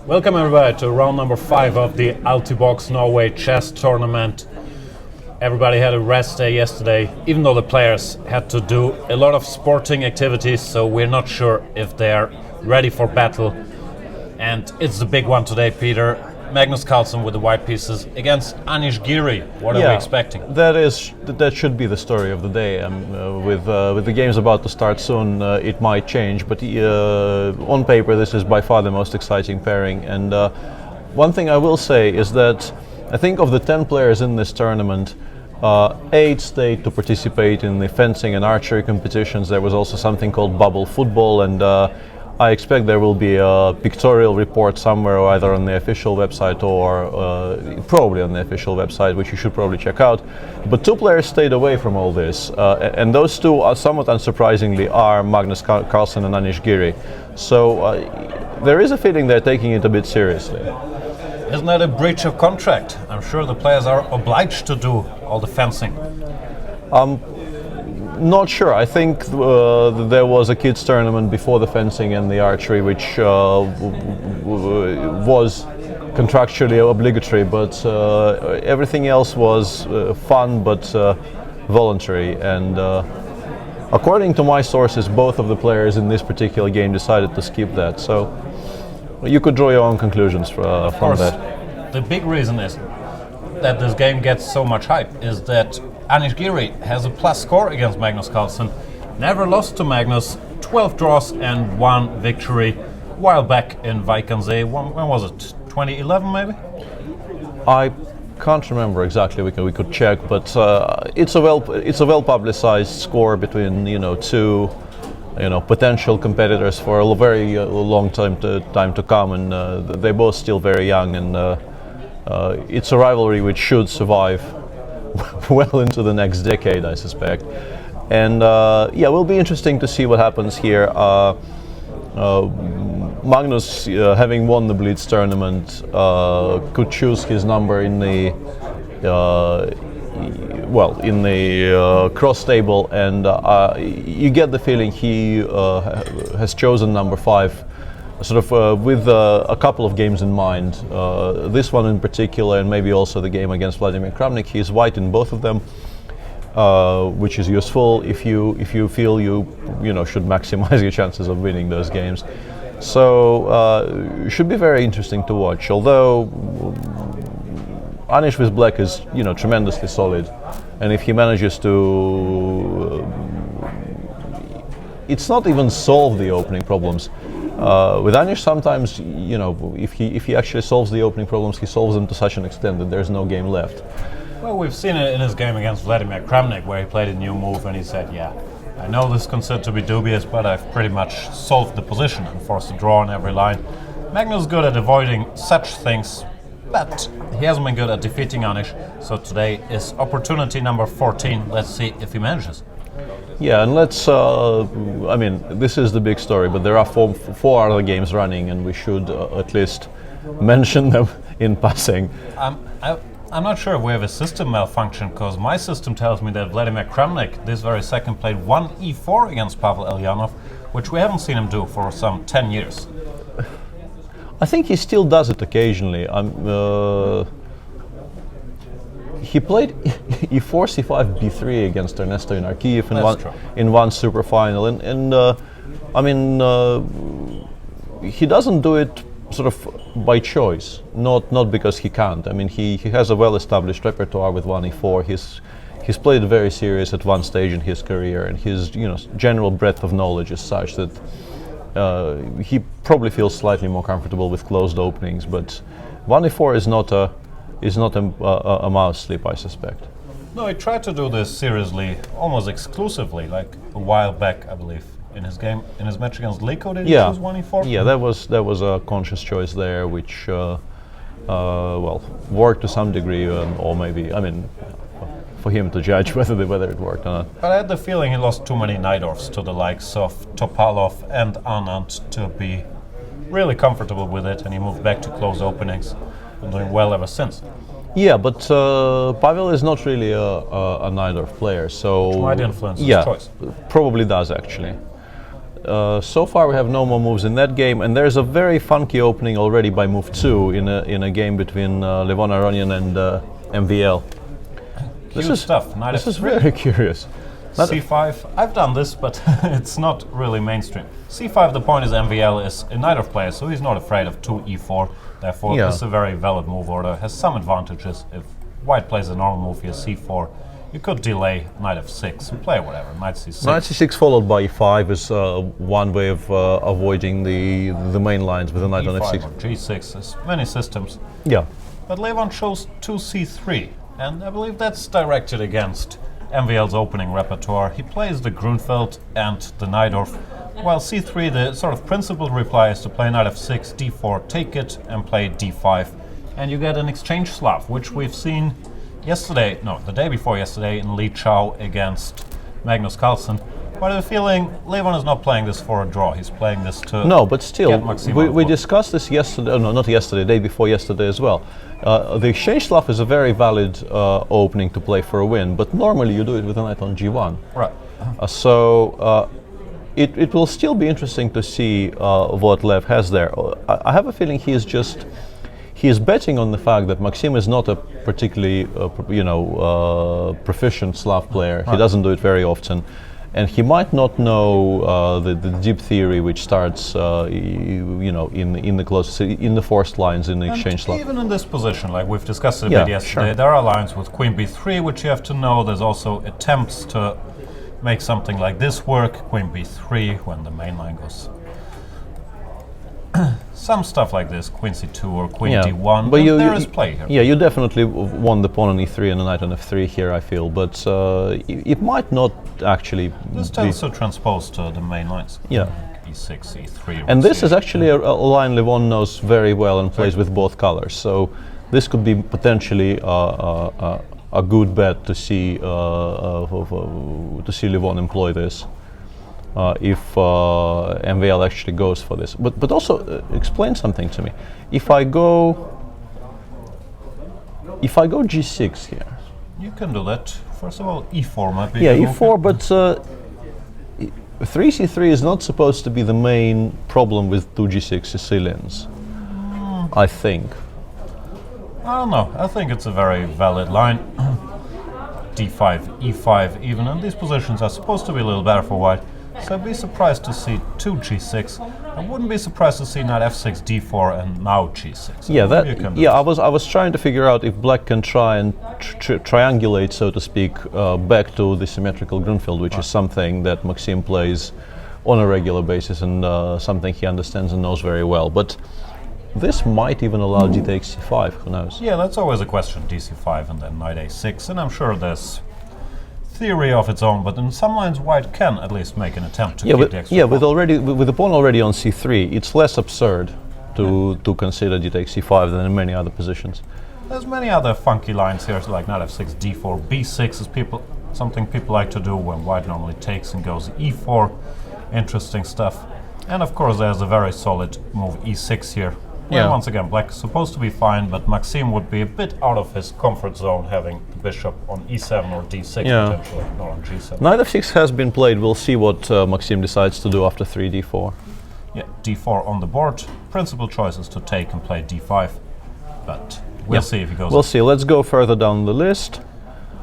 Welcome everybody to round number 5 of the Altibox Norway chess tournament. Everybody had a rest day yesterday, even though the players had to do a lot of sporting activities, so we're not sure if they're ready for battle. And it's the big one today, Peter. Magnus Carlsen with the white pieces against Anish Giri. What are we expecting? That should be the story of the day. With the games about to start soon, it might change, but on paper this is by far the most exciting pairing. And one thing I will say is that I think of the 10 players in this tournament, 8 stayed to participate in the fencing and archery competitions. There was also something called bubble football, and I expect there will be a pictorial report somewhere, either on the official website or probably on the official website, which you should probably check out. But 2 players stayed away from all this, and those 2 are somewhat unsurprisingly are Magnus Carlsen and Anish Giri. So there is a feeling they're taking it a bit seriously. Isn't that a breach of contract? I'm sure the players are obliged to do all the fencing. Not sure. I think there was a kids tournament before the fencing and the archery, which was contractually obligatory, but everything else was fun but voluntary. And according to my sources, both of the players in this particular game decided to skip that. So you could draw your own conclusions from that. The big reason is that this game gets so much hype is that Anish Giri has a plus score against Magnus Carlsen, never lost to Magnus, 12 draws and 1 victory, while back in Vachier-lagrave. When was it? 2011 maybe? I can't remember exactly. We could check, but it's a well publicized score between 2 potential competitors for a very long time to come, and they're both still very young, and it's a rivalry which should survive well into the next decade, I suspect. And will be interesting to see what happens here. Magnus, having won the Blitz tournament, could choose his number in the cross table, and you get the feeling he has chosen number 5 sort of with a couple of games in mind. This one in particular, and maybe also the game against Vladimir Kramnik. He's white in both of them, which is useful if you feel you should maximize your chances of winning those games. So should be very interesting to watch. Although Anish with black is tremendously solid, and if he manages to, it's not even solve the opening problems. With Anish, sometimes if he actually solves the opening problems, he solves them to such an extent that there's no game left. Well, we've seen it in his game against Vladimir Kramnik, where he played a new move and he said, "Yeah, I know this is considered to be dubious, but I've pretty much solved the position and forced a draw on every line." Magnus is good at avoiding such things, but he hasn't been good at defeating Anish. So today is opportunity number 14. Let's see if he manages. Yeah, and let's, this is the big story, but there are four other games running, and we should at least mention them in passing. I'm not sure if we have a system malfunction, because my system tells me that Vladimir Kramnik this very second played 1 e4 against Pavel Elyanov, which we haven't seen him do for some 10 years. I think he still does it occasionally. He played e4, c5, b3 against Ernesto Inarkiev in one super final, and he doesn't do it sort of by choice, not because he can't. I mean, he has a well-established repertoire with 1 e4. He's played very serious at one stage in his career, and his general breadth of knowledge is such that he probably feels slightly more comfortable with closed openings. But 1 e4 is not a mouse slip, I suspect. No, he tried to do this seriously, almost exclusively, like a while back, I believe. In his match against Leko, did he choose 1 e4? Yeah, that was a conscious choice there, which worked to some degree, or maybe, for him to judge whether it worked or not. But I had the feeling he lost too many Najdorfs to the likes of Topalov and Anand to be really comfortable with it, and he moved back to close openings and doing well ever since. Yeah, but Pavel is not really a Najdorf player, so which might influence his choice. Probably does actually. so far we have no more moves in that game, and there's a very funky opening already by move 2 in a game between Levon Aronian and MVL. This is stuff. This is very curious. C5. I've done this, but it's not really mainstream. C5. The point is MVL is a knight of player, so he's not afraid of 2 e4. Therefore, this is a very valid move order. Has some advantages. If white plays a normal move here, c4, you could delay knight f6 and play whatever. Knight c6. Knight c6 followed by e5 is one way of avoiding the main lines with a knight on f6. Or g6. There's many systems. Yeah. But Levon chose 2c3, and I believe that's directed against MVL's opening repertoire. He plays the Grunfeld and the Najdorf, while c3, the sort of principled reply is to play knight f6, d4, take it, and play d5. And you get an exchange Slav, which we've seen yesterday, no, the day before yesterday in Li Chao against Magnus Carlsen. But I have a feeling Levon is not playing this for a draw. He's playing this to No, but still, we get discussed this yesterday, no, not yesterday, day before yesterday as well. The exchange Slav is a very valid opening to play for a win, but normally you do it with a knight on g1. Right. It will still be interesting to see what Lev has there. I have a feeling he is betting on the fact that Maxim is not a particularly proficient Slav player. Right. He doesn't do it very often, and he might not know the deep theory which starts in the forced lines in the exchange Slav. Even in this position, like we've discussed a bit yesterday, there are lines with queen b3 which you have to know. There's also attempts to make something like this work, queen b3 when the main line goes. Some stuff like this, queen c2 or queen d1, but there is play here. Yeah, you definitely won the pawn on e3 and a knight on f3 here, I feel, but it might not actually This tends to transpose to the main lines. Yeah. e6, e3. And this is actually a line Levon knows very well and plays with both colors, so this could be potentially a good bet to see Levon employ this if MVL actually goes for this. But also explain something to me. If I go g6 here, you can do that. First of all, e4 might be. Yeah, e4, but 3c3 is not supposed to be the main problem with 2g6 Sicilians. I think. I don't know. I think it's a very valid line. d5, e5 even, and these positions are supposed to be a little better for white. So I'd be surprised to see 2g6. I wouldn't be surprised to see knight f6, d4, and now g6. Yeah, I was trying to figure out if black can try and triangulate, so to speak, back to the symmetrical Grunfeld, which is something that Maxim plays on a regular basis and something he understands and knows very well. But this might even allow g takes c5, who knows? Yeah, that's always a question, dc5 and then knight a6, and I'm sure there's theory of its own, but in some lines white can at least make an attempt to keep the extra pawn. With the pawn already on c3, it's less absurd to consider d takes c5 than in many other positions. There's many other funky lines here, like knight f6, d4, b6 is something people like to do when white normally takes and goes e4. Interesting stuff. And of course there's a very solid move e6 here. Well, once again, black is supposed to be fine, but Maxim would be a bit out of his comfort zone having the bishop on e7 or d6 potentially, not on g7. Knight f6 has been played. We'll see what Maxim decides to do after 3 d4. Yeah, d4 on the board. Principal choice is to take and play d5, but we'll see if he goes. We'll see. Let's go further down the list.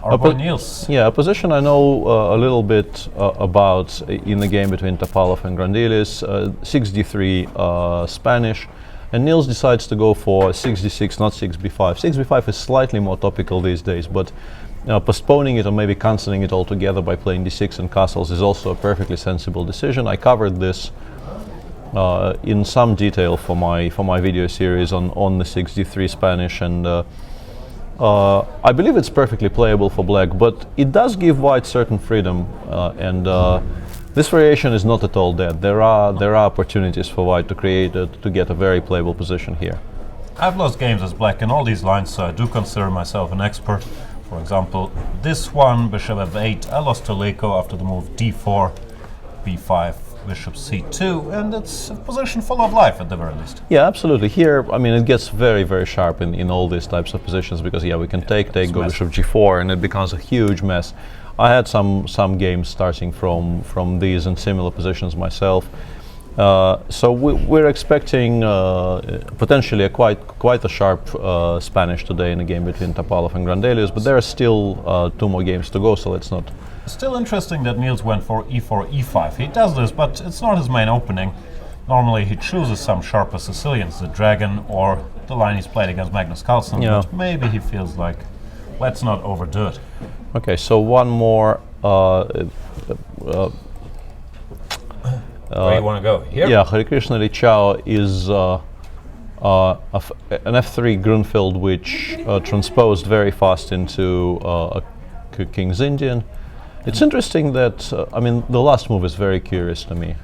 Our boy Niels. Yeah, a position I know a little bit about in the game between Topalov and Grandilis, 6d3 Spanish. And Niels decides to go for 6d6, not 6b5. 6b5 is slightly more topical these days, but postponing it or maybe cancelling it altogether by playing d6 and castles is also a perfectly sensible decision. I covered this in some detail for my video series on the 6d3 Spanish, and I believe it's perfectly playable for black, but it does give white certain freedom, and this variation is not at all dead. There are opportunities for white to get a very playable position here. I've lost games as black in all these lines, so I do consider myself an expert. For example, this one, bishop f8, I lost to Leko after the move d4, b5, bishop c2, and it's a position full of life at the very least. Yeah, absolutely. Here, I mean, it gets very, very sharp in all these types of positions because, we can take, go bishop g4, and it becomes a huge mess. I had some games starting from these in similar positions myself. So we're expecting potentially quite a sharp Spanish today in a game between Topalov and Grandelius, but there are still 2 more games to go, so let's not. Still interesting that Niels went for e4, e5. He does this, but it's not his main opening. Normally he chooses some sharper Sicilians, the Dragon or the line he's played against Magnus Carlsen, but maybe he feels like, let's not overdo it. Okay, so one more. Where do you want to go? Here? Yeah, Harikrishna Lichao is an f3 Grunfeld which transposed very fast into a King's Indian. It's interesting that, I mean, the last move is very curious to me.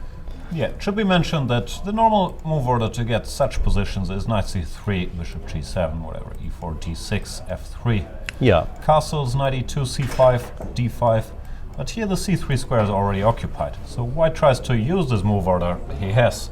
Yeah, it should be mentioned that the normal move order to get such positions is knight c3, bishop g7, whatever, e4, d6, f3. Yeah. Castles, knight e2, c5, d5. But here the c3 square is already occupied. So white tries to use this move order he has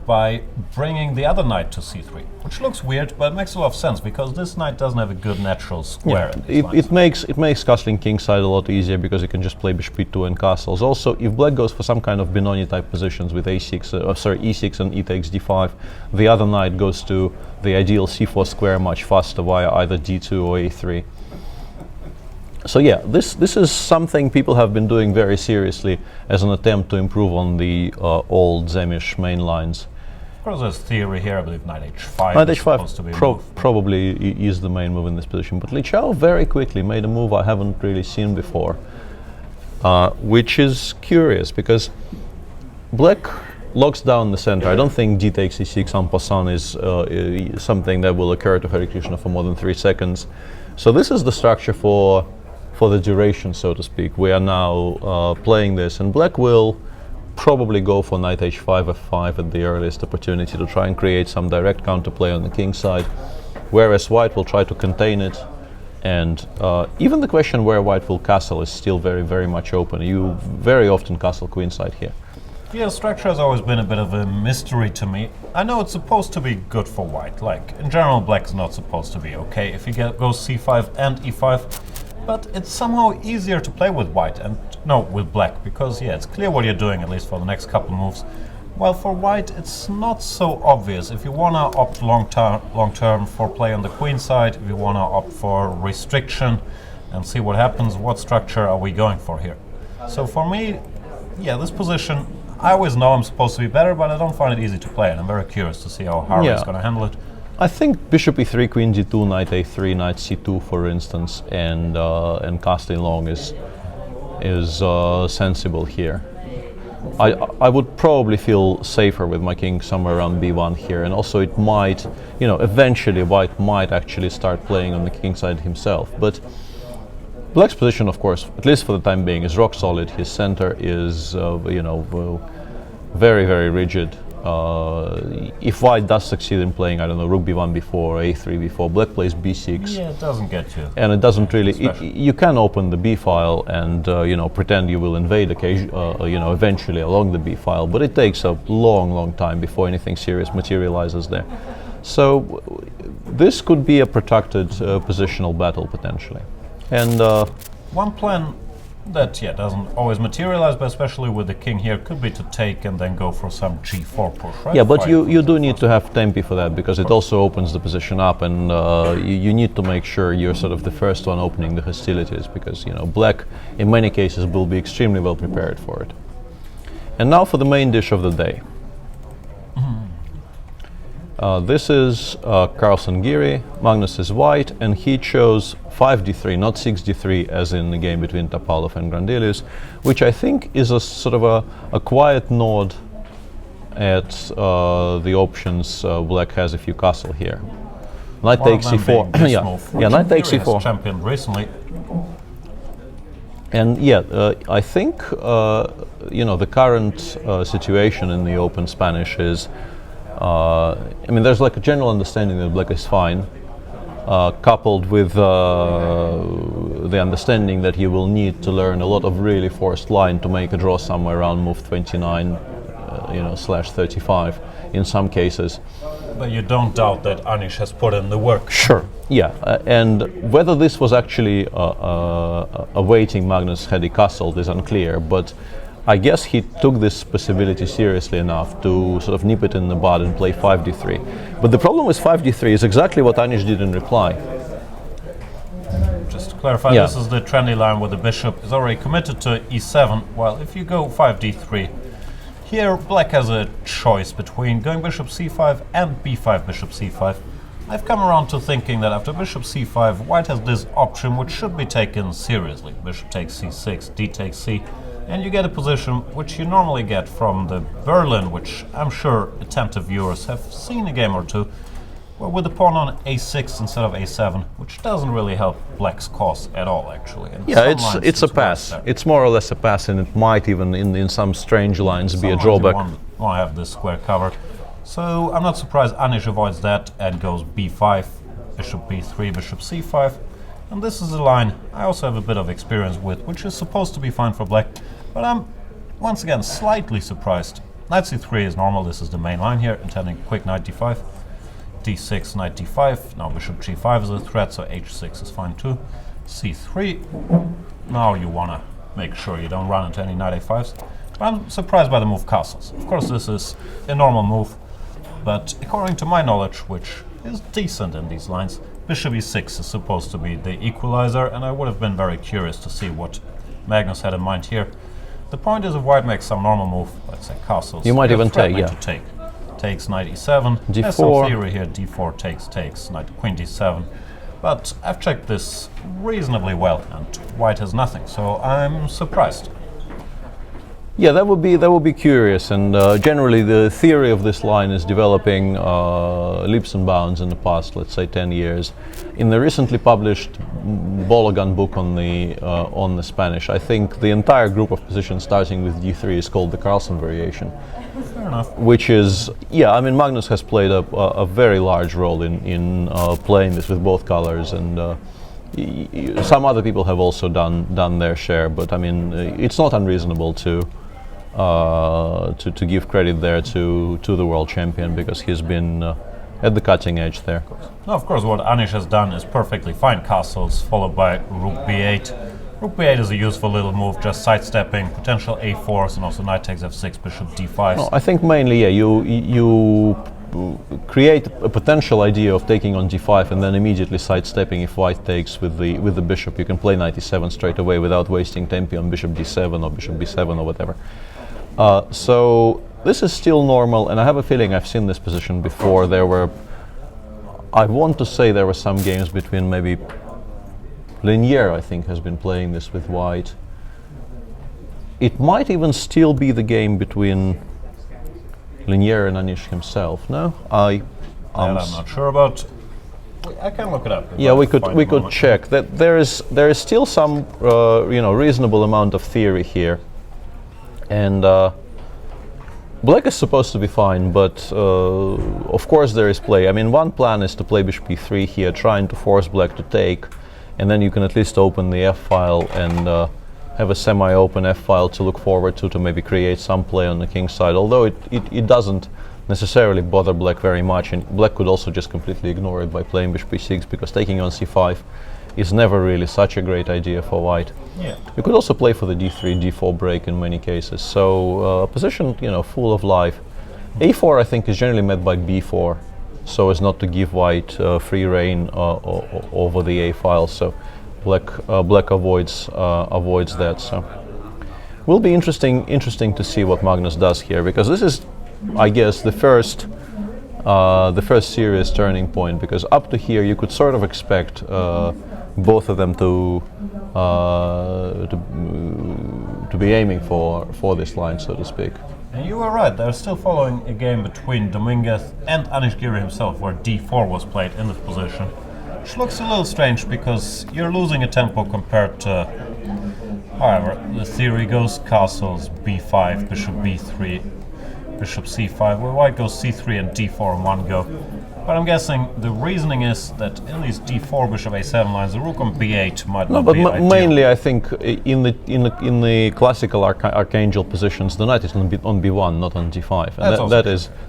by bringing the other knight to c3, which looks weird, but it makes a lot of sense because this knight doesn't have a good natural square. Yeah. It makes castling kingside a lot easier because you can just play bishop e2 and castles. Also, if black goes for some kind of Benoni type positions with e6 and e takes d5, the other knight goes to the ideal c4 square much faster via either d2 or a3. So yeah, this is something people have been doing very seriously as an attempt to improve on the old Zemish main lines. Of course, there's theory here. I believe knight h5 Knight is h5 supposed to be probably is the main move in this position. But Lichao very quickly made a move I haven't really seen before, which is curious because black locks down the center. I don't think d takes e6 en passant is something that will occur to Harikrishna for more than 3 seconds. So this is the structure for the duration, so to speak. We are now playing this, and black will probably go for knight h5, f5 at the earliest opportunity to try and create some direct counterplay on the king side, whereas white will try to contain it. And even the question where white will castle is still very, very much open. You very often castle queenside here. Yeah, structure has always been a bit of a mystery to me. I know it's supposed to be good for white. Like, in general, black's not supposed to be okay if he goes c5 and e5. But it's somehow easier to play with white and with black, because yeah, it's clear what you're doing, at least for the next couple moves. While for white, it's not so obvious. If you wanna opt long term for play on the queen side, if you wanna opt for restriction and see what happens, what structure are we going for here? So for me, yeah, this position, I always know I'm supposed to be better, but I don't find it easy to play, and I'm very curious to see how Harvey is gonna handle it. I think bishop e3, queen g2, knight a3, knight c2, for instance, and castling long is sensible here. I would probably feel safer with my king somewhere around b1 here, and also it might, eventually white might actually start playing on the king side himself. But black's position, of course, at least for the time being, is rock solid. His center is, very, very rigid. If white does succeed in playing, I don't know, rook b1 before, a3 before, black plays b6. Yeah, it doesn't get you. And it doesn't really. You can open the b file and pretend you will invade eventually along the b file, but it takes a long, long time before anything serious materializes there. So this could be a protracted positional battle potentially. And one plan that doesn't always materialize, but especially with the king here, could be to take and then go for some g4 push, right? Yeah, but you do need to have tempi for that, because it also opens the position up, and you need to make sure you're sort of the first one opening the hostilities, because black in many cases will be extremely well prepared for it. And now for the main dish of the day. This is Carlsen Giri. Magnus is white, and he chose 5d3, not 6d3, as in the game between Topalov and Grandelius, which I think is a sort of a quiet nod at the options black has if you castle here. Knight takes c4. yeah, knight takes c4. Championed recently. And I think the current situation in the open Spanish is. There's like a general understanding that black is fine, coupled with the understanding that you will need to learn a lot of really forced line to make a draw somewhere around move 29, /35 in some cases. But you don't doubt that Anish has put in the work. Sure. Yeah, and whether this was actually awaiting Magnus had he castled is unclear, but I guess he took this possibility seriously enough to sort of nip it in the bud and play 5d3. But the problem with 5d3 is exactly what Anish did in reply. Just to clarify, this is the trendy line where the bishop is already committed to e7, while if you go 5d3, here black has a choice between going bishop c5 and b5 bishop c5. I've come around to thinking that after bishop c5, white has this option which should be taken seriously. Bishop takes c6, d takes c, and you get a position which you normally get from the Berlin, which I'm sure attentive viewers have seen a game or two, where with the pawn on a6 instead of a7, which doesn't really help black's cause at all, actually. And yeah, it's a pass. It's more or less a pass, and it might even, in some strange lines, be a drawback. Want to have this square covered. So I'm not surprised Anish avoids that and goes b5, bishop b3, bishop c5. And this is a line I also have a bit of experience with, which is supposed to be fine for black, but I'm once again slightly surprised. Knight c3 is normal, this is the main line here, intending quick knight d5. d6, knight d5, now bishop g5 is a threat, so h6 is fine too. c3, now you want to make sure you don't run into any knight a5s. But I'm surprised by the move castles. Of course this is a normal move, but according to my knowledge, which is decent in these lines, bishop e6 is supposed to be the equalizer, and I would have been very curious to see what Magnus had in mind here. The point is if white makes some normal move, let's say castles, you might even take, to take. Takes knight e7, d4. There's some theory here, d4 takes, knight queen d7. But I've checked this reasonably well, and white has nothing, so I'm surprised. Yeah, that would be curious, and generally the theory of this line is developing leaps and bounds in the past, let's say 10 years. In the recently published Bologan book on the Spanish, I think the entire group of positions starting with d3 is called the Carlsen variation. Fair enough. Which is, yeah, I mean, Magnus has played a very large role in playing this with both colors, and some other people have also done their share, but I mean, it's not unreasonable to give credit there to the world champion, because he's been at the cutting edge there. Now, of course, what Anish has done is perfectly fine. Castles followed by rook b8. Rook b8 is a useful little move, just sidestepping potential a4s, and also knight takes f6, bishop d5. No, I think mainly, yeah, you create a potential idea of taking on d5 and then immediately sidestepping if white takes with the bishop. You can play knight e7 straight away without wasting tempi on bishop d7 or bishop b7 or whatever. So this is still normal, and I have a feeling I've seen this position before. I want to say there were some games between maybe Linier, I think, has been playing this with white. It might even still be the game between Linier and Anish himself. No, I'm not sure about. I can look it up. Yeah, we could check that. There is still some reasonable amount of theory here, and black is supposed to be fine, but of course there is play. I mean, one plan is to play bishop e3 here, trying to force black to take, and then you can at least open the f-file and have a semi-open f-file to look forward to maybe create some play on the king side, although it doesn't necessarily bother black very much, and black could also just completely ignore it by playing bishop e6, because taking on c5 is never really such a great idea for white. Yeah. You could also play for the d3, d4 break in many cases, so position full of life. a4 I think is generally met by b4, so as not to give white free rein over the a file. So black avoids that. So will be interesting to see what Magnus does here, because this is, I guess, the first serious turning point. Because up to here you could sort of expect both of them to be aiming for this line, so to speak. And you were right, they're still following a game between Dominguez and Anish Giri himself, where d4 was played in this position, which looks a little strange because you're losing a tempo compared to. However, the theory goes castles, b5, bishop b3, bishop c5, where white goes c3 and d4 in one go. But I'm guessing the reasoning is that in these d4 bishop a7 lines, the rook on b8 might No, not but be ideal. mainly I think in the classical archangel positions, the knight is on b1, not on d5, and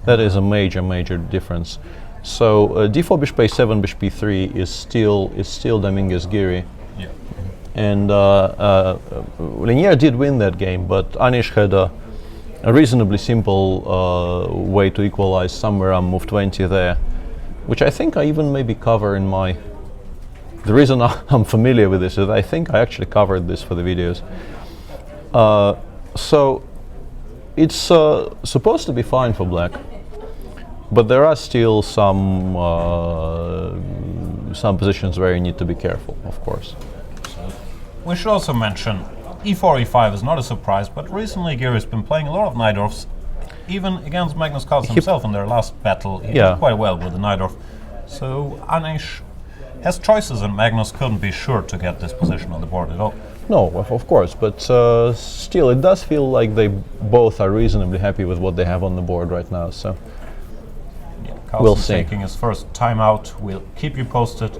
that is a major difference. So d4 bishop a7 bishop b3 is still Dominguez-Giri. Yeah. And Linier did win that game, but Anish had a reasonably simple way to equalize somewhere on move 20 there, which I think I even maybe cover in my... The reason I'm familiar with this is I think I actually covered this for the videos. So it's supposed to be fine for black, but there are still some positions where you need to be careful, of course. We should also mention e4, e5 is not a surprise, but recently Giri has been playing a lot of Najdorfs, even against Magnus Carlsen himself in their last battle. He did quite well with the Najdorf. So Anish has choices, and Magnus couldn't be sure to get this position on the board at all. No, of course, but still it does feel like they both are reasonably happy with what they have on the board right now. So yeah, we'll see. Taking his first timeout. We'll keep you posted.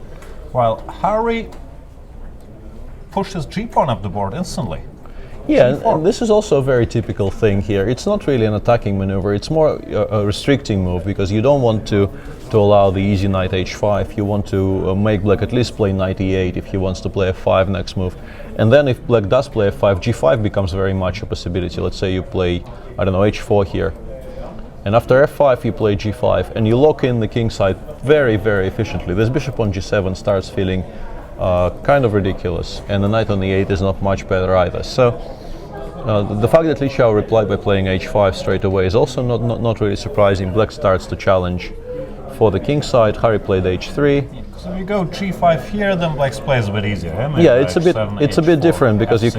While Harry pushes g-pawn up the board instantly. Yeah, and this is also a very typical thing here. It's not really an attacking maneuver, it's more a restricting move, because you don't want to allow the easy knight h5. You want to make black at least play knight e8 if he wants to play f5 next move. And then if black does play f5, g5 becomes very much a possibility. Let's say you play, I don't know, h4 here. And after f5 you play g5, and you lock in the king side very efficiently. This bishop on g7 starts feeling kind of ridiculous, and the knight on e8 is not much better either. So the fact that Li Xiao replied by playing h5 straight away is also not really surprising. Black starts to challenge for the king side. Harry played h3. So if you go g5 here, then black's play is a bit easier. Yeah, it's a bit different, because you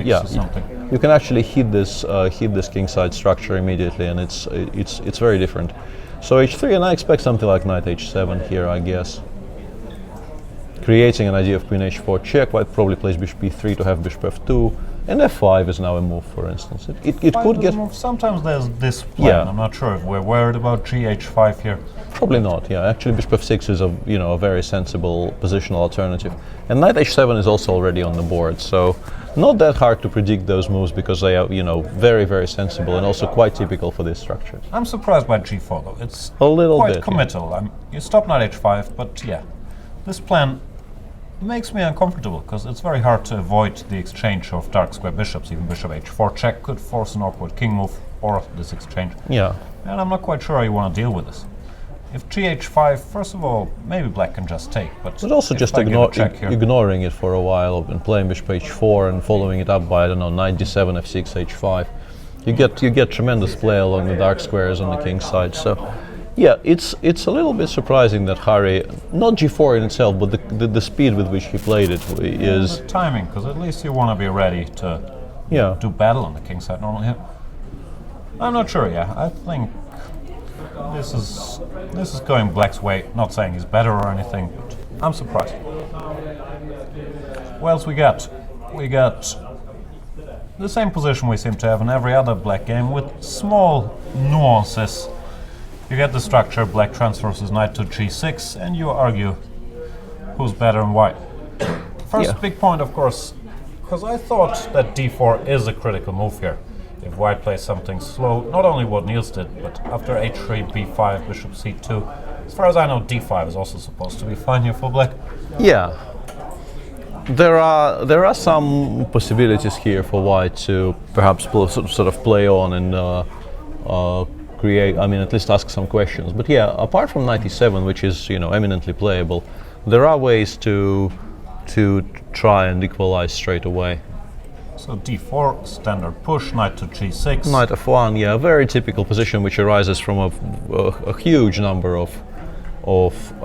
can actually hit this king side structure immediately, and it's very different. So h3, and I expect something like knight h7 here, I guess. Creating an idea of queen h4 check, white probably plays bishop b3 to have bishop f2, and f5 is now a move, for instance. It could get... Sometimes there's this plan. Yeah. I'm not sure if we're worried about gh5 here. Probably not, yeah. Actually, bishop f6 is a very sensible positional alternative. And knight h7 is also already on the board, so not that hard to predict those moves, because they are, very sensible and also quite typical for this structure. I'm surprised by g4, though. It's a little quite bit committal. Yeah. You stop knight h5, but yeah, this plan makes me uncomfortable, because it's very hard to avoid the exchange of dark square bishops. Even bishop h4 check could force an awkward king move, or this exchange. Yeah. And I'm not quite sure how you want to deal with this. If gh5, first of all, maybe black can just take, but also just ignoring it for a while and playing bishop h4 and following it up by, I don't know, knight d7, f6, h5. You get tremendous play along the dark squares on the king side. So yeah, it's a little bit surprising that Harry, not g4 in itself, but the speed with which he played it is... The timing, because at least you want to be ready to do battle on the king side normally. I'm not sure, I think this is going black's way. Not saying he's better or anything, but I'm surprised. What else we got? We got the same position we seem to have in every other black game, with small nuances. You get the structure, black transfers his knight to g6, and you argue who's better and why. First big point, of course, because I thought that d4 is a critical move here. If white plays something slow, not only what Niels did, but after h3, b5, bishop c2, as far as I know, d5 is also supposed to be fine here for black. Yeah. There are some possibilities here for white to perhaps sort of play on and create, at least ask some questions. But yeah, apart from knight e7, which is, eminently playable, there are ways to try and equalize straight away. So d4, standard push, knight to g6. Knight f1, yeah, a very typical position which arises from a huge number of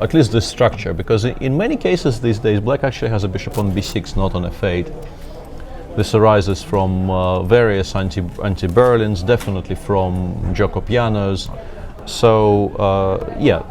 at least this structure, because in many cases these days black actually has a bishop on b6, not on f8. This arises from various anti-Berlins, definitely from Jacobianos. So yeah,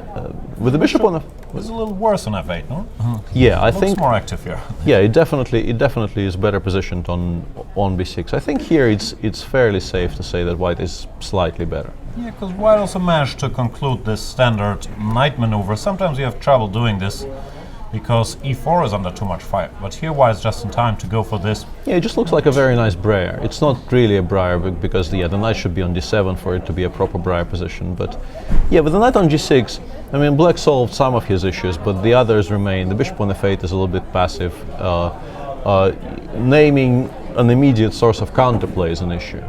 with the bishop on It's a little worse on f8, no? Yeah, I Looks think. more active here. Yeah, it definitely is better positioned on b6. I think here it's fairly safe to say that white is slightly better. Yeah, because white also managed to conclude this standard knight maneuver. Sometimes you have trouble doing this because e4 is under too much fire. But here white is just in time to go for this. Yeah, it just looks like a very nice briar. It's not really a briar because the knight should be on d7 for it to be a proper briar position. But yeah, with the knight on g6, I mean, black solved some of his issues, but the others remain. The bishop on f8 is a little bit passive. Naming an immediate source of counterplay is an issue.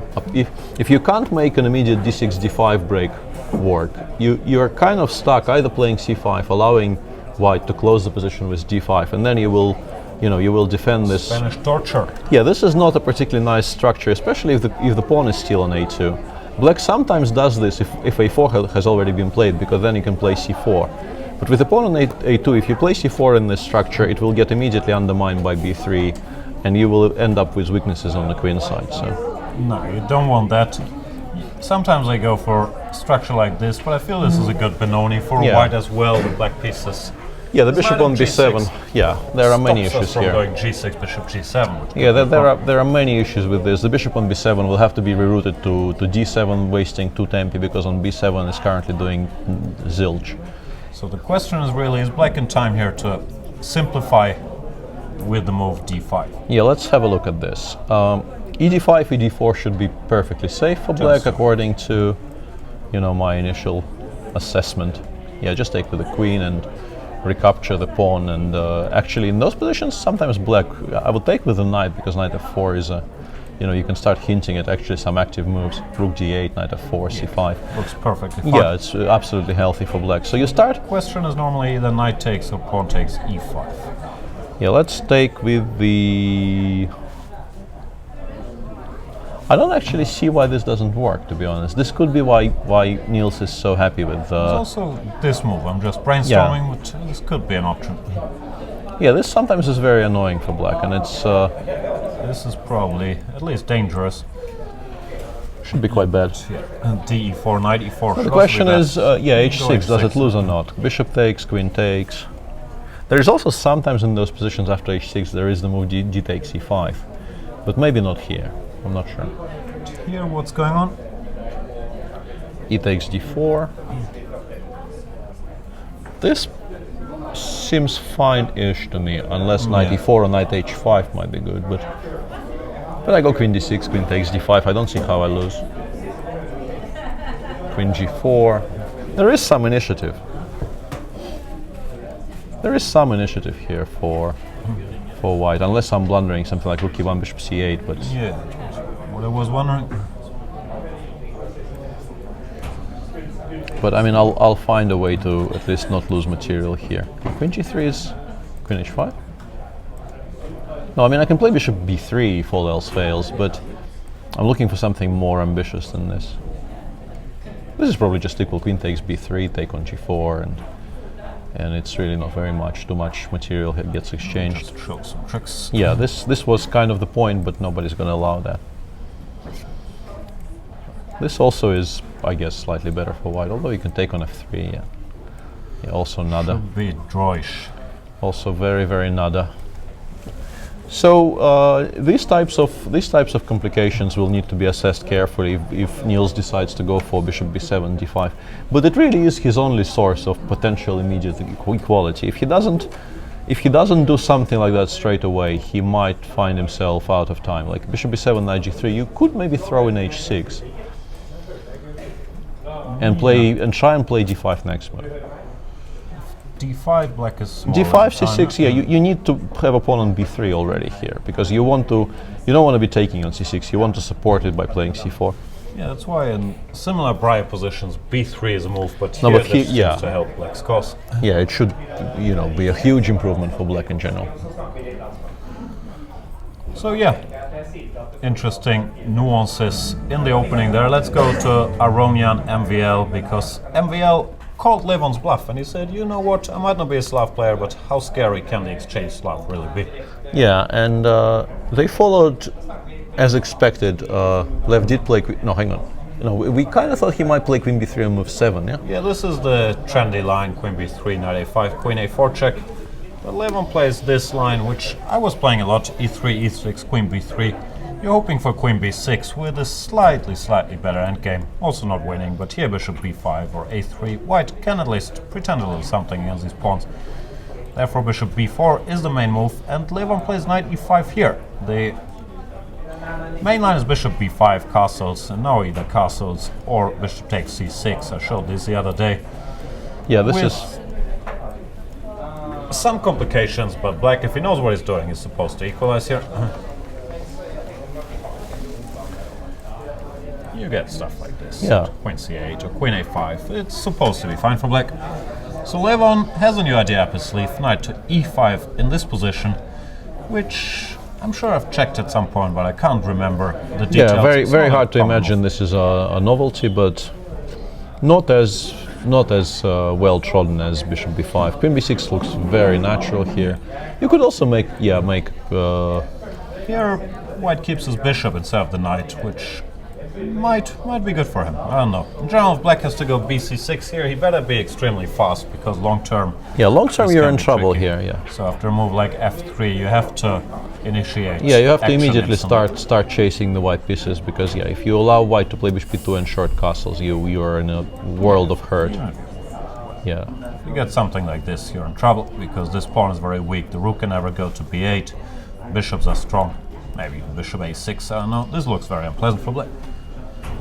If you can't make an immediate d6, d5 break work, you're kind of stuck either playing c5, allowing white to close the position with d5, and then you will defend this. Spanish torture. Yeah, this is not a particularly nice structure, especially if the pawn is still on a2. Black sometimes does this if a4 has already been played, because then you can play c4. But with the pawn on a2, if you play c4 in this structure, it will get immediately undermined by b3, and you will end up with weaknesses on the queen side. So no, you don't want that. Sometimes I go for a structure like this, but I feel this is a good Benoni for white as well with black pieces. Yeah, the bishop on b7. Yeah, there are many issues from here. Going g6, bishop g7. Yeah, there are many issues with this. The bishop on b7 will have to be rerouted to d7, wasting 2 tempi, because on b7 is currently doing zilch. So the question is really, is black in time here to simplify with the move d5? Yeah, let's have a look at this. e5, e4 should be perfectly safe for black, according to my initial assessment. Yeah, just take with the queen and recapture the pawn, and actually in those positions sometimes black, I would take with the knight, because knight f4 is a, you can start hinting at actually some active moves. Rook g8, knight f4, c5. Looks perfectly fine. Yeah, it's absolutely healthy for black. So you start. Question is normally either knight takes or pawn takes e5. Yeah, let's take with the. I don't actually see why this doesn't work, to be honest. This could be why Niels is so happy with. There's also this move. I'm just brainstorming, but this could be an option. Yeah, this sometimes is very annoying for black, and it's. This is probably at least dangerous. Should be quite bad. Yeah. d4, knight e4. The question is, h6, does it lose or not? Bishop takes, queen takes. There is also sometimes in those positions after h6 there is the move d takes e5, but maybe not here. I'm not sure. Here, what's going on? E takes d4. This seems fine-ish to me, unless knight e4 or knight h5 might be good. But I go queen d6, queen takes d5. I don't see how I lose. Queen g4. There is some initiative. There is some initiative here for white, unless I'm blundering something like rook e1, bishop c8. But yeah, what I was wondering. But I mean, I'll find a way to at least not lose material here. Queen g3 is queen h5. No, I mean I can play bishop b3 if all else fails, but I'm looking for something more ambitious than this. This is probably just equal. Queen takes b3, take on g4, and it's really not very much. Too much material gets exchanged. Just show some tricks. Yeah, this was kind of the point, but nobody's going to allow that. This also is, I guess, slightly better for white, although you can take on f3. Yeah, also nada. Should be drawish. Also very, very nada. So these types of complications will need to be assessed carefully if Niels decides to go for bishop b7, d5. But it really is his only source of potential immediate equality. If he doesn't do something like that straight away, he might find himself out of time. Like bishop b7, knight g3, you could maybe throw in h6 and try and play d5 next move. d5, black is d5, c6. Yeah, you need to have a pawn on b3 already here, because you don't want to be taking on c6. You want to support it by playing c4. Yeah, that's why in similar briar positions, b3 is a move, but here this seems to help black's cause. Yeah, it should, be a huge improvement for black in general. So yeah, interesting nuances in the opening there. Let's go to Aronian MVL, because MVL called Levon's bluff, and he said, you know what, I might not be a Slav player, but how scary can the exchange Slav really be? Yeah, and they followed as expected. Lev did play, no, hang on. you know, we kind of thought he might play queen b3 and move 7, yeah? Yeah, this is the trendy line, queen b3, knight a5, queen a4 check. But Levon plays this line, which I was playing a lot, e3, e6, queen b3. You're hoping for queen b6 with a slightly better endgame. Also not winning, but here bishop b5 or a3. White can at least pretend a little something against these pawns. Therefore bishop b4 is the main move, and Levon plays knight e5 here. The main line is bishop b5 castles, and now either castles or bishop takes c6. I showed this the other day. Yeah, this is some complications, but black, if he knows what he's doing, is supposed to equalize here. You get stuff like this. Yeah. Queen c8 or queen a5. It's supposed to be fine for black. So Levon has a new idea up his sleeve. Knight to e5 in this position, which I'm sure I've checked at some point, but I can't remember the details. yeah, very It's very not a hard to common imagine move. this is a novelty, but not as well trodden as bishop b5. Queen b6 looks very natural here. You could also make Here, white keeps his bishop instead of the knight, which might be good for him. I don't know. In general, if black has to go bc6 here, he better be extremely fast, because long term this you're can in be trouble tricky. here. Yeah. So after a move like f3, you have to initiate. Yeah, you have to action immediately instantly. start chasing the white pieces, because if you allow white to play bishop b2 and short castles, you are in a world of hurt. Yeah. If you get something like this, you're in trouble, because this pawn is very weak. The rook can never go to b8. Bishops are strong. Maybe bishop a6, I don't know. This looks very unpleasant for black.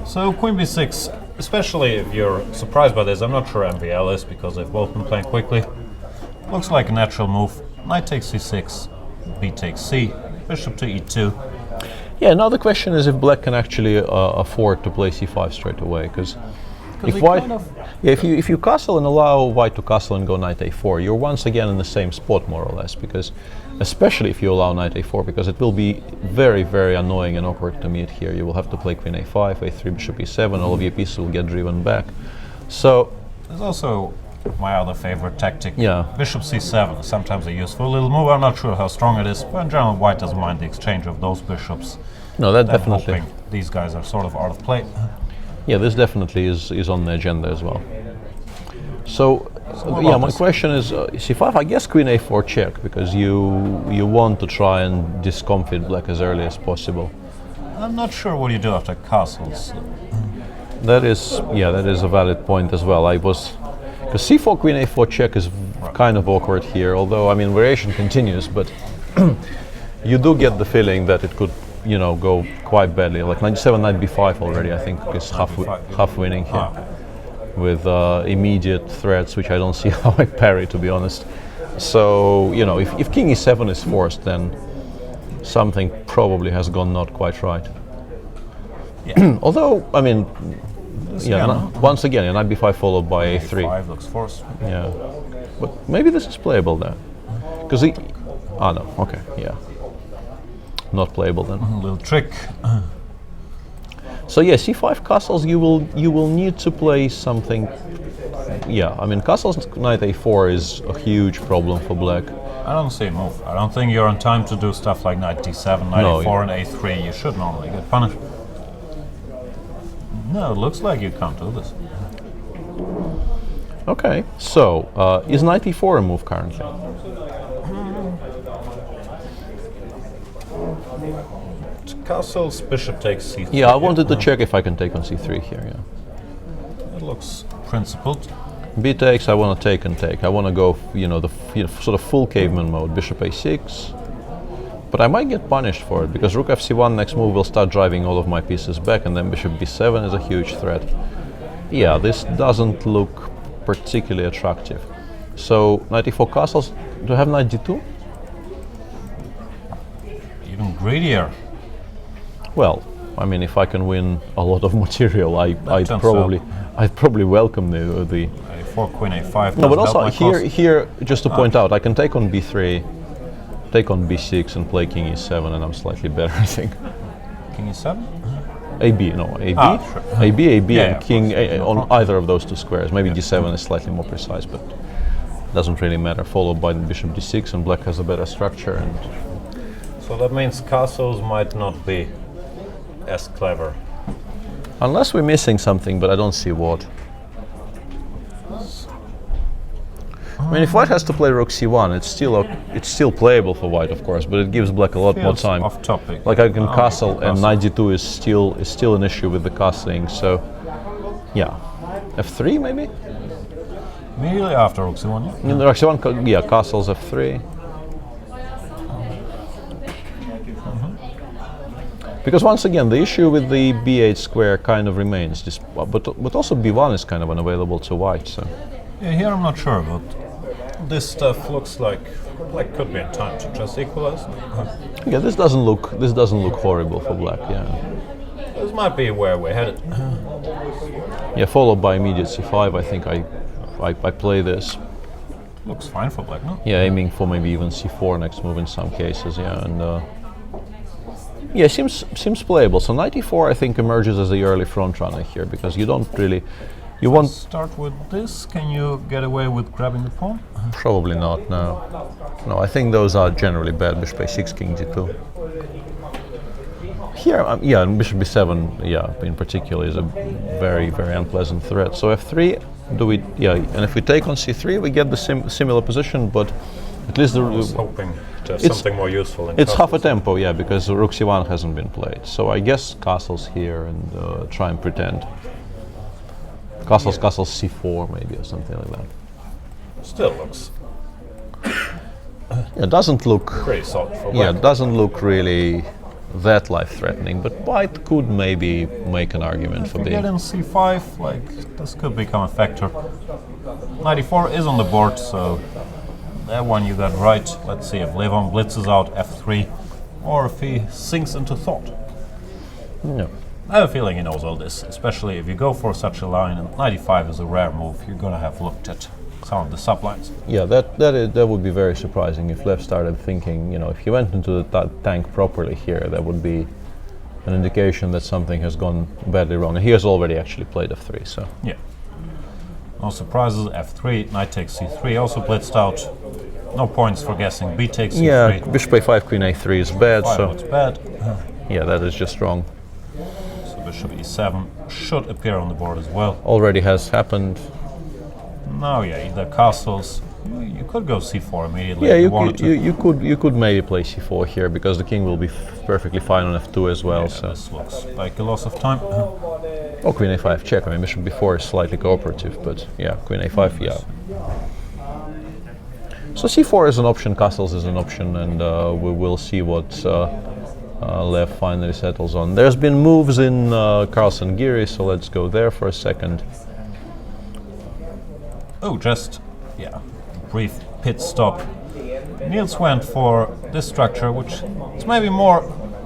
So queen b6, especially if you're surprised by this, I'm not sure MVL is, because they've both been playing quickly. Looks like a natural move. Knight takes c6, b takes c, bishop to e2. Yeah. Now the question is if black can actually afford to play c5 straight away, because if he white, kind of- if you castle and allow white to castle and go knight a4, you're once again in the same spot more or less, because especially if you allow knight a4, because it will be very annoying and awkward to meet here. You will have to play queen a5, a3, bishop e7, all of your pieces will get driven back. So There's also my other favorite tactic. Yeah. Bishop c7 is sometimes a useful little move. I'm not sure how strong it is, but in general, white doesn't mind the exchange of those bishops. no, that I'm definitely. hoping these guys are sort of out of play. Yeah, this definitely is on the agenda as well. So, what yeah, about my this? question is c5. I guess queen a4 check, because you want to try and discomfit black as early as possible. I'm not sure what you do after castles. That is a valid point as well. Because c4 queen a4 check is kind of awkward here. Although I mean variation continues, but you do get the feeling that it could go quite badly. Like knight g7, knight b5 already. I think is half winning here. With immediate threats, which I don't see how I parry, to be honest. So, if king e7 is forced, then something probably has gone not quite right. Yeah. Although, I mean, again, once again, knight b5 followed by a3. a5 looks forced. Yeah, but maybe this is playable there. Because no, okay, yeah. Not playable then. A little trick. So yeah, c5 castles, you will need to play something. Yeah, I mean castles knight a4 is a huge problem for black. I don't see a move. I don't think you're on time to do stuff like knight d7, knight No, a4, and a3. You should normally get punished. No, it looks like you can't do this. Okay, so is knight e4 a move currently? Castles, bishop takes c3. Yeah, I wanted to check if I can take on c3 here. Yeah. It looks principled. B takes, I want to take and take. I want to go, sort of full caveman mode. Bishop a6. But I might get punished for it, because rook fc1 next move will start driving all of my pieces back, and then bishop b7 is a huge threat. Yeah, this doesn't look particularly attractive. So knight e4 castles. Do I have knight d2? Even greedier. Well, I mean, if I can win a lot of material, I'd turns probably welcome the. a4, queen a5. No, but doesn't also help my cause. here, just to point out, I can take on b3, take on b6, and play king e7, and I'm slightly better, I think. King e7? AB, Sure. AB, Yeah, and yeah, of king course. No on problem. either of those two squares. Maybe d7 is slightly more precise, but doesn't really matter. Followed by bishop d6, and black has a better structure. And So that means castles might not be as clever. Unless we're missing something, but I don't see what. I mean, if white has to play rook c1, it's still playable for white, of course, but it gives black a lot more time. Off topic. Like I can castle, and knight d2 is still an issue with the castling. So, yeah, f3 maybe. Immediately after rook c1. In the rook c1, yeah, castles f3. Because once again, the issue with the b8 square kind of remains, but also b1 is kind of unavailable to white. So. Yeah, here I'm not sure, but This stuff looks like black could be in time to just equalize. Yeah, this doesn't look horrible for black. Yeah. This might be where we're headed. Yeah, followed by immediate c5. I think I play this. looks fine for black, no? Yeah, aiming for maybe even c4 next move in some cases. Yeah, and yeah, seems playable. So knight e4 I think emerges as the early front runner here because you don't really. You want start with this. Can you get away with grabbing the pawn? Probably not. No, I think those are generally bad. Bishop a6, king g2. Here, yeah, and bishop b7. Yeah, in particular, is a very unpleasant threat. So f3. Do we? Yeah, and if we take on c3, we get the similar position, but at least I was hoping to have something more useful. It's half a tempo, yeah, because rook c1 hasn't been played. So I guess castles here and try and pretend. Castles c4 maybe or something like that. Still looks. It doesn't look pretty solid for black. Yeah, it doesn't look really that life-threatening, but white could maybe make an argument for being. Get in c5, like this could become a factor. Knight e4 is on the board, so that one you got right. Let's see if Levon blitzes out f3, or if he sinks into thought. No. I have a feeling he knows all this, especially if you go for such a line, and knight e5 is a rare move. You're gonna have looked at some of the sublines. Yeah, that would be very surprising if Lev started thinking, if he went into the tank properly here, that would be an indication that something has gone badly wrong. And he has already actually played f3, so. Yeah. No surprises, f3, knight takes c3, also blitzed out. No points for guessing, b takes c3. Yeah, bishop a5, queen a3 is bad, so. It's bad. Yeah, that is just wrong. So bishop e7 should appear on the board as well. Already has happened. No, yeah, either castles. You could go c4 immediately. Yeah, you could maybe play c4 here because the king will be perfectly fine on f2 as well. Yeah, so this looks like a loss of time. Oh, queen a5 check. I mean, bishop b4 is slightly cooperative, but yeah, queen a5, yeah. So c4 is an option, castles is an option, and we will see what Lev finally settles on. There's been moves in Carlsen Giri, so let's go there for a second. Oh, just, yeah, brief pit stop. Niels went for this structure, which is maybe more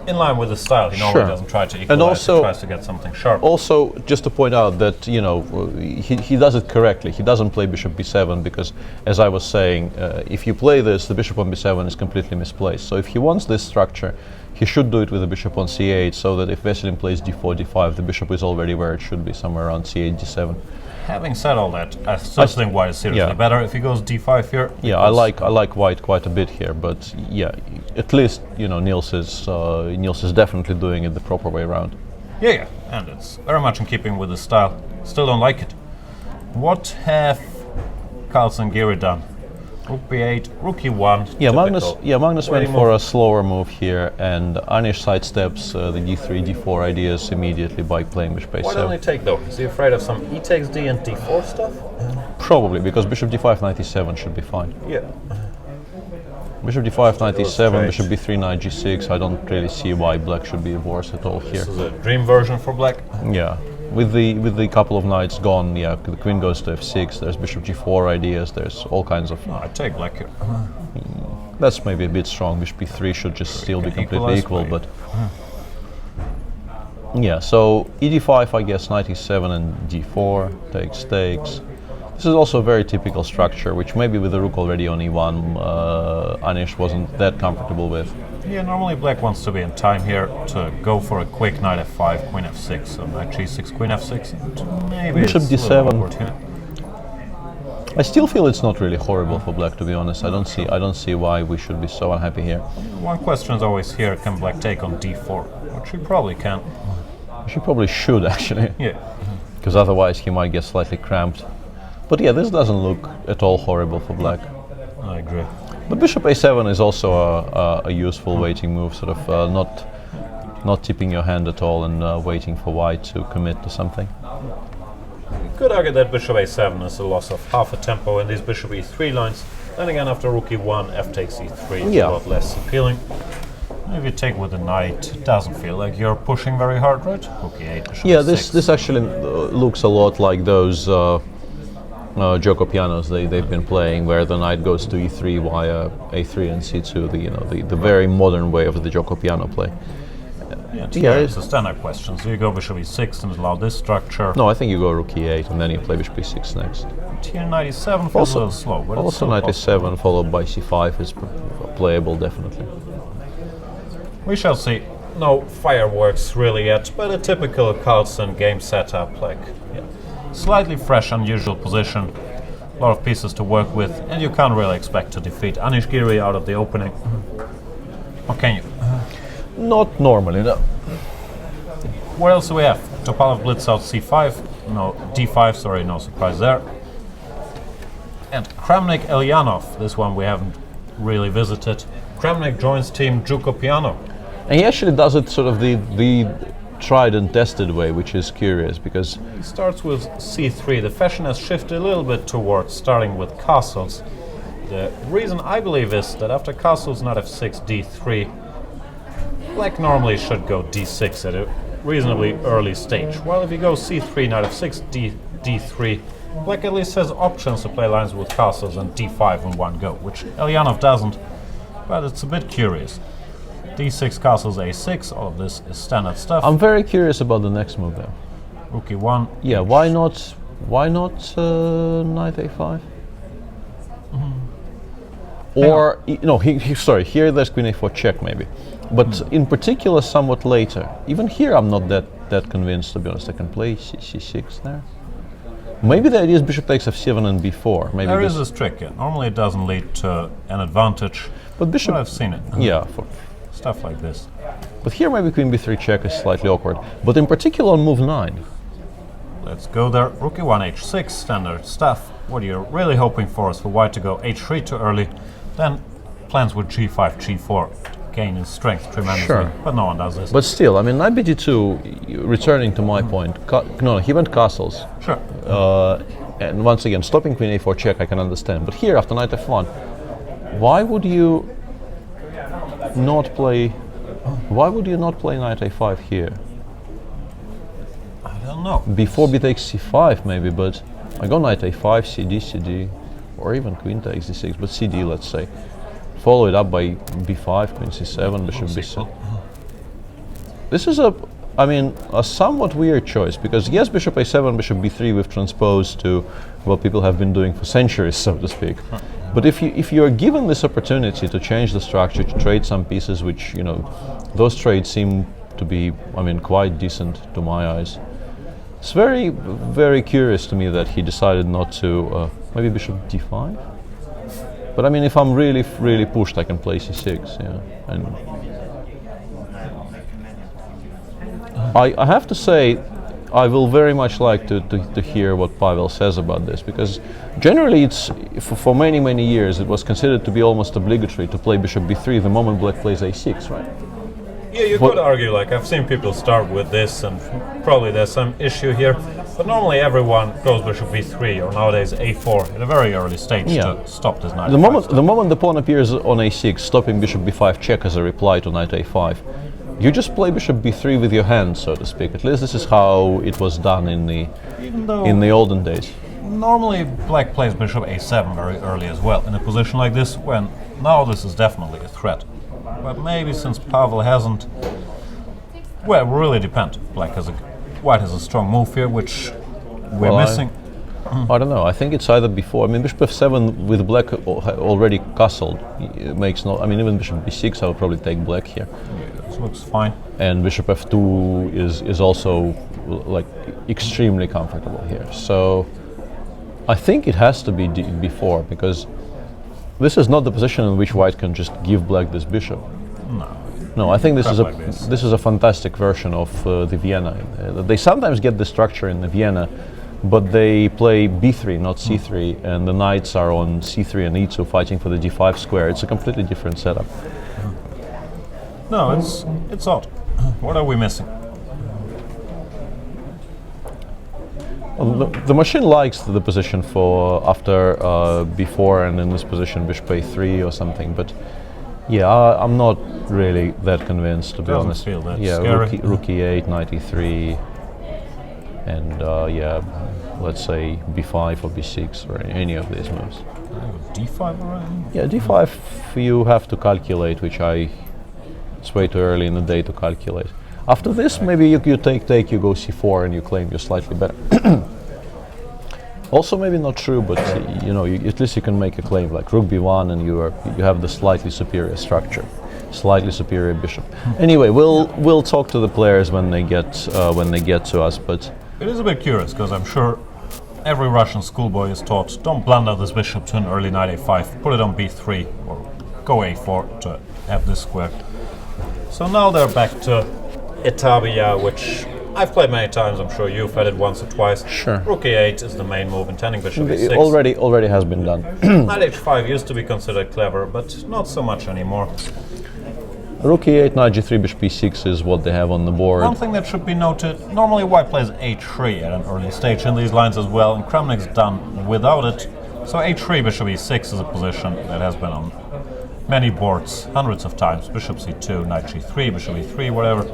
in line with the style. He normally doesn't try to equalize, and also, he tries to get something sharp. Also, just to point out that, he does it correctly. He doesn't play bishop b7 because, as I was saying, if you play this, the bishop on b7 is completely misplaced. So if he wants this structure, he should do it with the bishop on c8, so that if Veselin plays d4, d5, the bishop is already where it should be, somewhere around c8, d7. Having said all that, I still think white is seriously better if he goes d5 here. Yeah, I like white quite a bit here, but yeah, at least Niels is definitely doing it the proper way around. Yeah, and it's very much in keeping with the style. Still don't like it. What have Carlsen Giri done? Rook b8, rook e1. Yeah, Magnus went for a slower move here, and Anish sidesteps the d3, d4 ideas immediately by playing bishop a7. Why don't he take though? Is he afraid of some e takes d and d4 stuff? Probably, because bishop d5, knight e7 should be fine. Yeah. Bishop d5, knight e7, bishop b3, knight g6. I don't really see why black should be worse at all here. This is a dream version for black. Yeah. With the couple of knights gone, yeah, the queen goes to f6, there's bishop g4 ideas, there's all kinds of... No, I take black here. That's maybe a bit strong, bishop b3 should just still be completely equal, but... Yeah, so e5, I guess, knight e7 and d4, takes. This is also a very typical structure, which maybe with the rook already on e1, Anish wasn't that comfortable with. Yeah, normally black wants to be in time here to go for a quick knight f5, queen f6, so knight g6, queen f6, and maybe bishop it's d7. A little awkward here. I still feel it's not really horrible for black, to be honest. I don't see why we should be so unhappy here. One question is always here: can black take on d4? Which he probably can. She probably should actually, Yeah. because otherwise he might get slightly cramped. But yeah, this doesn't look at all horrible for black. I agree. But bishop a7 is also a useful waiting move, sort of not tipping your hand at all and waiting for white to commit to something. Could argue that bishop a7 is a loss of half a tempo in these bishop e3 lines. Then again, after rook e1, f takes e3 is Yeah. a lot less appealing. If you take with the knight, it doesn't feel like you're pushing very hard, right? Rook e8, bishop Yeah, e6. this actually looks a lot like those Joko pianos they've been playing, where the knight goes to e3 via a3 and c2. The very modern way of the Joko piano play. Yeah, it's a standard question. So you go bishop e6 and allow this structure. No, I think you go rook e8 and then you play bishop e6 next. Here knight e7 feels a little slow, but it's Also still knight possible. e7 followed by c5 is playable definitely. We shall see. No fireworks really yet, but a typical Carlsen game setup, like Slightly fresh, unusual position. A lot of pieces to work with, and you can't really expect to defeat Anish Giri out of the opening. Or can you? Not normally, no. What else do we have? Topalov blitz out c5. No, d5, sorry, no surprise there. And Kramnik Elyanov, this one we haven't really visited. Kramnik joins team Juko Piano. And he actually does it sort of the tried and tested way, which is curious because He starts with c3. The fashion has shifted a little bit towards starting with castles. The reason I believe is that after castles, knight f6, d3, black normally should go d6 at a reasonably early stage. While if you go c3, knight f6, d3, black at least has options to play lines with castles and d5 in one go, which Elyanov doesn't, but it's a bit curious. d6, castles, a6, all of this is standard stuff. I'm very curious about the next move though. Rook e1. Yeah, why not knight a5? Or no, sorry, here there's queen a4 check maybe, but in particular somewhat later. Even here I'm not that convinced, to be honest. I can play c6 there. Maybe the idea is bishop takes f7 and b4. Maybe There is this trick, yeah. Normally it doesn't lead to an advantage, but bishop. but I've seen it. Yeah, Stuff like this. but here maybe queen b3 check is slightly awkward. But in particular on move 9. Let's go there. Rook e1, h6, standard stuff. What you're really hoping for is for white to go h3 too early, then plans with g5, g4 gain in strength tremendously. Sure. But no one does this. But still, I mean, knight bd2, returning to my point, no, he went castles. Sure. And once again, stopping queen a4 check I can understand. But here, after knight f1, why would you not play knight a5 here? I don't know. Before b takes c5 maybe, but I go knight a5, cd, or even queen takes d6, but cd, let's say. Follow it up by b5, queen c7, bishop b7. This is a somewhat weird choice, because yes, bishop a7, bishop b3 we've transposed to what people have been doing for centuries, so to speak. But if you are given this opportunity to change the structure, to trade some pieces, which, those trades seem to be, quite decent to my eyes. It's very, very curious to me that he decided not to, maybe bishop d5? But if I'm really, really pushed, I can play c6, yeah. And I have to say, I will very much like to hear what Pavel says about this, because generally it's, for many, many years, it was considered to be almost obligatory to play bishop b3 the moment black plays a6, right? Yeah, you could argue, like, I've seen people start with this, and probably there's some issue here, but normally everyone goes bishop b3, or nowadays a4, at a very early stage to stop this knight. The moment the pawn appears on a6, stopping bishop b5 check as a reply to knight a5, you just play bishop b3 with your hand, so to speak. At least this is how it was done in the olden days. Normally black plays bishop a7 very early as well, in a position like this, when now this is definitely a threat. But maybe since Pavel hasn't, well, it will really depend. White has a strong move here, which we're missing. I don't know. I think it's either before. Bishop f7 with black already castled makes no. Even bishop b6, I would probably take black here. Yeah, this looks fine. And bishop f2 is also like extremely comfortable here. So I think it has to be before, because this is not the position in which white can just give black this bishop. No, No, I think this is a Crap like this. this is a fantastic version of the Vienna. They sometimes get the structure in the Vienna, but they play b3, not c3, and the knights are on c3 and e2 fighting for the d5 square. It's a completely different setup. No, it's odd. What are we missing? Well, the machine likes the position for after b4 and in this position bishop a3 or something, but yeah, I'm not really that convinced, to be Doesn't honest. feel that Yeah, scary. rook e8, knight e3, and yeah, let's say b5 or b6 or any of these moves. D5 already? Yeah, d5 you have to calculate, which it's way too early in the day to calculate. After this, maybe you take, you go c4 and you claim you're slightly better. Also, maybe not true, but you know, at least you can make a claim like rook b1, and you have the slightly superior structure, slightly superior bishop. Anyway, we'll talk to the players when they get to us. But It is a bit curious because I'm sure every Russian schoolboy is taught don't blunder this bishop to an early knight a5, put it on b3 or go a4 to have this square. So now they're back to Italia, which I've played many times. I'm sure you've had it once or twice. Sure. Rook e8 is the main move, intending bishop it e6. already has been done. Knight h5 used to be considered clever, but not so much anymore. Rook e8, knight g3, bishop e6 is what they have on the board. One thing that should be noted, normally white plays a3 at an early stage in these lines as well, and Kramnik's done without it. So a3, bishop e6 is a position that has been on many boards hundreds of times. Bishop c2, knight g3, bishop e3, whatever.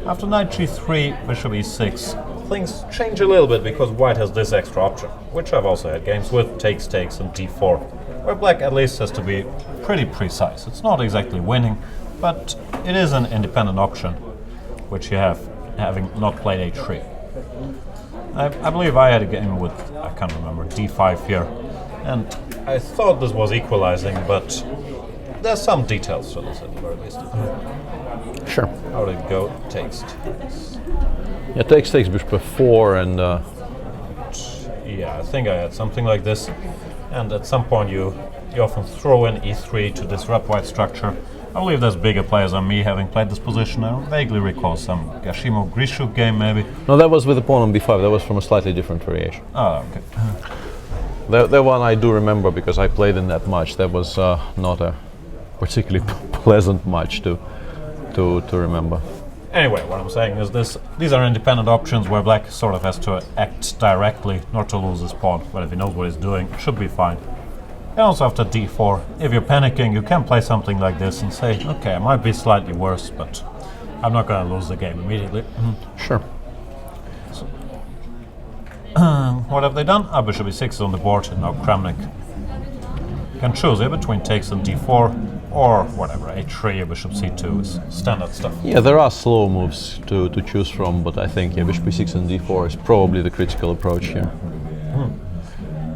After knight g3, bishop e6, things change a little bit because white has this extra option, which I've also had games with, takes, and d4, where black at least has to be pretty precise. It's not exactly winning, but it is an independent option, which you have, having not played a3. I believe I had a game with, I can't remember, d5 here, and I thought this was equalizing, but there's some details to this at the very least. Sure. How did it go? Takes. Yeah, takes bishop f4, and Yeah, I think I had something like this, and at some point you often throw in e3 to disrupt white structure. I believe there's bigger players than me having played this position. I vaguely recall some Gashimo Grishuk game maybe. no, that was with the pawn on b5. That was from a slightly different variation. Oh, okay. That one I do remember because I played in that match. That was not a particularly pleasant match to remember. Anyway, what I'm saying is these are independent options where black sort of has to act directly, not to lose his pawn, but if he knows what he's doing, it should be fine. And also after d4, if you're panicking, you can play something like this and say, okay, I might be slightly worse, but I'm not going to lose the game immediately. Sure. What have they done? Bishop e6 is on the board, and now Kramnik can choose here between takes and d4, or whatever, a3 or bishop c2 is standard stuff. Yeah, there are slow moves to choose from, but I think bishop e6 and d4 is probably the critical approach here.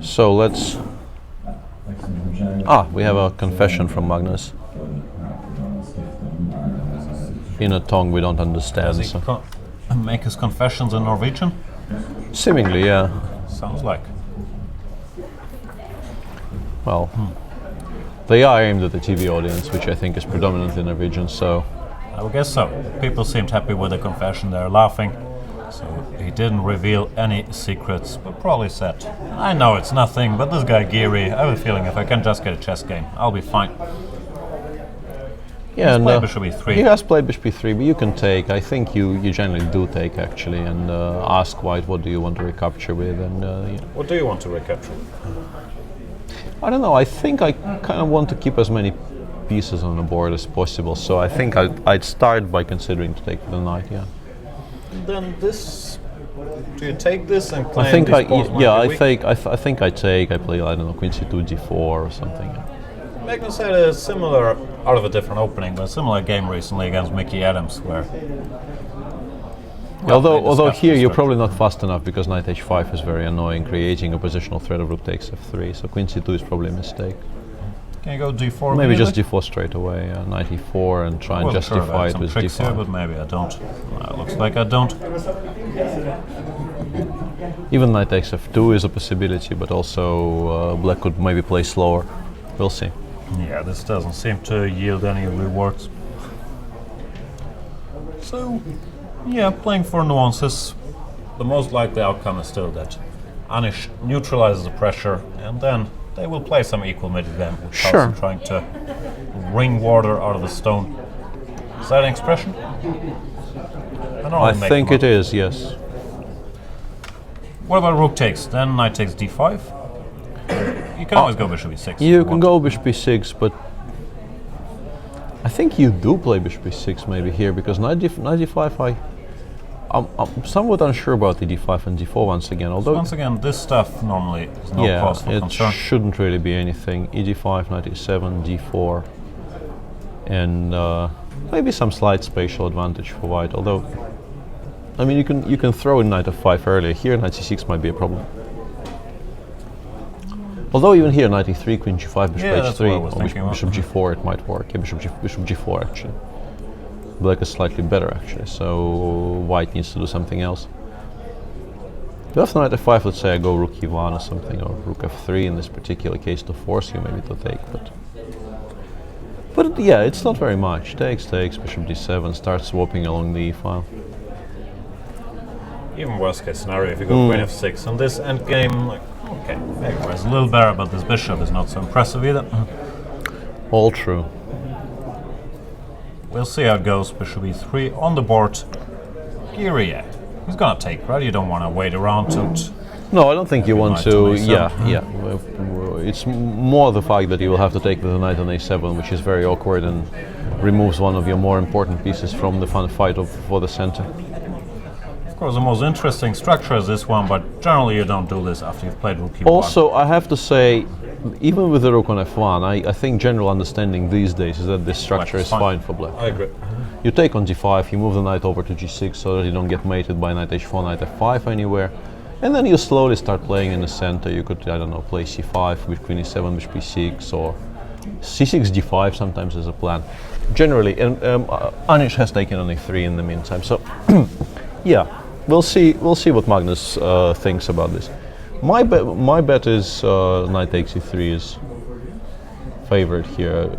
So let's... we have a confession from Magnus. In a tongue we don't understand. Does he So. make his confessions in Norwegian? Seemingly, yeah. Sounds like. Well, they are aimed at the TV audience, which I think is predominantly Norwegian, so... I would guess so. People seemed happy with the confession, they're laughing. So he didn't reveal any secrets, but probably said, I know it's nothing, but this guy Geary, I have a feeling if I can just get a chess game, I'll be fine. Yeah, and played bishop e3. he has played bishop e3, but you can take. I think you generally do take, actually, and ask white what do you want to recapture with, and yeah. What do you want to recapture? I don't know, I think I kind of want to keep as many pieces on the board as possible, so I think I'd start by considering to take the knight, yeah. Then this... Do you take this and claim I think these pawns might I be weak? think I take. I play, I don't know, queen c2, d4 or something. Magnus had a similar, out of a different opening, but a similar game recently against Mickey Adams, where... Well, they Although discussed here this you're structure. probably not fast enough because knight h5 is very annoying, creating a positional threat of rook takes f3. So queen c2 is probably a mistake. Can you go d4 Maybe just immediately? d4 straight away, knight e4, and try and Well, sure, I justify have it some with tricks here, but d5. maybe I don't. Looks like I don't. Even knight takes f2 is a possibility, but also black could maybe play slower. We'll see. Yeah, this doesn't seem to yield any rewards. So, yeah, playing for nuances. The most likely outcome is still that Anish neutralizes the pressure, and then they will play some equal mid-game with Carlsen trying to wring water out of the stone. Is that an expression? I think it is, yes. What about rook takes? Then knight takes d5. You can always go bishop e6. You can go bishop e6, but I think you do play bishop e6 maybe here, because knight d5 I'm somewhat unsure about the d5 and d4 once again. Although once again, this stuff normally is no cause for concern. It shouldn't really be anything. ed5, knight e7, d4, and maybe some slight spatial advantage for white. Although, I mean, you can throw in knight f5 earlier. Here, knight c6 might be a problem. Although even here, knight e3, queen g5, bishop h3, or bishop g4, it might work. Yeah, bishop g4 actually. Black is slightly better actually, so white needs to do something else. After knight f5, let's say I go rook e1 or something, or rook f3 in this particular case to force you maybe to take, but yeah, it's not very much. Takes, bishop d7, starts swapping along the e file. Even worst case scenario, if you go queen f6 on this endgame, like, okay, maybe it's a little better, but this bishop is not so impressive either. All true. We'll see how it goes. Bishop e3 on the board. Giri, yeah. He's gonna take, right? You don't want to wait around to... No, I don't think you want to. Yeah. It's more the fact that you will have to take with the knight on a7, which is very awkward and removes one of your more important pieces from the fun fight for the center. Of course, the most interesting structure is this one, but generally you don't do this after you've played rook e1. Also, I have to say, even with the rook on f1, I think general understanding these days is that this structure is fine for black. I agree. You take on g5, you move the knight over to g6 so that you don't get mated by knight h4, knight f5 anywhere, and then you slowly start playing in the center. You could, I don't know, play c5 with queen e7, bishop e6, or c6 d5 sometimes as a plan. Generally, and Anish has taken on e3 in the meantime, so yeah, we'll see what Magnus thinks about this. My bet is knight takes e3 is favored here,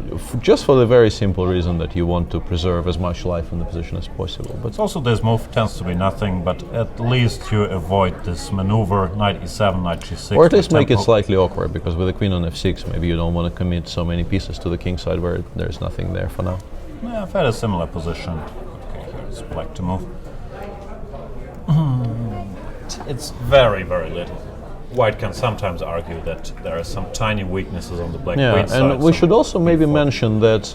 just for the very simple reason that you want to preserve as much life in the position as possible. But also this move tends to be nothing, but at least you avoid this maneuver, knight e7, knight g6. Or at least make it slightly awkward, because with the queen on f6, maybe you don't want to commit so many pieces to the king side where there's nothing there for now. Yeah, I've had a similar position. Okay, here's black to move. It's very, very little. White can sometimes argue that there are some tiny weaknesses on the black queen side. And we should also maybe mention that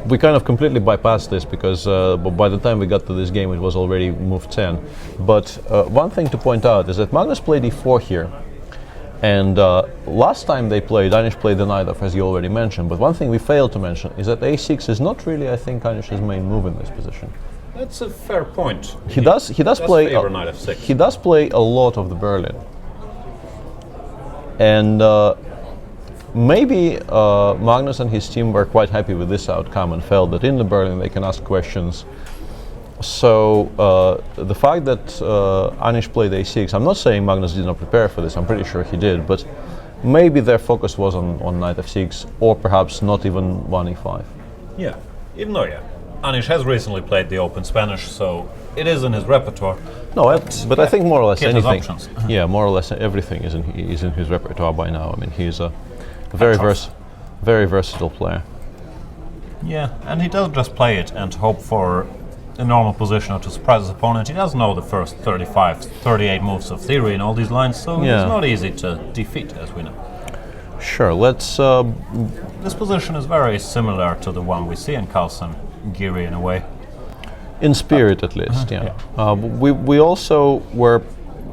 we kind of completely bypassed this, because by the time we got to this game it was already move 10. But one thing to point out is that Magnus played e4 here, and last time they played, Anish played the knight off, as you already mentioned. But one thing we failed to mention is that a6 is not really, I think, Anish's main move in this position. That's a fair point. He does play knight f6. He does play a lot of the Berlin, and maybe Magnus and his team were quite happy with this outcome and felt that in the Berlin they can ask questions. So the fact that Anish played a6, I'm not saying Magnus did not prepare for this. I'm pretty sure he did, but maybe their focus was on knight f6, or perhaps not even 1e5. Yeah, even though Anish has recently played the Open Spanish, so it is in his repertoire. No, but I think more or less anything. Yeah, more or less everything is in his repertoire by now. I mean, he's a very versatile player. Yeah, and he doesn't just play it and hope for a normal position or to surprise his opponent. He does know the first 35, 38 moves of theory in all these lines, so it's not easy to defeat, as we know. Sure, let's... This position is very similar to the one we see in Carlsen, Giri in a way. In spirit, at least, we also were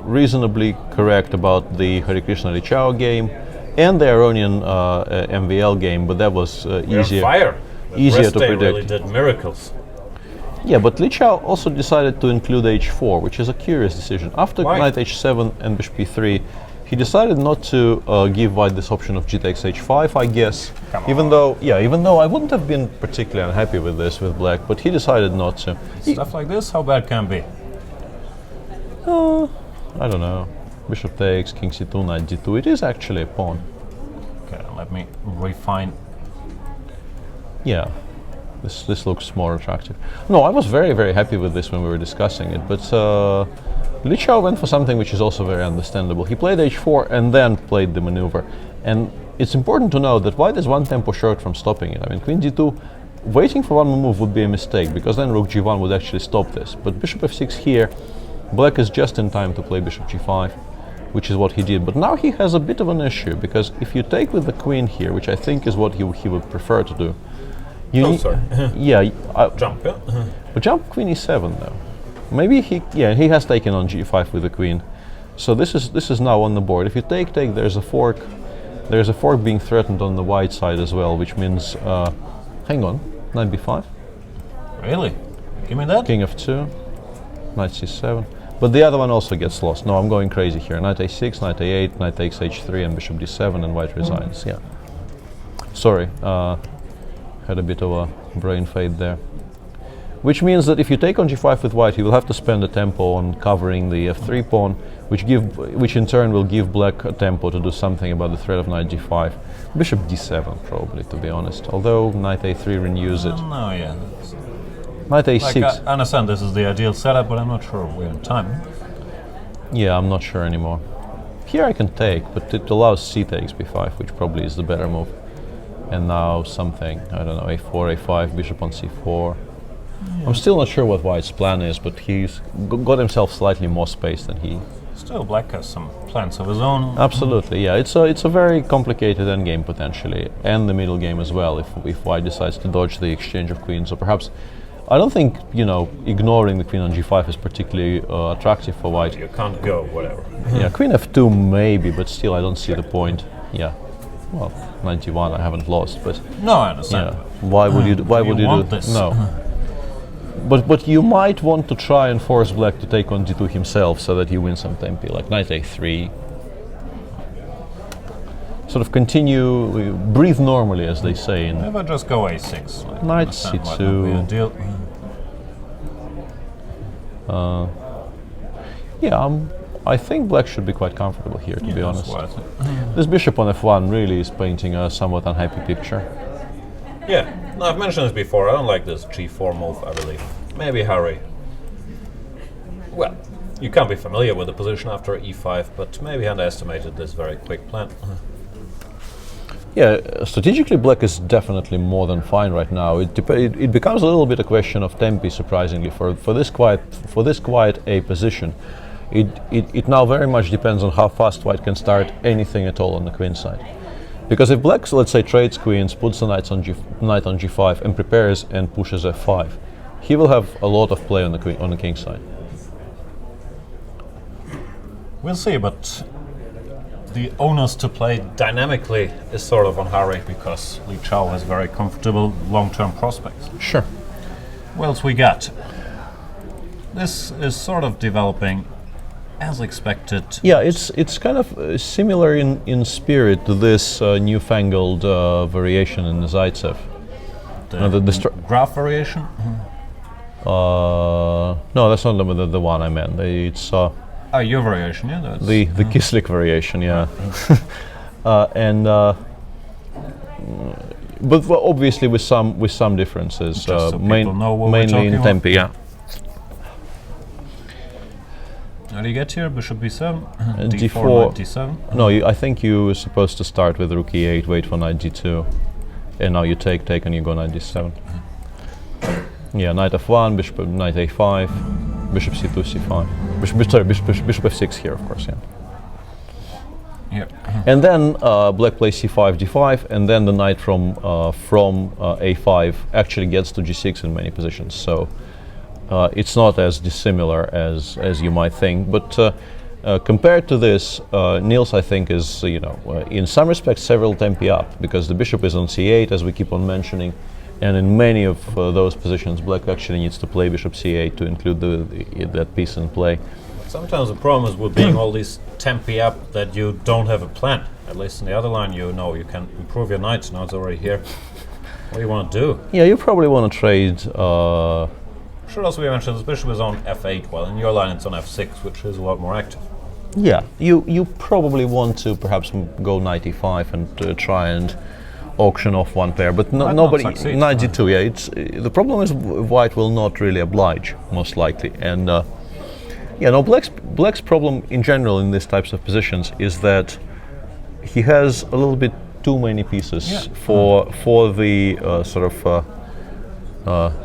reasonably correct about the Hare Krishna Lichao game and the Aronian MVL game, but that was easier to predict. Really did miracles. Yeah, but Lichao also decided to include h4, which is a curious decision. After knight h7 and bishop e3, he decided not to give white this option of g takes h5, I guess. Even though I wouldn't have been particularly unhappy with this with black, but he decided not to. Stuff like this, how bad can be? I don't know. Bishop takes, king c2, knight d2. It is actually a pawn. Okay, let me refine. Yeah. This looks more attractive. No, I was very, very happy with this when we were discussing it, but Li Chao went for something which is also very understandable. He played h4 and then played the maneuver. And it's important to know that white is one tempo short from stopping it. I mean, queen d2, waiting for one more move would be a mistake, because then rook g1 would actually stop this. But bishop f6 here, black is just in time to play bishop g5, which is what he did. But now he has a bit of an issue, because if you take with the queen here, which I think is what he would prefer to do, sorry. yeah, Jump, yeah. but jump queen e7 though. Maybe he has taken on g5 with the queen. So this is now on the board. If you take, there's a fork. There's a fork being threatened on the white side as well, which means, hang on, knight b5. Really? Give me that? King f2, knight c7. But the other one also gets lost. No, I'm going crazy here. Knight a6, knight a8, knight takes h3, and bishop d7, and white resigns. Yeah. Sorry, had a bit of a brain fade there. Which means that if you take on g5 with white, you will have to spend a tempo on covering the f3 pawn, which in turn will give black a tempo to do something about the threat of knight g5. Bishop d7 probably, to be honest. Although knight a3 renews it. No, yeah. Knight a6. Like, I understand this is the ideal setup, but I'm not sure we're in time. Yeah, I'm not sure anymore. Here I can take, but it allows c takes b5, which probably is the better move. And now something, I don't know, a4, a5, bishop on c4. Yeah. I'm still not sure what white's plan is, but he's got himself slightly more space than he. Still, black has some plans of his own. Absolutely, yeah. It's a very complicated endgame potentially, and the middle game as well. If white decides to dodge the exchange of queens, so perhaps, I don't think ignoring the queen on g5 is particularly attractive for white. You can't go, whatever. Yeah, queen f2 maybe, but still I don't see the point. Yeah. Well, 91 I haven't lost, but no, I understand. Yeah. Why would you do this? No. But you might want to try and force black to take on d2 himself so that you win some tempi, like knight a3. Sort of continue, breathe normally, as they say. If I just go a6, like, knight c2. Yeah, I think black should be quite comfortable here, to be honest. This bishop on f1 really is painting a somewhat unhappy picture. Yeah, no, I've mentioned this before. I don't like this g4 move, I believe. Maybe Harry. Well, you can't be familiar with the position after e5, but maybe underestimated this very quick plan. Yeah, strategically black is definitely more than fine right now. It becomes a little bit a question of tempi, surprisingly, for this quiet a position. It now very much depends on how fast white can start anything at all on the queen side. Because if black, let's say, trades queens, puts the knight on g5, and prepares and pushes f5, he will have a lot of play on the king side. We'll see, but the onus to play dynamically is sort of on Harry, because Li Chao has very comfortable long-term prospects. Sure. What else we got? This is sort of developing as expected. Yeah, it's kind of similar in spirit to this newfangled variation in the Zaitsev. The graph variation? No, that's not the one I meant. It's your variation, yeah. That's the Kislik variation, yeah. But obviously with some differences, so mainly in tempi, yeah. How do you get here? Bishop b7, d4, knight d7. No, I think you were supposed to start with rook e8, wait for knight d2, and now you take, and you go knight d7. Yeah, knight f1, bishop, knight a5, bishop c2, c5. Bishop f6 here, of course, yeah. Yeah. And then black plays c5, d5, and then the knight from a5 actually gets to g6 in many positions. So it's not as dissimilar as you might think. But compared to this, Niels, I think, is in some respects several tempi up, because the bishop is on c8, as we keep on mentioning. And in many of those positions, black actually needs to play bishop c8 to include that piece in play. Sometimes the problem is with being all these tempi up that you don't have a plan. At least in the other line, you can improve your knight. Now it's already here. What do you want to do? Yeah, you probably want to trade. Should also be mentioned this bishop is on f8, while in your line it's on f6, which is a lot more active. Yeah, you probably want to perhaps go knight e5 and try and auction off one pair, but Might not nobody. succeed. 92, yeah. The problem is white will not really oblige, most likely, and no. Black's problem in general in these types of positions is that he has a little bit too many pieces for the sort of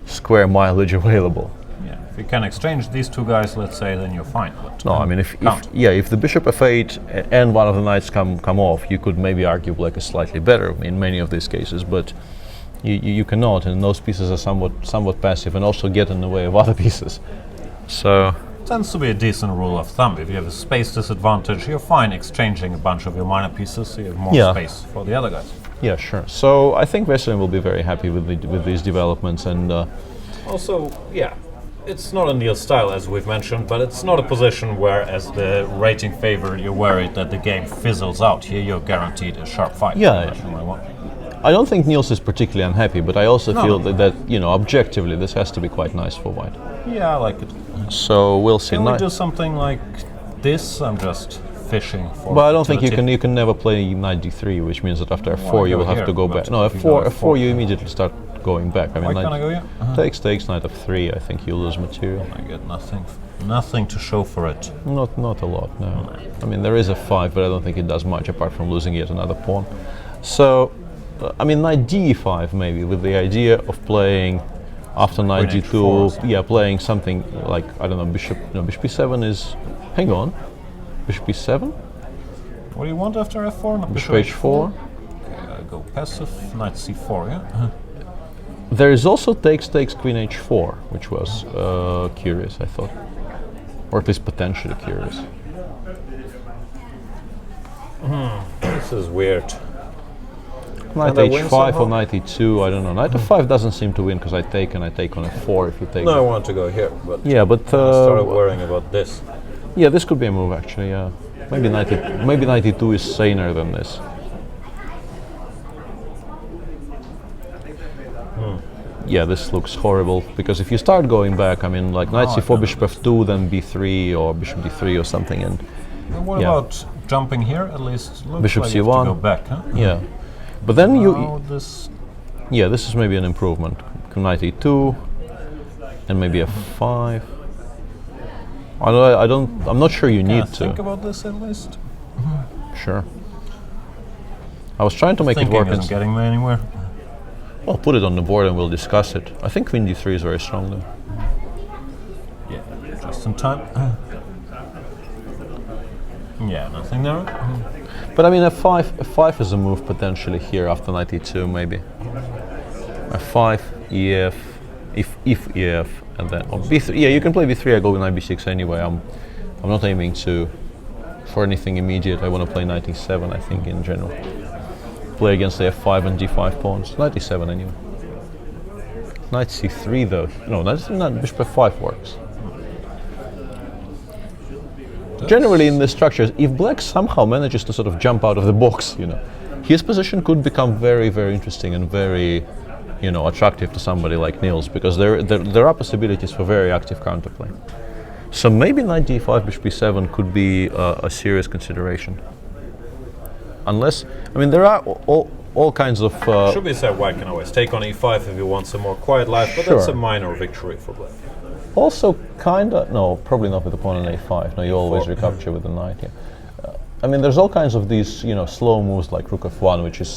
square mileage available. Yeah, if you can exchange these two guys, let's say, then you're fine. But No, I mean if the bishop f8 and one of the knights come off, you could maybe argue black is slightly better in many of these cases, but you cannot, and those pieces are somewhat passive and also get in the way of other pieces. So tends to be a decent rule of thumb. If you have a space disadvantage, you're fine exchanging a bunch of your minor pieces, so you have more space for the other guys. yeah, sure. So I think Veselin will be very happy with these developments, and Also, yeah, it's not a Neil's style as we've mentioned, but it's not a position where, as the rating favorite, you're worried that the game fizzles out. Here you're guaranteed a sharp fight. Yeah. I don't think Niels is particularly unhappy, but I also feel that objectively this has to be quite nice for white. Yeah, I like it. So we'll see. Can we do something like this? I'm just fishing for. But I don't think you can never play knight d3, which means that after f4 you will have to go back. No, f4 you immediately start going back. I mean, Why can't I go here? takes knight f3. I think you lose material. I get nothing to show for it. Not a lot. No. I mean there is a 5, but I don't think it does much apart from losing yet another pawn. So I mean knight d5 maybe, with the idea of playing after knight d2, playing something like, I don't know, bishop b7 is, hang on, bishop b7? What do you want after f4? Bishop h4? Okay, I go passive, knight c4, yeah? There is also takes queen h4, which was curious, I thought, or at least potentially curious. This is weird. Knight h5 or knight e2, I don't know. Knight f5 doesn't seem to win because I take on f4 if you take. No, I want to go here, but yeah, but I started worrying about this. Yeah, this could be a move actually. Yeah, maybe knight e2 is saner than this. Yeah, this looks horrible because if you start going back, I mean, like knight c4, bishop f2, then b3 or bishop d3 or something, and what about jumping here? At least looks bishop like c1. you have to go back, huh? Yeah, but then this. Yeah, this is maybe an improvement. Knight e2, and maybe f5. I'm not sure you need to. Think about this at least. Sure. I was trying to make it work. Isn't getting me anywhere. Well, put it on the board and we'll discuss it. I think queen d3 is very strong though. Yeah, just in time. Yeah, nothing there. But I mean, f5 is a move potentially here after knight e2 maybe. f5, ef, if ef, and then b3. Yeah, you can play b3. I go with knight b6 anyway. I'm not aiming for anything immediate. I want to play knight e7. I think in general. Play against the f5 and d5 pawns. Knight e7 anyway. Knight c3 though. No, not bishop f5 works. Generally in the structures, if black somehow manages to sort of jump out of the box, his position could become very, very interesting and very, attractive to somebody like Niels, because there are possibilities for very active counterplay. So maybe knight d5, bishop b7 could be a serious consideration. Unless, I mean, there are all kinds of. Should be said, white can always take on e5 if you want some more quiet life, but that's a minor victory for black. Also, no, probably not with the pawn on a5. No, you always recapture with the knight. Yeah. I mean, there's all kinds of these, slow moves like rook f1, which is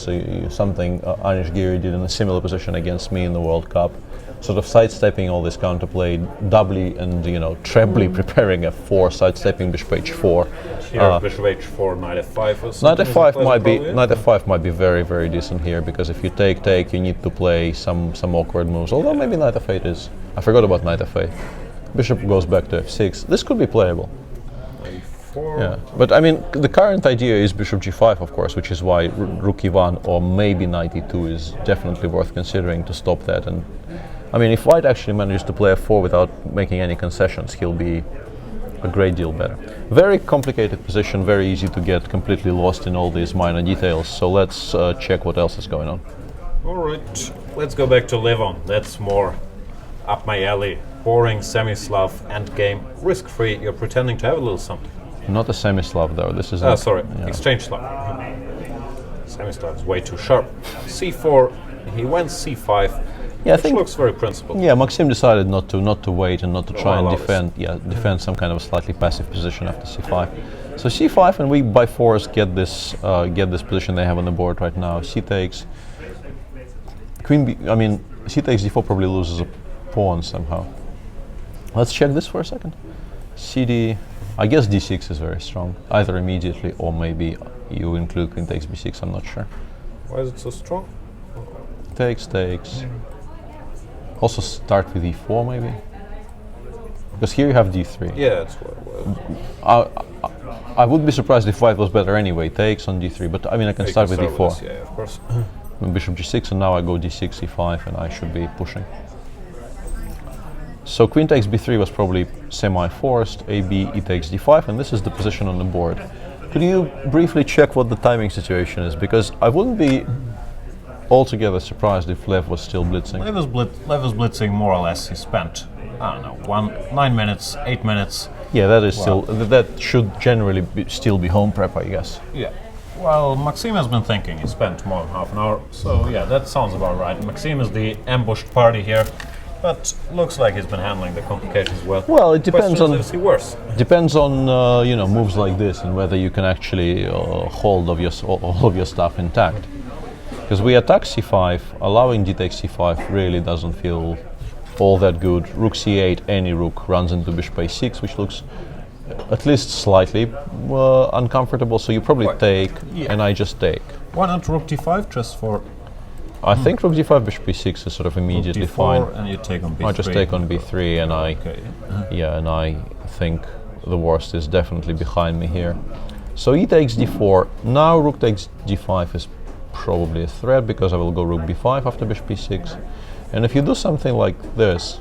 something Anish Giri did in a similar position against me in the World Cup. Sort of sidestepping all this counterplay, doubly and trebly preparing f4, sidestepping bishop h4. Here, bishop h4, knight f5. Knight f5 might be very, very decent here, because if you take, you need to play some awkward moves. Although maybe knight f8 is. I forgot about knight f8. Bishop goes back to f6. This could be playable. Yeah, but I mean, the current idea is bishop g5, of course, which is why rook e1 or maybe knight e2 is definitely worth considering to stop that. And I mean, if white actually manages to play f4 without making any concessions, he'll be a great deal better. Very complicated position, very easy to get completely lost in all these minor details. So let's check what else is going on. All right, let's go back to Levon. That's more up my alley. Boring, semi-Slav, endgame, risk-free. You're pretending to have a little something. Not a semi-Slav though. This is. Sorry, exchange Slav. Semi-style is way too sharp. C4, he went C5, Yeah, I which think. looks very principled. Yeah, Maxim decided not to wait and not to try and allow this. defend. Yeah, defend some kind of a slightly passive position after c5. So c5, and we by force get this position they have on the board right now. C takes. Queen B. I mean, C takes d4 probably loses a pawn somehow. Let's check this for a second. CD. I guess d6 is very strong, either immediately or maybe you include queen takes b6. I'm not sure. Why is it so strong? Takes. Also start with e4 maybe. Because here you have d3. Yeah, it's I would be surprised if white was better anyway. Takes on d3, but I mean I can start with e4. Yeah, of course. Bishop g6, and now I go d6, e5, and I should be pushing. So queen takes b3 was probably semi-forced. AB, e takes d5, and this is the position on the board. Could you briefly check what the timing situation is? Because I wouldn't be altogether surprised if Lev was still blitzing. Lev is blitzing more or less. He spent, I don't know, 9 minutes, 8 minutes. Yeah, that is still, that should generally still be home prep, I guess. Yeah. Well, Maxim has been thinking. He spent more than half an hour. So yeah, that sounds about right. Maxim is the ambushed party here, but looks like he's been handling the complications well. Well, it depends Question on. is he worse? Depends on moves like this and whether you can actually hold of all of your stuff intact. Because we attack c5, allowing d takes c5 really doesn't feel all that good. Rook c8, any rook runs into bishop a6, which looks at least slightly uncomfortable. So you probably take, and I just take. Why not rook d5 just for I think rook d5, bishop b6 is sort of immediately d4 fine. and you take on b3? I just take on b3, and I think the worst is definitely behind me here. So e takes d4. Now rook takes d5 is probably a threat because I will go rook b5 after bishop b6. And if you do something like this,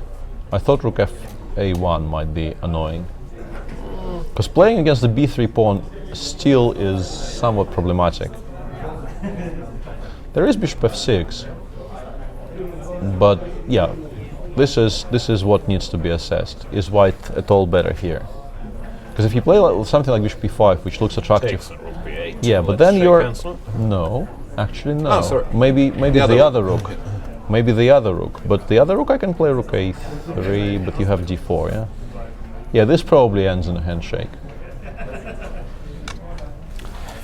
I thought rook fa1 might be annoying. Because playing against the b3 pawn still is somewhat problematic. There is bishop f6, but yeah, this is what needs to be assessed. Is white at all better here? Because if you play something like bishop b5, which looks attractive, Takes on rook b8. yeah, but Let's then check you're cancel. no, actually no. Oh, sorry. Maybe the other other rook. Maybe the other rook, but the other rook I can play rook a3, but you have d4, yeah? Yeah, this probably ends in a handshake.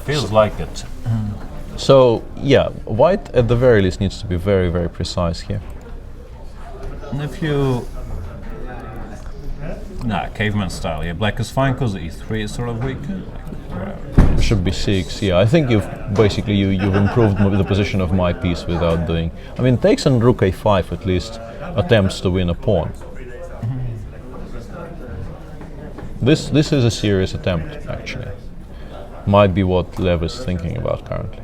Feels like it. So, yeah, white at the very least needs to be very, very precise here. And if you... Nah, caveman style. Yeah, black is fine because e3 is sort of weak. Bishop b6, yeah, I think you've basically you've improved the position of my piece without doing... I mean, takes on rook a5 at least attempts to win a pawn. This is a serious attempt, actually. Might be what Lev is thinking about currently.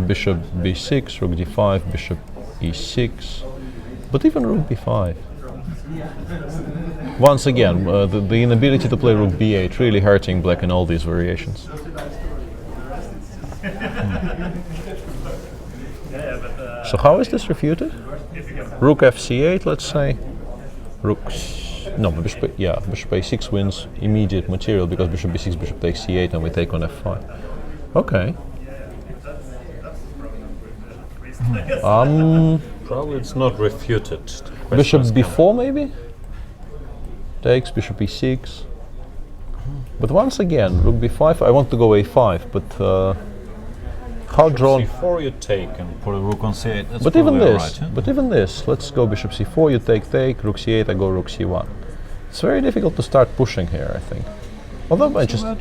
Bishop b6, rook d5, bishop e6, but even rook b5. Once again, the inability to play rook b8 really hurting black in all these variations. So how is this refuted? Rook fc8, let's say. No, bishop a6 wins immediate material because bishop b6, bishop takes c8, and we take on f5. Okay. Probably it's not refuted. Bishop b4 maybe? Takes, bishop e6. But once again, rook b5, I want to go a5, but how drawn? c4 you take and put a rook on c8. That's But even probably this, alright, huh? but even this, let's go bishop c4, you take, rook c8, I go rook c1. It's very difficult to start pushing here, I think. Although I just, I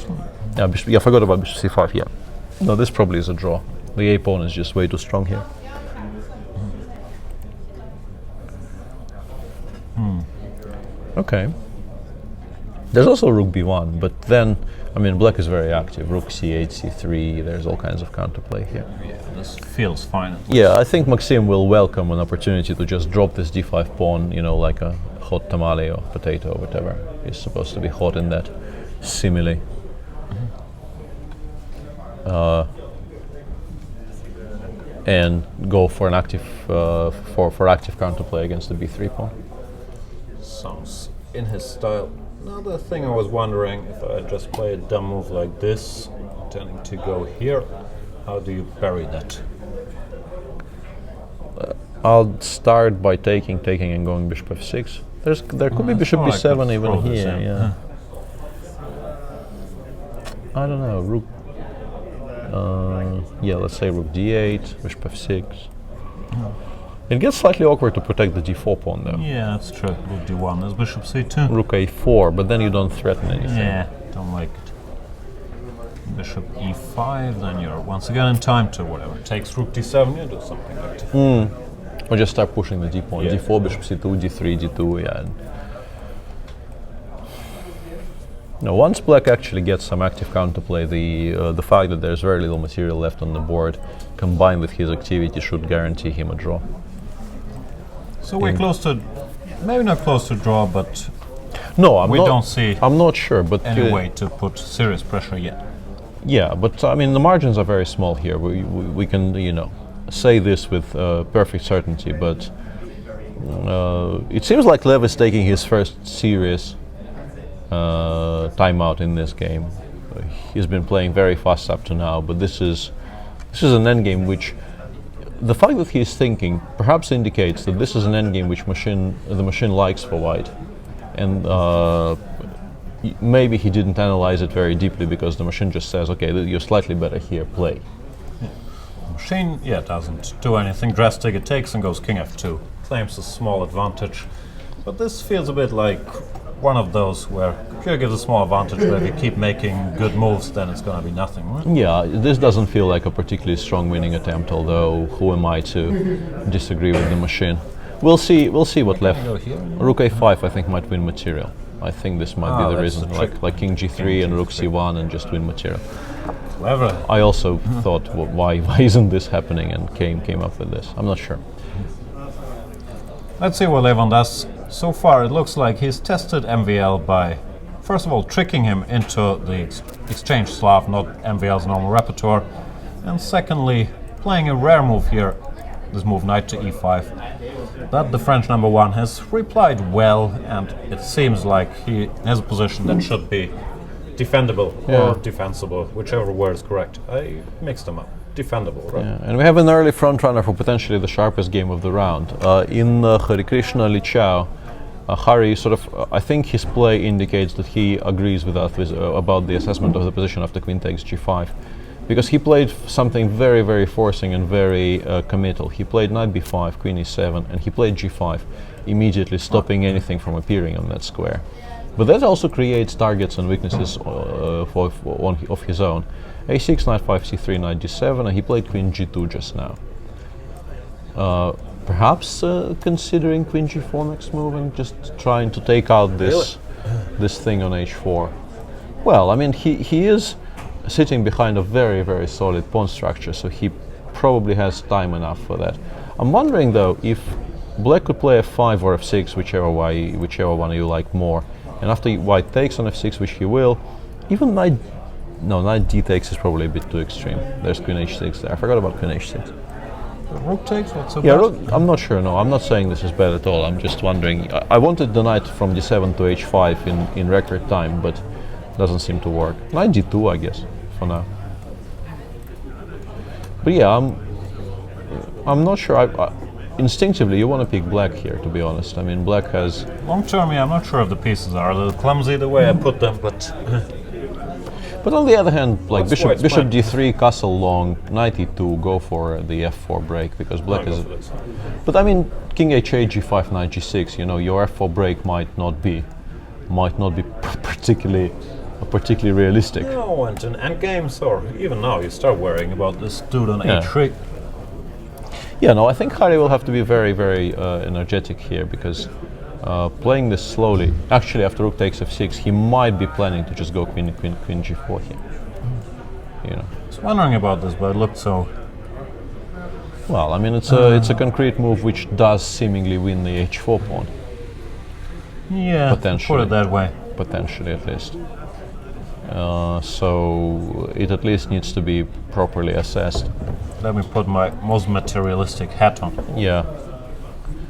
forgot about bishop c5, yeah. No, this probably is a draw. The a pawn is just way too strong here. Okay. There's also rook b1, but then, I mean, black is very active. Rook c8, c3, there's all kinds of counterplay here. Yeah, this feels fine. Yeah, I think Maxim will welcome an opportunity to just drop this d5 pawn, you know, like a hot tamale or potato or whatever is supposed to be hot in that simile. And go for an active for active counterplay against the b3 pawn. Sounds in his style. Another thing I was wondering if I just play a dumb move like this, intending to go here. How do you bury that? I'll start by taking and going bishop f6. There could be bishop more b7 like even throw this here. in. Yeah. I don't know. Rook. Yeah, let's say rook d8, bishop f6. It gets slightly awkward to protect the d4 pawn though. Yeah, that's true. Rook d1 is bishop c2. Rook a4, but then you don't threaten anything. Yeah, don't like it. Bishop e5, then you're once again in time to whatever. Takes rook d7, you do something like that. Or just start pushing the d pawn. Yeah. d4, bishop c2, d3, d2, yeah. Now, once black actually gets some active counterplay, the fact that there's very little material left on the board, combined with his activity, should guarantee him a draw. So we're close to, maybe not close to draw, but No, we don't see I'm not sure, but any way to put serious pressure yet. yeah, but I mean the margins are very small here. We can say this with perfect certainty, but it seems like Lev is taking his first serious timeout in this game. He's been playing very fast up to now, but this is an endgame which the fact that he's thinking perhaps indicates that this is an endgame which the machine likes for white, and maybe he didn't analyze it very deeply because the machine just says, okay, you're slightly better here, play. Machine, doesn't do anything drastic. It takes and goes king f2. Claims a small advantage. But this feels a bit like one of those where pure gives a small advantage, but if you keep making good moves, then it's going to be nothing, right? Yeah, this doesn't feel like a particularly strong winning attempt, although who am I to disagree with the machine? We'll see what left. Go here. Rook a5 I think might win material. I think this might be the that's reason, the trick. like king g3 King and rook G3. c1 and just win material. Clever. I also thought, why isn't this happening, and came up with this. I'm not sure. Let's see what Levon does. So far, it looks like he's tested MVL by, first of all, tricking him into the exchange Slav, not MVL's normal repertoire, and secondly, playing a rare move here, this move knight to e5. That the French number one has replied well, and it seems like he has a position that should be defendable or defensible, whichever word is correct. I mixed them up. Defendable, right? Yeah, and we have an early front runner for potentially the sharpest game of the round. In Hare Krishna Lichao, Hari I think his play indicates that he agrees with us about the assessment of the position after queen takes g5, because he played something very, very forcing and very committal. He played knight b5, queen e7, and he played g5, immediately stopping anything from appearing on that square. But that also creates targets and weaknesses of his own. a6, knight 5, c3, knight d7, and he played queen g2 just now. Perhaps considering queen g4 next move and just trying to take out this thing on h4. Well, I mean, he is sitting behind a very, very solid pawn structure, so he probably has time enough for that. I'm wondering though if black could play f5 or f6, whichever one you like more, and after white takes on f6, which he will, even knight d takes is probably a bit too extreme. There's queen h6 there. I forgot about queen h6. Rook takes, what's so Yeah, bad? I'm not sure. No, I'm not saying this is bad at all. I'm just wondering. I wanted the knight from d7 to h5 in record time, but doesn't seem to work. Knight d2, I guess, for now. But yeah, I'm not sure. Instinctively, you want to pick black here, to be honest. I mean, black has... Long term, I'm not sure if the pieces are a little clumsy the way I put them, but... But on the other hand, like What's bishop white's plan? d3, castle long, knight e2, go for the f4 break, because black is... But I mean, king h8, g5, knight g6, your f4 break might not be particularly realistic. No, and in endgames, or even now, you start worrying about this dude on h3. Yeah, no, I think Hari will have to be very, very energetic here, because playing this slowly, actually after rook takes f6, he might be planning to just go queen g4 here. I was wondering about this, but it looked so... Well, I mean, it's a concrete move which does seemingly win the h4 pawn. Yeah, Potentially. put it that way. Potentially, at least. So it at least needs to be properly assessed. Let me put my most materialistic hat on. Yeah.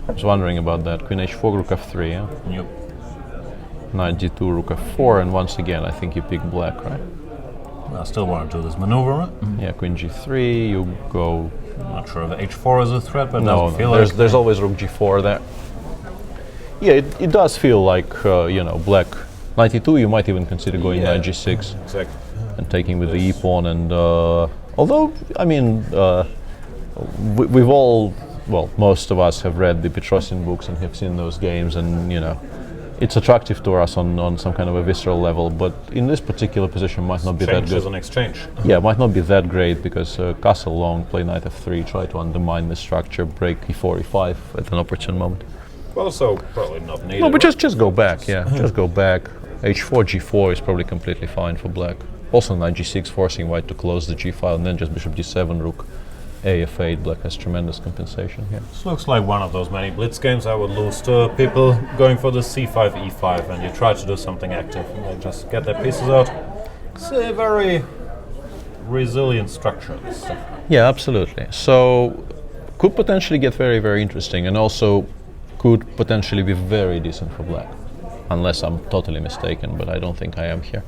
I was wondering about that. Queen h4, rook f3, yeah? Yep. Knight g2, rook f4, and once again, I think you pick black, right? I still want to do this maneuver. Right? Yeah, queen g3, you go... Not sure if h4 is a threat, but it No, doesn't feel there's always rook g4 there. Yeah, it does feel like, black knight e2, you might even consider going knight g6 exactly. and taking with the e pawn. And although, I mean, we've all, well, most of us have read the Petrosian books and have seen those games, and it's attractive to us on some kind of a visceral level, but in this particular position might not be that good. As an exchange. Yeah, it might not be that great because castle long, play knight f3, try to undermine the structure, break e4, e5 at an opportune moment. Well, so probably not needed. No, but just go back, yeah, just go back. h4, g4 is probably completely fine for black. Also knight g6, forcing white to close the g file, and then just bishop d7, rook a f8. Black has tremendous compensation here. This looks like one of those many blitz games I would lose to people going for the c5, e5, and you try to do something active, and they just get their pieces out. It's a very resilient structure, this stuff. Yeah, absolutely. So, could potentially get very, very interesting, and also could potentially be very decent for black, unless I'm totally mistaken, but I don't think I am here.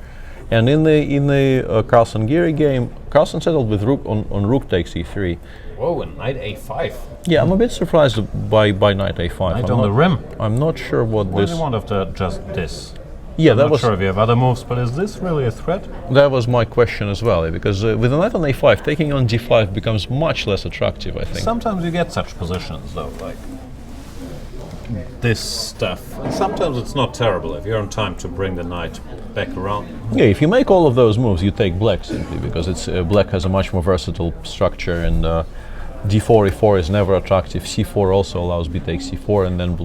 And in the Carlson-Geary game, Carlson settled with rook on rook takes e3. Whoa, and knight a5. Yeah, I'm a bit surprised by knight a5. Knight on the rim. I'm not sure what What do this... you want after just this? Yeah, I'm that not was sure if you have other moves, but is this really a threat? that was my question as well, because with a knight on a5, taking on d5 becomes much less attractive, I think. Sometimes you get such positions, though, like this stuff. And sometimes it's not terrible if you're on time to bring the knight back around. Yeah, if you make all of those moves, you take black simply because it's black has a much more versatile structure, and d4, e4 is never attractive. c4 also allows b takes c4, and then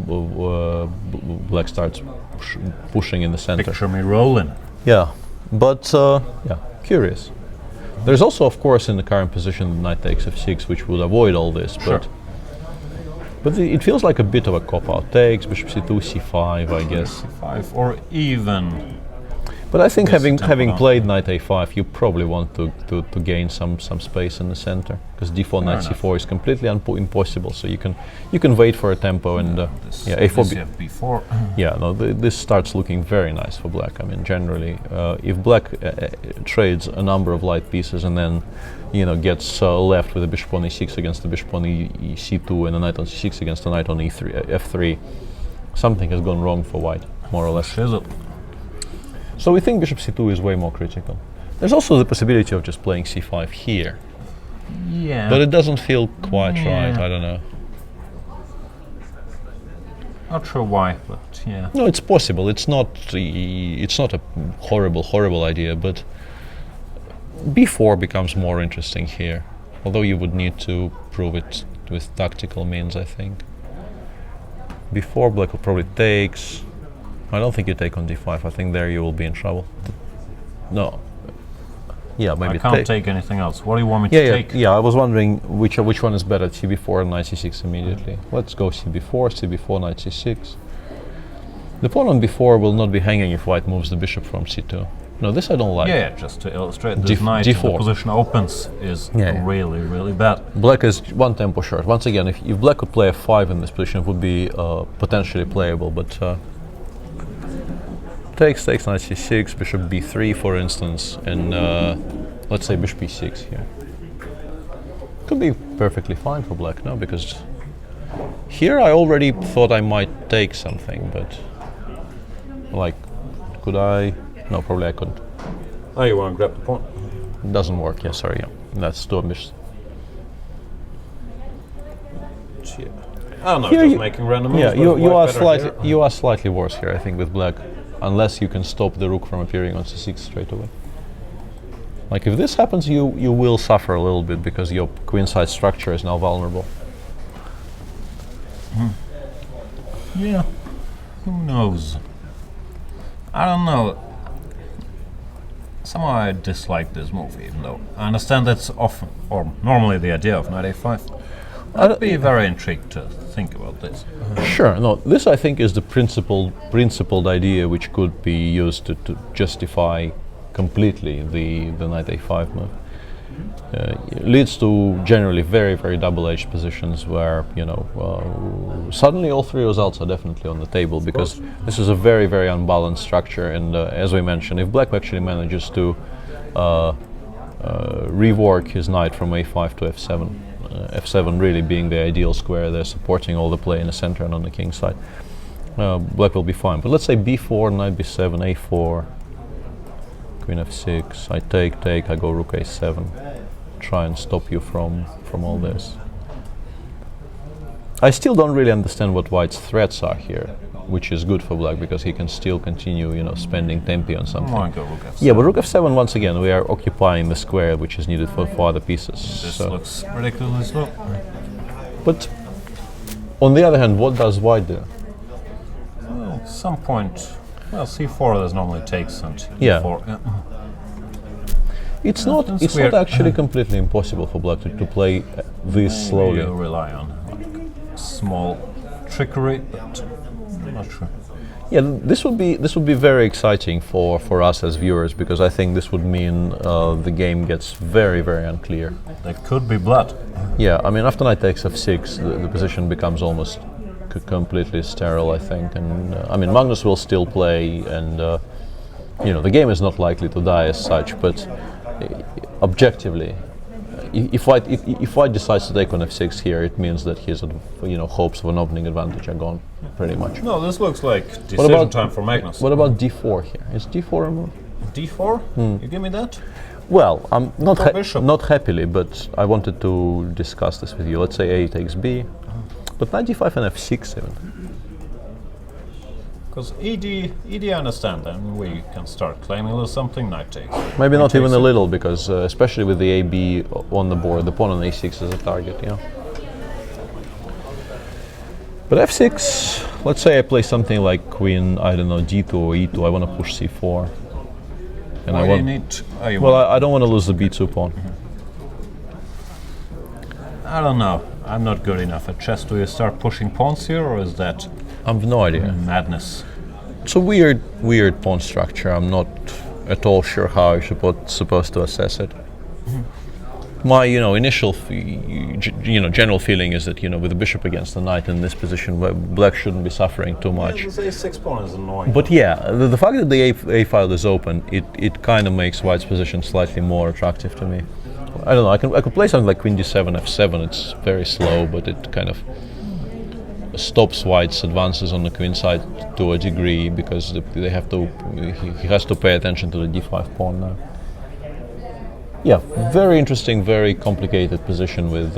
black starts pushing in the center. Picture me rolling. Yeah, but yeah, curious. There's also, of course, in the current position, knight takes f6, which would avoid all this, Sure. but it feels like a bit of a cop-out. Takes, bishop c2, c5, I guess. c5, or even... But I think Yes, having tempo down. played knight a5, you probably want to gain some space in the center, because d4 knight enough. c4 is completely impossible. So you can wait for a tempo and This, yeah, a4 this you have b4. yeah, no, this starts looking very nice for black. I mean, generally, if black trades a number of light pieces and then gets left with a bishop on e6 against the bishop on c2 and a knight on c6 against a knight on f3, something has gone wrong for white, more or less. Shizzle. So we think bishop c2 is way more critical. There's also the possibility of just playing c5 here, Yeah. but it doesn't feel quite Yeah. right. I don't know. Not sure why, but yeah. No, it's possible. It's not a horrible idea, but b4 becomes more interesting here. Although you would need to prove it with tactical means, I think. b4, black will probably takes. I don't think you take on d5. I think there you will be in trouble. No. Yeah, maybe I can't take anything else. What do you want me to Yeah, take? yeah. I was wondering which one is better, cb4 and knight c6 immediately. Let's go cb4, knight c6. The pawn on b4 will not be hanging if white moves the bishop from c2. No, this I don't like. Yeah, just to illustrate, this knight, d4. the position opens is Yeah. really, really bad. Black is one tempo short. Once again, if black could play f5 in this position, it would be potentially playable, but takes knight c6, bishop b3 for instance, and let's say bishop e6 here. Could be perfectly fine for black, no? Because here I already thought I might take something, but like, could I? No, probably I couldn't. Oh, you want to grab the pawn? It doesn't work, yeah, sorry, yeah. That's too ambitious. Yeah. I don't know, Here just you- making random moves. Yeah, but you white are better slightly here. you are slightly worse here, I think, with black, unless you can stop the rook from appearing on c6 straight away. Like if this happens, you will suffer a little bit because your queenside structure is now vulnerable. Yeah. Who knows? I don't know. Somehow I dislike this move, even though I understand that's often, or normally, the idea of knight a5. I'd be very intrigued to think about this. Sure, no, this I think is the principled idea which could be used to justify completely the knight a5 move. It leads to generally very double-edged positions where suddenly all three results are definitely on the table because this is a very unbalanced structure, and as we mentioned, if black actually manages to rework his knight from a5 to f7. F7 really being the ideal square. They're supporting all the play in the center and on the king side. Black will be fine. But let's say b4, knight b7, a4, queen f6. I take. I go rook a7. Try and stop you from all this. I still don't really understand what white's threats are here, which is good for black because he can still continue, spending tempi on something. Go rook f7. Yeah, but rook f7 once again we are occupying the square which is needed for other pieces. This looks ridiculous slow. But on the other hand, what does white do? Well, at some point, c4 there's normally takes and Yeah. e4. Yeah. It's not actually completely impossible for black to play this slowly. You rely on small trickery, but I'm not sure. Yeah, this would be very exciting for us as viewers because I think this would mean the game gets very, very unclear. There could be blood. Yeah, I mean after knight takes f6, the position becomes almost completely sterile, I think. And I mean Magnus will still play, and the game is not likely to die as such. But objectively, if white decides to take on f6 here, it means that his hopes of an opening advantage are gone, pretty much. No, this looks like decision time for Magnus. What about d4 here? Is d4 a move? d4? You give me that? Well, I'm not happily, but I wanted to discuss this with you. Let's say a takes b, but knight d5 and f6 even. Because ED I understand, then we can start claiming a little something, knight takes. Maybe not even a little, because especially with the AB on the board, the pawn on a6 is a target, yeah. But f6, let's say I play something like queen, I don't know, d2 or e2, I want to push c4. And I don't want to lose the b2 pawn. I don't know, I'm not good enough at chess. Do you start pushing pawns here, or is that I have no idea. Madness? It's a weird pawn structure. I'm not at all sure how I'm supposed to assess it. My, initial, general feeling is that, with the bishop against the knight in this position, black shouldn't be suffering too much. Yeah, this a6 pawn is annoying. But yeah, the fact that the a file is open, it kind of makes white's position slightly more attractive to me. I don't know. I could play something like queen d7, f7. It's very slow, but it kind of stops white's advances on the queen side to a degree because he has to pay attention to the d5 pawn now. Yeah, very interesting, very complicated position with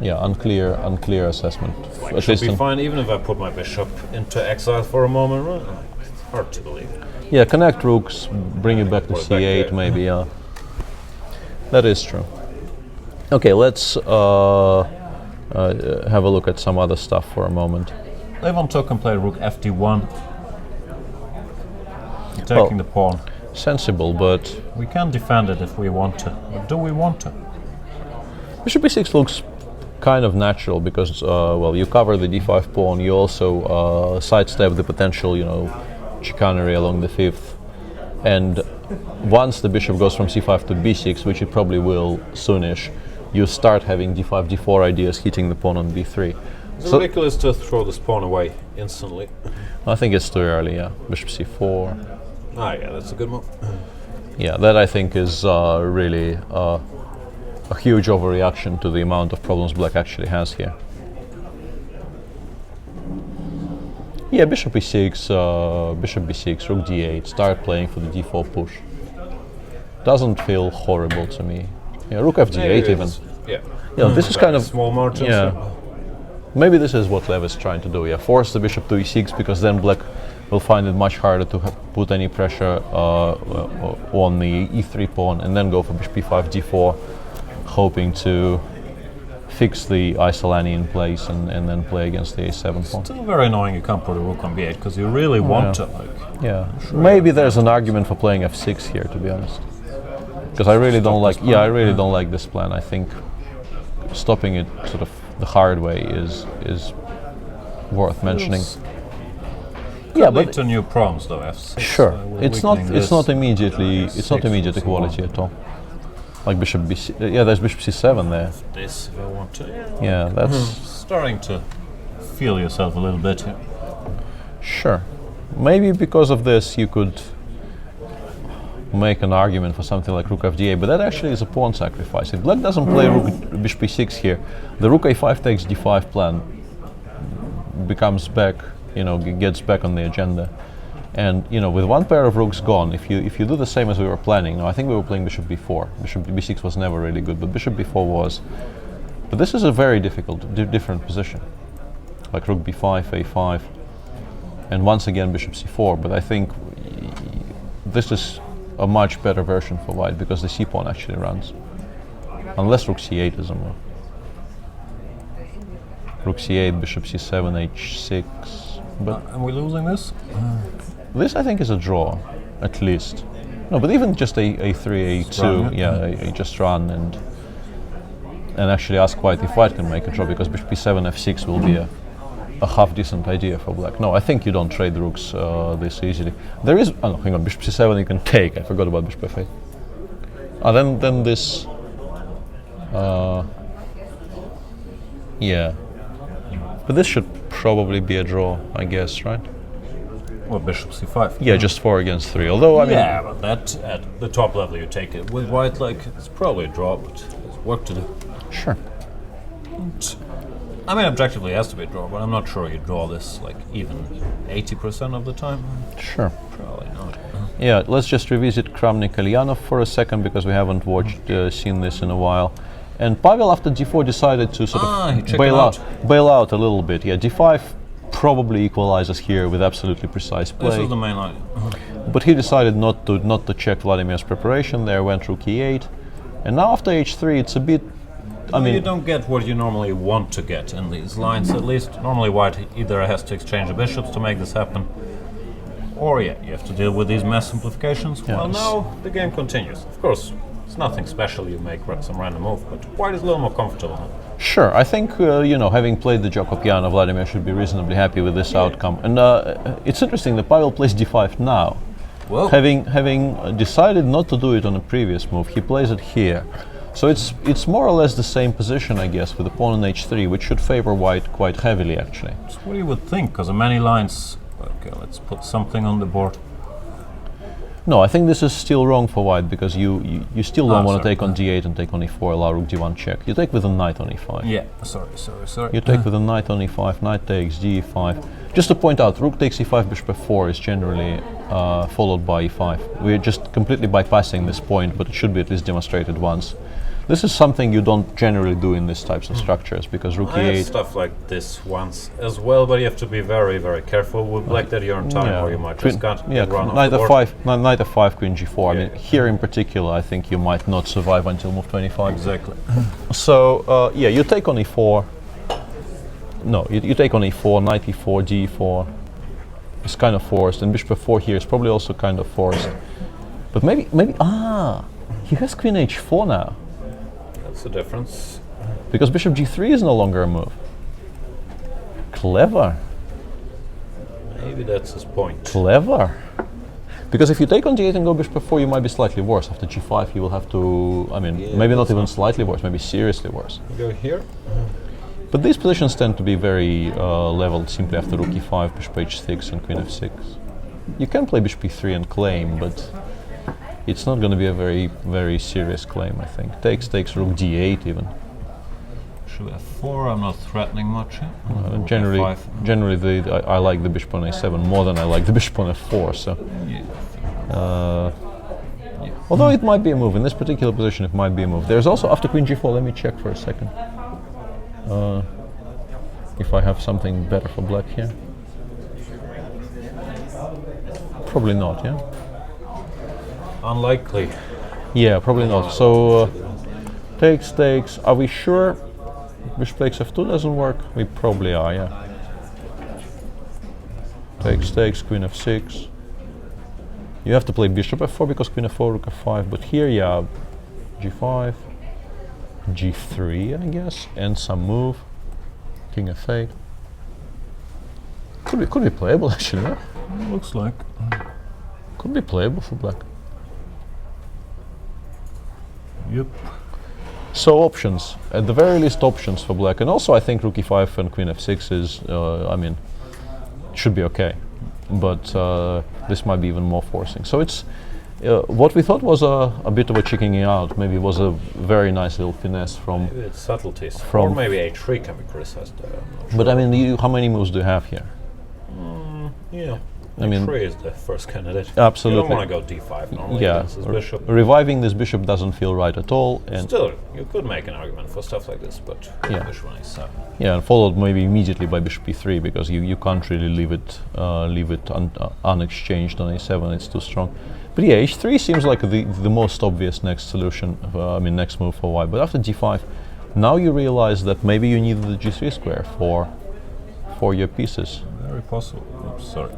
unclear assessment. It should be fine even if I put my bishop into exile for a moment. Right? It's hard to believe. Yeah, connect rooks, bring it back to c8 maybe. Yeah, that is true. Okay, let's have a look at some other stuff for a moment. Levon took and played rook fd1, taking the pawn. Sensible, but we can defend it if we want to. But do we want to? Bishop b6 looks kind of natural because, you cover the d5 pawn. You also sidestep the potential, chicanery along the fifth. And once the bishop goes from c5 to b6, which it probably will soonish, you start having d5, d4 ideas hitting the pawn on b3. It's ridiculous to throw this pawn away instantly. I think it's too early, yeah. Bishop c4. Ah, yeah, that's a good move. Yeah, that I think is really a huge overreaction to the amount of problems black actually has here. Yeah, bishop e6, bishop b6, rook d8, start playing for the d4 push. Doesn't feel horrible to me. Yeah, rook fd8 even. Yeah, this is kind of small margins. Yeah, maybe this is what Lev is trying to do. Yeah, force the bishop to e6 because then black will find it much harder to put any pressure on the e3 pawn, and then go for bishop b5, d4, hoping to fix the Isolani in place and then play against the a7 pawn. Still very annoying you can't put a rook on b8 because you really want to. Yeah, maybe there's an argument for playing f6 here, to be honest. Because I really don't like. Yeah, I really don't like this plan. I think stopping it sort of the hard way is worth mentioning. Yeah, but to new problems though. F6. Sure, it's not immediately equality at all. Like bishop b6. Yeah, there's bishop c7 there. This if I want to. Yeah, that's starting to feel yourself a little bit here. Sure, maybe because of this you could. make an argument for something like rook f8, but that actually is a pawn sacrifice. If black doesn't play rook bishop e6 here, the rook a5 takes d5 plan becomes back, gets back on the agenda. And with one pair of rooks gone, if you do the same as we were planning, I think we were playing bishop b4. Bishop b6 was never really good, but bishop b4 was. But this is a very different position, like rook b5, a5, and once again bishop c4. But I think this is a much better version for white because the c pawn actually runs, unless rook c8 is a move. Rook c8, bishop c7, h6. But are we losing this? This I think is a draw, at least. No, but even just a3, a2, I just run and actually ask white if white can make a draw, because bishop b7, f6 will be a half decent idea for black. No, I think you don't trade the rooks this easily. There is, oh no, hang on, bishop c7 you can take. I forgot about bishop f8. Then this, yeah. But this should probably be a draw, I guess, right? Well, bishop c5. Yeah, just 4 against 3. Although, I mean... Yeah, but that, at the top level you take it. With white, it's probably a draw, but there's work to do. Sure. I mean, objectively it has to be a draw, but I'm not sure you draw this, even 80% of the time. Sure. Probably not. Yeah, let's just revisit Kramnik-Elyanov for a second, because we haven't seen this in a while. And Pavel, after d4, decided to sort of bail out a little bit. Yeah, d5 probably equalizes here with absolutely precise play. This is the main line. But he decided not to check Vladimir's preparation there, went rook e8. And now after h3, it's a bit... I mean, you don't get what you normally want to get in these lines, at least. Normally white either has to exchange the bishops to make this happen, or you have to deal with these mass simplifications. Yeah. Well, now the game continues. Of course, it's nothing special, you make some random move, but white is a little more comfortable now. Sure, I think, having played the Jacobiana, Vladimir should be reasonably happy with this outcome. And it's interesting that Pavel plays d5 now. Well, having decided not to do it on a previous move, he plays it here. So it's more or less the same position, I guess, with the pawn on h3, which should favor white quite heavily, actually. That's what you would think, because of many lines. Okay, let's put something on the board. No, I think this is still wrong for white, because you still don't want to take on d8 and take on e4, allow rook d1 check. You take with a knight on e5. Yeah, sorry. You take with a knight on e5, knight takes d5. Just to point out, rook takes e5, bishop f4 is generally followed by e5. We're just completely bypassing this point, but it should be at least demonstrated once. This is something you don't generally do in these types of structures, because rook I e8... had stuff like this once as well, but you have to be very, very careful with black that you're on time, or you might just can't run knight off the board. f5, knight f5, queen g4. I mean, here in particular, I think you might not survive until move 25. Exactly. So, you take on e4. No, you take on e4, knight e4, d4. It's kind of forced, and bishop f4 here is probably also kind of forced. But maybe, he has queen h4 now. That's the difference. Because bishop g3 is no longer a move. Clever. Maybe that's his point. Clever. Because if you take on d8 and go bishop f4, you might be slightly worse. After g5, you will have to, maybe not even slightly worse, maybe seriously worse. Go here. But these positions tend to be very leveled simply after rook e5, bishop h6, and queen f6. You can play bishop e3 and claim, but it's not going to be a very, very serious claim, I think. Takes rook d8 even. Should f4, I'm not threatening much. Generally, I like the bishop on a7 more than I like the bishop on f4. So, although it might be a move in this particular position, it might be a move. There's also after queen g4. Let me check for a second. If I have something better for black here. Probably not, yeah? Unlikely. Yeah, probably not. So, takes. Are we sure bishop takes f2 doesn't work? We probably are, yeah. Takes, queen f6. You have to play bishop f4 because queen f4, rook f5. But here, yeah, g5, g3, I guess, and some move. King f8. Could be playable actually, yeah? Looks like. Could be playable for black. Yep. So options, at the very least options for black, and also I think rook e5 and queen f6 is, should be okay, but this might be even more forcing. So it's What we thought was a bit of a chickening out, maybe was a very nice little finesse from. Maybe it's subtleties. From Or maybe a3 can be criticized. I'm not But sure. I mean, how many moves do you have here? Yeah. I mean, a3 is the first candidate. Absolutely. You don't want to go d5 normally Yeah, against this bishop. reviving this bishop doesn't feel right at all, and Still, you could make an argument for stuff like this, but Yeah. bishop on a7. yeah, and followed maybe immediately by bishop e3 because you can't really leave it unexchanged on a7. It's too strong. But yeah, h3 seems like the most obvious next solution. Next move for white. But after d5, now you realize that maybe you need the g3 square for your pieces. Very possible. Oops, sorry.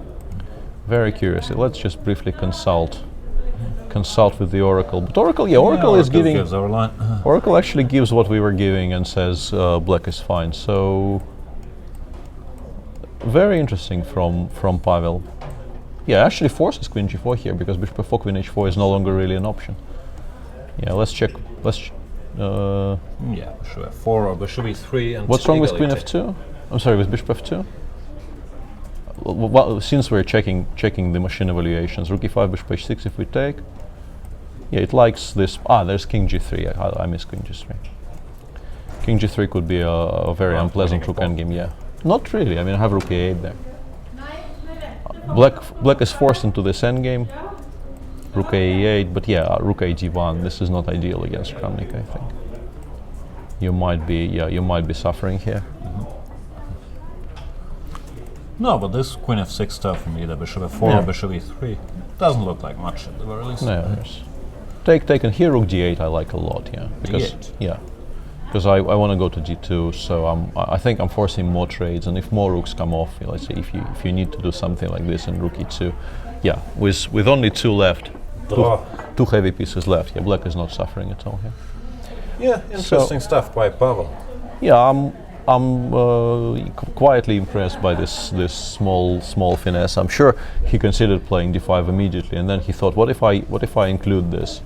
Very curious. Let's just briefly consult with the oracle. But oracle is giving. Gives our line. Oracle actually gives what we were giving and says black is fine. So very interesting from Pavel. Yeah, actually forces queen g4 here because bishop f4, queen h4 is no longer really an option. Yeah, let's check. Yeah, bishop f4 or bishop e3. And What's wrong with queen equality. f2? I'm sorry, with bishop f2? Well, since we're checking the machine evaluations, rook e5, bishop h6 if we take. Yeah, it likes this. There's king g3. I miss queen g3. King g3 could be a very unpleasant rook endgame, yeah. Not really, I mean I have rook a8 there. Black is forced into this endgame. Rook a8, but yeah, rook a g1. This is not ideal against Kramnik, I think. You might be suffering here. No, but this queen f6 stuff from either bishop f4 Yeah. or bishop e3 doesn't look like much at the very least. No, there's taken here rook d8 I like a lot, yeah. Because D8? yeah. Because I want to go to d2, so I think I'm forcing more trades, and if more rooks come off, let's say if you need to do something like this in rook e2, yeah, with only two left, two heavy pieces left, yeah, black is not suffering at all here. Yeah, interesting stuff by Pavel. Yeah, I'm quietly impressed by this small finesse. I'm sure he considered playing d5 immediately, and then he thought, what if I include this?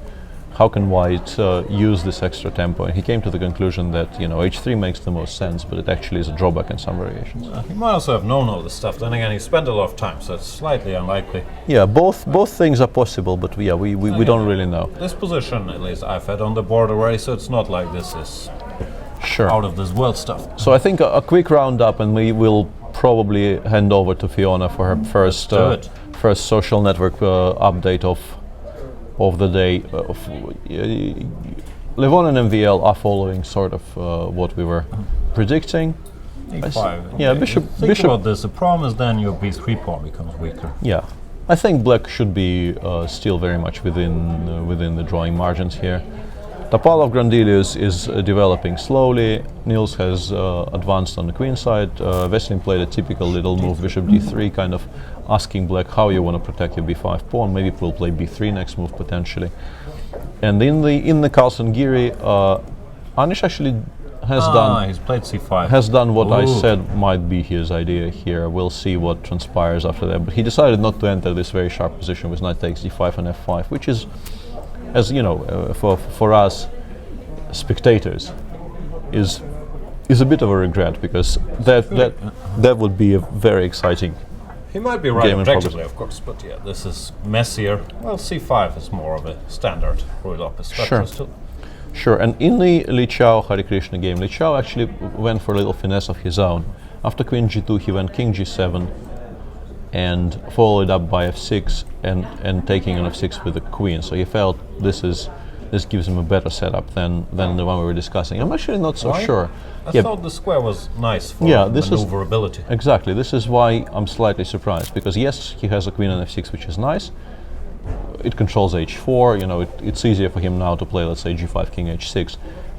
How can white use this extra tempo? And he came to the conclusion that h3 makes the most sense, but it actually is a drawback in some variations. He might also have known all this stuff. Then again, he spent a lot of time, so it's slightly unlikely. Yeah, both things are possible, but yeah, we don't really know. This position, at least, I've had on the board already, so it's not like this is Sure. out of this world stuff. So I think a quick roundup, and we will probably hand over to Fiona for her first social network update of the day. Levon and MVL are following sort of what we were predicting. e5. Yeah, Okay, bishop. Think about this. The problem is then your b3 pawn becomes weaker. Yeah, I think black should be still very much within the drawing margins here. Topalov Grandelius is developing slowly. Niels has advanced on the queen side. Veselin played a typical little move, bishop d3, kind of asking black how you want to protect your b5 pawn. Maybe we'll play b3 next move potentially. And in the Carlsen Giri, Anish actually He's played c5. has done what I Ooh. said might be his idea here. We'll see what transpires after that. But he decided not to enter this very sharp position with knight takes d5 and f5, which is, as you know, for us spectators, is a bit of a regret, because that would be a very exciting. He might be right Game in objectively, of course, but yeah, this is messier. Well, c5 is more of a standard Rui Lopez structure Sure. still. Sure, and in the Li Chao Hare Krishna game, Li Chao actually went for a little finesse of his own. After queen g2, he went king g7 and followed up by f6 and taking on f6 with the queen. So he felt this gives him a better setup than the one we were discussing. I'm actually not so Why? sure. I thought the square was nice for this is maneuverability. exactly. This is why I'm slightly surprised, because yes, he has a queen on f6, which is nice. It controls h4. It's easier for him now to play, let's say, g5, king h6.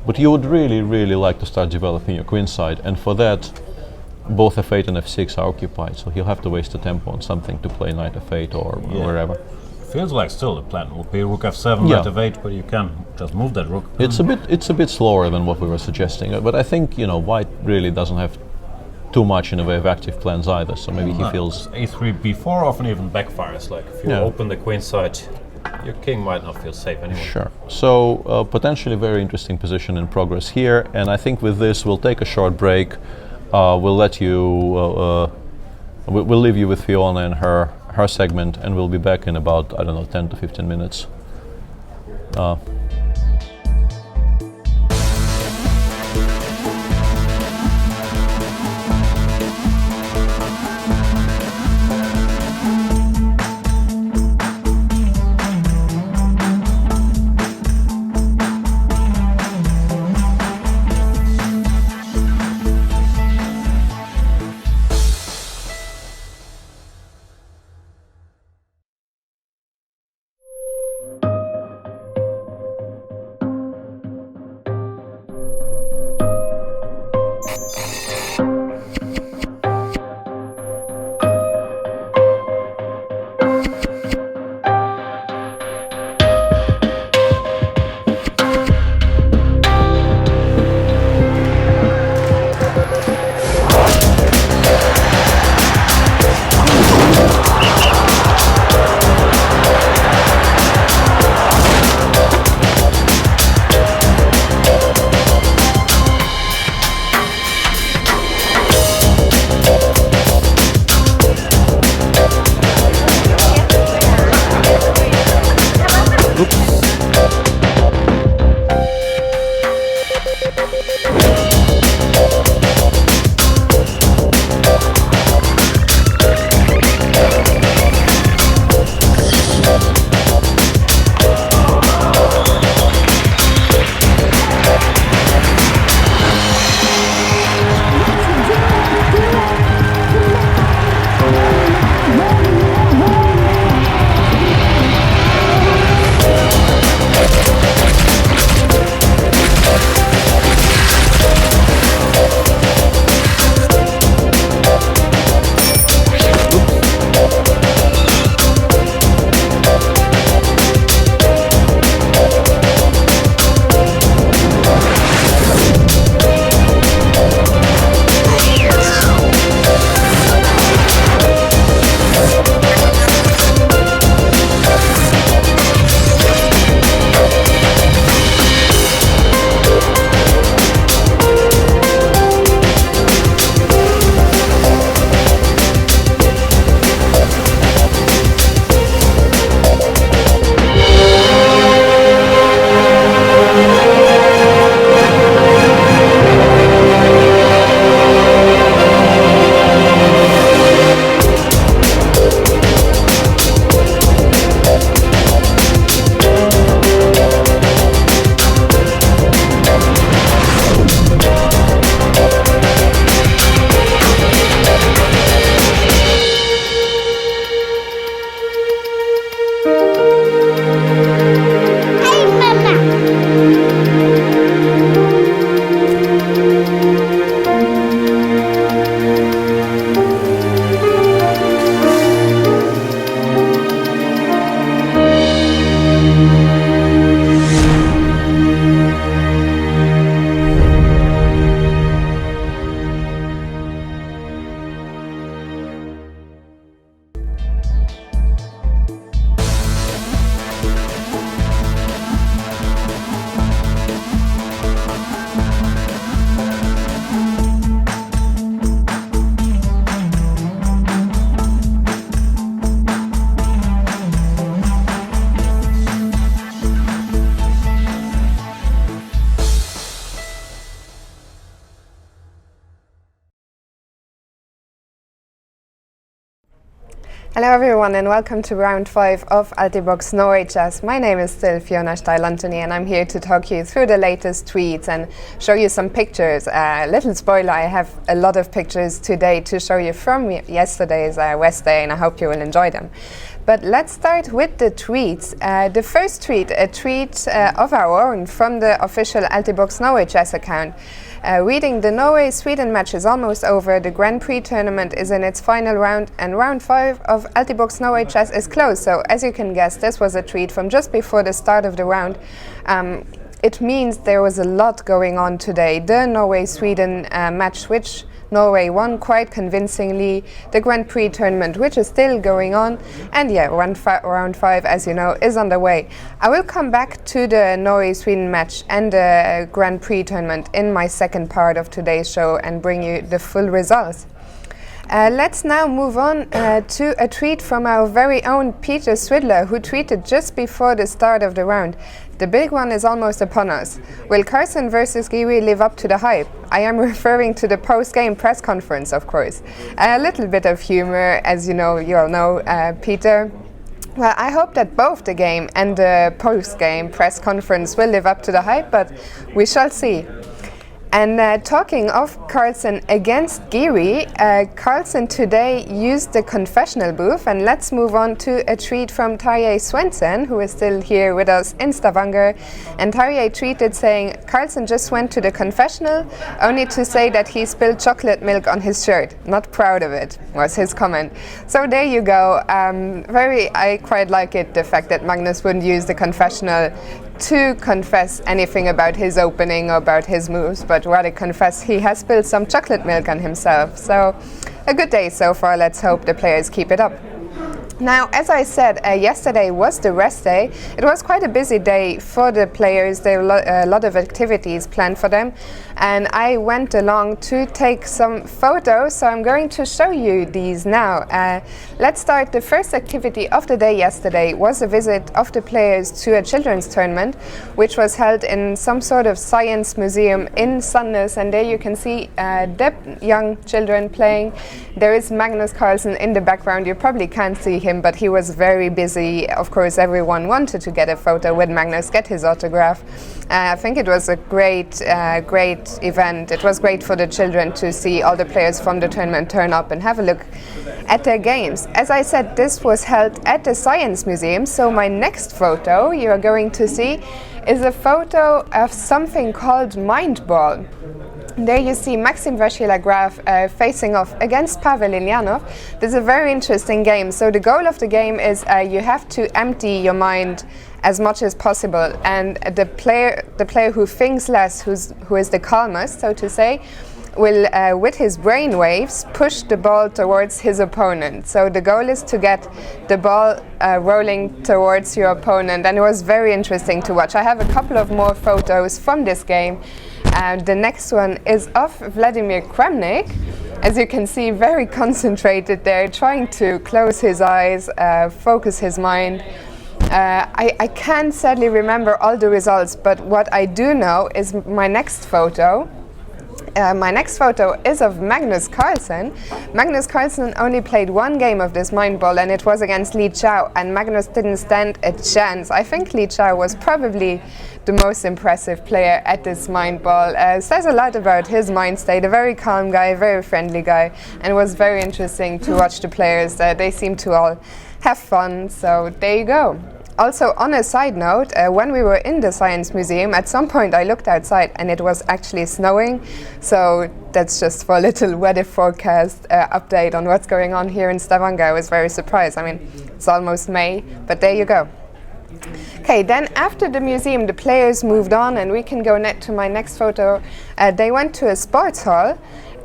But you would really, really like to start developing your queen side, and for that, both f8 and f6 are occupied. So he'll have to waste a tempo on something to play knight f8 or wherever. Feels like still the plan would be rook f7, Yeah. knight f8, but you can just move that rook. It's a bit slower than what we were suggesting, but I think white really doesn't have too much in the way of active plans either. So maybe he feels a3, b4 often even backfires. Like if you Yeah. open the queen side, your king might not feel safe anymore. sure. So potentially very interesting position in progress here, and I think with this we'll take a short break. We'll let you. We'll leave you with Fiona and her her segment, and we'll be back in about, I don't know, 10 to 15 minutes. Hello everyone and welcome to round 5 of Altibox Norway Chess. My name is still Fiona Steil-Antony and I'm here to talk you through the latest tweets and show you some pictures. Little spoiler, I have a lot of pictures today to show you from yesterday's West Day and I hope you will enjoy them. But let's start with the tweets. The first tweet, a tweet of our own from the official Altibox Norway Chess account. Reading, the Norway-Sweden match is almost over, the Grand Prix tournament is in its final round and round 5 of Altibox Norway Chess is closed. So as you can guess, this was a tweet from just before the start of the round. It means there was a lot going on today. The Norway-Sweden match, which Norway won quite convincingly, the Grand Prix tournament, which is still going on, and yeah, round 5, as you know, is underway. I will come back to the Norway-Sweden match and the Grand Prix tournament in my second part of today's show and bring you the full results. Let's now move on to a tweet from our very own Peter Svidler, who tweeted just before the start of the round. The big one is almost upon us. Will Carlsen versus Geary live up to the hype? I am referring to the post-game press conference, of course. A little bit of humor, as you all know, Peter. Well, I hope that both the game and the post-game press conference will live up to the hype, but we shall see. And talking of Carlsen against Geary, Carlsen today used the confessional booth, and let's move on to a tweet from Tarjei Svensson, who is still here with us in Stavanger. And Tarjei tweeted saying, Carlsen just went to the confessional, only to say that he spilled chocolate milk on his shirt. Not proud of it, was his comment. So there you go. I quite like it, the fact that Magnus wouldn't use the confessional to confess anything about his opening or about his moves, but rather confess he has spilled some chocolate milk on himself. So a good day so far. Let's hope the players keep it up. Now, as I said, yesterday was the rest day. It was quite a busy day for the players. There were a lot of activities planned for them, and I went along to take some photos, so I'm going to show you these now. Let's start. The first activity of the day yesterday was a visit of the players to a children's tournament, which was held in some sort of science museum in Sandnes, and there you can see the young children playing. There is Magnus Carlsen in the background. You probably can't see him, but he was very busy. Of course, everyone wanted to get a photo with Magnus, get his autograph. I think it was a great event. It was great for the children to see all the players from the tournament turn up and have a look at their games. As I said, this was held at the Science Museum, so my next photo you are going to see is a photo of something called Mind Ball. There you see Maxim vachier-lagrave facing off against Pavel Ilyanov. This is a very interesting game. So the goal of the game is you have to empty your mind as much as possible, and the player who thinks less, who is the calmest, so to say, will with his brain waves push the ball towards his opponent. So the goal is to get the ball rolling towards your opponent, and it was very interesting to watch. I have a couple of more photos from this game. The next one is of Vladimir Kramnik. As you can see, very concentrated there, trying to close his eyes, focus his mind. I can't sadly remember all the results, but what I do know is my next photo. My next photo is of Magnus Carlsen. Magnus Carlsen only played one game of this Mind Ball, and it was against Li Chao, and Magnus didn't stand a chance. I think Li Chao was probably the most impressive player at this Mind Ball. Says a lot about his mind state. A very calm guy, very friendly guy, and it was very interesting to watch the players. They seem to all have fun, so there you go. Also, on a side note, when we were in the Science Museum, at some point I looked outside and it was actually snowing. So that's just for a little weather forecast update on what's going on here in Stavanger. I was very surprised. I mean, it's almost May, but there you go. Okay, then after the museum, the players moved on, and we can go to my next photo. They went to a sports hall,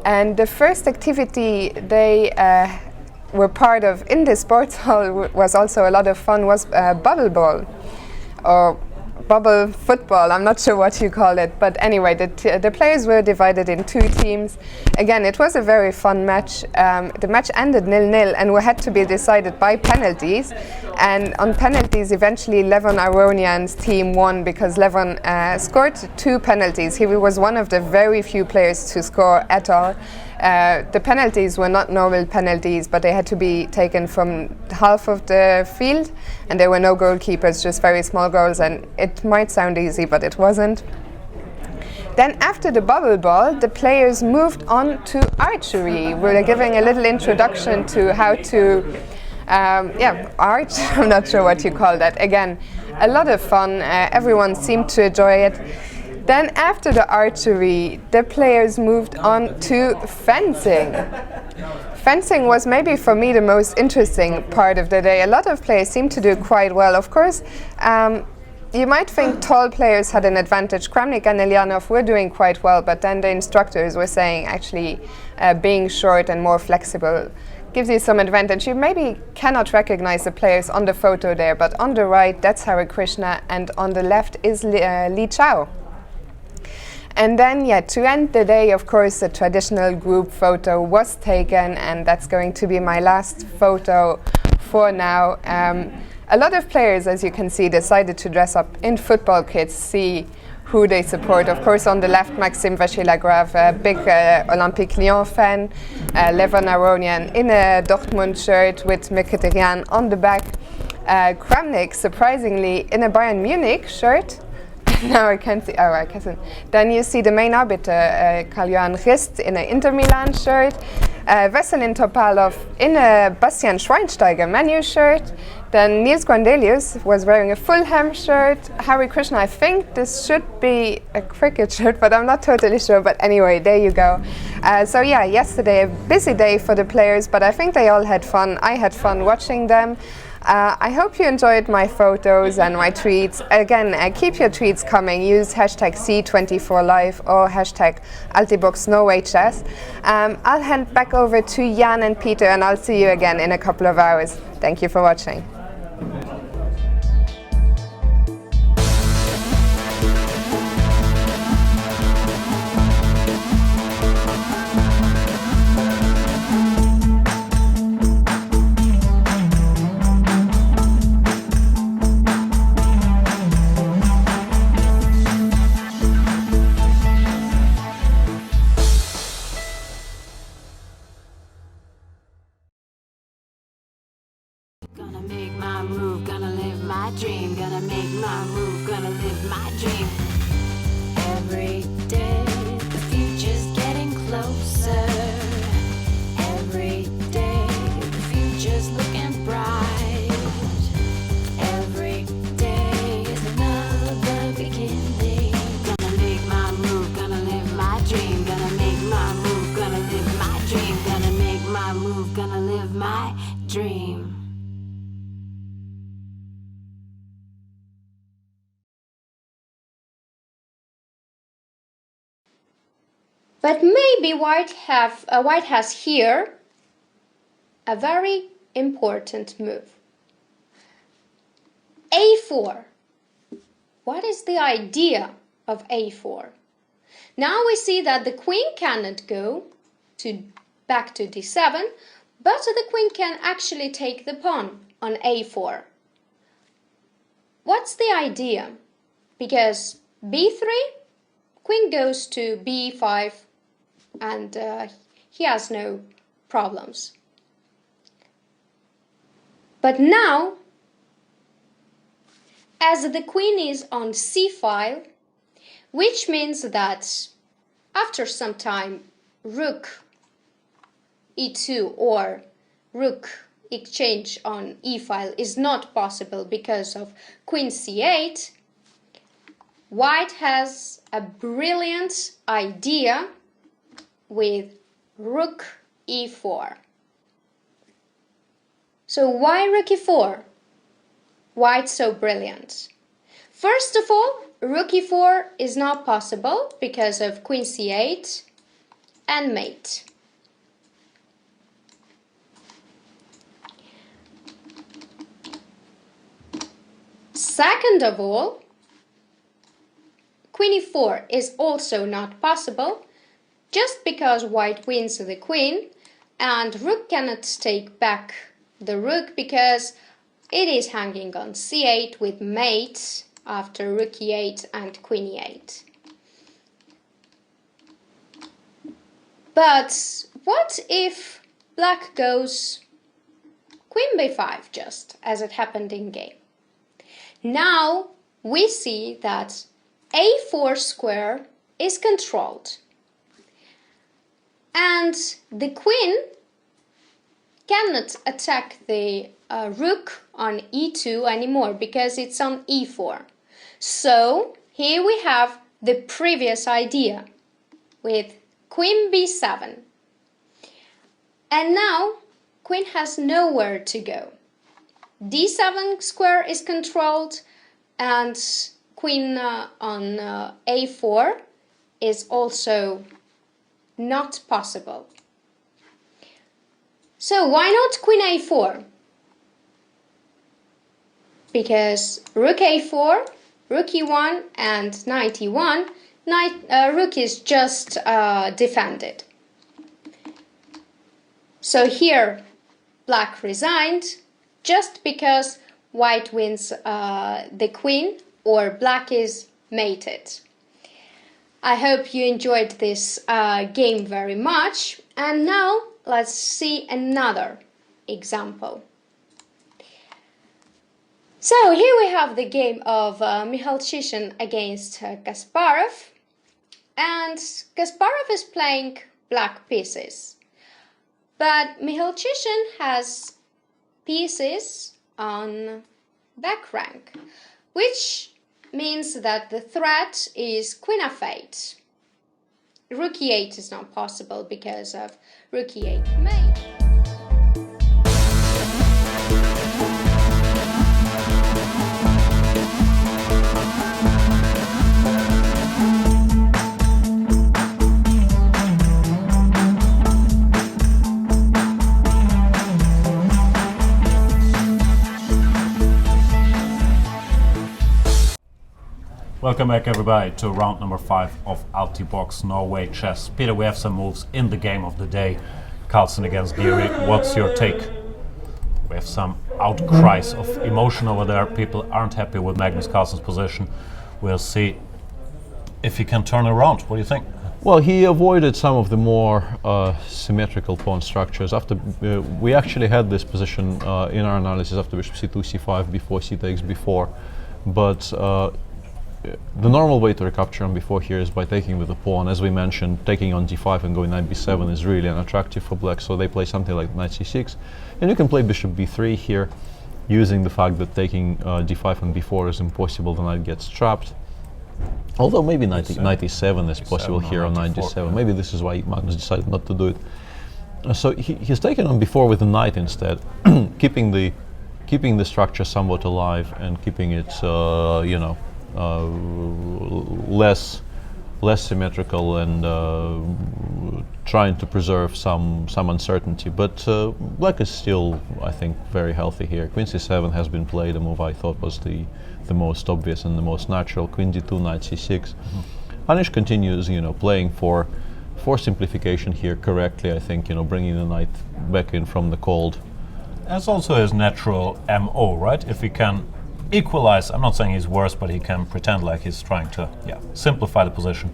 and the first activity they were part of in the sports hall was also a lot of fun, was bubble ball or bubble football. I'm not sure what you call it, but anyway, the players were divided in two teams. Again, it was a very fun match. The match ended 0-0 and had to be decided by penalties, and on penalties eventually Levon Aronian's team won because Levon scored 2 penalties. He was one of the very few players to score at all. The penalties were not normal penalties, but they had to be taken from half of the field, and there were no goalkeepers, just very small goals, and it might sound easy, but it wasn't. Then after the bubble ball, the players moved on to archery. We're giving a little introduction to how to arch. I'm not sure what you call that. Again, a lot of fun. Everyone seemed to enjoy it. Then after the archery, the players moved on to fencing. Fencing was maybe for me the most interesting part of the day. A lot of players seemed to do quite well. Of course, you might think tall players had an advantage. Kramnik and Ilyanov were doing quite well, but then the instructors were saying actually being short and more flexible gives you some advantage. You maybe cannot recognize the players on the photo there, but on the right, that's Hare Krishna, and on the left is Li Chao. And then, yeah, to end the day, of course, the traditional group photo was taken, and that's going to be my last photo for now. A lot of players, as you can see, decided to dress up in football kits, see who they support. Of course, on the left, Maxime vachier-lagrave, a big Olympique Lyon fan, Levan Aronian in a Dortmund shirt with Mkhitaryan on the back, Kramnik, surprisingly, in a Bayern Munich shirt. Now I can't see, I can't. Then you see the main arbiter, Karl-Johan Rist, in an Inter Milan shirt, Veselin Topalov in a Bastian Schweinsteiger Manu shirt. Then Nils Grandelius was wearing a Fulham shirt. Harry Krishna, I think this should be a cricket shirt, but I'm not totally sure. But anyway, there you go. So yeah, yesterday a busy day for the players, but I think they all had fun. I had fun watching them. I hope you enjoyed my photos and my tweets. Again, keep your tweets coming. Use hashtag C24Live or hashtag Altibox Norway Chess. I'll hand back over to Jan and Peter, and I'll see you again in a couple of hours. Thank you for watching. Gonna make my move, gonna live my dream, gonna make my move, gonna live my dream. Every day, the future's getting closer. Every day, the future's looking bright. Every day is another beginning. Gonna make my move, gonna live my dream, gonna make my move, gonna live my dream, gonna make my move, gonna live my dream. But maybe White has here a very important move. A4. What is the idea of A4? Now we see that the queen cannot go back to D7, but the queen can actually take the pawn on A4. What's the idea? Because B3, queen goes to B5, and he has no problems. But now, as the queen is on C file, which means that after some time rook E2 or rook exchange on E file is not possible because of queen C8, White has a brilliant idea with rook E4. So why rook E4? Why it's so brilliant? First of all, rook E4 is not possible because of queen C8 and mate. Second of all, queen E4 is also not possible just because White wins the queen, and rook cannot take back the rook because it is hanging on C8 with mate after rook E8 and queen E8. But what if black goes queen B5 just as it happened in game? Now we see that A4 square is controlled. And the queen cannot attack the rook on E2 anymore because it's on E4. So here we have the previous idea with queen B7. And now queen has nowhere to go. D7 square is controlled, and queen on A4 is also not possible. So why not queen A4? Because rook A4, rook E1 and knight E1 rook is just defended. So here black resigned just because white wins the queen or black is mated. I hope you enjoyed this game very much, and now let's see another example. So here we have the game of Michal Chishin against Kasparov, and Kasparov is playing black pieces, but Michal Chishin has pieces on back rank, which means that the threat is queen f8. Rook e8 is not possible because of rook e8 mate. Welcome back everybody to round number 5 of Altibox Norway chess. Peter, we have some moves in the game of the day. Carlsen against Geary, what's your take? We have some outcries of emotion over there. People aren't happy with Magnus Carlsen's position. We'll see if he can turn around. What do you think? Well, he avoided some of the more symmetrical pawn structures. After we actually had this position in our analysis after bishop c2, c5, before c takes b4, but the normal way to recapture on b4 here is by taking with the pawn. As we mentioned, taking on d5 and going knight b7 is really unattractive for black, so they play something like knight c6. And you can play bishop b3 here, using the fact that taking d5 and b4 is impossible, the knight gets trapped. Although maybe knight e7 is possible here on knight d7. Maybe this is why Magnus decided not to do it. So he's taken on b4 with the knight instead, keeping the structure somewhat alive and keeping it, you know, less symmetrical and trying to preserve some uncertainty. But black is still, I think, very healthy here. Queen c7 has been played, a move I thought was the most obvious and the most natural. Queen d2, knight c6. Anish continues, you know, playing for simplification here correctly. I think, you know, bringing the knight back in from the cold. That's also his natural MO, right? If he can equalize, I'm not saying he's worse, but he can pretend like he's trying to simplify the position.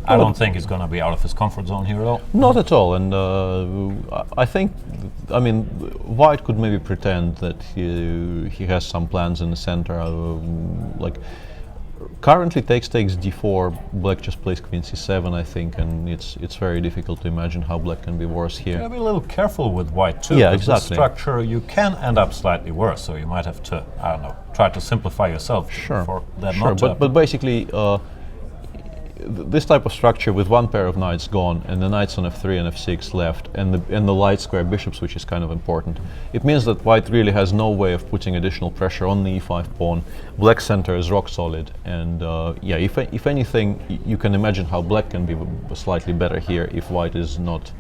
I don't think he's going to be out of his comfort zone here at all. Not at all, and I think, I mean, white could maybe pretend that he has some plans in the center, like currently takes d4, black just plays queen c7, I think, and it's very difficult to imagine how black can be worse here. You gotta be a little careful with white too. Yeah, with exactly. the structure, you can end up slightly worse, so you might have to, I don't know, try to simplify yourself for that not to happen. But basically, this type of structure with one pair of knights gone and the knights on f3 and f6 left and the light square bishops, which is kind of important, it means that white really has no way of putting additional pressure on the e5 pawn. Black center is rock solid, and yeah, if anything, you can imagine how black can be slightly better here if white is not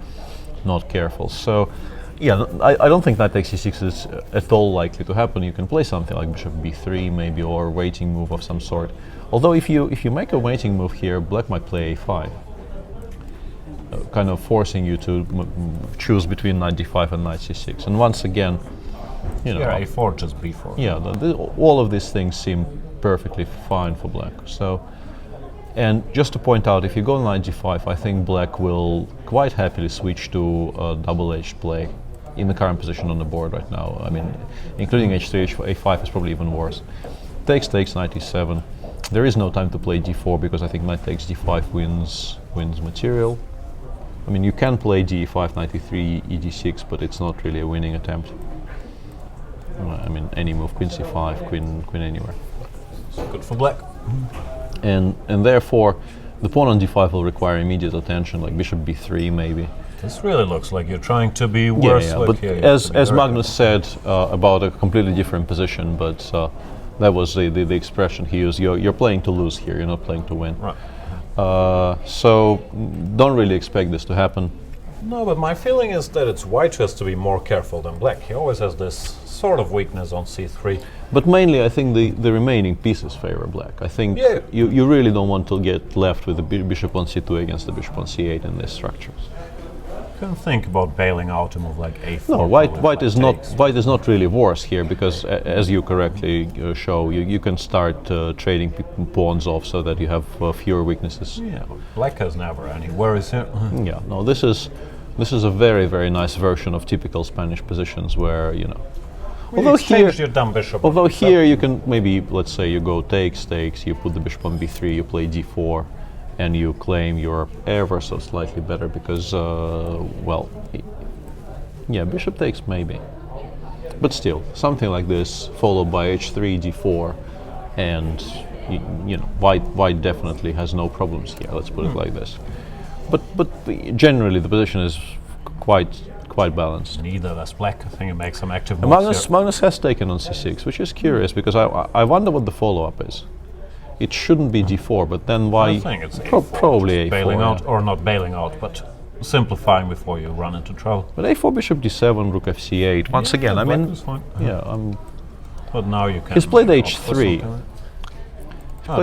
careful. So yeah, I don't think knight takes c6 is at all likely to happen. You can play something like bishop b3 maybe, or waiting move of some sort. Although if you make a waiting move here, black might play a5, kind of forcing you to choose between knight d5 and knight c6. And once again, you know, yeah, a4, just b4. Yeah, all of these things seem perfectly fine for black. So, and just to point out, if you go knight g5, I think black will quite happily switch to a double-edged play in the current position on the board right now. I mean, including h3, a5 is probably even worse. Takes, knight e7. There is no time to play d4 because I think knight takes d5 wins material. I mean, you can play d5, knight e3, ed6, but it's not really a winning attempt. I mean, any move, queen c5, queen anywhere. So good for black. And therefore, the pawn on d5 will require immediate attention, like bishop b3 maybe. This really looks like you're trying to be worse. Yeah, like but here, as Magnus said about a completely different position, but that was the expression he used. You're playing to lose here. You're not playing to win. Right. So don't really expect this to happen. No, but my feeling is that it's white who has to be more careful than black. He always has this sort of weakness on c3. But mainly, I think the remaining pieces favor black. I think Yeah. you really don't want to get left with the bishop on c2 against the bishop on c8 in these structures. You can think about bailing out a move like a4. No, probably white by is not takes. white is not really worse here because, as you correctly show, you can start trading pawns off so that you have fewer weaknesses. Yeah, black has never any worries here. Yeah, no, this is a very nice version of typical Spanish positions where although here. Your dumb bishop. Although here you can maybe, let's say you go takes, you put the bishop on b3, you play d4, and you claim you're ever so slightly better because, bishop takes maybe. But still, something like this followed by h3, d4, and white definitely has no problems here. Let's put it like this. But generally the position is quite balanced. Neither does black. I think it makes some active moves Magnus has taken on c6, which is curious because I wonder what the follow-up is. It shouldn't be d4, but then why? I think it's a4, probably just a4. bailing Yeah. out, or not bailing out, but simplifying before you run into trouble. But a4, bishop d7, rook f c8. Once again, I black mean, is fine. But now you can. he's played opt for h3. something.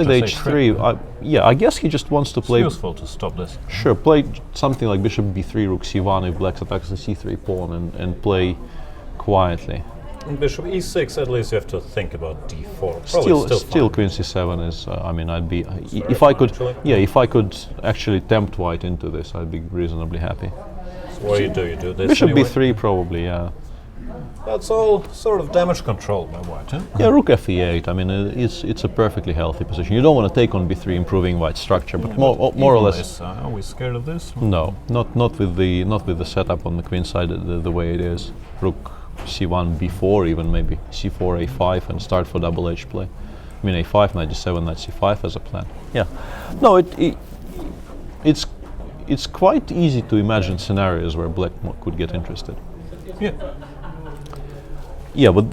Played just h3. I guess he just wants to It's play. useful to stop this. Sure, play something like bishop b3, rook c1 if black attacks the c3 pawn and play quietly. And bishop e6, at least you have to think about d4. Probably Still fine. queen c7 is. I'd be if I could. actually. Yeah, if I could actually tempt white into this, I'd be reasonably happy. So what do? You do this Bishop anyway? b3 probably. Yeah. That's all sort of damage control by white, huh? Yeah, rook f8. I mean, it's a perfectly healthy position. You don't want to take on b3, improving white's structure, but more or Even less. this, are we scared of this? No, not with the setup on the queen side the way it is. Rook c1, b4, even maybe c4, a5, and start for double edge play. I mean a5, knight d7, knight c5 as a plan. Yeah, no, it's quite easy to imagine scenarios where black could get interested. Yeah. Yeah, but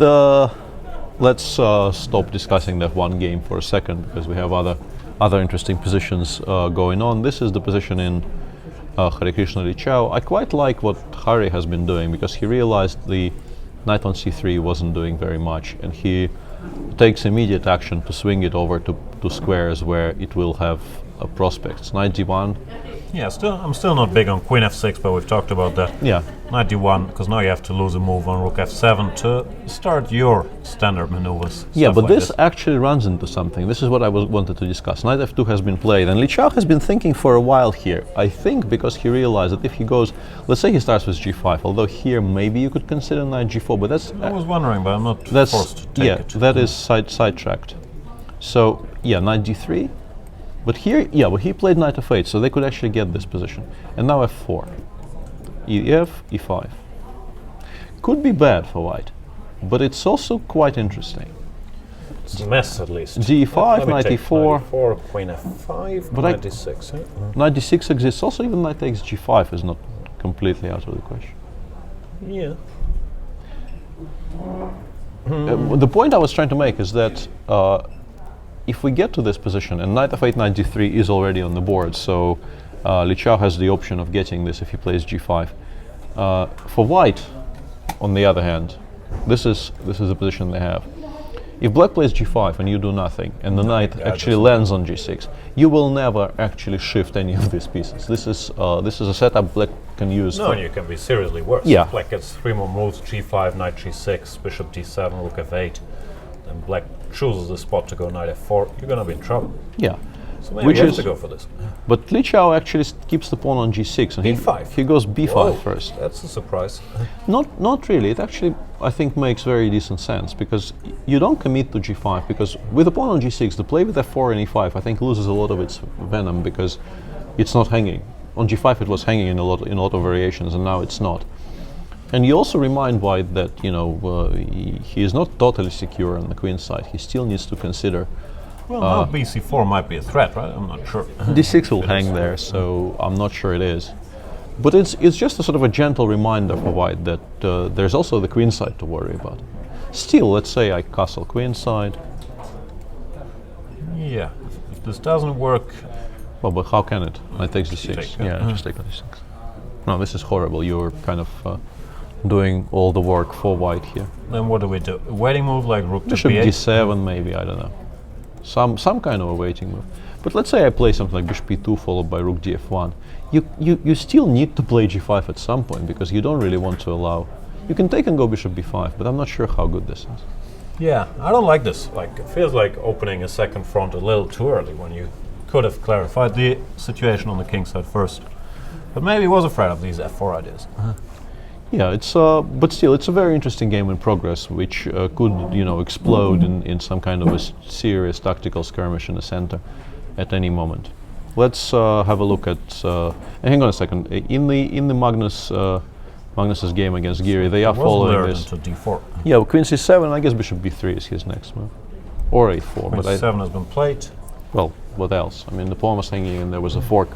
let's stop discussing that one game for a second because we have other interesting positions going on. This is the position in Hare Krishna Lichao. I quite like what Hari has been doing because he realized the knight on c3 wasn't doing very much, and he takes immediate action to swing it over to squares where it will have prospects. Knight d1. Yeah, I'm still not big on queen f6, but we've talked about that. Yeah. Knight d1, because now you have to lose a move on rook f7 to start your standard maneuvers. Yeah, stuff but like this actually runs into something. This is what I wanted to discuss. Knight f2 has been played, and Lichao has been thinking for a while here. I think because he realized that if he goes, let's say he starts with g5, although here maybe you could consider knight g4, but that's I was wondering, but I'm not that's forced to take yeah, it. that is sidetracked. So yeah, knight d3. But here, yeah, but he played knight f8, so they could actually get this position. And now f4, ef, e5. Could be bad for white, but it's also quite interesting. It's a mess at least. d5, Let me knight take e4, knight e4, queen f5, But knight d6. Huh? knight d6 exists. Also, even knight takes g5 is not completely out of the question. Yeah. The point I was trying to make is that if we get to this position, and knight f8, knight d3 is already on the board, so Lichao has the option of getting this if he plays g5. For white, on the other hand, this is the position they have. If black plays g5 and you do nothing, and the knight actually lands on g6, you will never actually shift any of these pieces. This is a setup black can use. No, you can be seriously worse. Yeah. Black gets 3 more moves, g5, knight g6, bishop d7, rook f8. Then black chooses the spot to go knight f4. You're going to be in trouble. Yeah. So maybe Which you have is- to go for this. But Lichao actually keeps the pawn on g6, and b5. he goes b5 Whoa, first. That's a surprise. Not really. It actually, I think, makes very decent sense because you don't commit to g5 because with the pawn on g6, the play with f4 and e5, I think, loses a lot of its venom because it's not hanging. On g5, it was hanging in a lot of variations, and now it's not. And you also remind white that he is not totally secure on the queen side. He still needs to consider. Well, now bc4 might be a threat, right? I'm not sure. d6 will hang there, so I'm not sure it is. But it's just a sort of a gentle reminder for white that there's also the queen side to worry about. Still, let's say I castle queen side. Yeah. If this doesn't work, Well, but how can it? Knight takes d6. take, Yeah, yeah. just take d6. No, this is horrible. You're kind of doing all the work for white here. Then what do we do? A waiting move like rook to Bishop b8? d7 maybe, I don't know. Some kind of a waiting move. But let's say I play something like bishop e2 followed by rook df1. You still need to play g5 at some point because you don't really want to allow. You can take and go bishop b5, but I'm not sure how good this is. Yeah, I don't like this. Like, it feels like opening a second front a little too early when you could have clarified the situation on the king side first. But maybe he was afraid of these f4 ideas. Yeah, it's but still, it's a very interesting game in progress, which could, explode in some kind of a serious tactical skirmish in the center at any moment. Let's have a look at. Hang on a second. In the Magnus's game against Geary, they are following this. To d4. Yeah, queen c7. I guess bishop b3 is his next move, or a4. Queen c7 has been played. Well, what else? I mean, the pawn was hanging, and there was a fork.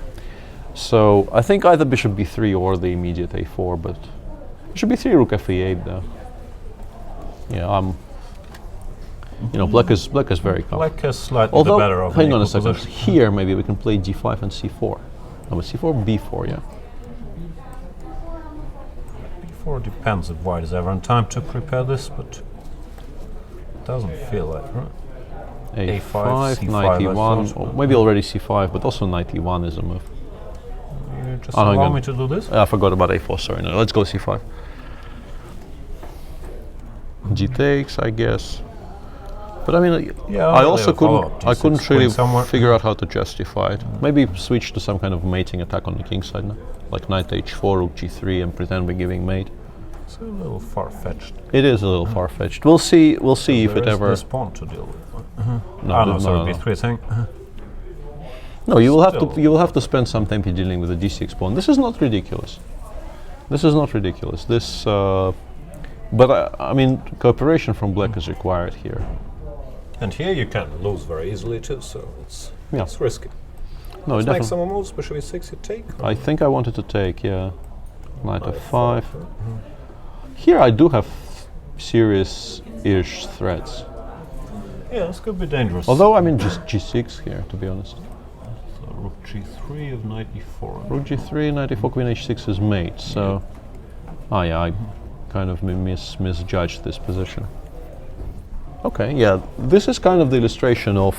So I think either bishop b3 or the immediate a4, but. Bishop b3, rook f8 though. Yeah, black is very calm. Black is slightly Although, the better of hang on a equal second. position. Here maybe we can play g5 and c4. No, but c4, b4, yeah. b4 depends if white is ever in time to prepare this, but it doesn't feel like, right? a5, c5, knight I e1, thought. or maybe already c5, but also knight e1 is a move. You just hang allow on. me to do this? I forgot about a4, sorry. No, let's go c5. G takes, I guess. But I mean, Yeah, I also follow-up, I d6 couldn't queen really somewhere. figure out how to justify it. Maybe switch to some kind of mating attack on the king side now, like knight h4, rook g3, and pretend we're giving mate. It's a little far-fetched. It is a little far-fetched. We'll see. We'll see if There it is ever. this pawn to deal with. No, Sorry, b3 is hang. No, you will have Still. to. You will have to spend some time dealing with the d6 pawn. This is not ridiculous. This is not ridiculous. This. But I mean, cooperation from black is required here. And here you can lose very easily too, so it's risky. No, Let's make definitely. some more moves, bishop e6 you take. or- I think I wanted to take, yeah, knight f5. Here I do have serious-ish threats. Yeah, this could be dangerous. Although I mean just g6 here, to be honest. So rook g3 of knight e4. Rook g3, knight e4, queen h6 is mate. So, yeah, I kind of misjudged this position. Okay, yeah, this is kind of the illustration of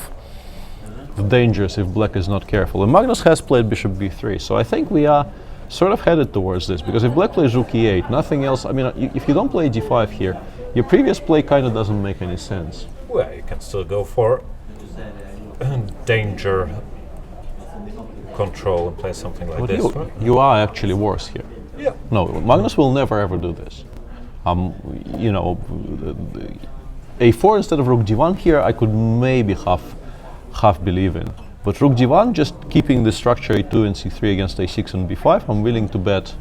the dangers if black is not careful. And Magnus has played bishop b3, so I think we are sort of headed towards this, because if black plays rook e8, nothing else, I mean, if you don't play d5 here, your previous play kind of doesn't make any sense. Well, you can still go for danger control and play something like But this. you, right? you are actually worse here. Yeah. No, Magnus will never ever do this. A4 instead of rook d1 here, I could maybe half believe in. But rook d1, just keeping the structure a2 and c3 against a6 and b5, I'm willing to bet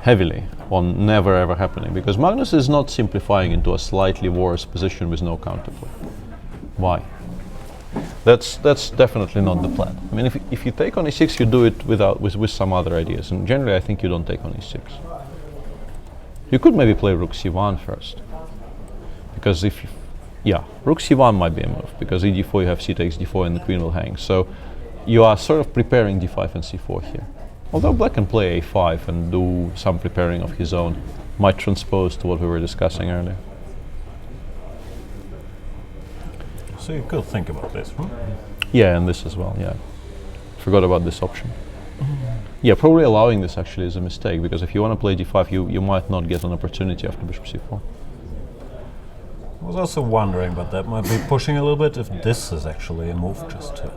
heavily on never ever happening, because Magnus is not simplifying into a slightly worse position with no counterplay. Why? That's definitely not the plan. I mean, if you take on e6, you do it with some other ideas, and generally I think you don't take on e6. You could maybe play rook c1 first, because rook c1 might be a move, because e d4 you have c takes d4 and the queen will hang. So you are sort of preparing d5 and c4 here. Although black can play a5 and do some preparing of his own, might transpose to what we were discussing earlier. So you could think about this, right? Yeah, and this as well, yeah. Forgot about this option. Yeah, probably allowing this actually is a mistake, because if you want to play d5, you might not get an opportunity after bishop c4. I was also wondering, but that might be pushing a little bit, if this is actually a move just to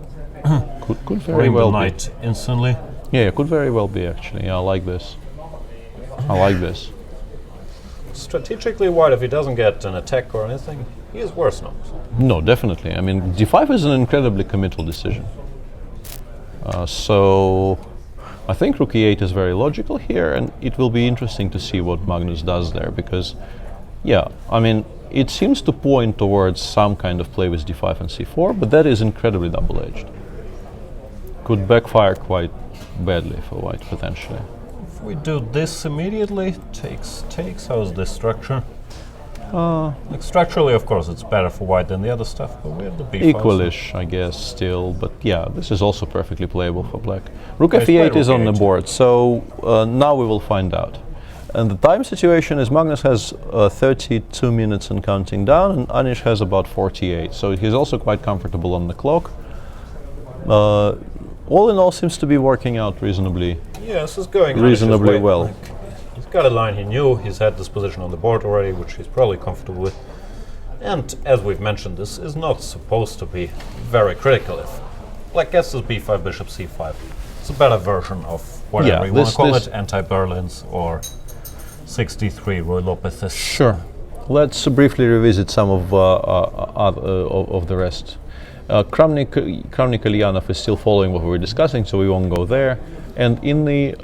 Could very bring the well be. knight instantly. Yeah, it could very well be actually. Yeah, I like this. I like this. Strategically white, if he doesn't get an attack or anything, he is worse now. No, definitely. I mean, d5 is an incredibly committal decision. So I think rook e8 is very logical here, and it will be interesting to see what Magnus does there, because, yeah, I mean, it seems to point towards some kind of play with d5 and c4, but that is incredibly double-edged. Could backfire quite badly for white, potentially. If we do this immediately, takes, how's this structure? Like structurally, of course, it's better for white than the other stuff, but we have the b5. Equalish, I guess, still. But yeah, this is also perfectly playable for black. Rook Let's play f8 is rook on the e8. board, so now we will find out. And the time situation is Magnus has 32 minutes and counting down, and Anish has about 48. So he's also quite comfortable on the clock. All in all, seems to be working out reasonably. Yeah, this is going Reasonably Anish's way. well. Like, he's got a line he knew, he's had this position on the board already, which he's probably comfortable with. And as we've mentioned, this is not supposed to be very critical. If black gets this b5, bishop c5, it's a better version of whatever you want to call it, anti-Berlin's or 63 Roy Lopez's. Sure. Let's briefly revisit some of the rest. Kramnik Ilyanov is still following what we were discussing, so we won't go there. And in the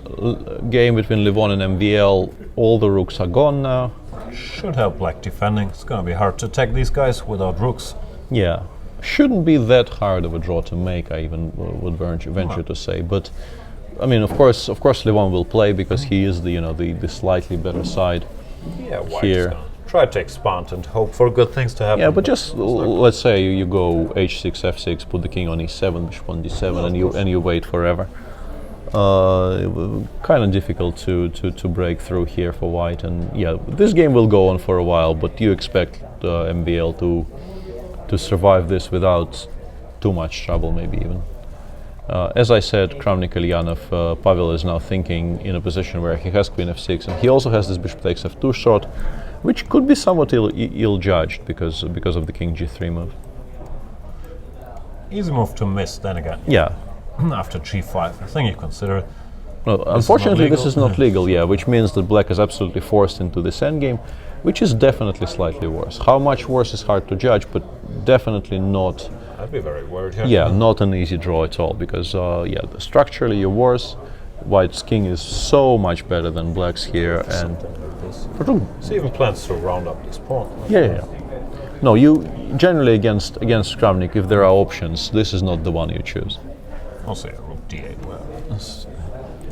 game between Levon and MVL, all the rooks are gone now. Should help black defending. It's going to be hard to attack these guys without rooks. Yeah, shouldn't be that hard of a draw to make, I even would venture to say. But I mean, of course, Levon will play because he is the slightly better side. Yeah, white Here. is going to try to expand and hope for good things to happen. Yeah, but just let's say you go h6, f6, put the king on e7, bishop on d7, and you wait forever. Kind of difficult to break through here for white, and yeah, this game will go on for a while. But you expect MBL to survive this without too much trouble, maybe even. As I said, Kramnik Ilyanov, Pavel is now thinking in a position where he has queen f6, and he also has this bishop takes f2 shot, which could be somewhat ill-judged because of the king g3 move. Easy move to miss, then again. Yeah. After g5, I think you consider it. Well, unfortunately, this is not legal, yeah, which means that black is absolutely forced into this endgame, which is definitely slightly worse. How much worse is hard to judge, but definitely not. I'd be very worried here. Yeah, not an easy draw at all, because structurally you're worse. White's king is so much better than black's here, and So even plans to round up this pawn. yeah. No, you generally against Kramnik, if there are options, this is not the one you choose. I'll say rook d8. Well,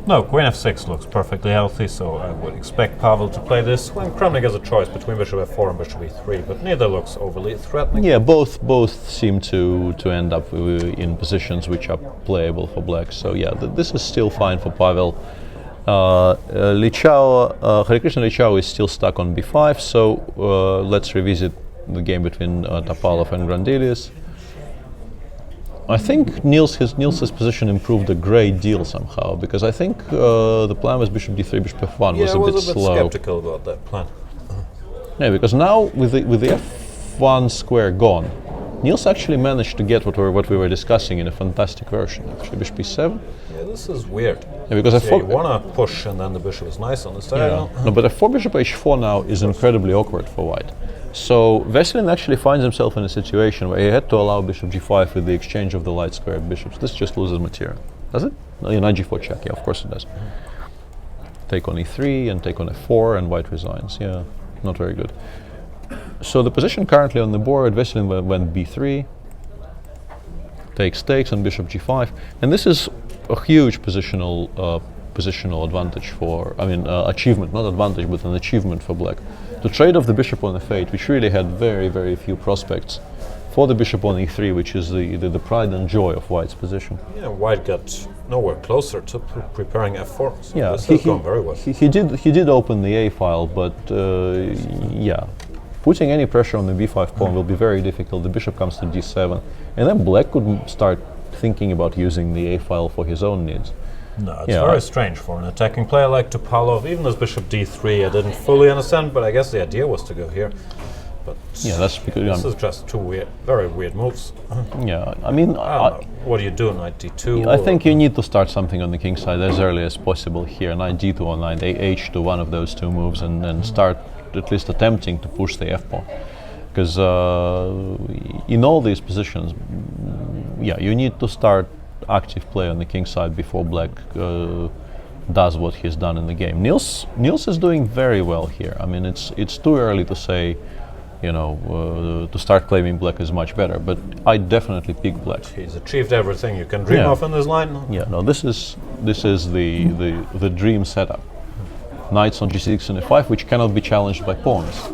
no, queen f6 looks perfectly healthy, so I would expect Pavel to play this when Kramnik has a choice between bishop f4 and bishop e3, but neither looks overly threatening. Yeah, both seem to end up in positions which are playable for black. So yeah, this is still fine for Pavel. Hare Krishna Lichau is still stuck on b5, so let's revisit the game between Topalov and Grandelius. I think Niels's position improved a great deal somehow, because I think the plan was bishop d3, bishop f1 was a bit slow. Skeptical about that plan. Yeah, because now with the f1 square gone, Niels actually managed to get what we were discussing in a fantastic version. Actually, bishop e7. Yeah, this is weird. Yeah, because you want to push and then the bishop is nice on this diagonal. No, but f4 bishop h4 now is incredibly awkward for white. So Veselin actually finds himself in a situation where he had to allow bishop g5 with the exchange of the light squared bishops. This just loses material. Does it? No, knight g4 check. Yeah, of course it does. Take on e3 and take on f4, and white resigns. Yeah, not very good. So the position currently on the board, Veselin went b3, takes on bishop g5, and this is a huge positional advantage for, achievement, not advantage, but an achievement for black. To trade off the bishop on f8, which really had very, very few prospects, for the bishop on e3, which is the pride and joy of white's position. Yeah, white got nowhere closer to preparing f4. So Yeah, this has gone very well. He did open the a file, but putting any pressure on the b5 pawn will be very difficult. The bishop comes to d7, and then black could start thinking about using the a file for his own needs. No, it's very strange for an attacking player like Topalov. Even this bishop d3, I didn't fully understand, but I guess the idea was to go here. But yeah, that's because this is just two very weird moves. Yeah, I mean, what do you do, knight d2? I think you need to start something on the king side as early as possible here. Knight d2 or knight h2, one of those two moves, and then start at least attempting to push the f pawn. Because in all these positions, yeah, you need to start active play on the king side before black does what he's done in the game. Niels is doing very well here. I mean, it's too early to say, to start claiming black is much better, but I definitely pick black. He's achieved everything you can dream of in this line. Yeah, no, this is the dream setup. Knights on g6 and f5, which cannot be challenged by pawns.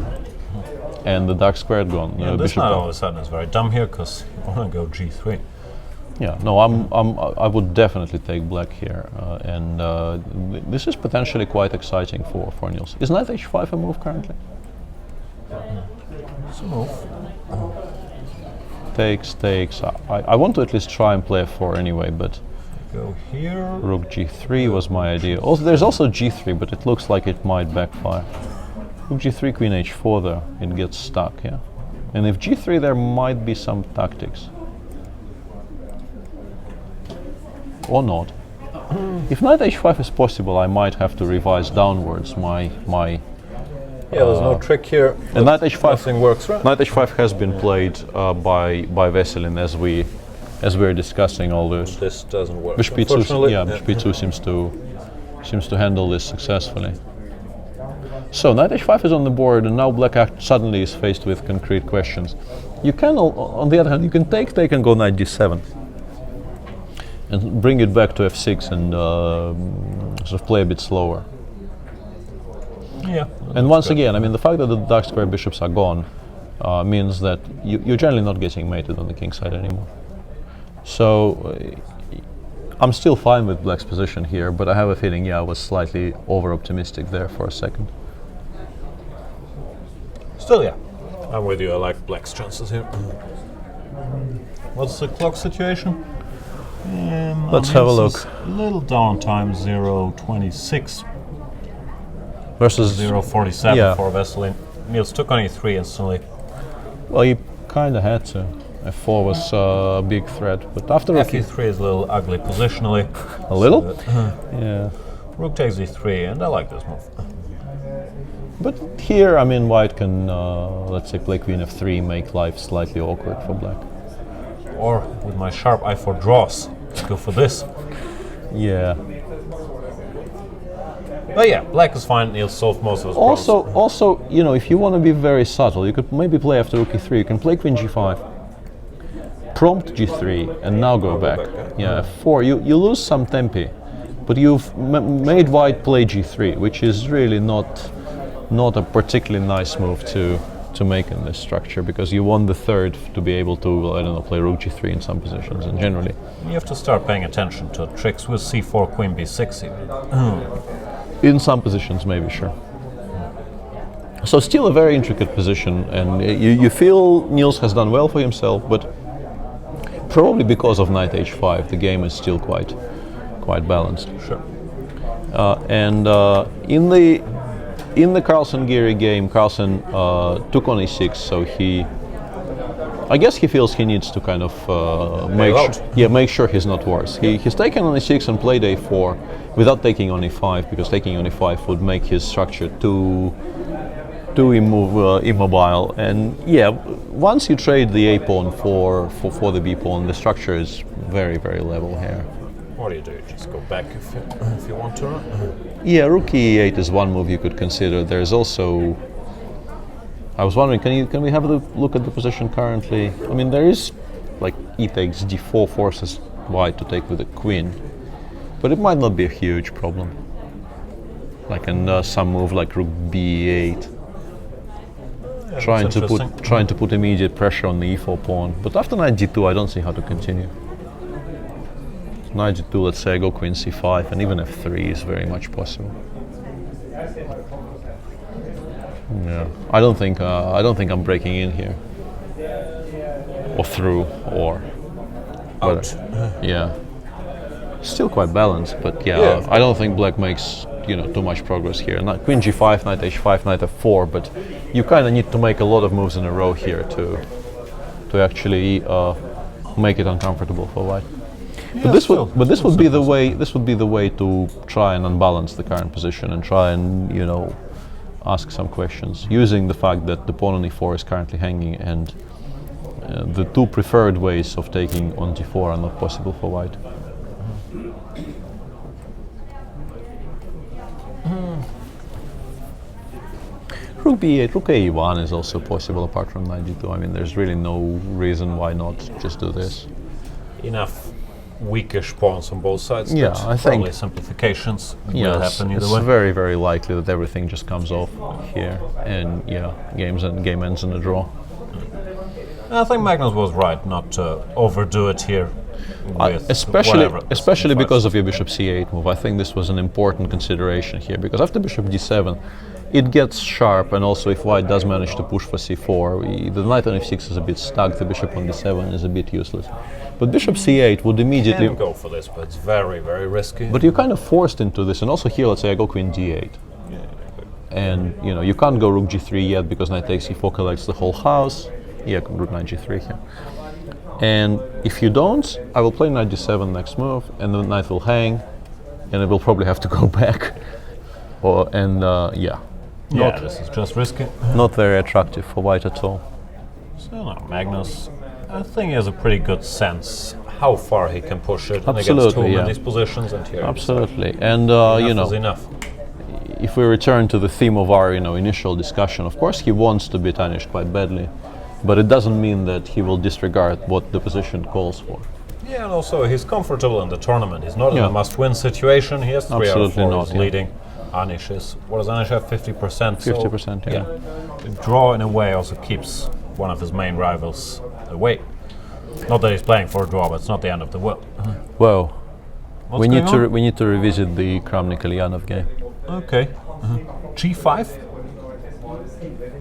and the dark squared gone. Yeah, this bishop knight gone. all of a sudden is very dumb here because you want to go g3. Yeah, no, I would definitely take black here, and this is potentially quite exciting for Niels. Is knight h5 a move currently? It's a move. Takes. I want to at least try and play f4 anyway, but Go here. rook g3 was my idea. Also, there's also g3, but it looks like it might backfire. Rook g3, queen h4 though, it gets stuck, yeah. And if g3, there might be some tactics. Or not. If knight h5 is possible, I might have to revise downwards my Yeah, there's no trick here. and knight h5 Nothing works, right? Knight h5 has been played by Veselin as we're discussing all this. This doesn't work. Bishop e2, unfortunately. yeah, bishop e2 seems to handle this successfully. So knight h5 is on the board, and now black suddenly is faced with concrete questions. You can, on the other hand, you can take and go knight d7, and bring it back to f6 and sort of play a bit slower. Yeah. And once again, I mean, the fact that the dark square bishops are gone means that you're generally not getting mated on the king side anymore. So I'm still fine with black's position here, but I have a feeling, yeah, I was slightly over-optimistic there for a second. Still, yeah. I'm with you. I like black's chances here. What's the clock situation? Let's have a look. A little downtime, 0:26 Versus 0:47 yeah. for Veselin. Niels took on e3 instantly. Well, you kind of had to. f4 was a big threat, but after rook e3 is a little ugly positionally. a little, So, yeah. rook takes e3, and I like this move. But here, I mean, white can, let's say, play queen f3, make life slightly awkward for black. Or with my sharp i4 draws, go for this. Yeah. But yeah, black is fine. Niels solved most of his problems. Also, you know, if you want to be very subtle, you could maybe play after rook e3. You can play queen g5, prompt g3, and now go back. Yeah, f4. You lose some tempi, but you've made white play g3, which is really not a particularly nice move to make in this structure, because you want the third to be able to, I don't know, play rook g3 in some positions, and generally. You have to start paying attention to tricks with c4, queen b6 even. In some positions, maybe, sure. So still a very intricate position, and you feel Niels has done well for himself, but probably because of knight h5, the game is still quite balanced. Sure. In the Carlsen-Geary game, Carlsen took on e6, so I guess he feels he needs to kind of make sure he's not worse. He's taken on e6 and played a4 without taking on e5, because taking on e5 would make his structure too immobile. And yeah, once you trade the a pawn for the b pawn, the structure is very, very level here. What do you do? Just go back if you want to. Yeah, rook e8 is one move you could consider. There's also, I was wondering, can we have a look at the position currently? I mean, there is like e takes d4 forces white to take with the queen, but it might not be a huge problem. Like some move like rook b8, Yeah, trying to put immediate pressure on the e4 pawn. But after knight g2, I don't see how to continue. Knight g2, let's say I go queen c5, and even f3 is very much possible. Yeah, I don't think I'm breaking in here, or through, or out. Yeah, still quite balanced, but yeah, I don't think black makes too much progress here. Queen g5, knight h5, knight f4, but you kind of need to make a lot of moves in a row here to actually make it uncomfortable for white. Yeah, But this would be the way. This would be the way to try and unbalance the current position and try and ask some questions, using the fact that the pawn on e4 is currently hanging, and the two preferred ways of taking on g4 are not possible for white. Rook b8, rook a1 is also possible apart from knight g2. I mean, there's really no reason why not just do this. Enough. weakish pawns on both sides. Yeah, but I think- Probably simplifications will Yes, happen either it's way. very, very likely that everything just comes off here, and game ends in a draw. I think Magnus was right not to overdo it here. With Especially whatever, especially c5. because of your bishop c8 move. I think this was an important consideration here, because after bishop d7, it gets sharp, and also if white does manage to push for c4, the knight on f6 is a bit stuck, the bishop on d7 is a bit useless. But bishop c8 would immediately... Can go for this, but it's very, very risky. But you're kind of forced into this, and also here, let's say I go queen d8. And you can't go rook g3 yet because knight takes e4 collects the whole house. Yeah, rook knight g3 here. And if you don't, I will play knight d7 next move, and the knight will hang, and it will probably have to go back. Yeah, this is just risky. Not very attractive for white at all. So now Magnus, I think he has a pretty good sense How far he can push it against Absolutely, home yeah. in these positions, and here Absolutely, and enough is enough. if we return to the theme of our initial discussion, of course he wants to be tarnished quite badly, but it doesn't mean that he will disregard what the position calls for. Yeah, and also he's comfortable in the tournament. He's not in Yeah. a must-win situation. He has 3 out of Absolutely 4. not, He's yeah. leading. Anish is, what does Anish have? 50%. 50%, yeah. The draw in a way also keeps one of his main rivals away. Not that he's playing for a draw, but it's not the end of the world. Well, What's we need going to on? we need to revisit the Kramnik-Elyanov game. Okay. G5?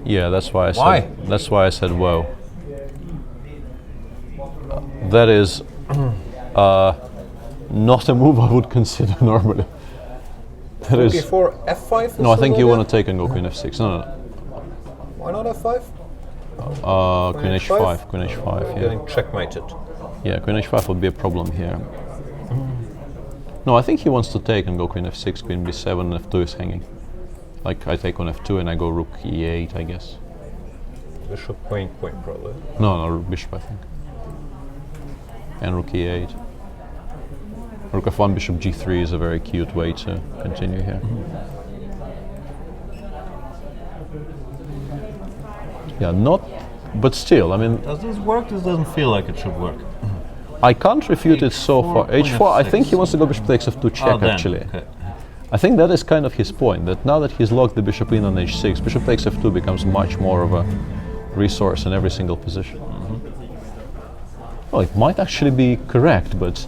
Yeah, that's why I Why? said. That's why I said whoa. That is not a move I would consider normally. That is. Before F5? No, I think you want to take and go queen f6. No. Why not F5? Queen h5. Queen h5. Yeah. Getting checkmated. Yeah, queen h5 would be a problem here. No, I think he wants to take and go queen f6, queen b7, and f2 is hanging. Like I take on f2 and I go rook e8, I guess. Bishop, queen, queen, probably. No, rook bishop, I think. And rook e8. Rook f1, bishop g3 is a very cute way to continue here. Yeah, not, but still, I mean, Does this work? This doesn't feel like it should work. I can't refute it so H4, far. queen h4, I f6. think he wants to go bishop takes f2 check, Oh, then, actually. okay. I think that is kind of his point, that now that he's locked the bishop in on h6, bishop takes f2 becomes much more of a resource in every single position. Well, it might actually be correct, but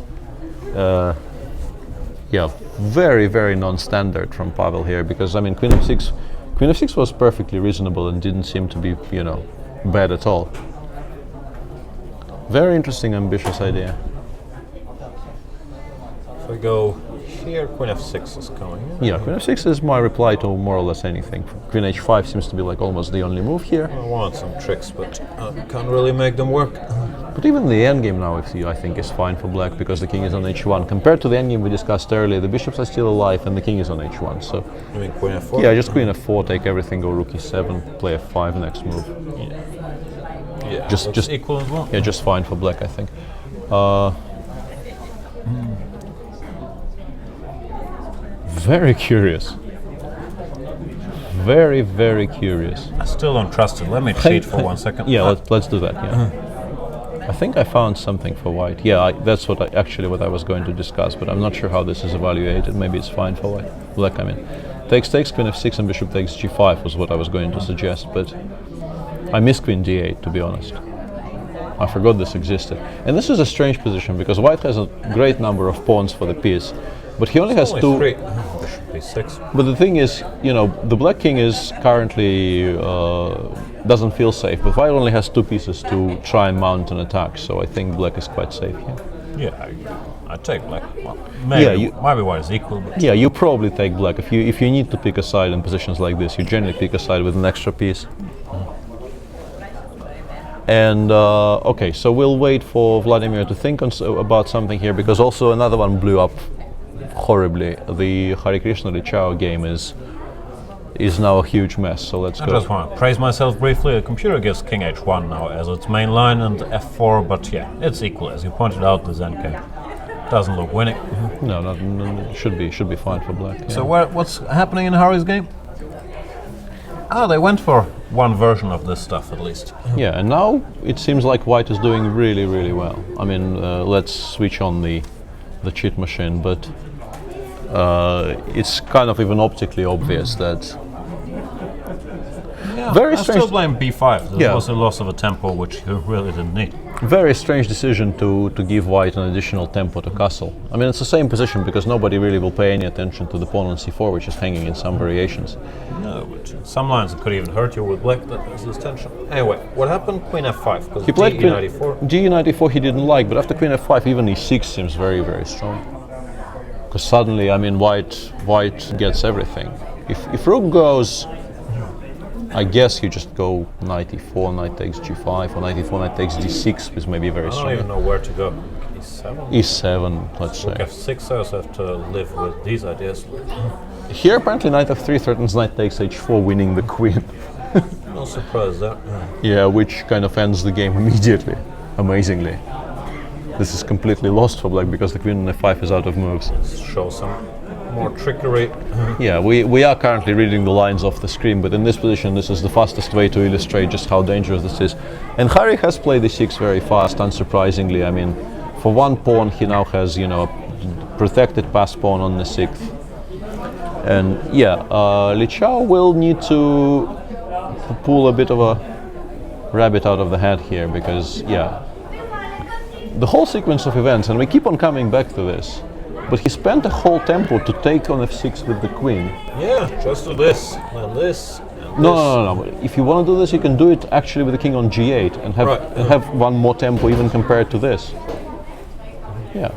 yeah, very, very non-standard from Pavel here, because I mean, queen f6 was perfectly reasonable and didn't seem to be, bad at all. Very interesting, ambitious idea. If we go here, queen F6 is coming. Yeah, queen f6 is my reply to more or less anything. Queen h5 seems to be like almost the only move here. I want some tricks, but can't really make them work. But even the endgame now, I think, is fine for black because the king is on h1. Compared to the endgame we discussed earlier, the bishops are still alive and the king is on h1. So I mean, queen F4. yeah, just queen f4, take everything, go rook e7, play f5 next move. Yeah, just- looks just- equal as well. Yeah, just fine for black, I think. Very curious. Very, very curious. I still don't trust it. Let me cheat for 1 second. Yeah, let's do that. Yeah. I think I found something for white. Yeah, that's what I was going to discuss, but I'm not sure how this is evaluated. Maybe it's fine for white. Black, I mean. Takes queen f6 and bishop takes g5 was what I was going to suggest, but I missed queen d8, to be honest. I forgot this existed. And this is a strange position because white has a great number of pawns for the piece, but he only has Only two. 3. Bishop B6. But the thing is, the black king is currently doesn't feel safe, but white only has two pieces to try and mount an attack, so I think black is quite safe here. Yeah, I take black. Well, maybe, maybe white is equal, but Yeah, you probably take black. If you need to pick a side in positions like this, you generally pick a side with an extra piece. And okay, so we'll wait for Vladimir to think about something here, because also another one blew up horribly. The Hare Krishna Chao game is now a huge mess. So let's I go. just want to praise myself briefly. The computer gives king h1 now as its main line and f4, but yeah, it's equal. As you pointed out, the Zen game doesn't look winning. No, should be fine for black. Yeah. So what's happening in Harry's game? Oh, they went for one version of this stuff at least. Yeah, and now it seems like white is doing really, really well. I mean, let's switch on the the cheat machine, but it's kind of even optically obvious that. Very I strange. still blame b5. There Yeah. was a loss of a tempo which you really didn't need. Very strange decision to give white an additional tempo to castle. I mean, it's the same position because nobody really will pay any attention to the pawn on c4, which is hanging in some variations. No, but some lines it could even hurt you with black. That was this tension. Anyway, what happened? Queen f5. Because He played d94. d94 he didn't like, but after queen f5 even e6 seems very, very strong. Because suddenly, I mean, white gets everything. If rook goes, I guess you just go knight e4, knight takes g5, or knight e4, knight takes d6, which may be very I don't strong. even know where to go. e7. e7, let's Rook say. f6. I also have to live with these ideas. Here, apparently, knight f3 threatens knight takes h4, winning the queen. No surprise there. Yeah, which kind of ends the game immediately, amazingly. This is completely lost for black because the queen on f5 is out of moves. Show some more trickery. Yeah, we are currently reading the lines off the screen, but in this position this is the fastest way to illustrate just how dangerous this is. And Harry has played e6 very fast, unsurprisingly. I mean, for one pawn he now has, you know, a protected pass pawn on the 6th. And yeah, Li Chao will need to pull a bit of a rabbit out of the hat here because, yeah, the whole sequence of events, and we keep on coming back to this, but he spent a whole tempo to take on f6 with the queen. Yeah, just do this, and this, and No. If you want to do this, you can do it actually with the king on g8 and have, Right, and have one more tempo even compared to this. Yeah.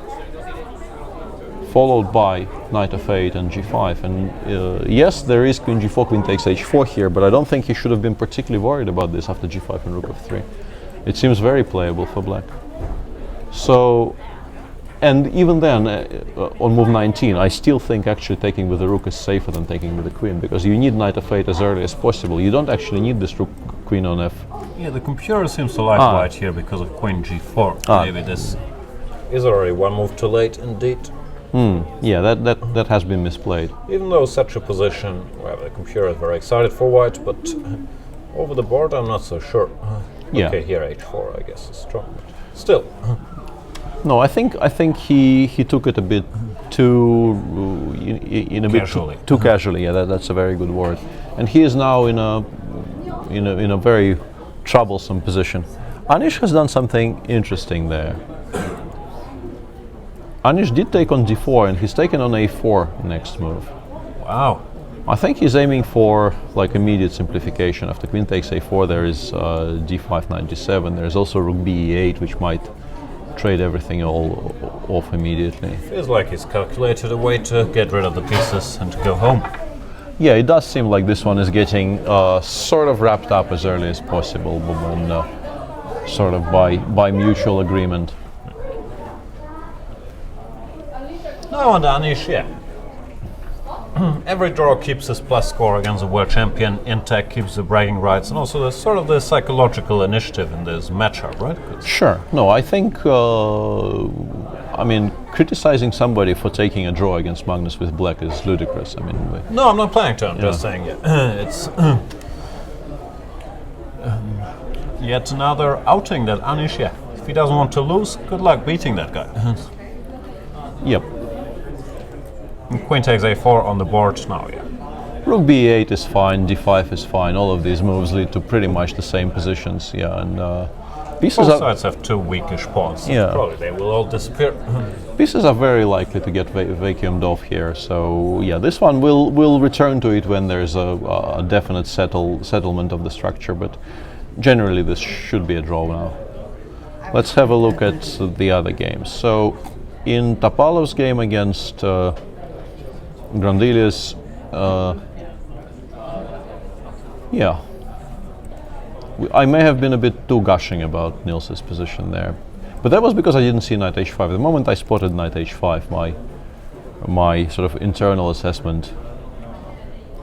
Followed by knight f8 and g5. And yes, there is queen g4, queen takes h4 here, but I don't think he should have been particularly worried about this after g5 and rook f3. It seems very playable for black. So, and even then, on move 19, I still think actually taking with the rook is safer than taking with the queen, because you need knight f8 as early as possible. You don't actually need this rook queen on f. Yeah, the computer seems to like white here because of queen g4. Maybe this is already one move too late, indeed. Yeah, that has been misplayed. Even though such a position, well, the computer is very excited for white, but over the board I'm not so sure. Yeah. Okay, here h4 I guess is strong, but still. No, I think he took it a bit too in a Casually. bit too casually. Yeah, that's a very good word. And he is now in a very troublesome position. Anish has done something interesting there. Anish did take on d4, and he's taken on a4 next move. Wow. I think he's aiming for like immediate simplification. After queen takes a4, there is d5, knight g7. There's also rook b8, which might trade everything all off immediately. Feels like he's calculated a way to get rid of the pieces and to go home. Yeah, it does seem like this one is getting sort of wrapped up as early as possible, but then sort of by mutual agreement. No, and Anish, yeah. Every draw keeps his plus score against a world champion intact, keeps the bragging rights, and also there's sort of the psychological initiative in this matchup, right? Sure. No, I think, I mean, criticizing somebody for taking a draw against Magnus with black is ludicrous. I mean, No, I'm not planning to, I'm just saying, yeah. It's yet another outing that Anish, yeah, if he doesn't want to lose, good luck beating that guy. yep. Queen takes a4 on the board now, yeah. Rook b8 is fine, d5 is fine. All of these moves lead to pretty much the same positions. Yeah, and pieces Both are sides have two weakish pawns. Yeah. Probably they will all disappear. pieces are very likely to get vacuumed off here. So yeah, this one will return to it when there's a definite settlement of the structure. But generally, this should be a draw now. Let's have a look at the other games. So in Topalov's game against Grandilius, yeah, I may have been a bit too gushing about Nils's position there, but that was because I didn't see knight h5. The moment I spotted knight h5, my sort of internal assessment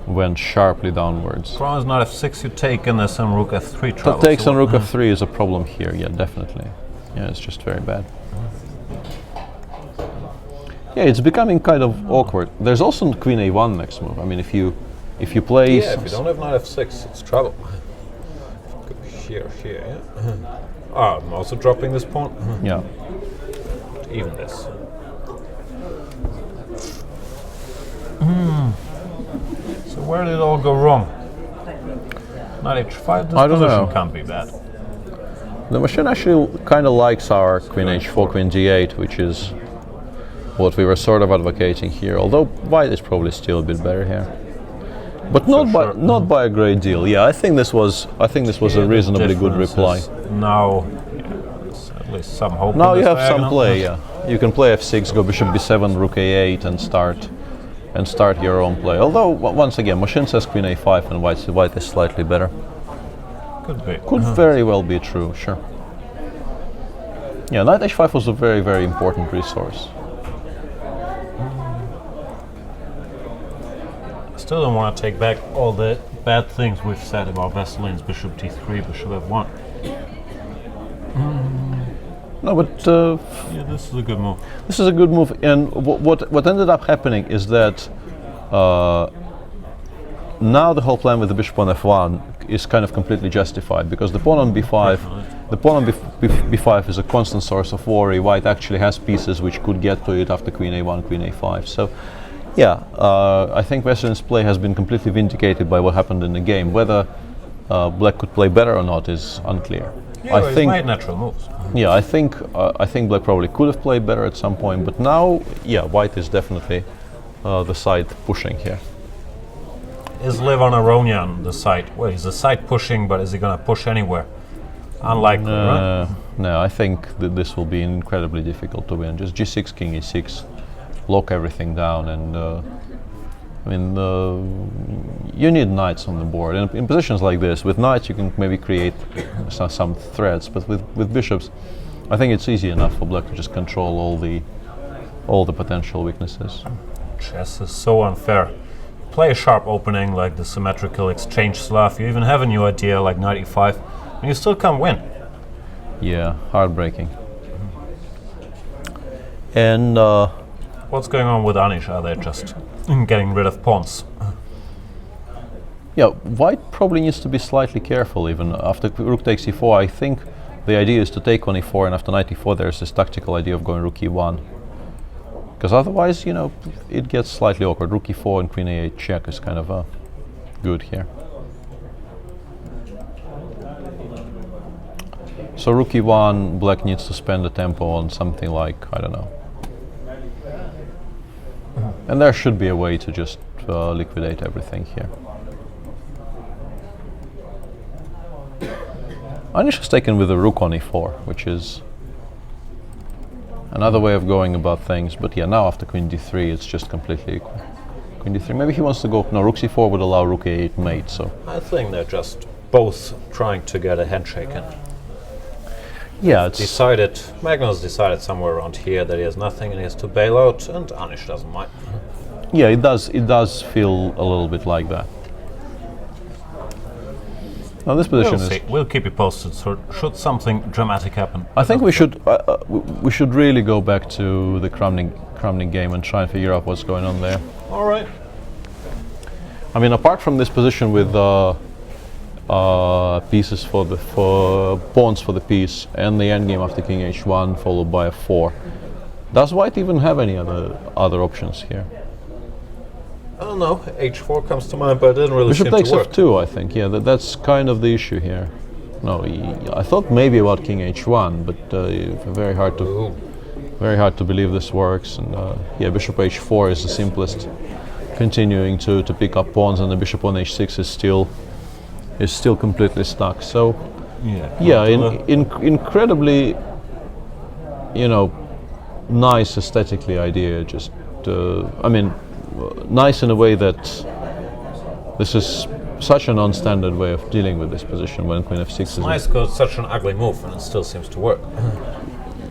went sharply downwards. Crown is not f6, you take, and there's some rook f3 trouble. That takes on rook f3 is a problem here. Yeah, definitely. Yeah, it's just very bad. Yeah, it's becoming kind of awkward. There's also queen a1 next move. I mean, if you play... Yeah, if you don't have knight f6, it's trouble. Here, yeah. I'm also dropping this pawn. Yeah. Even this. So where did it all go wrong? Knight h5, this I don't position know. can't be bad. The machine actually kind of likes our queen h4, queen d8, which is what we were sort of advocating here. Although white is probably still a bit better here, but not by a great deal. Yeah, I think this was a reasonably good reply. Now, there's at least some hope. Now in you this have some diagonal. play. Yeah, you can play f6, go bishop b7, rook a8, and start your own play. Although once again, machine says queen a5 and white is slightly better. Could be. Could very well be true, sure. Yeah, knight h5 was a very, very important resource. Still don't want to take back all the bad things we've said about Vesselin's bishop d3, bishop f1. No, but Yeah, this is a good move. this is a good move. And what ended up happening is that now the whole plan with the bishop on f1 is kind of completely justified, because the pawn on b5, b5 is a constant source of worry. White actually has pieces which could get to it after queen a1, queen a5. So, yeah, I think Vesselin's play has been completely vindicated by what happened in the game. Whether black could play better or not is unclear. Yeah, I he's think, made natural moves. yeah, I think black probably could have played better at some point, but now, yeah, white is definitely the side pushing here. Is Lev Aronian the side? Well, he's the side pushing, but is he going to push anywhere? Unlikely, right? No, I think that this will be incredibly difficult to win. Just g6, king e6, lock everything down, and you need knights on the board. And in positions like this, with knights you can maybe create some threats, but with bishops, I think it's easy enough for black to just control all the potential weaknesses. Chess is so unfair. Play a sharp opening like the symmetrical exchange Slav. You even have a new idea like knight e5, and you still can't win. Yeah, heartbreaking. And What's going on with Anish? Are they just getting rid of pawns? yeah, white probably needs to be slightly careful even after rook takes e4. I think the idea is to take on e4, and after knight e4 there's this tactical idea of going rook e1. Because otherwise, it gets slightly awkward. Rook e4 and queen a8 check is kind of good here. So rook e1, black needs to spend the tempo on something like, I don't know. And there should be a way to just liquidate everything here. Anish has taken with a rook on e4, which is another way of going about things. But yeah, now after queen d3 it's just completely equal. Queen d3, maybe he wants to go, no, rook c4 would allow rook a8 mate, so. I think they're just both trying to get a handshake in. Yeah, it's Magnus decided somewhere around here that he has nothing and he has to bail out, and Anish doesn't mind. yeah, it does feel a little bit like that. Now this position We'll is. see. We'll keep you posted. So should something dramatic happen. I think we should really go back to the Kramnik game and try and figure out what's going on there. All right. I mean, apart from this position with pieces for pawns for the piece and the endgame after king h1 followed by a 4, does white even have any other options here? I don't know. H4 comes to mind, but it didn't really Bishop seem takes to work. f2, I think. Yeah, that's kind of the issue here. No, I thought maybe about king h1, but very hard to believe this works. And yeah, bishop h4 is the simplest, continuing to pick up pawns, and the bishop on h6 is still completely stuck. So yeah, incredibly, nice aesthetically idea. Just nice in a way that this is such a non-standard way of dealing with this position when queen f6 is Nice because it's such an ugly move and it still seems to work.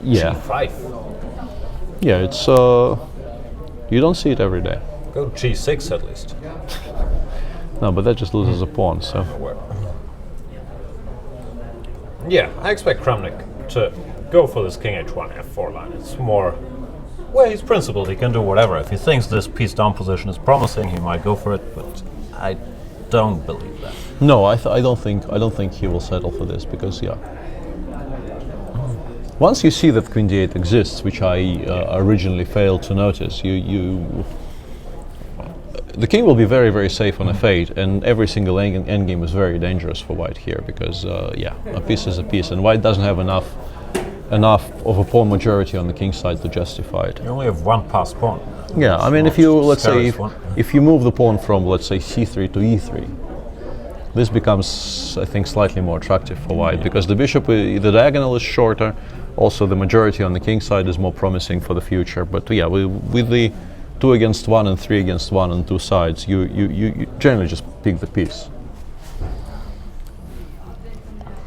yeah G5. yeah it's you don't see it every day. Go G6 at least. No, but that just loses a pawn, so Yeah, I expect Kramnik to go for this king h1 f4 line. It's more, well, he's principled, he can do whatever. If he thinks this piece down position is promising, he might go for it, but I don't believe that. no, I don't think he will settle for this, because once you see that queen d8 exists, which I originally failed to notice, the king will be very, very safe on f8, and every single endgame is very dangerous for white here because, yeah, a piece is a piece, and white doesn't have enough of a pawn majority on the king side to justify it. You only have one passed pawn. Yeah, I mean, if you, let's say, one. if you move the pawn from, let's say, c3 to e3, this becomes, I think, slightly more attractive for white because the bishop, the diagonal is shorter. Also, the majority on the king side is more promising for the future. But yeah, with the 2 against 1 and 3 against 1 on two sides, you generally just pick the piece.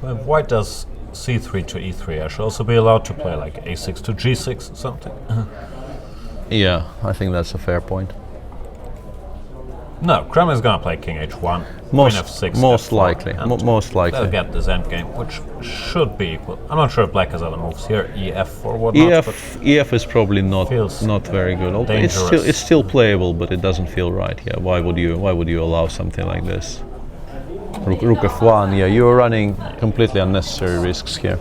Well, if white does c3 to e3, I should also be allowed to play like a6 to g6 or something. Yeah, I think that's a fair point. No, Kremlin is gonna play king h1, queen f6, most f4, likely, and most likely. they'll get this endgame, which should be equal. I'm not sure if black has other moves here, ef or whatnot. EF is probably not very good. Although it's still playable, but it doesn't feel right. Yeah, why would you allow something like this? Rook f1. Yeah, you're running completely unnecessary risks here.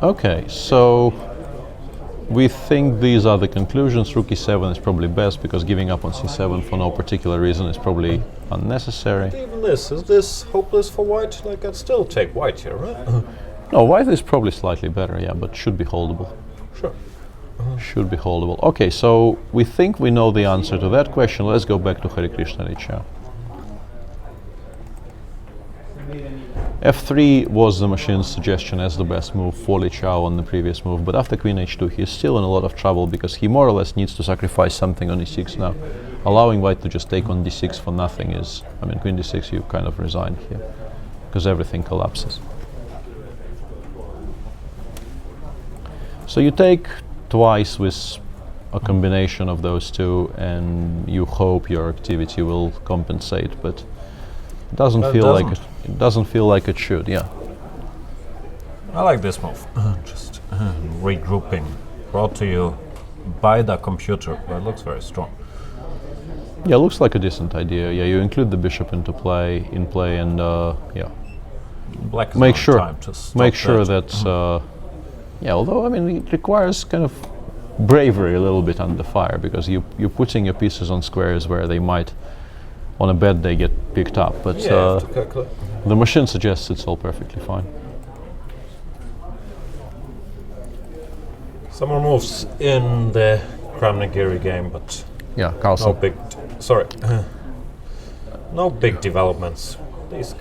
Okay, so we think these are the conclusions. Rook e7 is probably best because giving up on c7 for no particular reason is probably unnecessary. Even this, is this hopeless for white? Like, I'd still take white here, right? No, white is probably slightly better, yeah, but should be holdable. Sure. Should be holdable. Okay, so we think we know the answer to that question. Let's go back to Hare Krishna Richa. f3 was the machine's suggestion as the best move for Li Chao on the previous move, but after queen h2 he's still in a lot of trouble because he more or less needs to sacrifice something on e6 now. Allowing white to just take on d6 for nothing is, I mean, queen d6 you kind of resign here because everything collapses. So you take twice with a combination of those two and you hope your activity will compensate, but it doesn't feel like it should. Yeah, I like this move. Just regrouping, brought to you by the computer, but it looks very strong. Yeah, looks like a decent idea. Yeah, you include the bishop into play, and yeah, Black is make on sure time to stop that. Yeah, although I mean it requires kind of bravery a little bit under fire because you're putting your pieces on squares where they might, on a bad day, get picked up. But the machine suggests it's all perfectly fine. Some more moves in the Kramnagiri game, but Yeah, Carlson. no big developments. These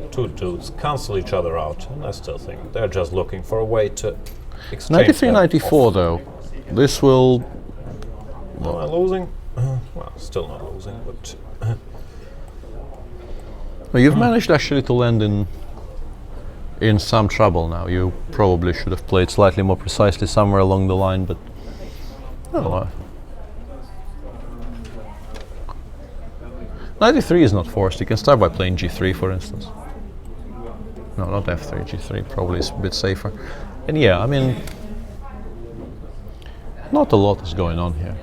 two dudes cancel each other out, and I still think they're just looking for a way to exchange. 93-94 though. This will. Am I losing? Well, still not losing, but Well, you've managed actually to land in some trouble now. You probably should have played slightly more precisely somewhere along the line, but I don't know. 93 is not forced. You can start by playing g3, for instance. No, not f3, g3 probably is a bit safer. And yeah, I mean, not a lot is going on here.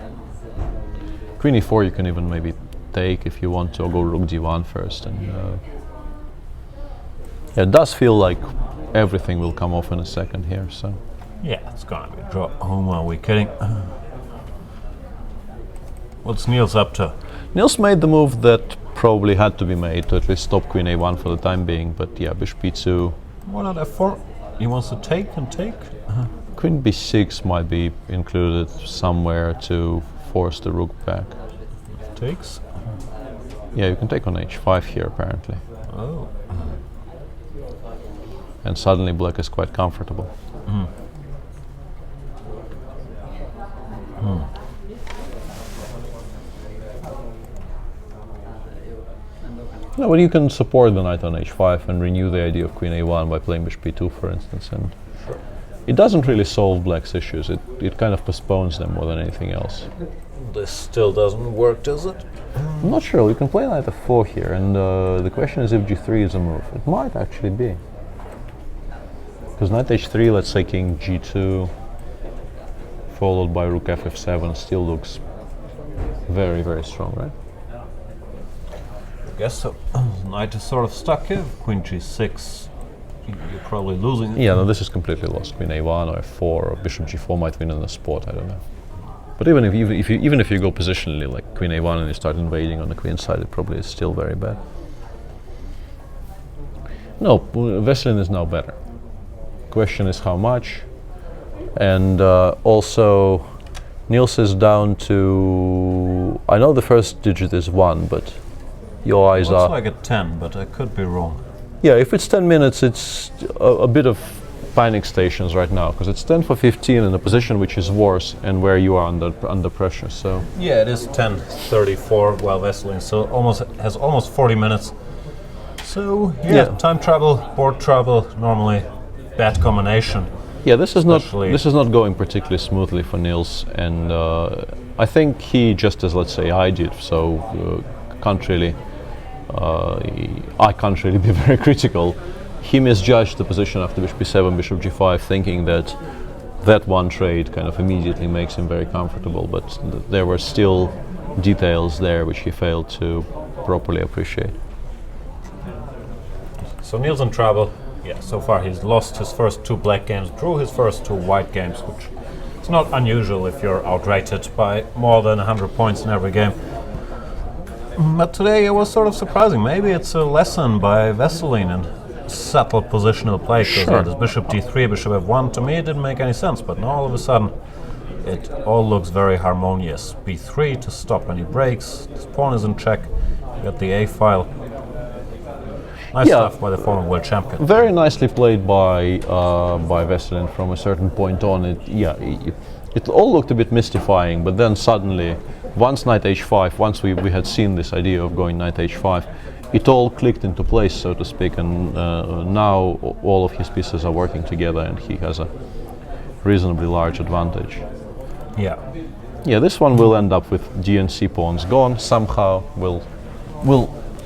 Queen e4 you can even maybe take if you want to, or go rook d1 first. And yeah, it does feel like everything will come off in a second here. So Yeah, it's gonna be a draw. Whom are we kidding? What's Niels up to? Niels made the move that probably had to be made to at least stop queen a1 for the time being. But yeah, bishop b2. Why not f4? He wants to take and take. Queen b6 might be included somewhere to force the rook back. Takes. Yeah, you can take on h5 here apparently. Oh. And suddenly black is quite comfortable. No, but you can support the knight on h5 and renew the idea of queen a1 by playing bishop b2, for instance. And it doesn't really solve black's issues. It kind of postpones them more than anything else. this still doesn't work, does it? I'm not sure. We can play knight f4 here, and the question is if g3 is a move. It might actually be. Because knight h3, let's say king g2, followed by rook f7, still looks very, very strong, right? I guess so. Knight is sort of stuck here. Queen g6. You're probably losing it. Yeah, no, this is completely lost. Queen a1 or f4 or bishop g4 might win in the spot, I don't know. But even if you go positionally, like queen a1, and you start invading on the queen side, it probably is still very bad. No, Veselin is now better. Question is how much, and also Niels is down to. I know the first digit is 1, but your eyes Looks are. like a 10, but I could be wrong. Yeah, if it's 10 minutes, it's a bit of panic stations right now, because it's 10 for 15 in a position which is worse and where you are under pressure. So Yeah, it is 10:34 while Veselin, so has almost 40 minutes. So Yeah. time travel, board travel, normally bad combination. yeah, this Especially- is not going particularly smoothly for Niels, and I think he just as, let's say, I did. So can't really. I can't really be very critical. He misjudged the position after bishop b7, bishop g5, thinking that that one trade kind of immediately makes him very comfortable, but there were still details there which he failed to properly appreciate. So Niels in trouble. Yeah, so far he's lost his first 2 black games, drew his first 2 white games, which is not unusual if you're outrated by more than 100 points in every game. But today it was sort of surprising. Maybe it's a lesson by Veselin in subtle positional play, because Sure. this bishop d3, bishop f1, to me it didn't make any sense, but now all of a sudden it all looks very harmonious. b3 to stop any breaks, this pawn is in check, you got the a file. Nice Yeah. stuff by the former world champion. Very nicely played by Veselin from a certain point on. It all looked a bit mystifying, but then suddenly, once knight h5, once we had seen this idea of going knight h5, it all clicked into place, so to speak, and now all of his pieces are working together, and he has a reasonably large advantage. Yeah. Yeah, this one will end up with d and c pawns gone somehow. We'll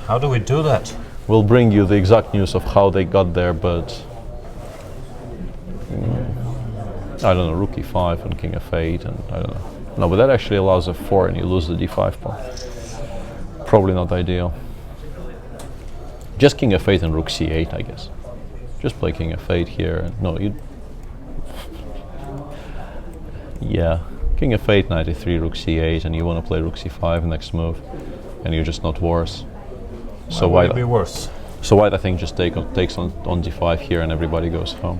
How do we do that? We'll bring you the exact news of how they got there, but I don't know, rook e5 and king f8, and I don't know. No, but that actually allows f4 and you lose the d5 pawn. Probably not ideal. Just king f8 and rook c8, I guess. Just play king f8 here. And no, you. Yeah, king f8, knight e3, rook c8, and you want to play rook c5 next move, and you're just not worse. So Why why? would it be worse? So white, I think, just takes on d5 here, and everybody goes home.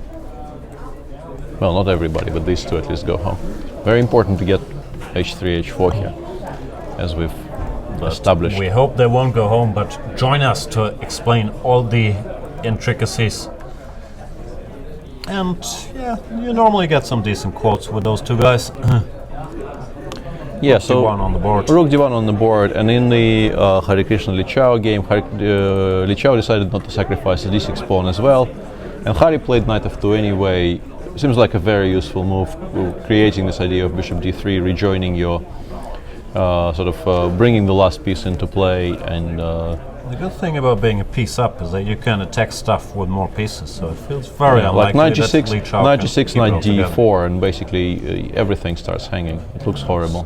Well, not everybody, but these two at least go home. Very important to get h3, h4 here, as we've established. We hope they won't go home, but join us to explain all the intricacies. And yeah, you normally get some decent quotes with those two guys. Yeah, so d1 on the board. rook d1 on the board, and in the Hare Krishna Li Chao game, Li Chao decided not to sacrifice the d6 pawn as well, and Hari played knight f2 anyway. Seems like a very useful move, creating this idea of bishop d3, rejoining your bringing the last piece into play, and The good thing about being a piece up is that you can attack stuff with more pieces, so it feels very like unlikely knight that g6, Li Chao knight can g6, keep it knight all together. d4, and basically everything starts hanging. It looks horrible.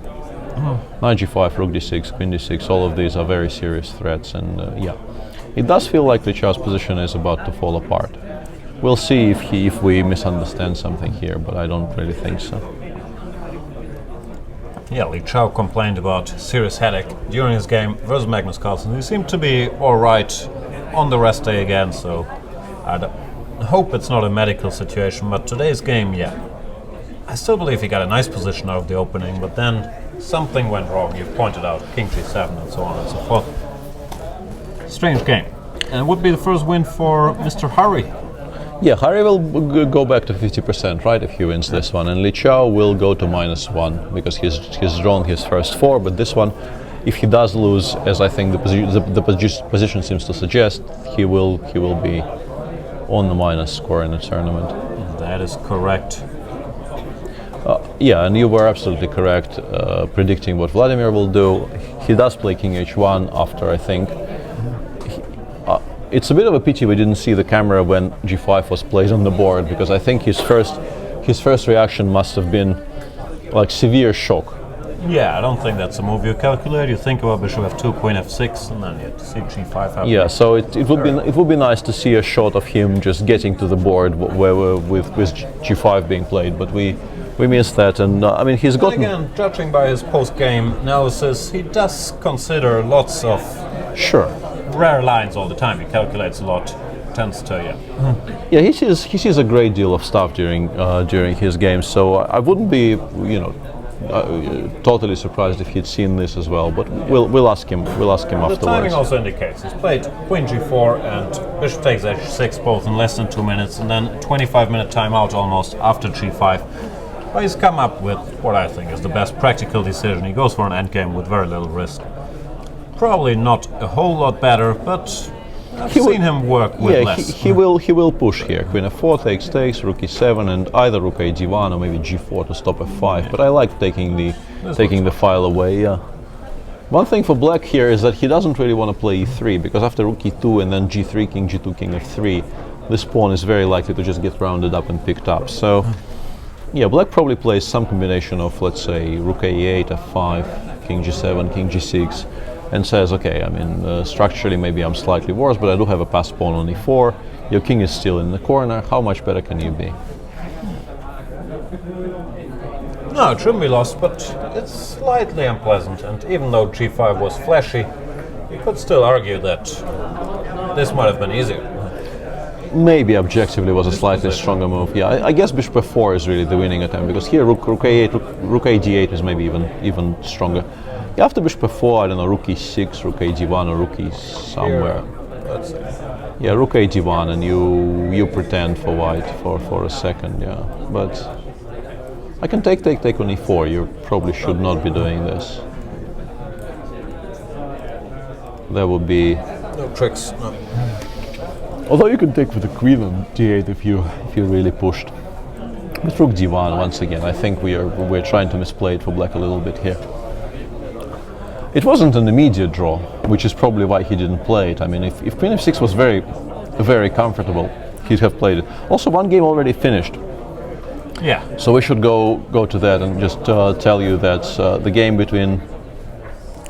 Knight g5, rook d6, queen d6, all of these are very serious threats, and yeah, it does feel like Li Chao's position is about to fall apart. We'll see if we misunderstand something here, but I don't really think so. Yeah, Li Chao complained about serious headache during his game versus Magnus Carlsen. He seemed to be all right on the rest day again, so I hope it's not a medical situation. But today's game, yeah, I still believe he got a nice position out of the opening, but then something went wrong. You pointed out king g7 and so on and so forth. Strange game. And it would be the first win for Mr. Hari. Yeah, Hari will go back to 50%, right, if he wins this one, and Li Chao will go to -1 because he's drawn his first 4. But this one, if he does lose, as I think the position seems to suggest, he will be on the minus score in the tournament. That is correct. Yeah, and you were absolutely correct predicting what Vladimir will do. He does play king h1 after, I think. It's a bit of a pity we didn't see the camera when g5 was played on the board, because I think his first reaction must have been like severe shock. Yeah, I don't think that's a move you calculate. You think about bishop f2, queen f6, and then you see g5 happen. Yeah, so it would be nice to see a shot of him just getting to the board with g5 being played, but we missed that, and I mean he's But gotten again, judging by his post-game analysis, he does consider lots of sure. rare lines all the time. He calculates a lot, tends to, Yeah, he sees a great deal of stuff during his games, so I wouldn't be totally surprised if he'd seen this as well. But we'll ask him. We'll ask him The afterwards. timing also indicates he's played Queen G4 and Bishop takes H6 both in less than 2 minutes, and then 25-minute timeout almost after G5. But he's come up with what I think is the best practical decision. He goes for an endgame with very little risk. Probably not a whole lot better, but I've seen him work with Yeah, less. he will push here. Queen f4 takes, rook e7, and either rook a1 or maybe g4 to stop f5. But I like taking the file away. Yeah. One thing for black here is that he doesn't really want to play e3 because after rook e2 and then g3, king g2, king f3, this pawn is very likely to just get rounded up and picked up. So yeah, black probably plays some combination of, let's say, rook a8, f5, king g7, king g6. And says, okay, I mean, structurally maybe I'm slightly worse, but I do have a passed pawn on e4. Your king is still in the corner. How much better can you be? No, it shouldn't be lost, but it's slightly unpleasant. And even though g5 was flashy, you could still argue that this might have been easier. Maybe objectively was a slightly stronger move. Yeah, I guess bishop f4 is really the winning attempt because here rook a8, rook a d8 is maybe even stronger. Yeah, after bishop f4, I don't know, rook e6, rook a1, or rook e somewhere. Yeah, rook a1, and you pretend for white for a second. Yeah, but I can take on e4. You probably should not be doing this. There would be No tricks. No. although you can take with the queen on d8 if you really pushed. With rook d1, once again, I think we're trying to misplay it for black a little bit here. It wasn't an immediate draw, which is probably why he didn't play it. I mean, if queen f6 was very comfortable, he'd have played it. Also, one game already finished. Yeah. So we should go to that and just tell you that the game between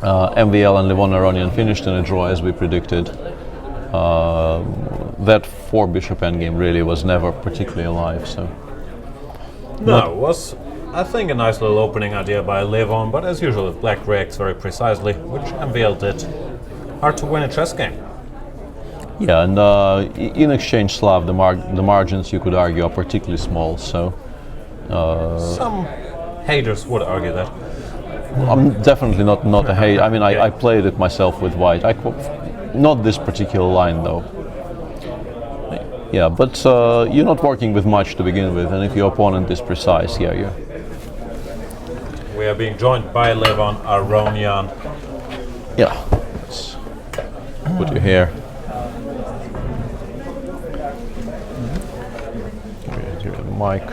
MVL and Levon Aronian finished in a draw as we predicted. That 4 bishop endgame really was never particularly alive. So No, it was, I think, a nice little opening idea by Levon, but as usual, if black reacts very precisely, which MVL did, hard to win a chess game. yeah, and in exchange, Slav, the margins you could argue are particularly small. So Some haters would argue that. I'm definitely not a hate. I mean, I played it myself with white. Not this particular line though. Yeah, but you're not working with much to begin with, and if your opponent is precise, yeah, you. We are being joined by Levon Aronian. Yeah. Let's put you here. Give you the mic.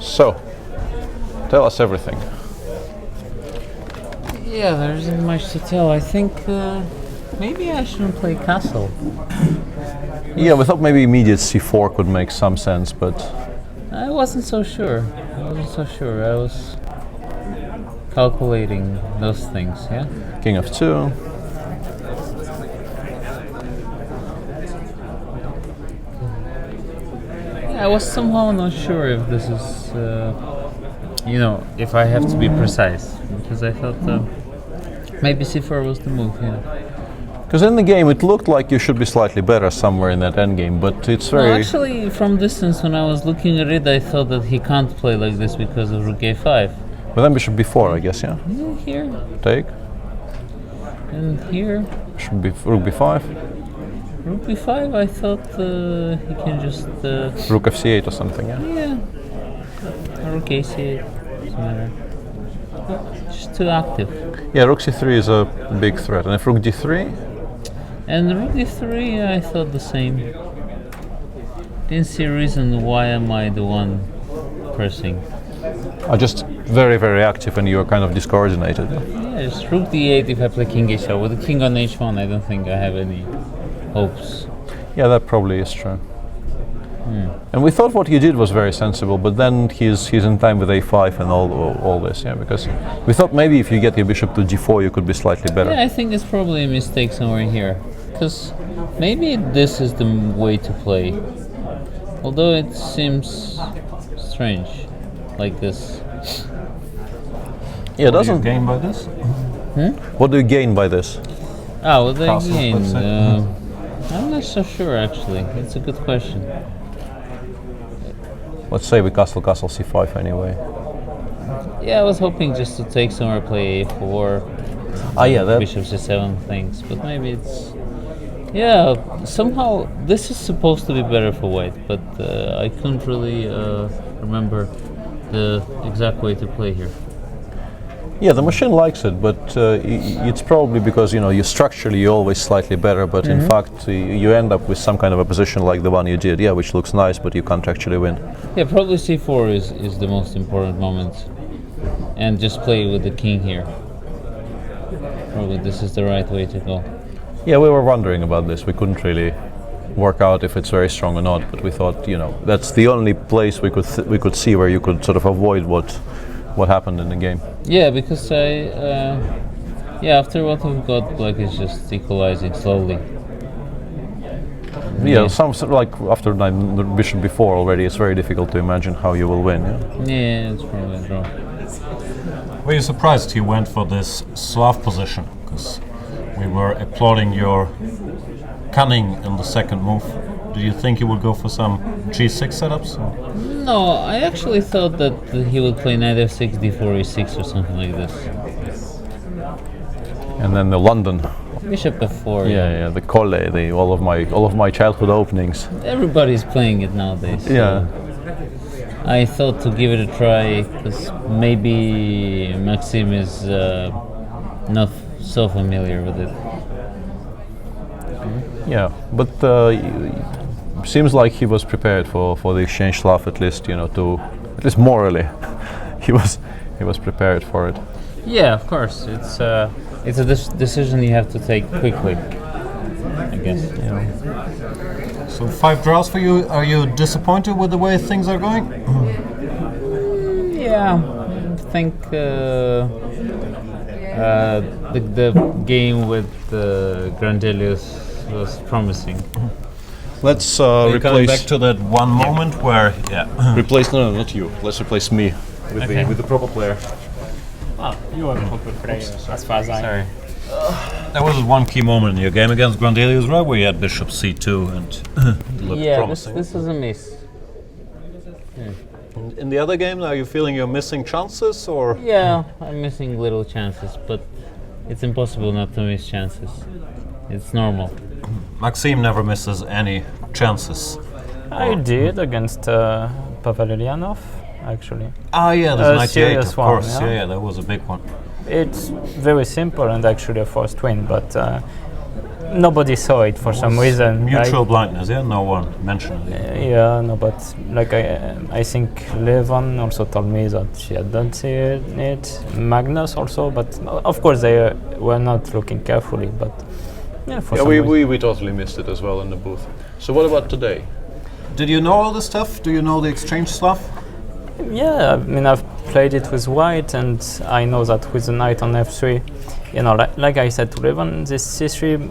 So, tell us everything. Yeah, there isn't much to tell. I think maybe I shouldn't play castle. Yeah, we thought maybe immediate c4 could make some sense, but I wasn't so sure. I was calculating those things, yeah? king f2. I was somehow not sure if this is, if I have to be precise, because I thought maybe c4 was the move, yeah. Because in the game it looked like you should be slightly better somewhere in that endgame, but it's very... No, actually, from distance, when I was looking at it, I thought that he can't play like this because of rook a5. But then bishop b4, I guess, yeah? Yeah, here, Take. and here. Rook b5. Rook b5, I thought he can just... Rook fc8 or something, yeah? Yeah. Rook a8, doesn't matter. Just too active. Yeah, rook c3 is a big threat. And if rook d3? And rook d3, I thought the same. Didn't see a reason why am I the one pressing. Are just very, very active and you are kind of discoordinated. Yeah, just rook d8 if I play king h4. With the king on h1, I don't think I have any hopes. Yeah, that probably is true. And we thought what he did was very sensible, but then he's in time with a5 and all this, yeah, because we thought maybe if you get your bishop to g4 you could be slightly better. Yeah, I think it's probably a mistake somewhere here, because maybe this is the way to play, although it seems strange. like this. Yeah, What do you doesn't. gain by this? What do you gain by this? Ah, what they Castles, gain? let's say. I'm not so sure actually. It's a good question. Let's say we castle c5 anyway. Yeah, I was hoping just to take somewhere, play a4, Ah, yeah, that. bishop c7 things, but maybe it's. Yeah, somehow this is supposed to be better for white, but I couldn't really remember the exact way to play here. Yeah, the machine likes it, but it's probably because you structurally you're always slightly better, but in fact you end up with some kind of a position like the one you did, yeah, which looks nice, but you can't actually win. Yeah, probably c4 is the most important moment, and just play with the king here. Probably this is the right way to go. Yeah, we were wondering about this. We couldn't really work out if it's very strong or not, but we thought that's the only place we could see where you could sort of avoid what happened in the game. Yeah, because after what we've got, black is just equalizing slowly. Yeah, some sort of like after the bishop before already, it's very difficult to imagine how you will win. Yeah. Yeah, it's probably a draw. Were you surprised he went for this Slav position? Because we were applauding your cunning in the second move. Did you think he would go for some g6 setups? No, I actually thought that he would play knight f6, d4, e6 or something like this. And then the London, Bishop f4. yeah, the Colle, all of my childhood openings. Everybody's playing it nowadays. So Yeah. I thought to give it a try because maybe Maxim is not so familiar with it. Yeah, but seems like he was prepared for the exchange Slav at least, at least morally, he was prepared for it. Yeah, of course. It's a decision you have to take quickly, I guess. So 5 draws for you. Are you disappointed with the way things are going? Yeah, I think the game with Grandelius was promising. Let's We're coming back replace to that one moment where, replace no, not you. Let's replace me with the proper player. You are a proper player, as far as I know. there was one key moment in your game against Grandelius, right, where you had bishop c2 and it looked Yeah, promising. this is a miss. In the other game, are you feeling you're missing chances or? Yeah, I'm missing little chances, but it's impossible not to miss chances. It's normal. Maxim never misses any chances. I did against Pavlyulianov, actually. Ah, yeah, A there's 98, serious of one, course. yeah. Yeah, that was a big one. It's very simple and actually a forced win, but nobody saw it for some reason. Mutual blindness, yeah? No one mentioned it. Yeah, no, but like I think Levon also told me that she hadn't seen it. Magnus also, but of course they were not looking carefully. But yeah, for Yeah, some reason. we totally missed it as well in the booth. So what about today? Did you know all this stuff? Do you know the exchange stuff? Yeah, I mean I've played it with white, and I know that with the knight on f3, like I said to Levon, this c3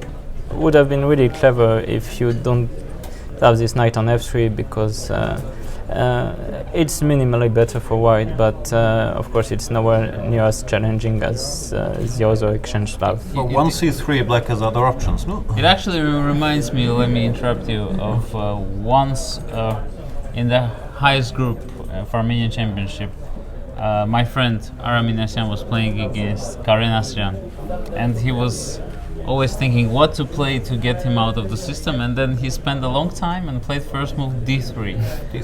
would have been really clever if you don't have this knight on f3 because it's minimally better for white, but of course it's nowhere near as challenging as the other exchange stuff. But 1c3, black has other options, no? It actually reminds me, let me interrupt you, of once in the highest group for Armenian Championship, my friend Aram Minasyan was playing against Karen Asrian, and he was always thinking what to play to get him out of the system, and then he spent a long time and played first move d3.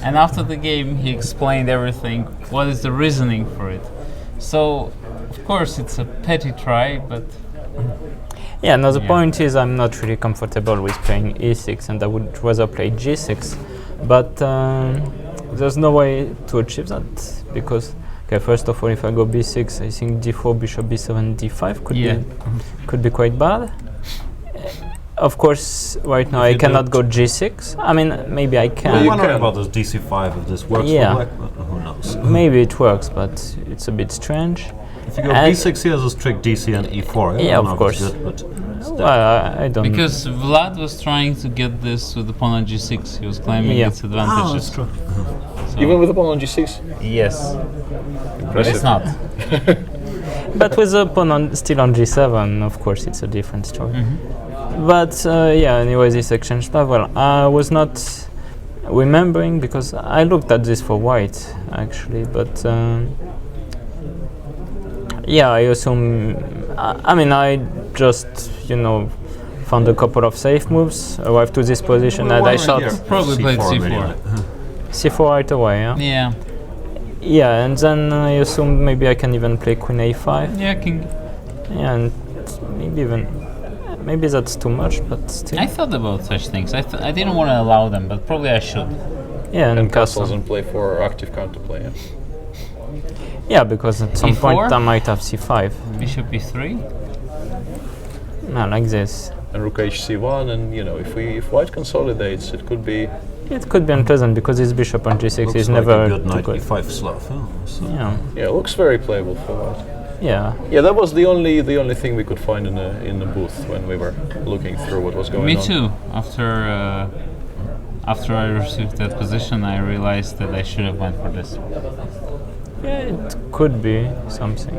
And after the game he explained everything, what is the reasoning for it. So of course it's a petty try, but Yeah, no, the point is I'm not really comfortable with playing e6 and I would rather play g6, but there's no way to achieve that because first of all, if I go b6, I think d4, bishop b7, d5 could be quite bad. Of course, right now I cannot go g6. I mean, maybe I can. I'm wondering about this dc5, if this works Yeah. for black, but who knows. Maybe it works, but it's a bit strange. If you go And- b6, he has a strict dc and e4. Yeah, I of don't know if course. it's good, but Well, I don't. because Vlad was trying to get this with the pawn on g6, he was claiming Yeah. its advantages. that's true. So Even with the pawn on g6? yes, but it's not. But with the pawn still on g7, of course, it's a different story. Mm-hmm. But yeah, anyway, this exchange stuff. Well, I was not remembering because I looked at this for white actually, but yeah, I assume. I mean, I just found a couple of safe moves, arrived to this position, and I shot Probably played c4. c4 right away. Yeah. Yeah. Yeah, and then I assumed maybe I can even play queen a5. Yeah, king. Yeah, and maybe that's too much, but still. I thought about such things. I didn't want to allow them, but probably I should. Yeah, and Castles castle. and play for active counterplay. Yeah. Yeah, because at some E4? point I might have c5. Bishop e3. Yeah, like this. And rook hc1, and if white consolidates, it could be. It could be unpleasant because his bishop on g6 Looks is like never a good too knight good. e5 Slav. So Yeah, Yeah, looks very playable for white. yeah. Yeah, that was the only thing we could find in the booth when we were looking through what was going Me on. too. After I received that position, I realized that I should have went for this. Yeah, it could be something.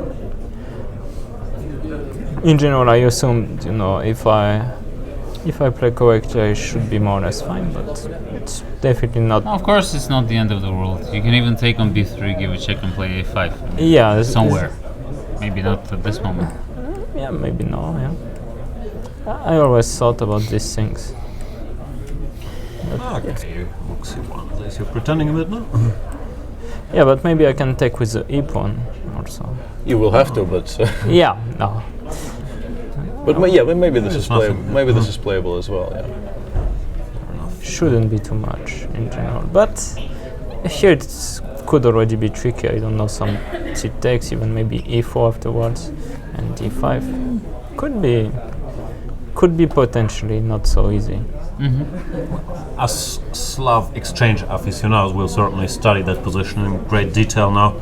In general, I assumed, if I play correctly, I should be more or less fine, but it's definitely not. Of course, it's not the end of the world. You can even take on b3, give a check, and play a5 Yeah, somewhere. Maybe not at this moment. Yeah, maybe no. Yeah, I always thought about these things. okay, rook c1. At least you're pretending a bit now. Yeah, but maybe I can take with the e pawn also. You will have to, but Yeah, no. but maybe this is nothing. maybe this is playable as well. Yeah. Shouldn't be too much in general, but here it could already be tricky. I don't know, some c takes, even maybe e4 afterwards, and d5 could be potentially not so easy. As Slav exchange aficionados, we'll certainly study that position in great detail now.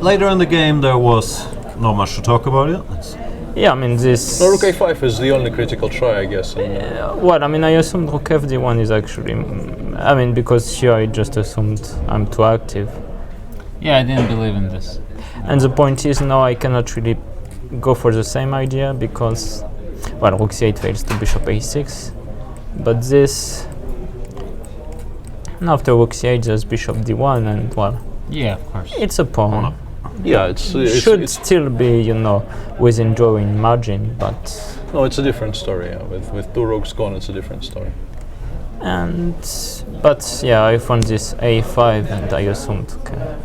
Later in the game, there was not much to talk about it. Yeah, I mean this. No, rook a5 is the only critical try, I guess. And, Well, I mean, I assumed rook fd1 is actually. I mean, because here I just assumed I'm too active. Yeah, I didn't believe in this. And the point is now I cannot really go for the same idea because, well, rook c8 fails to bishop a6, but this. After rook c8 there's bishop d1 and, well, Yeah, of course. it's a pawn. yeah, it's Should still be, within drawing margin, but. no, it's a different story. Yeah. With two rooks gone, it's a different story. But yeah, I found this a5 and I assumed, okay,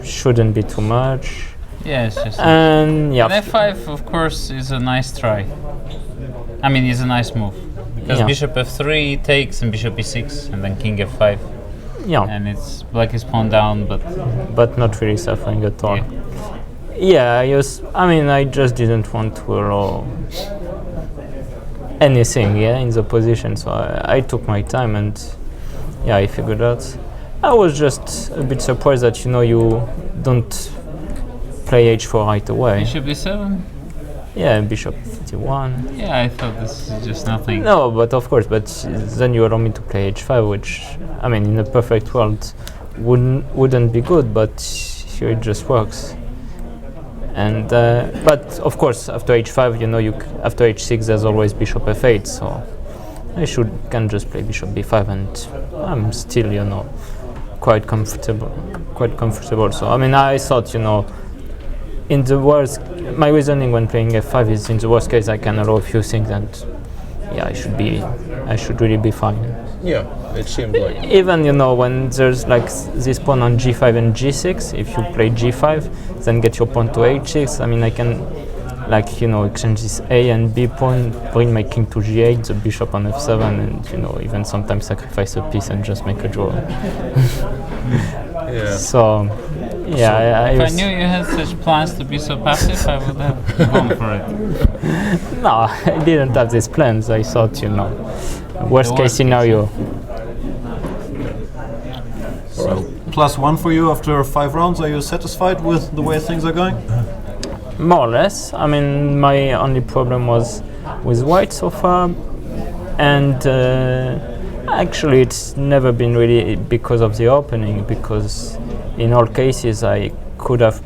shouldn't be too much. Yeah, it's just. And yeah, And f5, of course, is a nice try. I mean, it's a nice move. Because Yeah. bishop f3 takes and bishop e6 and then king f5. yeah, And it's black is pawn down, but not really suffering at all. yeah. Yeah, I just didn't want to allow anything, in the position, so I took my time and, yeah, I figured out. I was just a bit surprised that, you don't play h4 right away. Bishop e7? Yeah, bishop d1. Yeah, I thought this is just nothing. No, but of course, but then you allow me to play h5, which, in a perfect world, wouldn't be good, but here it just works. And but of course, after h5, after h6, there's always bishop f8, so I can just play bishop b5, and I'm still, quite comfortable. So I thought, in the worst, my reasoning when playing f5 is in the worst case I can allow a few things, and yeah, I should really be fine. Yeah, it seemed like. Even when there's like this pawn on g5 and g6, if you play g5, then get your pawn to h6. I can, exchange this a and b pawn, bring my king to g8, the bishop on f7, and even sometimes sacrifice a piece and just make a draw. Yeah. So, yeah, If I knew you had such plans to be so passive, I would have gone for it. No, I didn't have these plans. I thought, worst case scenario. So +1 for you after 5 rounds. Are you satisfied with the way things are going? More or less. My only problem was with white so far, and Actually, it's never been really because of the opening, because in all cases I could have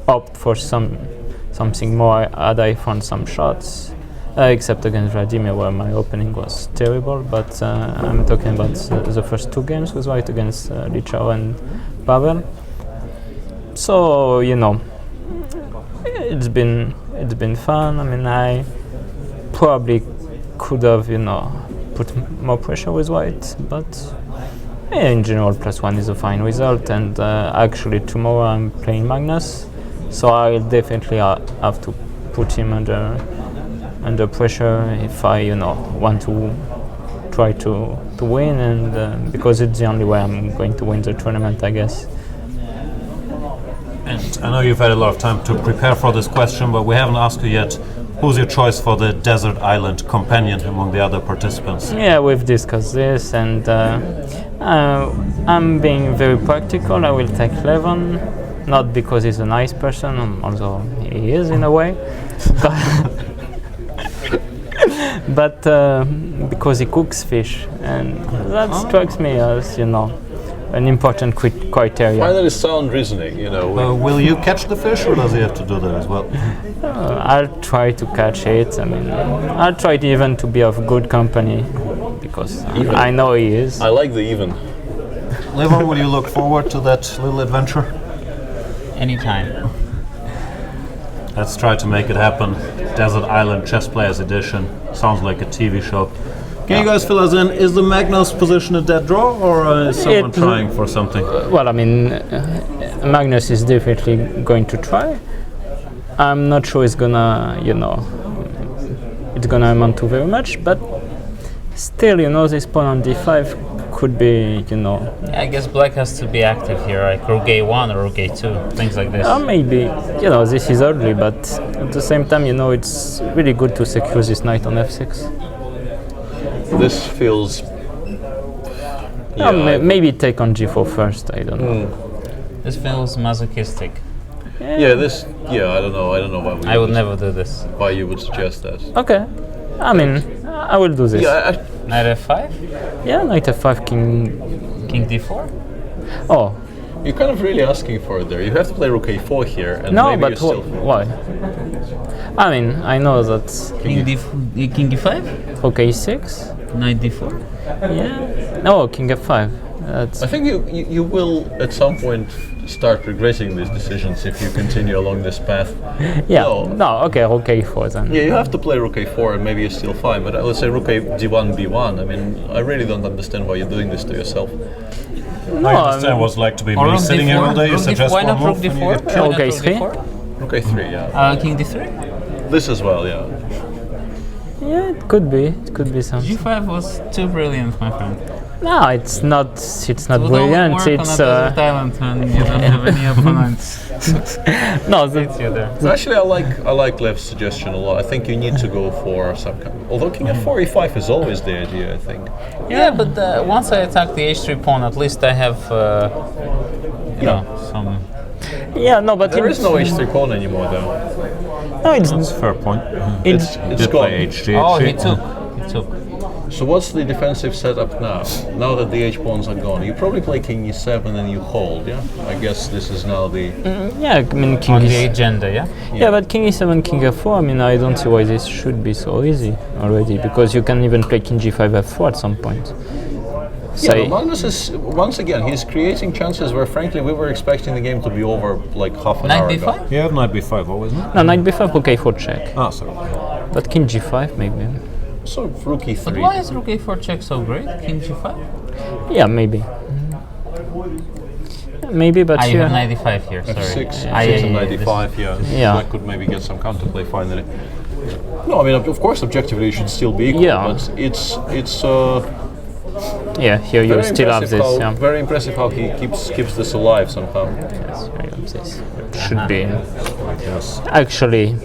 opted for something more had I found some shots, except against Vladimir where my opening was terrible, but I'm talking about the first 2 games with white against Lichau and Pavel. So, it's been fun. I mean, I probably could have, put more pressure with white, but in general, +1 is a fine result. And actually, tomorrow I'm playing Magnus, so I'll definitely have to put him under pressure if I, want to try to win, and because it's the only way I'm going to win the tournament, I guess. And I know you've had a lot of time to prepare for this question, but we haven't asked you yet. Who's your choice for the desert island companion among the other participants? Yeah, we've discussed this, and I'm being very practical. I will take Levon, not because he's a nice person, although he is in a way, but because he cooks fish, and that strikes me as, an important criteria. Finally, sound reasoning, Will you catch the fish, or does he have to do that as well? I'll try to catch it. I mean, I'll try even to be of good company, because I know he is. I like the even. Levon, will you look forward to that little adventure? Anytime. Let's try to make it happen. Desert Island Chess Players Edition. Sounds like a TV show. Can you guys fill us in? Is the Magnus position a dead draw, or is someone trying for something? Well, I mean, Magnus is definitely going to try. I'm not sure it's gonna, it's gonna amount to very much, but still, this pawn on d5 could be, I guess black has to be active here, like rook a1 or rook a2, things like this. Maybe, this is ugly, but at the same time, it's really good to secure this knight on f6. This feels... maybe take on g4 first, I don't know. This feels masochistic. I don't know why I would never do this. why you would suggest that. Okay, I mean, I will do this. Knight f5? Yeah, knight f5, King d4? Oh. You're kind of really asking for it there. You have to play rook a4 here, and No, maybe but you still... why? I mean, I know that... King e5? Rook a6? Knight d4? Yeah. No, king f5. I think you will at some point start regretting these decisions if you continue along this path. Yeah. No. Okay. Rook a4 then. Yeah, you have to play rook a4 and maybe you're still fine. But let's say rook a d1 b1. I mean, I really don't understand why you're doing this to yourself. No, I understand what it's like to be me sitting here all day. You suggest why one not rook move. d4? Rook a3. Rook a3, yeah. King d3? This as well, yeah. Yeah, it could be. It could be something. g5 was too brilliant, my friend. No, it's not. It's not It would brilliant. only work It's on a desert island when you don't have any opponents. no. It's you there. So actually, I like Lev's suggestion a lot. I think you need to go for some kind of, although king f4 e5 is always the idea, I think. Yeah, but once I attack the h3 pawn, at least I have, some. Yeah, no, but There is no h3 pawn anymore, though. No, it's That's a fair point. it's It's gone. HG. Oh, he took. So what's the defensive setup now? Now that the h pawns are gone, you probably play king e7 and you hold, yeah? I guess this is now the... yeah. I mean, king On the is. agenda, yeah? Yeah, but king e7, king f4. I mean, I don't see why this should be so easy already, because you can even play king g5 f4 at some point. Yeah, but Magnus is, once again, he's creating chances where, frankly, we were expecting the game to be over like half an hour Knight ago. b5? You have knight b5 always, no? No, knight b5, rook a4 check. Ah, sorry. But king g5 maybe. So rook e3. But why is rook a4 check so great? King g5? Yeah, maybe. Maybe, but You here. have knight d5 here, sorry. f6, Yeah, f6 and yeah, knight this- d5, yeah. Yeah. I could maybe get some counterplay finally. No, I mean, of course, objectively, it should still be equal, Yeah. but it's Yeah, here you very still have impressive this. how, Yeah. very impressive how he keeps this alive somehow. Yes, here you have this. Should be Yes. actually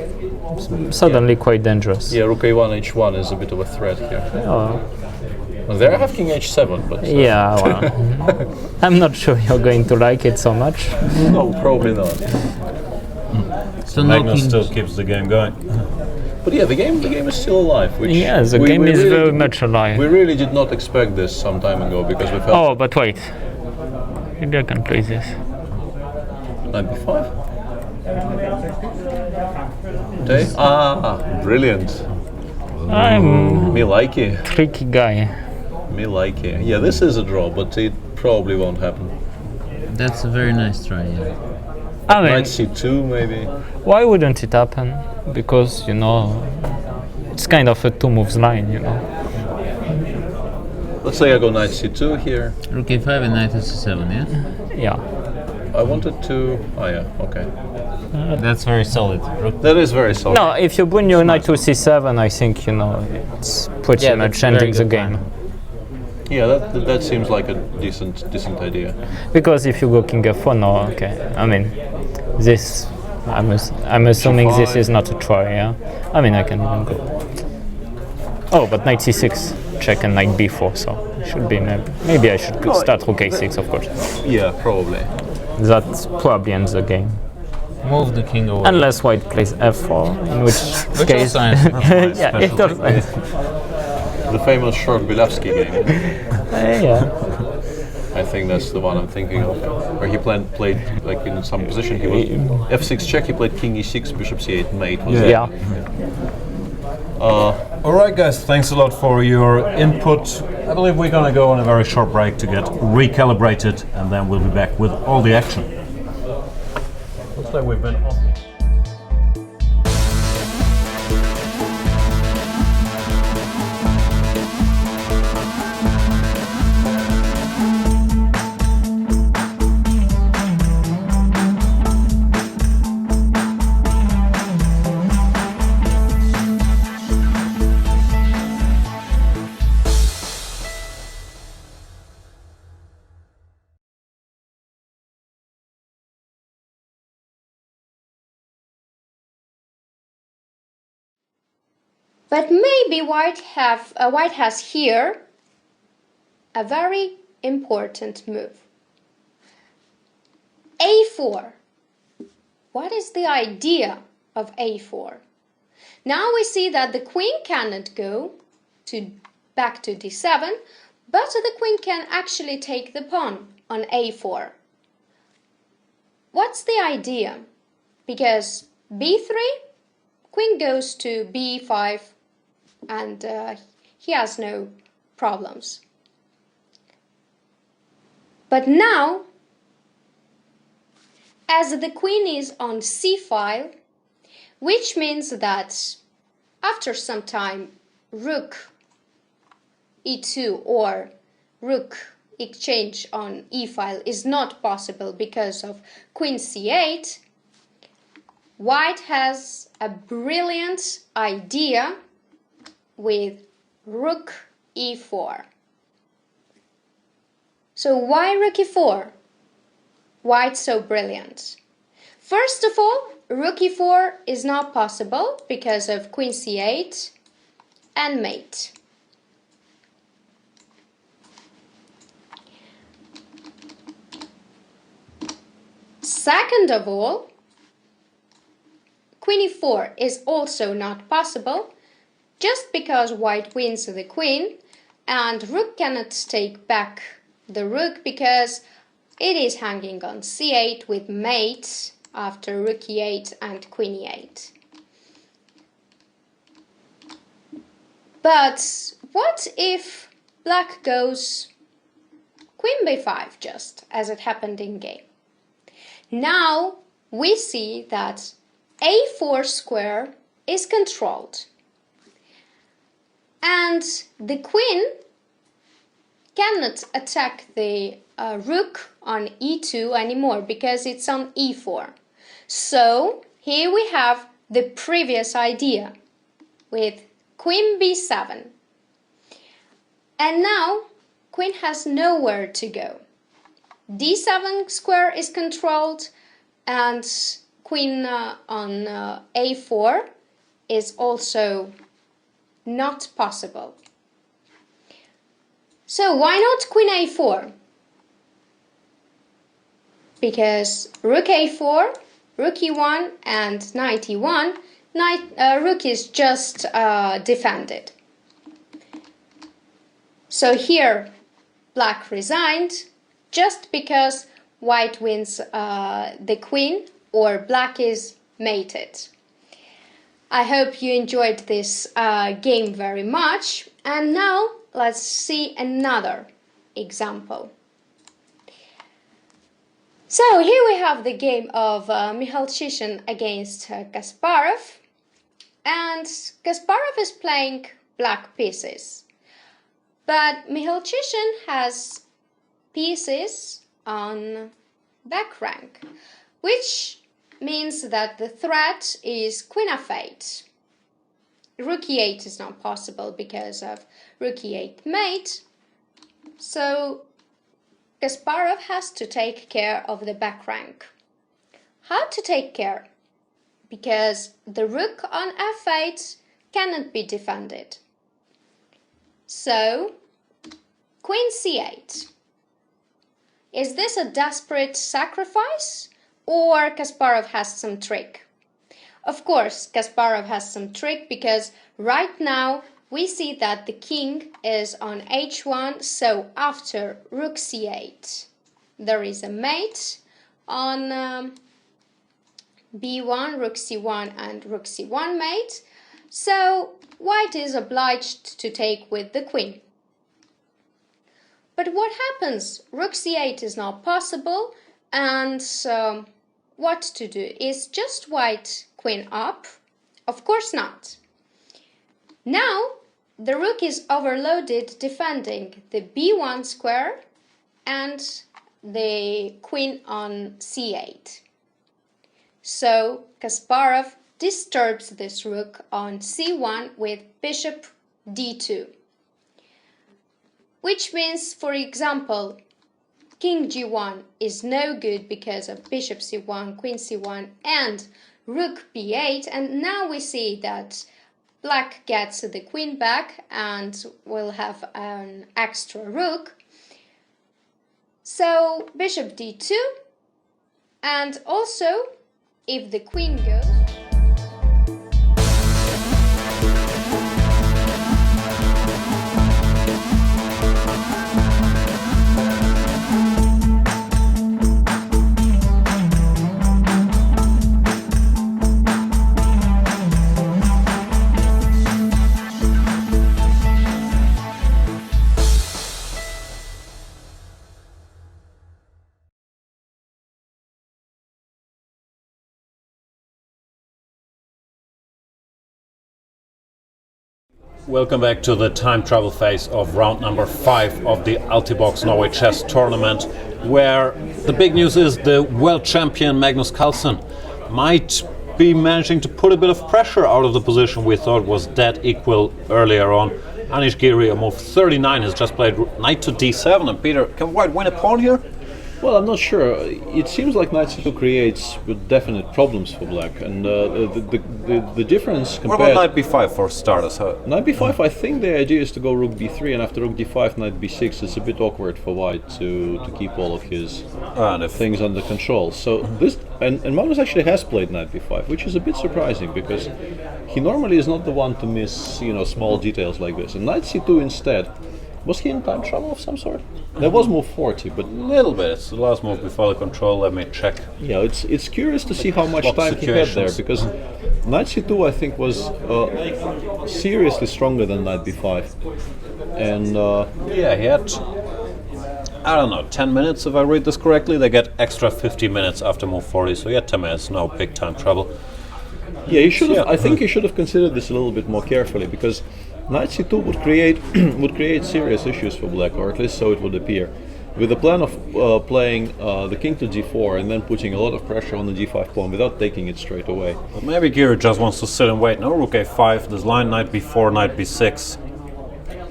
suddenly quite dangerous. Yeah, rook a1, h1 is a bit of a threat here. Oh, Well, there I have king h7, but yeah, well, I'm not sure you're going to like it so much. no, probably not. So no Magnus king. still keeps the game going. But yeah, the game is still alive. Which Yeah, the we game is really very did- much alive. We really did not expect this some time ago because we felt Oh, but wait. Maybe I can play this. 95. Okay. Ah, brilliant. I'm Me like it. tricky guy. Me like it. Yeah, this is a draw, but it probably won't happen. That's a very nice try. Yeah. I mean, Knight C2 maybe. why wouldn't it happen? Because, you know, it's kind of a two moves line, you know. Let's say I go Knight C2 here. Rook A5 and Knight to C7. Yeah. Yeah. I wanted to. Oh yeah, okay. That's very solid. Rook. That is very solid. No, if you bring your knight to c7, I think, you know, it's pretty Yeah, much that's a very ending the good game. Yeah, that seems like a decent idea. Because if you go king f4, no, okay. I mean, this, I'm assuming this is not a try, yeah? I mean, I can even go. Oh, but knight c6, check, and knight b4, so it should be, maybe I should start rook a6, of course. Yeah, probably. That probably ends the game. Move the king away. Unless white plays f4, in which case... also nice. Yeah, it does. The famous short Bilevsky game. Yeah. I think that's the one I'm thinking of. Where he played like in some position. He was f6 check. He played king e6, bishop c8 mate. Was it? Yeah. All right, guys, thanks a lot for your input. I believe we're gonna go on a very short break to get recalibrated, and then we'll be back with all the action. Looks like we've been on. But maybe white has here a very important move. A4. What is the idea of A4? Now we see that the queen cannot go back to D7, but the queen can actually take the pawn on A4. What's the idea? Because B3, queen goes to B5, and he has no problems. But now, as the queen is on C file, which means that after some time rook E2 or rook exchange on E file is not possible because of queen C8, white has a brilliant idea with rook E4. So why rook E4? Why it's so brilliant? First of all, rook E4 is not possible because of queen C8 and mate. Second of all, queen E4 is also not possible just because white wins the queen and rook cannot take back the rook because it is hanging on C8 with mate after rook E8 and queen E8. But what if black goes queen B5 just as it happened in game? Now we see that A4 square is controlled and the queen cannot attack the rook on E2 anymore because it's on E4. So here we have the previous idea with queen B7. And now queen has nowhere to go. D7 square is controlled and queen on A4 is also not possible. So why not queen A4? Because rook A4 rook e1 and knight e1, rook is just defended. So here black resigned just because white wins the queen or black is mated. I hope you enjoyed this game very much, and now let's see another example. So here we have the game of Michal Csikszentmihalyi against Kasparov, and Kasparov is playing black pieces, but Michal Csikszentmihalyi has pieces on back rank, which means that the threat is queen f8. Rook e8 is not possible because of rook e8 mate, so Kasparov has to take care of the back rank. How to take care? Because the rook on f8 cannot be defended. So, queen c8. Is this a desperate sacrifice, or Kasparov has some trick? Of course, Kasparov has some trick, because right now we see that the king is on h1, so after rook c8 there is a mate on b1, rook c1 and rook c1 mate, so white is obliged to take with the queen. But what happens? Rook c8 is not possible, and what to do? Is just white queen up? Of course not. Now the rook is overloaded defending the b1 square and the queen on c8. So Kasparov disturbs this rook on c1 with bishop d2, which means, for example, king g1 is no good because of bishop c1, queen c1 and rook b8, and now we see that black gets the queen back and will have an extra rook. So bishop d2, and also if the queen goes, Welcome back to the time travel phase of round number 5 of the Altibox Norway Chess Tournament, where the big news is the world champion Magnus Carlsen might be managing to put a bit of pressure out of the position we thought was dead equal earlier on. Anish Giri, a move 39, has just played knight to d7, and Peter, can white win a pawn here? Well, I'm not sure. It seems like knight c2 creates definite problems for black, and the difference compared... What about knight b5 for starters? Knight b5, I think the idea is to go rook b3, and after rook d5, knight b6. It's a bit awkward for white to keep all of his things under control. So this, and Magnus actually has played knight b5, which is a bit surprising, because he normally is not the one to miss, small details like this. And knight c2 instead. Was he in time travel of some sort? There was move 40, but... A little bit. It's the last move before the control. Let me check. Yeah, it's curious to see how much time he had there, because knight c2 I think was seriously stronger than knight b5. And... yeah, he had... I don't know, 10 minutes if I read this correctly. They get extra 50 minutes after move 40, so he had 10 minutes, no big time trouble. Yeah, he should have. I think he should have considered this a little bit more carefully, because knight c2 would create serious issues for black, or at least so it would appear. With the plan of playing the king to g4 and then putting a lot of pressure on the g5 pawn without taking it straight away. But maybe Giri just wants to sit and wait. No, rook a5, this line knight b4, knight b6,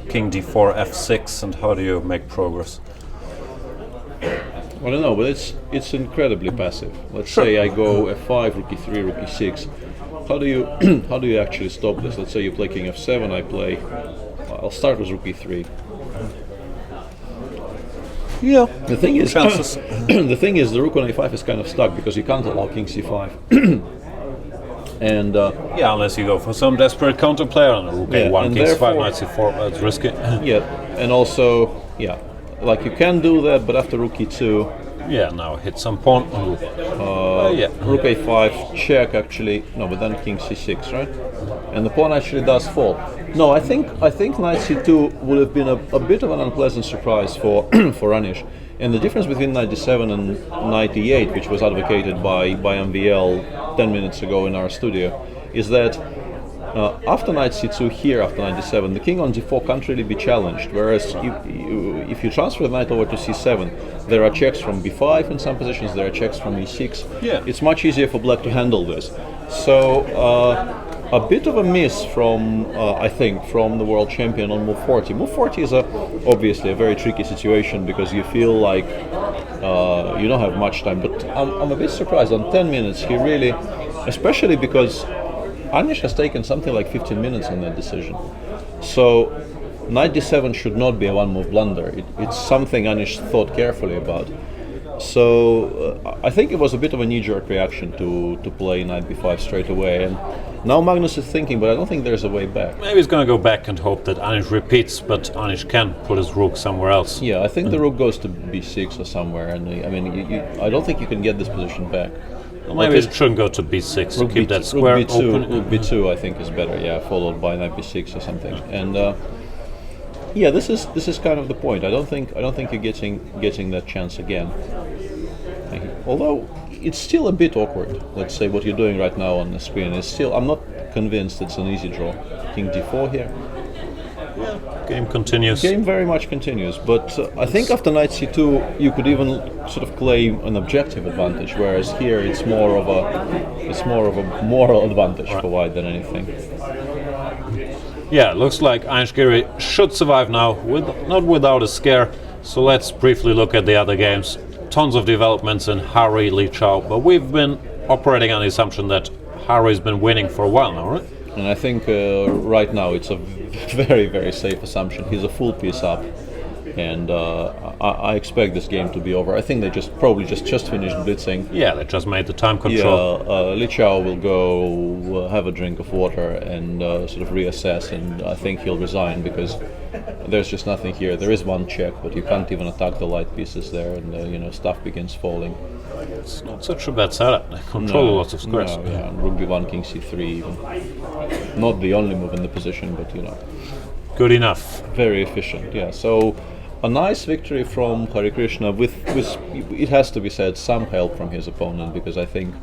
king d4, f6, and how do you make progress? I don't know, but it's incredibly passive. Let's say I go f5, rook e3, rook e6. How do you actually stop this? Let's say you play king f7, I'll start with rook e3. Yeah. The thing is, chances. the rook on a5 is kind of stuck because you can't allow king c5. And Yeah, unless you go for some desperate counter player on a rook Yeah, a1, and king c5, therefore- knight c4, that's risky. yeah, and also like you can do that, but after rook e2, Yeah, now hit some pawn. Yeah. rook a5 check actually. No, but then king c6, right? And the pawn actually does fall. No, I think knight c2 would have been a bit of an unpleasant surprise for for Anish. And the difference between knight d7 and knight e8, which was advocated by MVL 10 minutes ago in our studio, is that after knight c2 here, after knight d7, the king on d4 can't really be challenged. Whereas if you transfer the knight over to c7, there are checks from b5 in some positions, there are checks from e6. Yeah. It's much easier for black to handle this. So a bit of a miss from, I think, from the world champion on move 40. Move 40 is obviously a very tricky situation because you feel like you don't have much time. But I'm a bit surprised. On 10 minutes, he really, especially because Anish has taken something like 15 minutes on that decision. So knight d7 should not be a one-move blunder. It's something Anish thought carefully about. So I think it was a bit of a knee-jerk reaction to play knight b5 straight away. And now Magnus is thinking, but I don't think there's a way back. Maybe he's going to go back and hope that Anish repeats, but Anish can put his rook somewhere else. Yeah, I think the rook goes to b6 or somewhere, and I mean, I don't think you can get this position back. Well, maybe it shouldn't go to b6 to keep that square rook b2, open. Rook b2, I think is better. Yeah, followed by knight b6 or something. And yeah, this is kind of the point. I don't think you're getting that chance again. Although it's still a bit awkward. Let's say what you're doing right now on the screen is still. I'm not convinced it's an easy draw. King d4 here. Game continues. Game very much continues, but I think after knight c2 you could even sort of claim an objective advantage, whereas here it's more of a moral advantage for white than anything. Yeah, looks like Anish Giri should survive now, not without a scare. So let's briefly look at the other games. Tons of developments in Harry, Li Chao, but we've been operating on the assumption that Harry's been winning for a while now, right? And I think right now it's a very, very safe assumption. He's a full piece up, and I expect this game to be over. I think they probably just finished blitzing. Yeah, they just made the time control. Yeah, Li Chao will go have a drink of water and sort of reassess, and I think he'll resign because there's just nothing here. There is one check, but you can't even attack the light pieces there, and stuff begins falling. It's not such a bad setup. They control lots of squares. No, yeah, and rook b1, king c3 even. Not the only move in the position, but Good enough. very efficient. Yeah, so a nice victory from Hare Krishna with it has to be said, some help from his opponent, because I think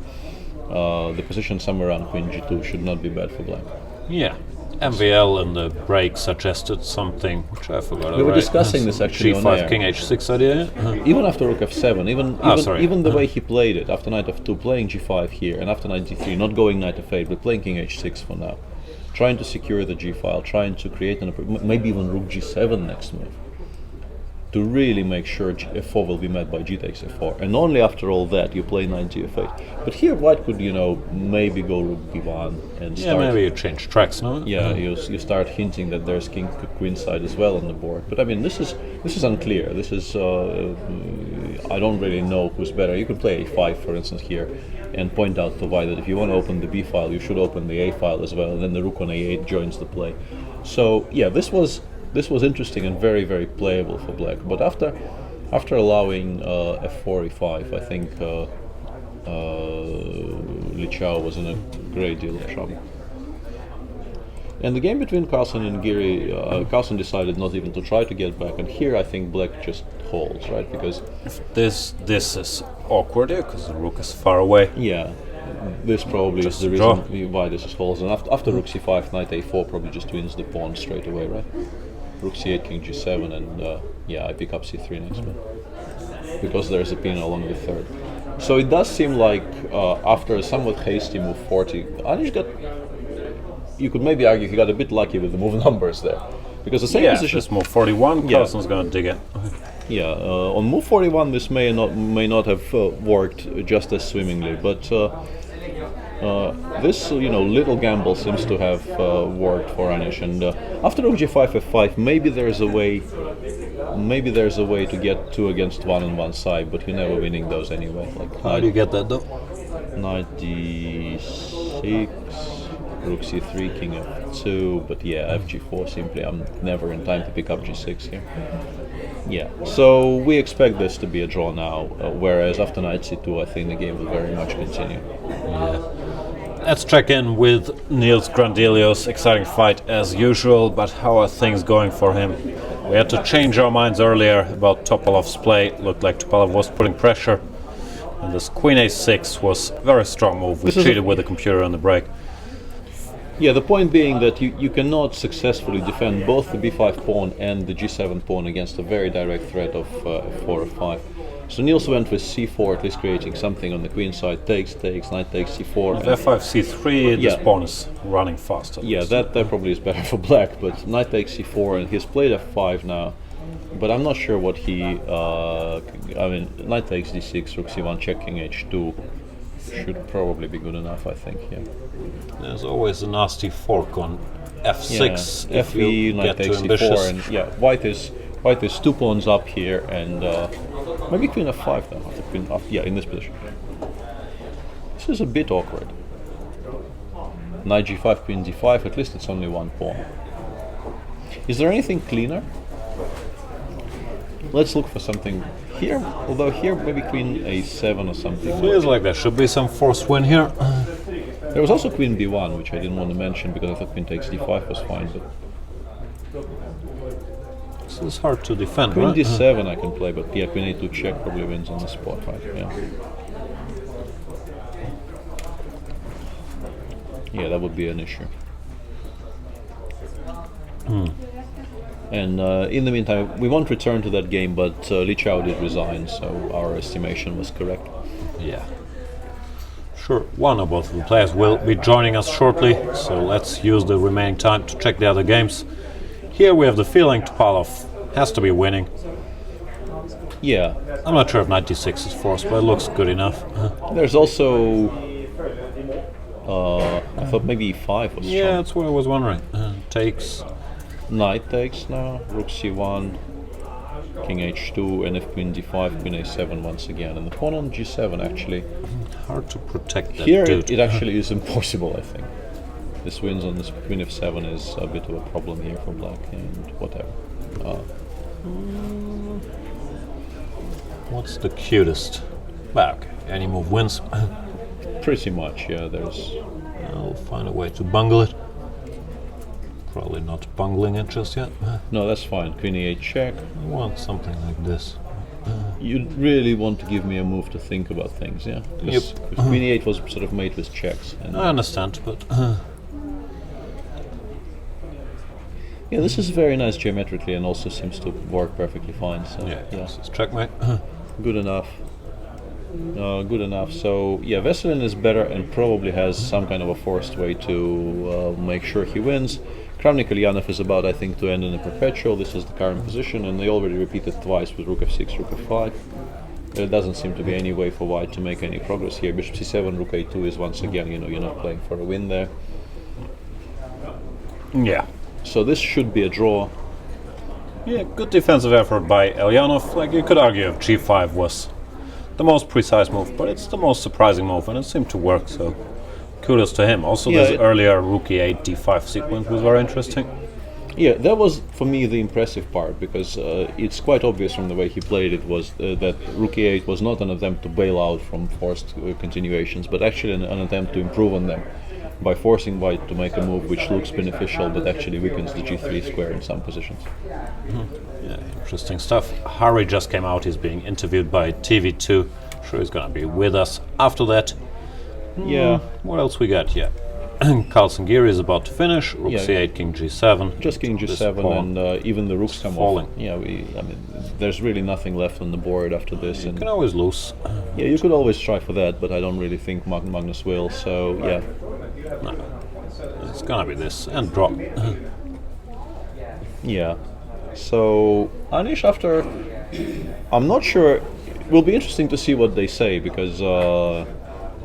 the position somewhere around queen g2 should not be bad for black. Yeah. MVL in the break suggested something which I forgot. We were discussing this actually on G5 air. king h6 idea. Even after rook f7, sorry. even the way he played it, after knight f2 playing g5 here, and after knight d3 not going knight f8 but playing king h6 for now, trying to secure the g file, trying to create maybe even rook g7 next move, to really make sure f4 will be met by g takes f4, and only after all that you play knight gf8. But here white could maybe go rook b1 and Yeah, start. maybe you change tracks, no? Yeah, you start hinting that there's king queen side as well on the board. But I mean, this is unclear. This is I don't really know who's better. You could play a5, for instance, here, and point out to white that if you want to open the b file, you should open the a file as well, and then the rook on a8 joins the play. So yeah, this was interesting and very, very playable for black. But after allowing f4, e5, I think Li Chao was in a great deal of trouble. And the game between Carlsen and Giri, Carlsen decided not even to try to get back, and here I think black just holds, right? Because This is awkward here because the rook is far away. yeah, this probably Just is the draw. reason why this is holds. And after rook c5, knight a4 probably just wins the pawn straight away, right? Rook c8, king g7, and yeah, I pick up c3 next one because there's a pin along the third. So it does seem like after a somewhat hasty move 40, Anish got. You could maybe argue he got a bit lucky with the move numbers there, because the same Yeah, position. just move 41, Yeah. Carlsen's going to dig it. Yeah, on move 41 this may not have worked just as swimmingly, but this little gamble seems to have worked for Anish. And after rook g5 f5, maybe there's a way maybe there's a way to get 2 against 1 on one side, but you're never winning those anyway. Like How do you get that though? knight d6, rook c3, king f2, but yeah, fg4 simply, I'm never in time to pick up g6 here. Yeah, so we expect this to be a draw now, whereas after knight c2 I think the game will very much continue. Yeah. Let's check in with Niels Grandelius. Exciting fight as usual, but how are things going for him? We had to change our minds earlier about Topolov's play. Looked like Topolov was putting pressure. And this queen a6 was a very strong move. We cheated with the computer on the break. Yeah, the point being that you cannot successfully defend both the b5 pawn and the g7 pawn against a very direct threat of f4 or 5. So Niels went with c4, at least creating something on the queen side. Takes, knight takes c4. With f5, c3, this pawn is running faster. Yeah, that probably is better for black, but knight takes c4, and he's played f5 now. But I'm not sure what he... I mean, knight takes d6, rook c1, check, king h2 should probably be good enough, I think, yeah. There's always a nasty fork on f6 if fe, you knight get takes too ambitious. c4, and yeah, white is 2 pawns up here, and maybe queen f5 then, after queen yeah, in this position. This is a bit awkward. Knight g5, queen d5, at least it's only 1 pawn. Is there anything cleaner? Let's look for something here, although here maybe queen a7 or something. Feels like there should be some forced win here. There was also queen b1, which I didn't want to mention because I thought queen takes d5 was fine, but This is hard to defend, queen right? d7 I can play, but yeah, queen a2 check probably wins on the spot, right? Yeah. Yeah, that would be an issue. And in the meantime, we won't return to that game, but Li Chao did resign, so our estimation was correct. Yeah. Sure, one or both of the players will be joining us shortly, so let's use the remaining time to check the other games. Here we have the feeling Topalov has to be winning. Yeah. I'm not sure if knight d6 is forced, but it looks good enough. There's also... I thought maybe e5 was Yeah, strong. that's what I was wondering. Takes. Knight takes now, rook c1, king h2, and if queen d5, queen a7 once again. And the pawn on g7 actually... Hard to protect that Here dude. it actually is impossible, I think. This wins on this queen f7 is a bit of a problem here for black, and whatever. What's the cutest? Well, okay, any move wins. Pretty much, yeah, there's... I'll find a way to bungle it. Probably not bungling it just yet. No, that's fine. Queen e8 check. I want something like this. You really want to give me a move to think about things, yeah? Because queen e8 was sort of made with checks. And I understand, but... yeah, this is very nice geometrically and also seems to work perfectly fine. So, yeah, this is checkmate. Good enough. Good enough. So, yeah, Veselin is better and probably has some kind of a forced way to make sure he wins. Kramnik Ulyanov is about, I think, to end in a perpetual. This is the current position, and they already repeated twice with rook f6, rook f5. There doesn't seem to be any way for white to make any progress here. Bishop c7, rook a2 is once again, you're not playing for a win there. Yeah. So this should be a draw. Yeah, good defensive effort by Ulyanov. Like, you could argue if g5 was the most precise move, but it's the most surprising move, and it seemed to work, so kudos to him. Also, Yeah, this earlier rook e8, d5 sequence was very interesting. Yeah, that was for me the impressive part, because it's quite obvious from the way he played it was that rook e8 was not an attempt to bail out from forced continuations, but actually an attempt to improve on them by forcing white to make a move which looks beneficial but actually weakens the g3 square in some positions. Yeah, interesting stuff. Harry just came out. He's being interviewed by TV2. Sure, he's gonna be with us after that. Yeah. What else we got? Yeah. Carlsen Giri is about to finish. Rook Yeah. c8, king g7. Just king This g7 pawn and even the rooks come falling. off. Yeah, there's really nothing left on the board after this. You And can always lose. yeah, you could always try for that, but I don't really think Magnus will. So yeah, It's gonna be this and drop. yeah. So Anish, after I'm not sure. It will be interesting to see what they say because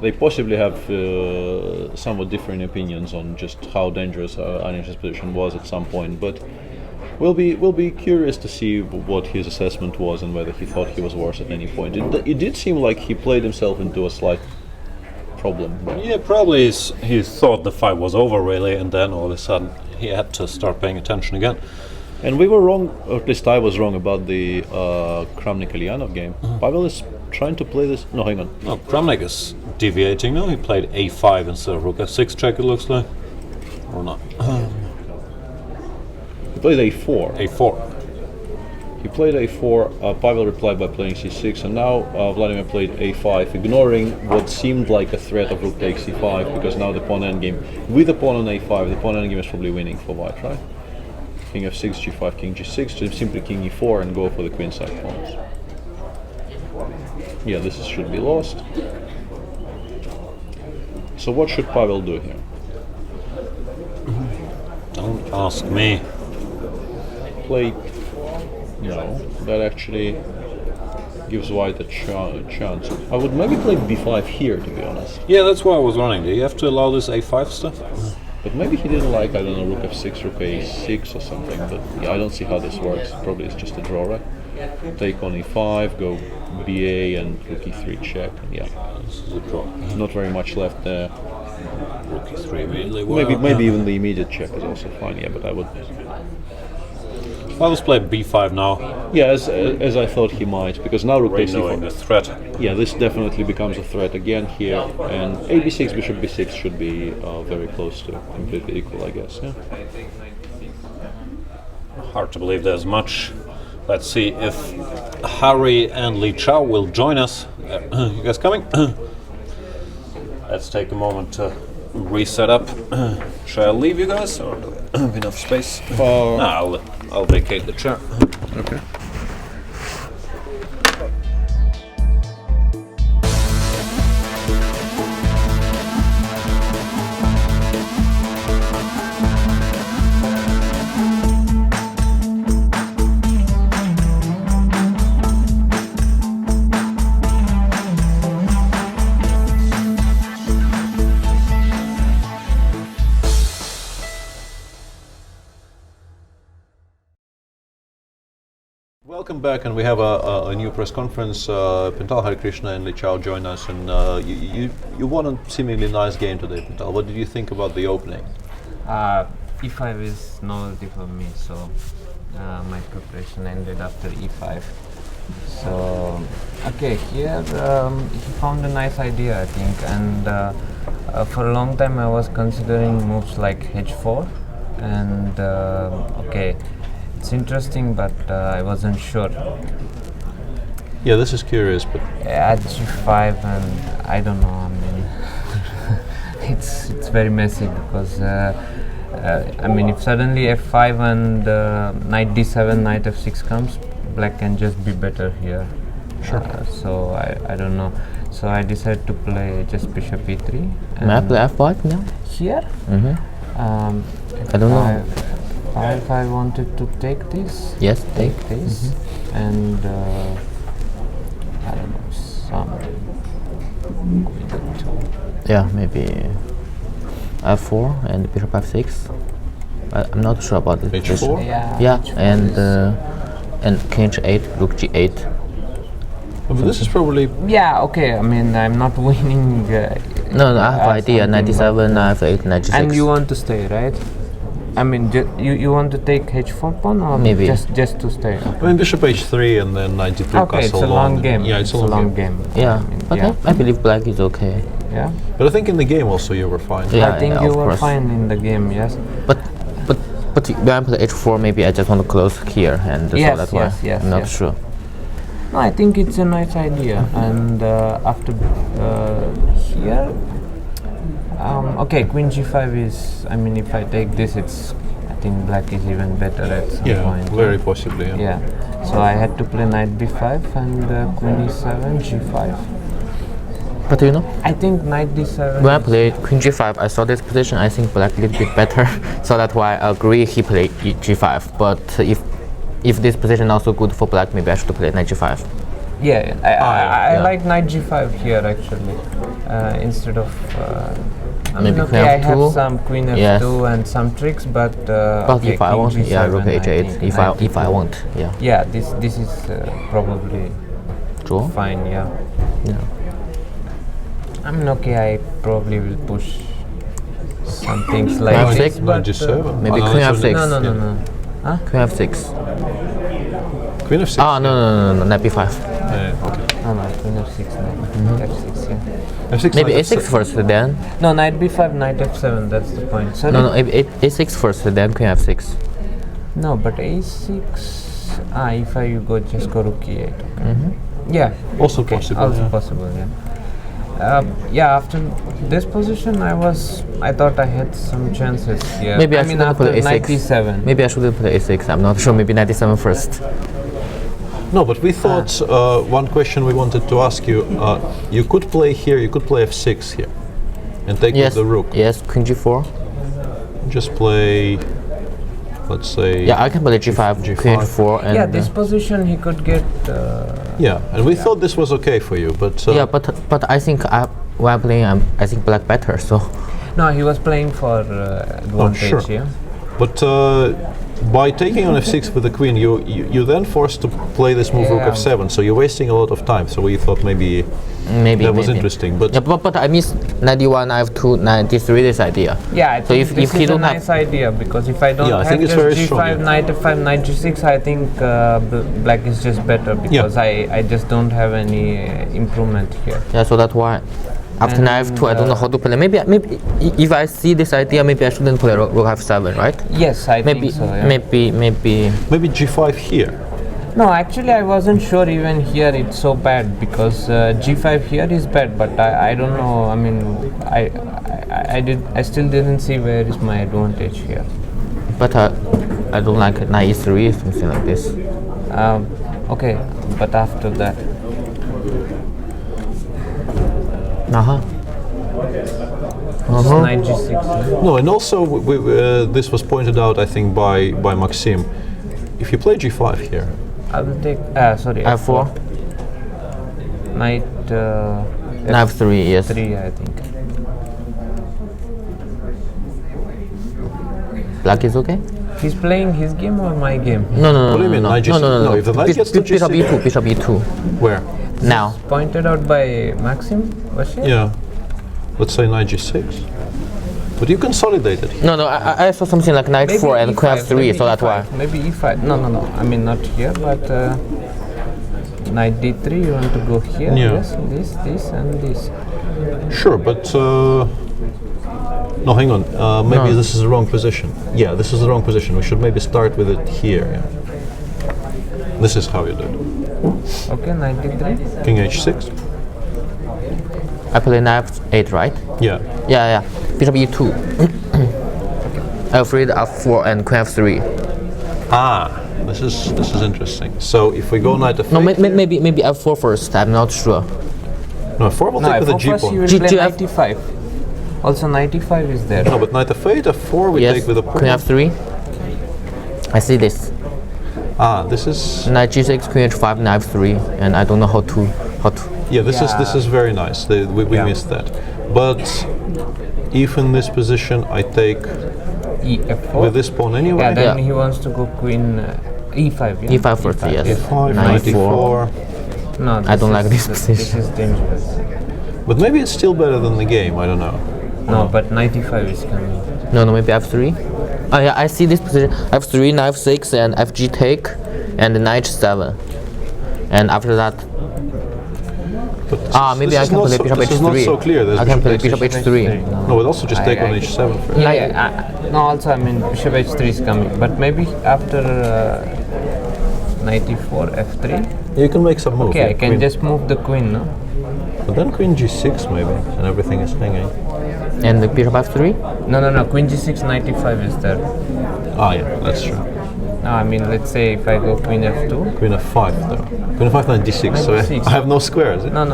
they possibly have somewhat different opinions on just how dangerous Anish's position was at some point. But We'll be curious to see what his assessment was and whether he thought he was worse at any point. It did seem like he played himself into a slight problem. Yeah, probably he thought the fight was over really, and then all of a sudden he had to start paying attention again. And we were wrong, or at least I was wrong about the Kramnik-Ilyanov game. Pavel is trying to play this. No, hang on. No, Kramnik is deviating now. He played a5 instead of rook f6 check, it looks like. Or not. He played a4. a4. He played a4. Pavel replied by playing c6, and now Vladimir played a5, ignoring what seemed like a threat of rook takes c5, because now the pawn endgame, with the pawn on a5, the pawn endgame is probably winning for white, right? King f6, g5, king g6, so simply king e4 and go for the queenside pawns. Yeah, this should be lost. So what should Pavel do here? Don't ask me. Play... No, that actually gives white a chance. I would maybe play b5 here, to be honest. Yeah, that's why I was running. Do you have to allow this a5 stuff? But maybe he didn't like, I don't know, rook f6, rook a6 or something, but yeah, I don't see how this works. Probably it's just a draw, right? Take on e5, go ba and rook e3 check, yeah. This is a draw. Not very much left there. Rook e3 immediately. Maybe even the immediate check is also fine, yeah, but I would... Well, let's play b5 now. Yeah, as I thought he might, because now rook takes Knowing the e4. threat. Yeah, this definitely becomes a threat again here, and a b6, bishop b6 should be very close to completely equal, I guess, yeah. Hard to believe there's much. Let's see if Harry and Li Chao will join us. You guys coming? Let's take a moment to reset up. Shall I leave you guys, or do I have enough space? No, I'll vacate the chair. Okay. Welcome back, and we have a new press conference. Pintal Harikrishna and Li Chao join us, and you won a seemingly nice game today, Pintal. What did you think about the opening? E5 is novelty for me, so my preparation ended after E5. So, okay, here he found a nice idea, I think, and for a long time I was considering moves like H4, and okay. It's interesting, but I wasn't sure. Yeah, this is curious, but At G5, and I don't know. I mean, it's very messy because I mean, if suddenly F5 and knight D7, knight F6 comes, black can just be better here. Sure. So I don't know. So I decided to play just bishop E3. May I play F5 now? Here? I don't know. If I wanted to take this, Yes, take. this, and I don't know, some Yeah, maybe F4 and bishop F6. I'm not sure about this. H4? Yeah, and king H8, rook G8. But this is probably... Yeah, okay, I mean, I'm not winning. No, I have idea. 97, I have 8, 96. And you want to stay, right? I mean, you want to take H4 pawn, or Maybe. just to stay? I mean, bishop H3 and then 92 Okay, it's a long game. Yeah, it's a long game. Yeah, I mean, but yeah. I believe black is okay. Yeah. But I think in the game also you were fine. Yeah, I think yeah, you of were course. fine in the game, yes. But when I play H4, maybe I just want to close here, and Yes, so that's why yes, I'm not yes. sure. No, I think it's a nice idea. And after here, okay, Queen G5 is. I mean, if I take this, it's. I think black is even better at some point. Very possibly. Yeah. Yeah. So I had to play knight B5 and Queen E7, G5. But you know, I think knight D7. when I played Queen G5, I saw this position. I think black a little bit better, so that's why I agree he played G5. But if this position also good for black, maybe I should play knight G5. Yeah, I yeah. like knight G5 here actually, instead of I mean, Maybe okay, queen I have f2. some queen Yes. f2 and some tricks, but But okay, if I king want, yeah, g7, rook I h8. think If I want, yeah. yeah, this is probably Draw. fine. Yeah. Yeah. I mean, okay, I probably will push some things like Knight this, f6? but G7. Maybe Oh, queen that's f6. no. Queen f6. Queen f6. Ah, no, knight b5. Okay. No, queen f6, knight f6, yeah. F6. Maybe knight a6 f7. first, then. No, knight b5, knight f7. That's the point. Sorry. No, a6 first, then queen f6. No, but a6. If I you go just go rook e8. Okay. Yeah. Also Okay, possible. also yeah. possible. Yeah. Yeah. After this position, I thought I had some chances. Yeah. Maybe I mean shouldn't after play knight a6. d7. Maybe I shouldn't play a6. I'm not sure. Maybe knight e7 first. No, but we thought one question we wanted to ask you. You could play here. You could play f6 here, and take Yes. with the rook. Yes, queen g4. Just play. Let's say. Yeah, I can play g5, queen G5. g4, and Yeah, this position he could get. Yeah, and we thought this was okay for you, but. yeah, but I think while playing, I think black better. So No, he was playing for advantage. sure. Yeah. But by taking on f6 with the queen, you then forced to play this move rook Yeah. f7. So you're wasting a lot of time. So we thought maybe maybe that was maybe. interesting. But Yeah, but I miss 91, I have 2, 93 this idea. Yeah, I So think if this he is a don't have- nice idea because if I don't Yeah, I have think it's just very g5, strong, yeah. knight f5, knight g6, I think black is just better because I just don't have any improvement here. Yeah, so that's why. After knight f2, I don't know how to play. Maybe if I see this idea, maybe I shouldn't play rook f7, right? Yes, I Maybe think so. Yeah. maybe g5 here. No, actually, I wasn't sure even here it's so bad because g5 here is bad, but I don't know. I mean, I still didn't see where is my advantage here. But I don't like knight e3, something like this. Okay, but after that, knight g6. Yeah. No, and also this was pointed out, I think, by Maxim. If you play g5 here, I will take. Sorry, f4, knight knight f3, yes. 3, I think. Black is okay? He's playing his game or my game? No, What do you mean, knight g6? no. If the knight gets to Bishop g6, e2, bishop e2. where? Now. Pointed out by Maxim, was it? Yeah, let's say knight g6. But you consolidated here. No, I saw something like knight Maybe 4 and queen E5, f3, maybe so that's E5, why. Maybe e5. No. I mean not here, but knight d3. You want to go here? Yeah. Yes, this, and this. Sure, but no, hang on. Maybe this is the wrong position. Yeah, this is the wrong position. We should maybe start with it here. Yeah. This is how you do it. Okay, knight d3. King h6. I play knight f8, right? Yeah. Yeah. Bishop e2. F3, f4, and queen f3. This is interesting. So if we go knight f8, No, maybe f4 first. I'm not sure. no, f4 will No, take with the for g first you pawn. will G- play G- knight e5. Also knight e5 is there. No, but knight f8, f4 we Yes. take with the pawn. Queen f3. I see this. This is Knight g6, queen h5, knight f3, and I don't know how to. yeah. This is very nice. We missed that. But if in this position I take e4. with this pawn anyway. Yeah, then Yeah. he wants to go queen e5. Yeah? e5 first, yes. F5, Knight knight e4. No, I don't like this This position. is dangerous. But maybe it's still better than the game. I don't know. No, but knight e5 is coming. No, maybe f3. Oh yeah, I see this position. f3, knight f6, and fg take, and knight 7. And after that, But maybe this I is can not play so, bishop this h3. is not so clear. There's I can play bishop bishop h3. h3. No, but also just take on h7 first. No, also I mean bishop h3 is coming, but maybe after knight e4, f3. You can make some move. Okay, yeah, I can queen. just move the queen, no? But then queen g6 maybe, and everything is hanging. And the bishop f3. No. Queen g6, knight e5 is there. Yeah, that's true. No, I mean let's say if I go queen f2. Queen f5 though. Queen f5, knight d6. Knight So d6. I have no squares. No.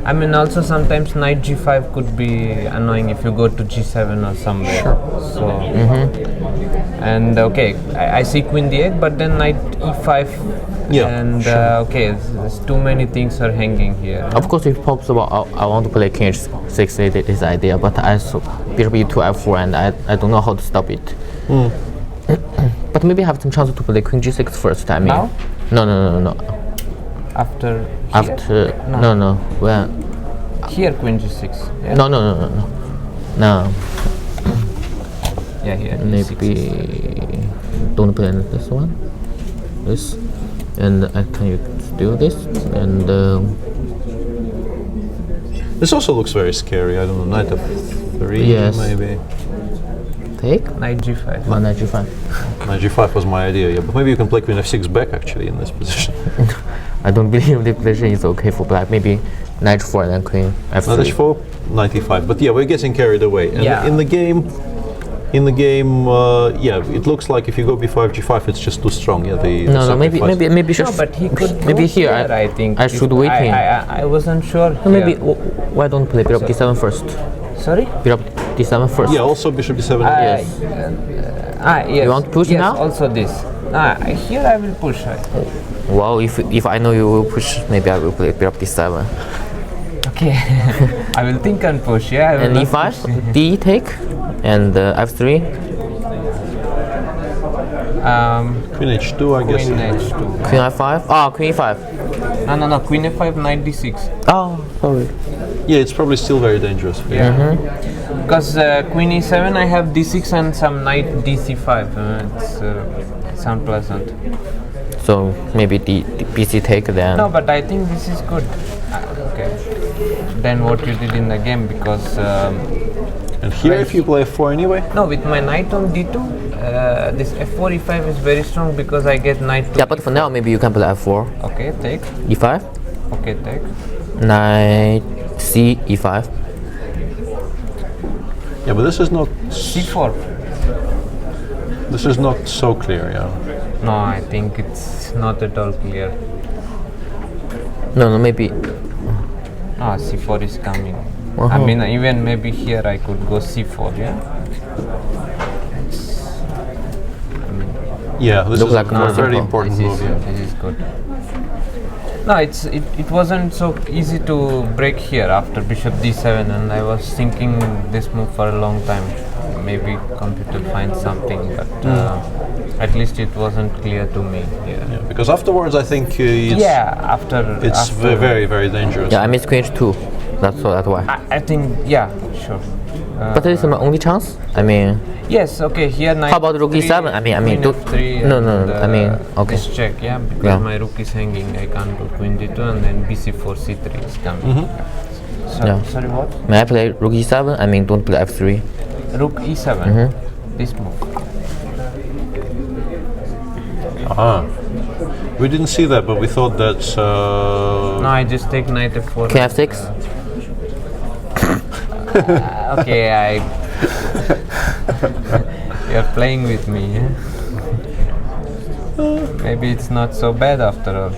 I mean, also sometimes knight g5 could be annoying if you go to g7 or somewhere. So, and okay, I see queen d8, but then knight e5. Yeah, And okay, there's too many things are hanging here. Of course, if possible, I want to play king h6 this idea, but I saw bishop e2 f4 and I don't know how to stop it. But maybe I have some chance to play queen g6 first. I mean, Now? No. After here? After no. Well, Here queen g6. Yeah? no. Yeah, here. Maybe don't play this one. This, and I can do this and. This also looks very scary. I don't know, knight f3 Yes. maybe. Take Knight g5. one knight g5. Knight g5 was my idea, yeah. But maybe you can play queen f6 back actually in this position. I don't believe the position is okay for black. Maybe knight 4 and then queen f3. Knight h4, knight e5. But yeah, we're getting carried away. And Yeah. in the game, yeah, it looks like if you go b5, g5, it's just too strong. Yeah, the No, maybe No, should but he could maybe go here. I think. I If should wait him. I wasn't sure. No, maybe here. why don't play bishop d7 first? Sorry? Bishop d7 first. Yeah, also bishop d7. Yes. Yes. You want to push yes, now? also this. Here I will push. Wow, if I know you will push, maybe I will play bishop d7. Okay. I will think and push, yeah. I will And not e5, push. d take, and f3. Queen h2, I guess. Queen h2. Queen i5. Queen e5. No. Queen f5, knight d6. Oh, sorry. Yeah, it's probably still very dangerous. For you. Yeah. Because queen e7, I have d6 and some knight dc5. It's unpleasant. So maybe the bc take then. No, but I think this is good. Okay. Then what you did in the game, because And here, if you play f4 anyway, no, with my knight on d2, this f4 e5 is very strong because I get knight to Yeah, but for now maybe you can play f4, Okay, take. e5, Okay, take. knight c e5. yeah, but this is not c4. so clear. Yeah. No, I think it's not at all clear. No, maybe. C4 is coming. I mean, even maybe here I could go c4, yeah? Yeah, this Look is like a more very simple. important This move. Yeah. is good. No, it wasn't so easy to break here after bishop d7, and I was thinking this move for a long time. Maybe computer finds something, but at least it wasn't clear to me here. Yeah, because afterwards, I think it's After very, very dangerous. Yeah, I miss queen h2. That's why. I think sure. But this is my only chance. I mean, Yes, okay. Here knight. How about rook e7? I mean, queen do- f3 no, and, I mean, okay. This check, yeah, because Yeah. my rook is hanging. I can't do queen d2, and then bc4 c3 is coming. Yeah. Sorry, what? may I play rook e7? I mean, don't play f3. Rook e7. This move. We didn't see that, but we thought that. No, I just take knight f4. King f6. Okay, you're playing with me. Yeah? Maybe it's not so bad after all.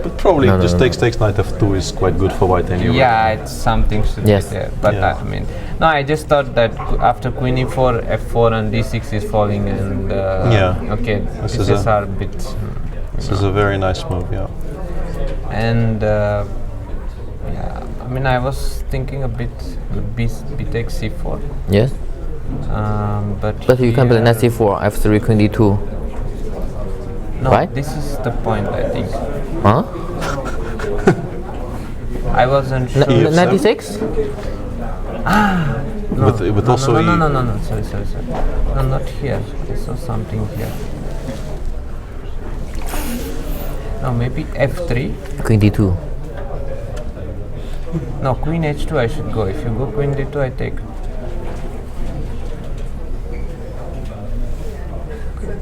But probably No, just takes knight f2 is quite good for white anyway. Yeah, it's something should Yes. be there. But Yeah. I mean, no, I just thought that after queen e4, f4 and d6 is falling, and okay, This this is is a- our bit. This is a very nice move. Yeah. And yeah, I mean, I was thinking a bit b takes c4, Yes. but But you can play here- knight c4, f3, queen d2. No, right? this is the point, I think. Huh? I wasn't sure. Here. Knight d6? No, With no, also no, E. no, no, no, no, sorry. No, not here. I saw something here. No, maybe f3. Queen d2. No, queen h2 I should go. If you go queen d2, I take.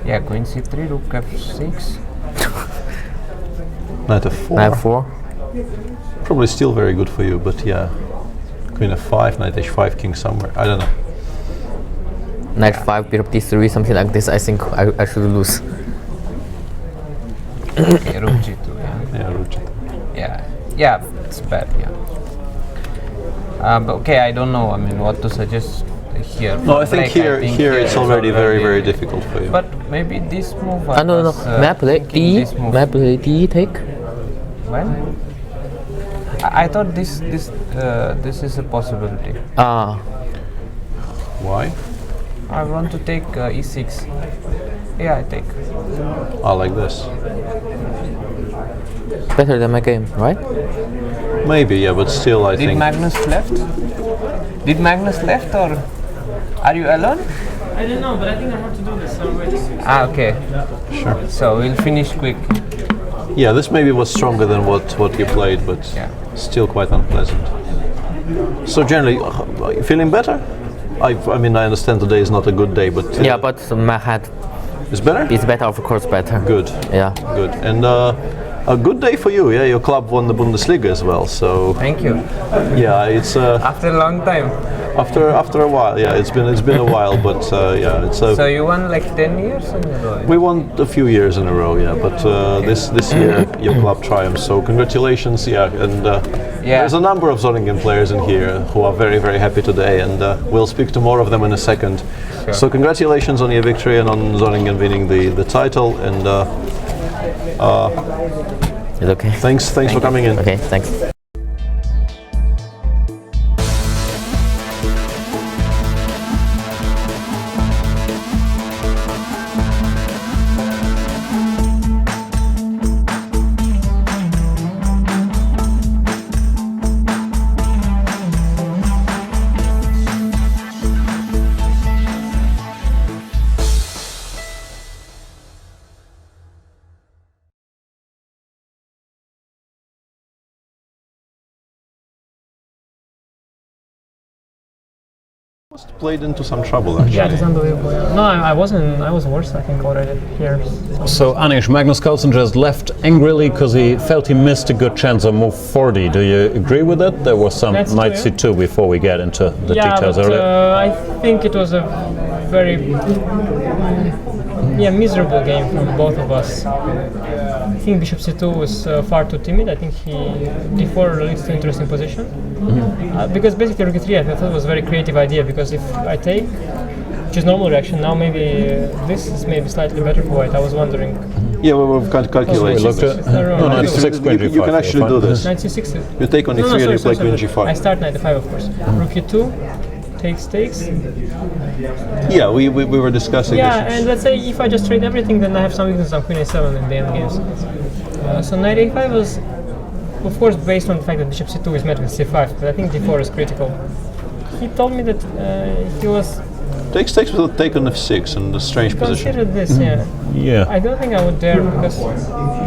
Yeah, queen c3, rook f6. Knight f4. Knight f4. Probably still very good for you, but yeah. Queen f5, knight h5, king somewhere. I don't know. Knight 5, bishop d3, something like this. I think I should lose. Okay, rook g2, yeah. Yeah, rook g2. Yeah, that's bad. Yeah. But okay, I don't know. I mean, what to suggest here? No, for I think black? here it's already very difficult for you. But maybe this move. No. May I play D? This move. May I play D take? When? I thought this is a possibility. Ah, Why? I want to take e6. Yeah, I take. Like this. better than my game, right? Maybe, yeah, but still, I Did think. Magnus left? Did Magnus left or are you alone? I don't know, but I think I have to do this. So wait. Okay. Sure. So we'll finish quick. Yeah, this maybe was stronger than what you played, but Yeah. still quite unpleasant. So generally, feeling better? I mean, I understand today is not a good day, but Yeah, but my head it's better. is better, of course, better. Good, Yeah. good, and a good day for you. Yeah, your club won the Bundesliga as well. So Thank you. yeah, it's After a long time. after a while. Yeah, it's been a while, but yeah, it's So you won like 10 years in a row? we won a few years in a row. Yeah, but this year your club triumphed. So congratulations. Yeah, and there's a number of Zonningen players in here who are very happy today, and we'll speak to more of them in a second. Sure. So congratulations on your victory and on Zonningen winning the title. And It's okay. thanks for coming in. Okay, thanks. Played into some trouble actually. Yeah, it's unbelievable. Yeah. No, I wasn't. I was worse, I think, already here. So Anish, Magnus Carlsen just left angrily because he felt he missed a good chance of move 40. Do you agree with that? There was some That's knight true. c2 before we get into the Yeah, details but earlier. I think it was a very miserable game from both of us. I think bishop c2 was far too timid. I think he d4 leads to interesting position. Because basically rook e3 I thought it was a very creative idea, because if I take, which is normal reaction, now maybe this is maybe slightly better for white. I was wondering. Yeah, we've calculated. looked at- No, it's 6 queen g5. You can actually do this. Knight c6. You take on e3 and you play queen g5. I start knight e5, of course. Rook e2 takes. Yeah, we were discussing Yeah, this. and let's say if I just trade everything, then I have some weakness on queen a7 in the end games. So knight a5 was, of course, based on the fact that bishop c2 is met with c5, but I think d4 is critical. He told me that he was Takes with take on f6 and a strange position. considered this. Yeah, Yeah. I don't think I would dare, because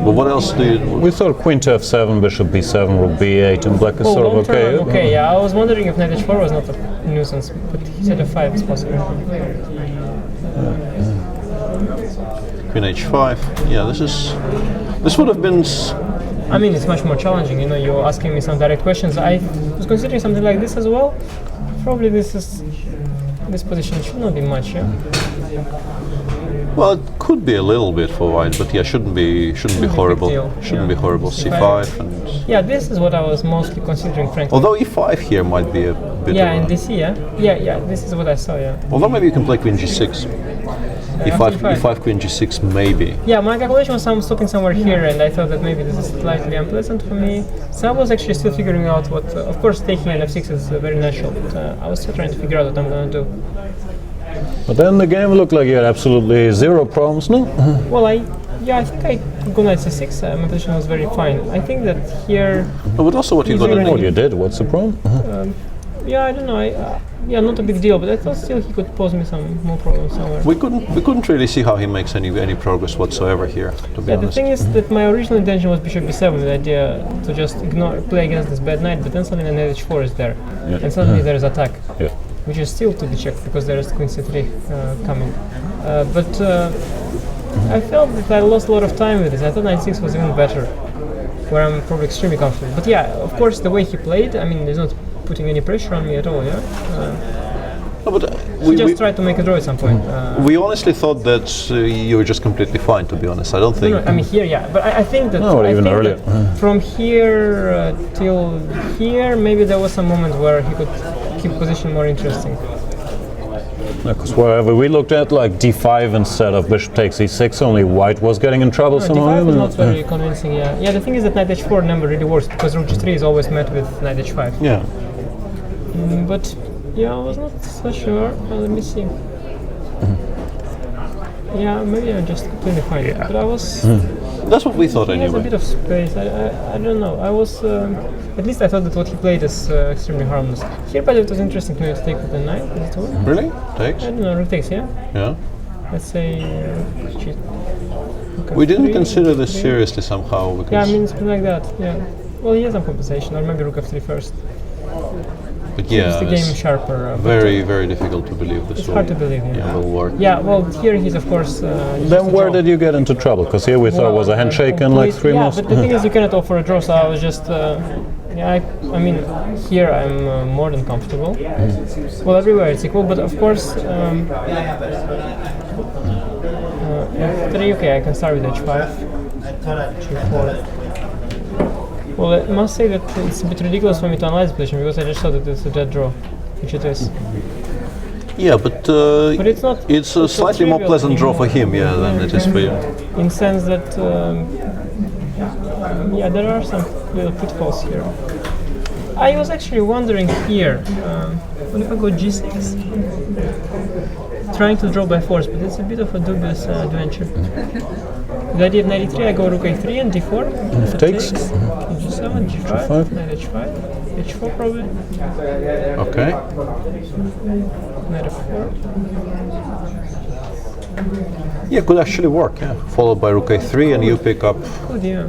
But what else do you? We thought queen to f7, bishop b7, rook b8, and black is sort of long term, okay. okay. Yeah, I was wondering if knight h4 was not a nuisance, but he said f5 is possible. Queen h5. Yeah, this would have been. I mean, it's much more challenging. You know, you're asking me some direct questions. I was considering something like this as well. Probably this position should not be much. Yeah. Well, it could be a little bit for white, but yeah, shouldn't be horrible. deal. Shouldn't be Yeah. horrible. c5 and. Yeah, this is what I was mostly considering, frankly. Although e5 here might be a bit. Yeah, of in a, DC, yeah. This is what I saw. Yeah. Although maybe you can play queen g6. e5 queen g6 maybe. Yeah, my calculation was I'm stopping somewhere here, and I thought that maybe this is slightly unpleasant for me. So I was actually still figuring out what. Of course, taking an f6 is very natural, but I was still trying to figure out what I'm going to do. But then the game looked like you had absolutely zero problems, no? Well, I think I could go knight c6. My position was very fine. I think that here, No, but also what you're Easy gonna running. What you did, what's the problem? yeah, I don't know. Yeah, not a big deal, but I thought still he could pose me some more problems somewhere. We couldn't really see how he makes any progress whatsoever here. To be Yeah, the honest. thing is that my original intention was bishop b7, the idea to just play against this bad knight, but then suddenly knight h4 is there, Yeah. and suddenly there is attack, Yeah. which is still to be checked because there is queen c3 coming. But I felt that I lost a lot of time with this. I thought knight 6 was even better, where I'm probably extremely comfortable. But yeah, of course, the way he played, I mean, he's not putting any pressure on me at all. Yeah. No, but He just tried to make a draw at some point. we honestly thought that you were just completely fine. To be honest, I don't think. No, I mean here, yeah, but I think that. No, I even think earlier. that from here till here, maybe there was some moment where he could keep position more interesting. Because wherever we looked at, like d5 instead of bishop takes e6, only white was getting in trouble somehow. D5 is not very convincing. Yeah, yeah. The thing is that knight h4 never really works because rook g3 is always met with knight h5. Yeah. But yeah, I was not so sure. Let me see. Yeah, maybe I'm just completely fine. Yeah. But I was. That's what we thought He has a anyway. bit of space. I don't know. I was. At least I thought that what he played is extremely harmless. Here, but it was interesting to me to take with the knight. Is it all? Really? Takes? I don't know. Rook takes. Yeah. Yeah. Let's say. Cheat. We didn't F3, consider this three. seriously somehow because. Yeah, I mean something like that. Yeah. Well, he has some compensation, or maybe rook f3 first. but Keeps yeah, the game it's sharper. very, very difficult to believe this It's will, hard to believe. Yeah. will work. Yeah. Well, here he's of course. Then where did you get into trouble? Because here we thought it was a handshake and like 3 yeah, moves. but the thing is, you cannot offer a draw, so I was just. Yeah, I mean, here I'm more than comfortable. Well, everywhere it's equal, but of course, f3. Okay, I can start with h5, g4. Well, I must say that it's a bit ridiculous for me to analyze the position because I just saw that it's a dead draw, which it is. Yeah, but it's not. it's a slightly more trivial pleasant draw for anymore. him, yeah, than it is for you. In sense that, yeah, there are some little pitfalls here. I was actually wondering here, what if I go g6? Trying to draw by force, but it's a bit of a dubious adventure. The idea of knight e3, I go rook a3 and d4. If takes. g7, g5, knight h5, h4 probably, Okay. knight f4. Yeah, could actually work, yeah. Followed by rook a3 and you pick up. Good, yeah.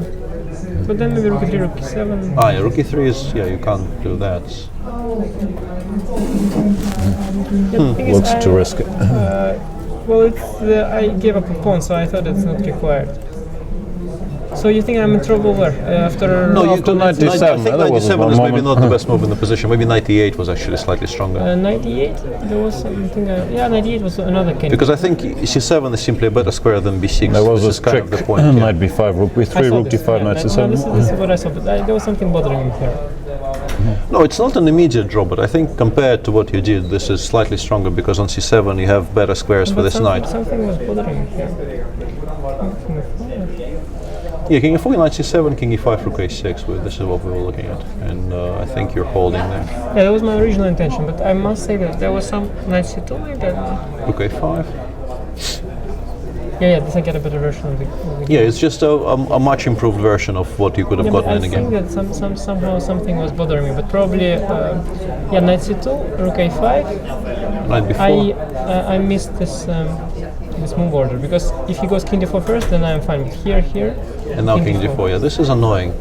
But then maybe rook e3, rook e7. Ah, yeah, rook e3 is, yeah, you can't do that. Yeah, the thing is Looks too risky. Well, it's, I gave up a pawn, so I thought it's not required. So you think I'm in trouble where? After No, you After knight d7, I think that knight was d7 one is maybe moment. not the best move in the position. Maybe knight e8 was actually slightly stronger. 98, there was something. Yeah, 98 was another candidate. Because I think c7 is simply a better square than b6. There was this a is kind trick, of the point. Yeah. knight b5, rook I b3, saw rook this, d5, yeah, knight no, c7. this is what I saw, but there was something bothering me here. No, it's not an immediate draw, but I think compared to what you did, this is slightly stronger because on c7 you have better squares for But this knight. something was bothering me here. Yeah, king e4, knight c7, king e5, rook a6. This is what we were looking at, and I think you're holding there. Yeah, that was my original intention, but I must say that there was some knight c2 in that. Rook a5. Yeah, this I get a better version of the Yeah, it's just a much improved version of what you could have yeah, but gotten I in a think game. that somehow something was bothering me, but probably yeah, knight c2, rook a5. Knight b4. I missed this this move order because if he goes king d4 first, then I'm fine. But here, And now king d4. Yeah, this is annoying.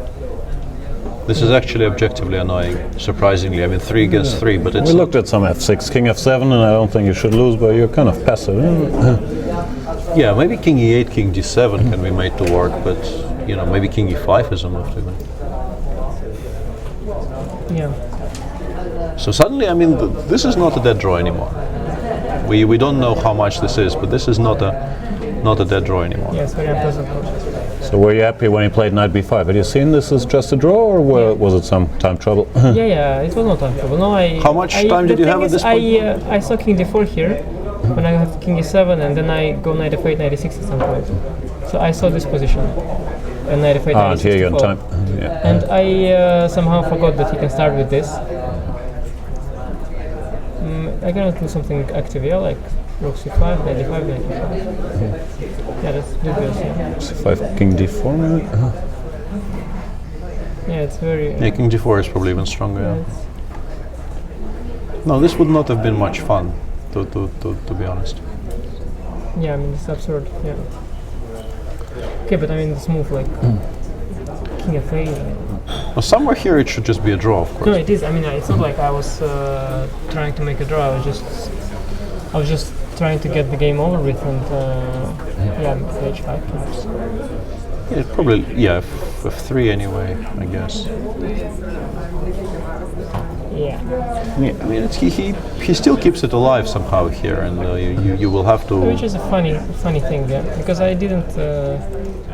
This is actually objectively annoying, surprisingly. I mean, 3 against 3, but it's... We looked at some f6, king f7, and I don't think you should lose, but you're kind of passive. Yeah, maybe king e8, king d7 can be made to work, but, you know, maybe king e5 is a move to make. yeah. So suddenly, I mean, this is not a dead draw anymore. We don't know how much this is, but this is not a dead draw anymore. Yeah, it's very unpleasant. So were you happy when he played knight b5? Had you seen this as just a draw, or was it some time trouble? Yeah, it was not time trouble. No, How much time did you have at this point? I saw king d4 here, when I have king e7, and then I go knight f8, knight e6 at some point. So I saw this position, and knight f8, Ah, knight and e6 here you're to on fall. time. Yeah. And I somehow forgot that he can start with this. I cannot do something active, yeah, like rook c5, knight d5, knight e5. Yeah, that's dubious, yeah. c5, king d4 maybe? Yeah, it's very... Yeah, king d4 is probably even stronger. yeah, Yeah. it's- No, this would not have been much fun, to be honest. yeah, I mean, it's absurd, yeah. Okay, but I mean, this move, like, king f8, Well, somewhere here it should just be a draw, of no, course. it is. I mean, it's not like I was trying to make a draw. I was just trying to get the game over with, and yeah, h5 perhaps. It's probably, yeah, f3 anyway, I guess. Yeah. Yeah, I mean, he still keeps it alive somehow here, and you will have to. Which is a funny thing, yeah. Because I didn't.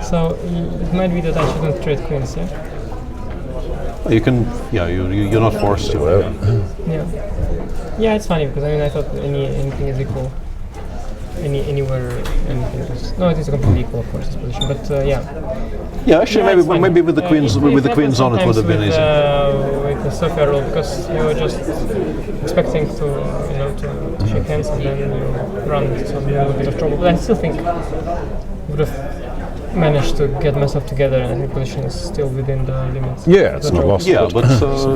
So it might be that I shouldn't trade queens, yeah. You can, yeah, you're not forced to. Yeah. Yeah, it's funny because I mean I thought anything is equal. Anywhere anything is. No, it is completely equal, of course, this position. But yeah. Yeah, actually, Yeah, maybe with the queens it queens on it would have been easy. With the Sofia rule, because you were just expecting to to shake hands and then you run into some little bit of trouble. But I still think would have managed to get myself together, and the position is still within the limits. Yeah, it's not lost. Yeah, but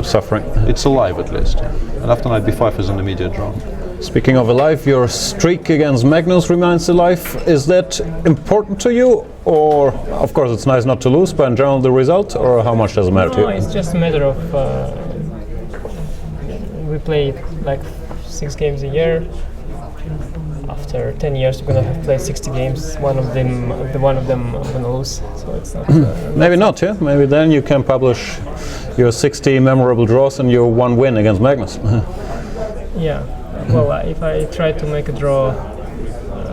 suffering. it's alive at least. And after knight b5 is an immediate draw. Speaking of alive, your streak against Magnus remains alive. Is that important to you? Or, of course, it's nice not to lose, but in general, the result? Or how much does it matter to you? No, it's just a matter of we play like 6 games a year. After 10 years, we're gonna have played 60 games. One of them I'm gonna lose. So it's not. Maybe not, yeah. Maybe then you can publish your 60 memorable draws and your 1 win against Magnus. Yeah. Well, if I tried to make a draw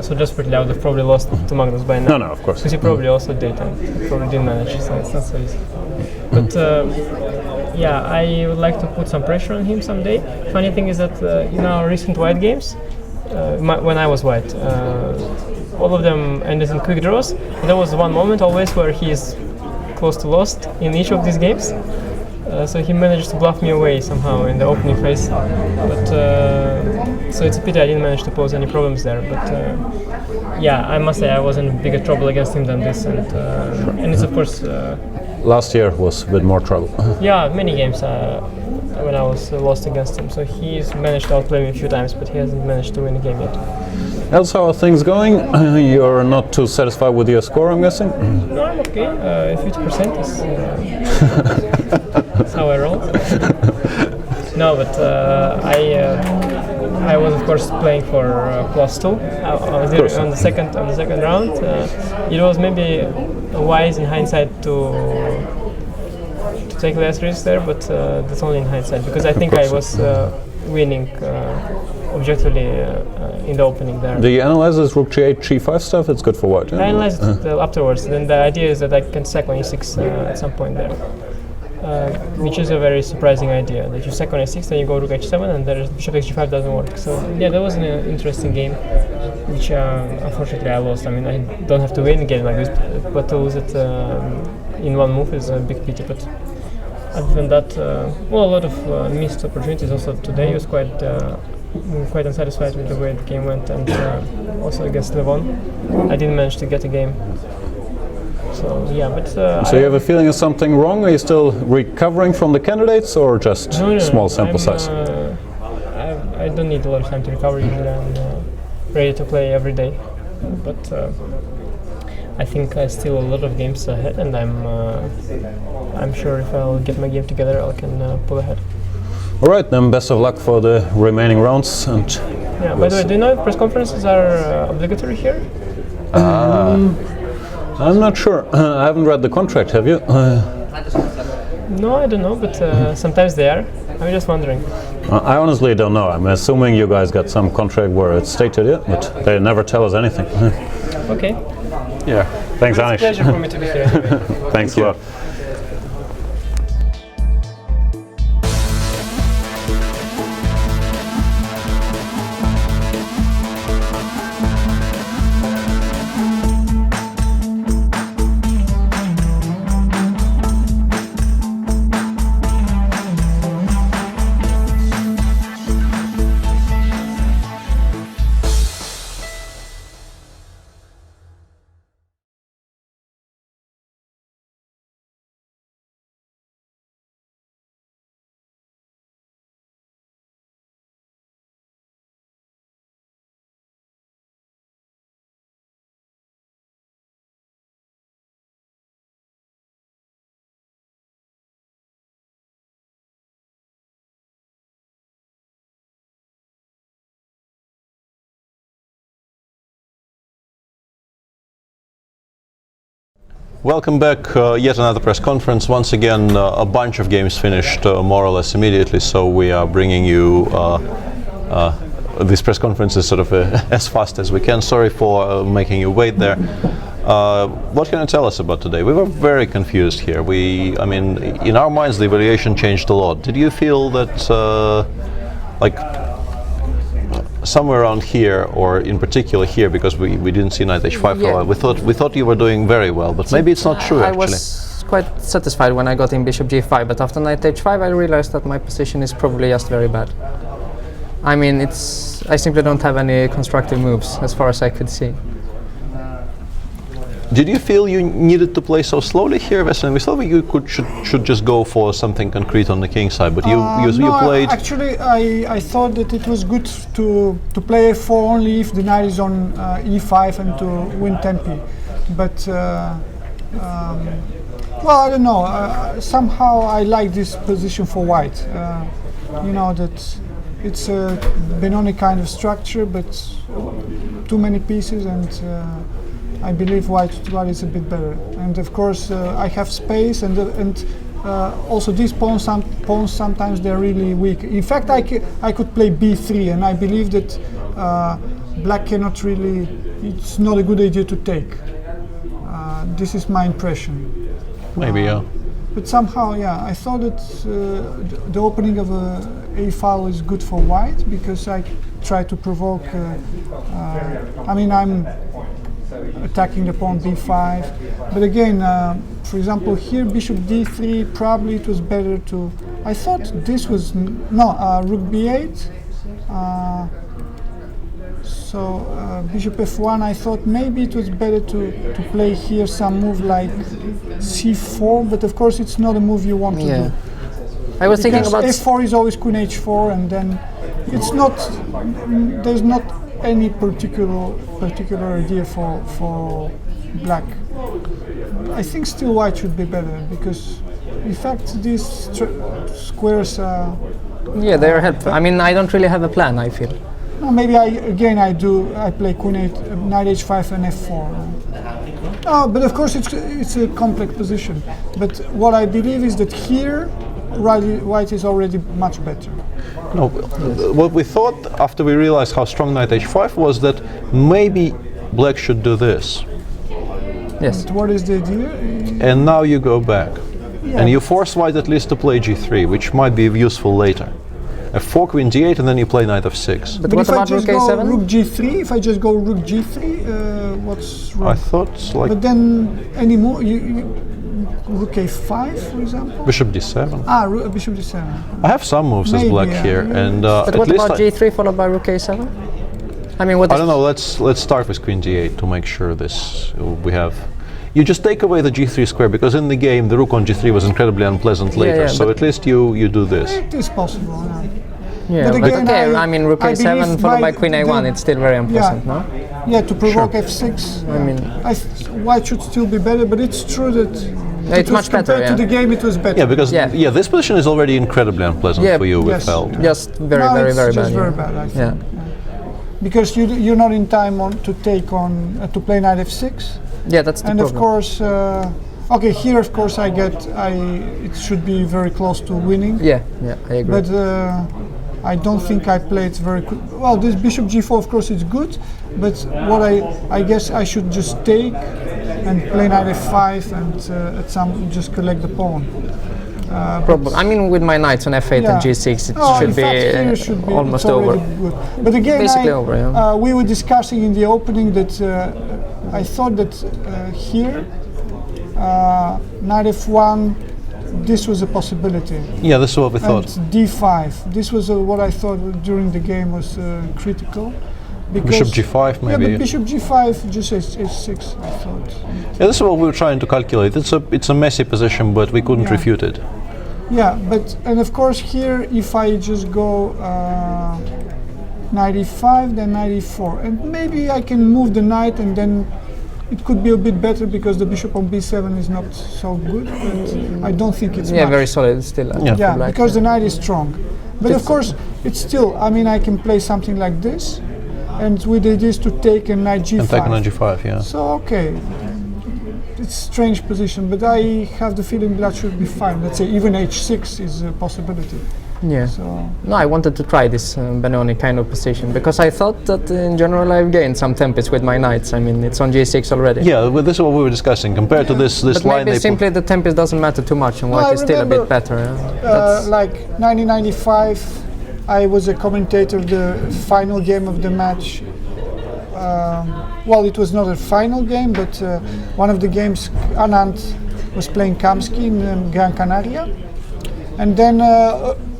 so desperately, I would have probably lost to Magnus by now. No, of course. Because he probably also did, and probably didn't manage. So it's not so easy. But yeah, I would like to put some pressure on him someday. Funny thing is that in our recent white games, when I was white, all of them ended in quick draws. There was one moment always where he is close to lost in each of these games. So he managed to bluff me away somehow in the opening phase. But so it's a pity I didn't manage to pose any problems there. But yeah, I must say I was in bigger trouble against him than this, and it's of course. Last year was a bit more trouble. Yeah, many games when I was lost against him. So he's managed to outplay me a few times, but he hasn't managed to win a game yet. Else, how are things going? You're not too satisfied with your score, I'm guessing? No, I'm okay. 50% is that's how I roll. No, but I was of course playing for +2. I was there on the second round. It was maybe wise in hindsight to take less risks there, but that's only in hindsight because I think I was winning objectively in the opening there. Do you analyze this rook g8, g5 stuff? It's good for white. Yeah? I analyzed it afterwards. Then the idea is that I can sack on e6 at some point there. Which is a very surprising idea, that you sack on a6, then you go rook h7, and there bishop h5 doesn't work. So yeah, that was an interesting game, which unfortunately I lost. I mean, I don't have to win a game like this, but to lose it in one move is a big pity. But other than that, well, a lot of missed opportunities. Also today was quite unsatisfied with the way the game went, and also against Levon, I didn't manage to get a game. So yeah, but so you have a feeling of something wrong? Are you still recovering from the candidates, or just small sample size? I don't need a lot of time to recover. Usually, I'm ready to play every day. But I think I still a lot of games ahead, and I'm sure if I'll get my game together, I can pull ahead. All right, then best of luck for the remaining rounds. And yeah. By the way, do you know if press conferences are obligatory here? I'm not sure. I haven't read the contract. Have you? No, I don't know, but sometimes they are. I'm just wondering. I honestly don't know. I'm assuming you guys got some contract where it's stated it, but they never tell us anything. Okay. Yeah. Thanks, Anish. It's a pleasure for me to be here anyway. Thanks a lot. Welcome back. Yet another press conference. Once again, a bunch of games finished more or less immediately. So we are bringing you this press conference is sort of as fast as we can. Sorry for making you wait there. What can you tell us about today? We were very confused here. I mean, in our minds, the evaluation changed a lot. Did you feel that, like, somewhere around here, or in particular here, because we didn't see knight h5 for a while, we thought you were doing very well, but maybe it's not true actually. I was quite satisfied when I got in bishop g5, but after knight h5 I realized that my position is probably just very bad. I mean, I simply don't have any constructive moves as far as I could see. Did you feel you needed to play so slowly here, Vesselin? We thought you should just go for something concrete on the king side, but you played. Actually, I thought that it was good to play f4 only if the knight is on e5 and to win tempi. But well, I don't know. Somehow I like this position for white. You know that it's a Benoni kind of structure, but too many pieces, and I believe white is a bit better. And of course, I have space, and also these pawns sometimes they're really weak. In fact, I could play b3, and I believe that black cannot really. It's not a good idea to take. This is my impression. Maybe, yeah. But somehow, yeah, I thought that the opening of a file is good for white, because I try to provoke. I mean, I'm attacking the pawn b5, but again, for example, here bishop d3, probably it was better to. I thought this was rook b8. So bishop f1, I thought maybe it was better to play here some move like c4, but of course it's not a move you want to do. I was thinking about f4 is always queen h4, and then it's not. There's not any particular idea for black. I think still white should be better, because in fact these squares are. Yeah, they're helpful. I mean, I don't really have a plan, I feel. No, maybe I play queen 8, knight h5 and f4. No, but of course it's a complex position. But what I believe is that here white is already much better. No, what we thought after we realized how strong knight h5 was that maybe black should do this. Yes. But what is the idea? And now you go back. Yeah. And you force white at least to play g3, which might be useful later. f4, queen d8, and then you play knight f6. But what if I just go a7? rook g3, if I just go rook g3, what's wrong? I thought like. But then any more, rook a5, for example. Bishop d7. Bishop d7. I have some moves Maybe, as black here, and but what about g3 followed by rook a7? I mean, what? I don't know. Let's start with queen d8 to make sure we have. You just take away the g3 square, because in the game the rook on g3 was incredibly unpleasant later. So at least you do this. It is possible. Yeah, but again, okay. I mean, rook a7 followed by queen a1. It's still very unpleasant, no? Yeah, to provoke f6. I mean, white should still be better, but it's true that. It's much better. Compared to the game, it was better. Yeah, because this position is already incredibly unpleasant for you. We felt. Just very bad. Very bad. I think. Because you're not in time to play knight f6. Yeah, that's the problem. And of course, okay, here of course it should be very close to winning. Yeah, I agree. But I don't think I played very good. Well, this bishop g4 of course is good, but what I guess I should just take and play knight f5 and just collect the pawn. Problem. I mean, with my knights on f8 and g6, it should be almost over. Good. But again, basically over. We were discussing in the opening that I thought that here, knight f1, this was a possibility. Yeah, this is what we thought. And d5. This was what I thought during the game was critical. Bishop g5 maybe. Yeah, but bishop g5, just h6, I thought. Yeah, this is what we were trying to calculate. It's a messy position, but we couldn't refute it. Yeah, and of course here, if I just go knight e5, then knight e4, and maybe I can move the knight, and then it could be a bit better because the bishop on b7 is not so good. But I don't think it's very solid still. Because the knight is strong. But of course, it's still. I mean, I can play something like this, and with it is to take a knight g5. And take a knight g5, yeah. So okay, it's strange position, but I have the feeling black should be fine. Let's say even h6 is a possibility. Yeah. So No, I wanted to try this Benoni kind of position because I thought that in general I've gained some tempos with my knights. I mean, it's on g6 already. Yeah, well, this is what we were discussing. Compared to this But line, maybe simply the tempos doesn't matter too much and No, white I is still a bit remember, better. That's- like 1995, I was a commentator of the final game of the match. Well, it was not a final game, but one of the games, Anand was playing Kamsky in Gran Canaria. And then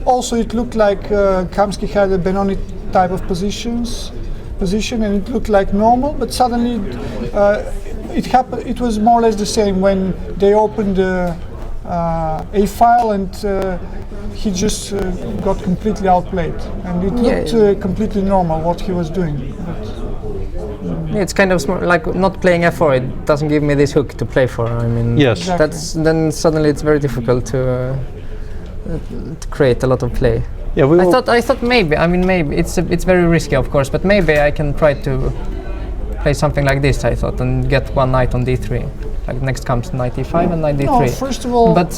also it looked like Kamsky had a Benoni type of position, and it looked like normal, but suddenly it happened. It was more or less the same when they opened the A file, and he just got completely outplayed, and it looked completely normal what he was doing. It's kind of like not playing f4. It doesn't give me this hook to play for. I mean, Yes. Exactly. that's then suddenly it's very difficult to create a lot of play. Yeah, I thought maybe. I mean, maybe it's very risky, of course, but maybe I can try to play something like this. I thought and get one knight on d3. Like next comes knight e5 and knight d3. No, first of all, But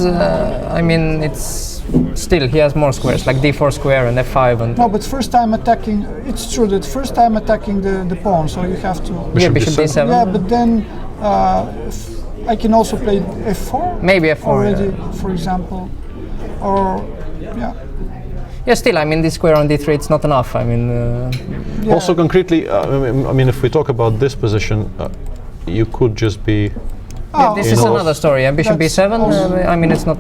I mean, it's still he has more squares like d4 square and f5 and no, but first time attacking. It's true that first time attacking the pawn, so you have to. yeah, bishop d7. Yeah, but then I can also play f4. Maybe f4 already, yeah. for example, or yeah. Yeah, still, I mean, this square on d3, it's not enough. I mean, Yeah. Also, concretely, I mean, if we talk about this position, you could just be yeah, this is know, another story. And bishop that's b7. also- I mean, it's not.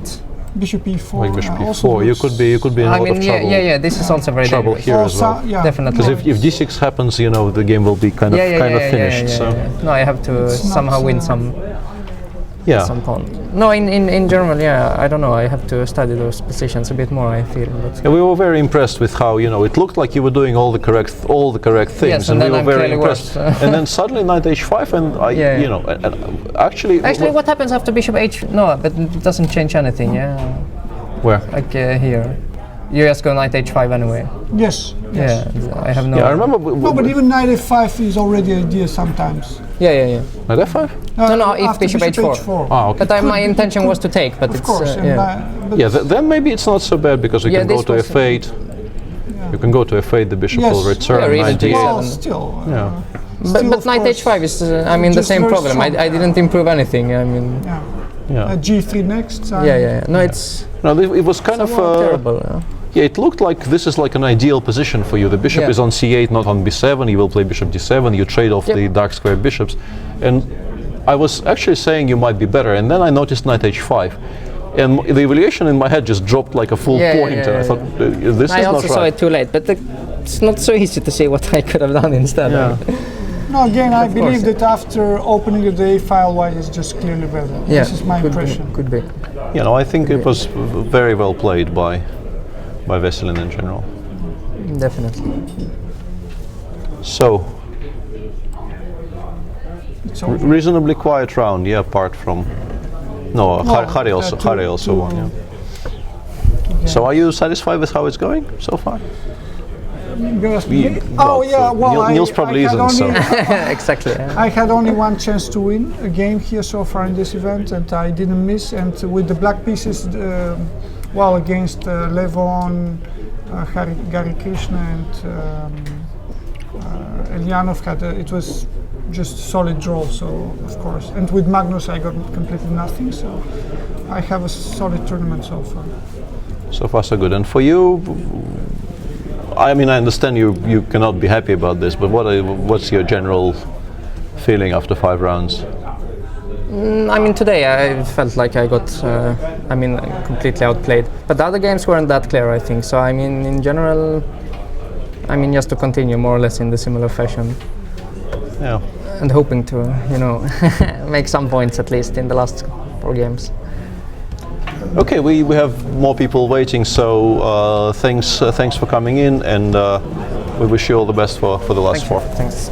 Bishop e4. like bishop also e4. You looks- could be in a I lot mean, of trouble. yeah. This is also very Trouble dangerous. here as well. yeah. Definitely. Because if d6 happens, you know, the game will be kind of finished. So No, I have to It's not, somehow win some yeah. pawn. No, in general, yeah, I don't know. I have to study those positions a bit more. I feel. But Yeah, we were very impressed with how, you know, it looked like you were doing all the correct things, Yes, and and we then were I'm very clearly impressed. worse. And then suddenly knight h5, and Yeah. you know, and actually, actually, what happens after bishop h? No, but it doesn't change anything. Yeah, where? like here, you just go knight h5 anyway. Yes. Yes. Yeah, I have no. Yeah, I remember. No, but even knight f5 is already idea sometimes. Yeah. Knight f5. No, if after bishop h4. Ah, okay. But my intention was to take, but Of it's course, and but Yeah, then maybe it's not so bad because you Yeah, can go this to was- f8. You can go to f8. The bishop Yes. will return. Yeah, or even knight to d8. well, d7. still. Yeah. Still, But of knight course, h5 is, I mean, the just same very problem. strong. I didn't improve anything. I mean, Yeah. Yeah. G3 next. yeah. No, it's No, it was kind of. terrible. Yeah, it looked like this is like an ideal position for you. The bishop Yeah. is on c8, not on b7. You will play bishop d7. You trade off Yep. the dark square bishops. And I was actually saying you might be better, and then I noticed knight h5. And the evaluation in my head just dropped like a full Yeah, point. yeah, And I thought, this I is also not saw right. it too late, but it's not so easy to see what I could have done instead. Yeah. No, again, I Of believe course. that after opening the A file, white is just clearly better. Yeah, This is my impression. Could be. You know, I think it was very well played by Veselin in general. Definitely. So, It's over. reasonably quiet round, yeah, apart from... No, Harry also won, yeah. So are you satisfied with how it's going so far? Oh yeah, well, Niels probably I had isn't, so... only, Exactly. I had only one chance to win a game here so far in this event, and I didn't miss. And with the black pieces, well, against Levon, Gary Krishna, and Elianov, it was just solid draw. So of course, and with Magnus, I got completely nothing. So I have a solid tournament so far. So far so good. And for you, I mean, I understand you cannot be happy about this, but what's your general feeling after 5 rounds? I mean, today I felt like I got, completely outplayed. But the other games weren't that clear, I think. So I mean, in general, just to continue more or less in the similar fashion. Yeah. And hoping to, make some points at least in the last 4 games. Okay, we have more people waiting, so thanks for coming in, and we wish you all the best for the last 4. Thanks.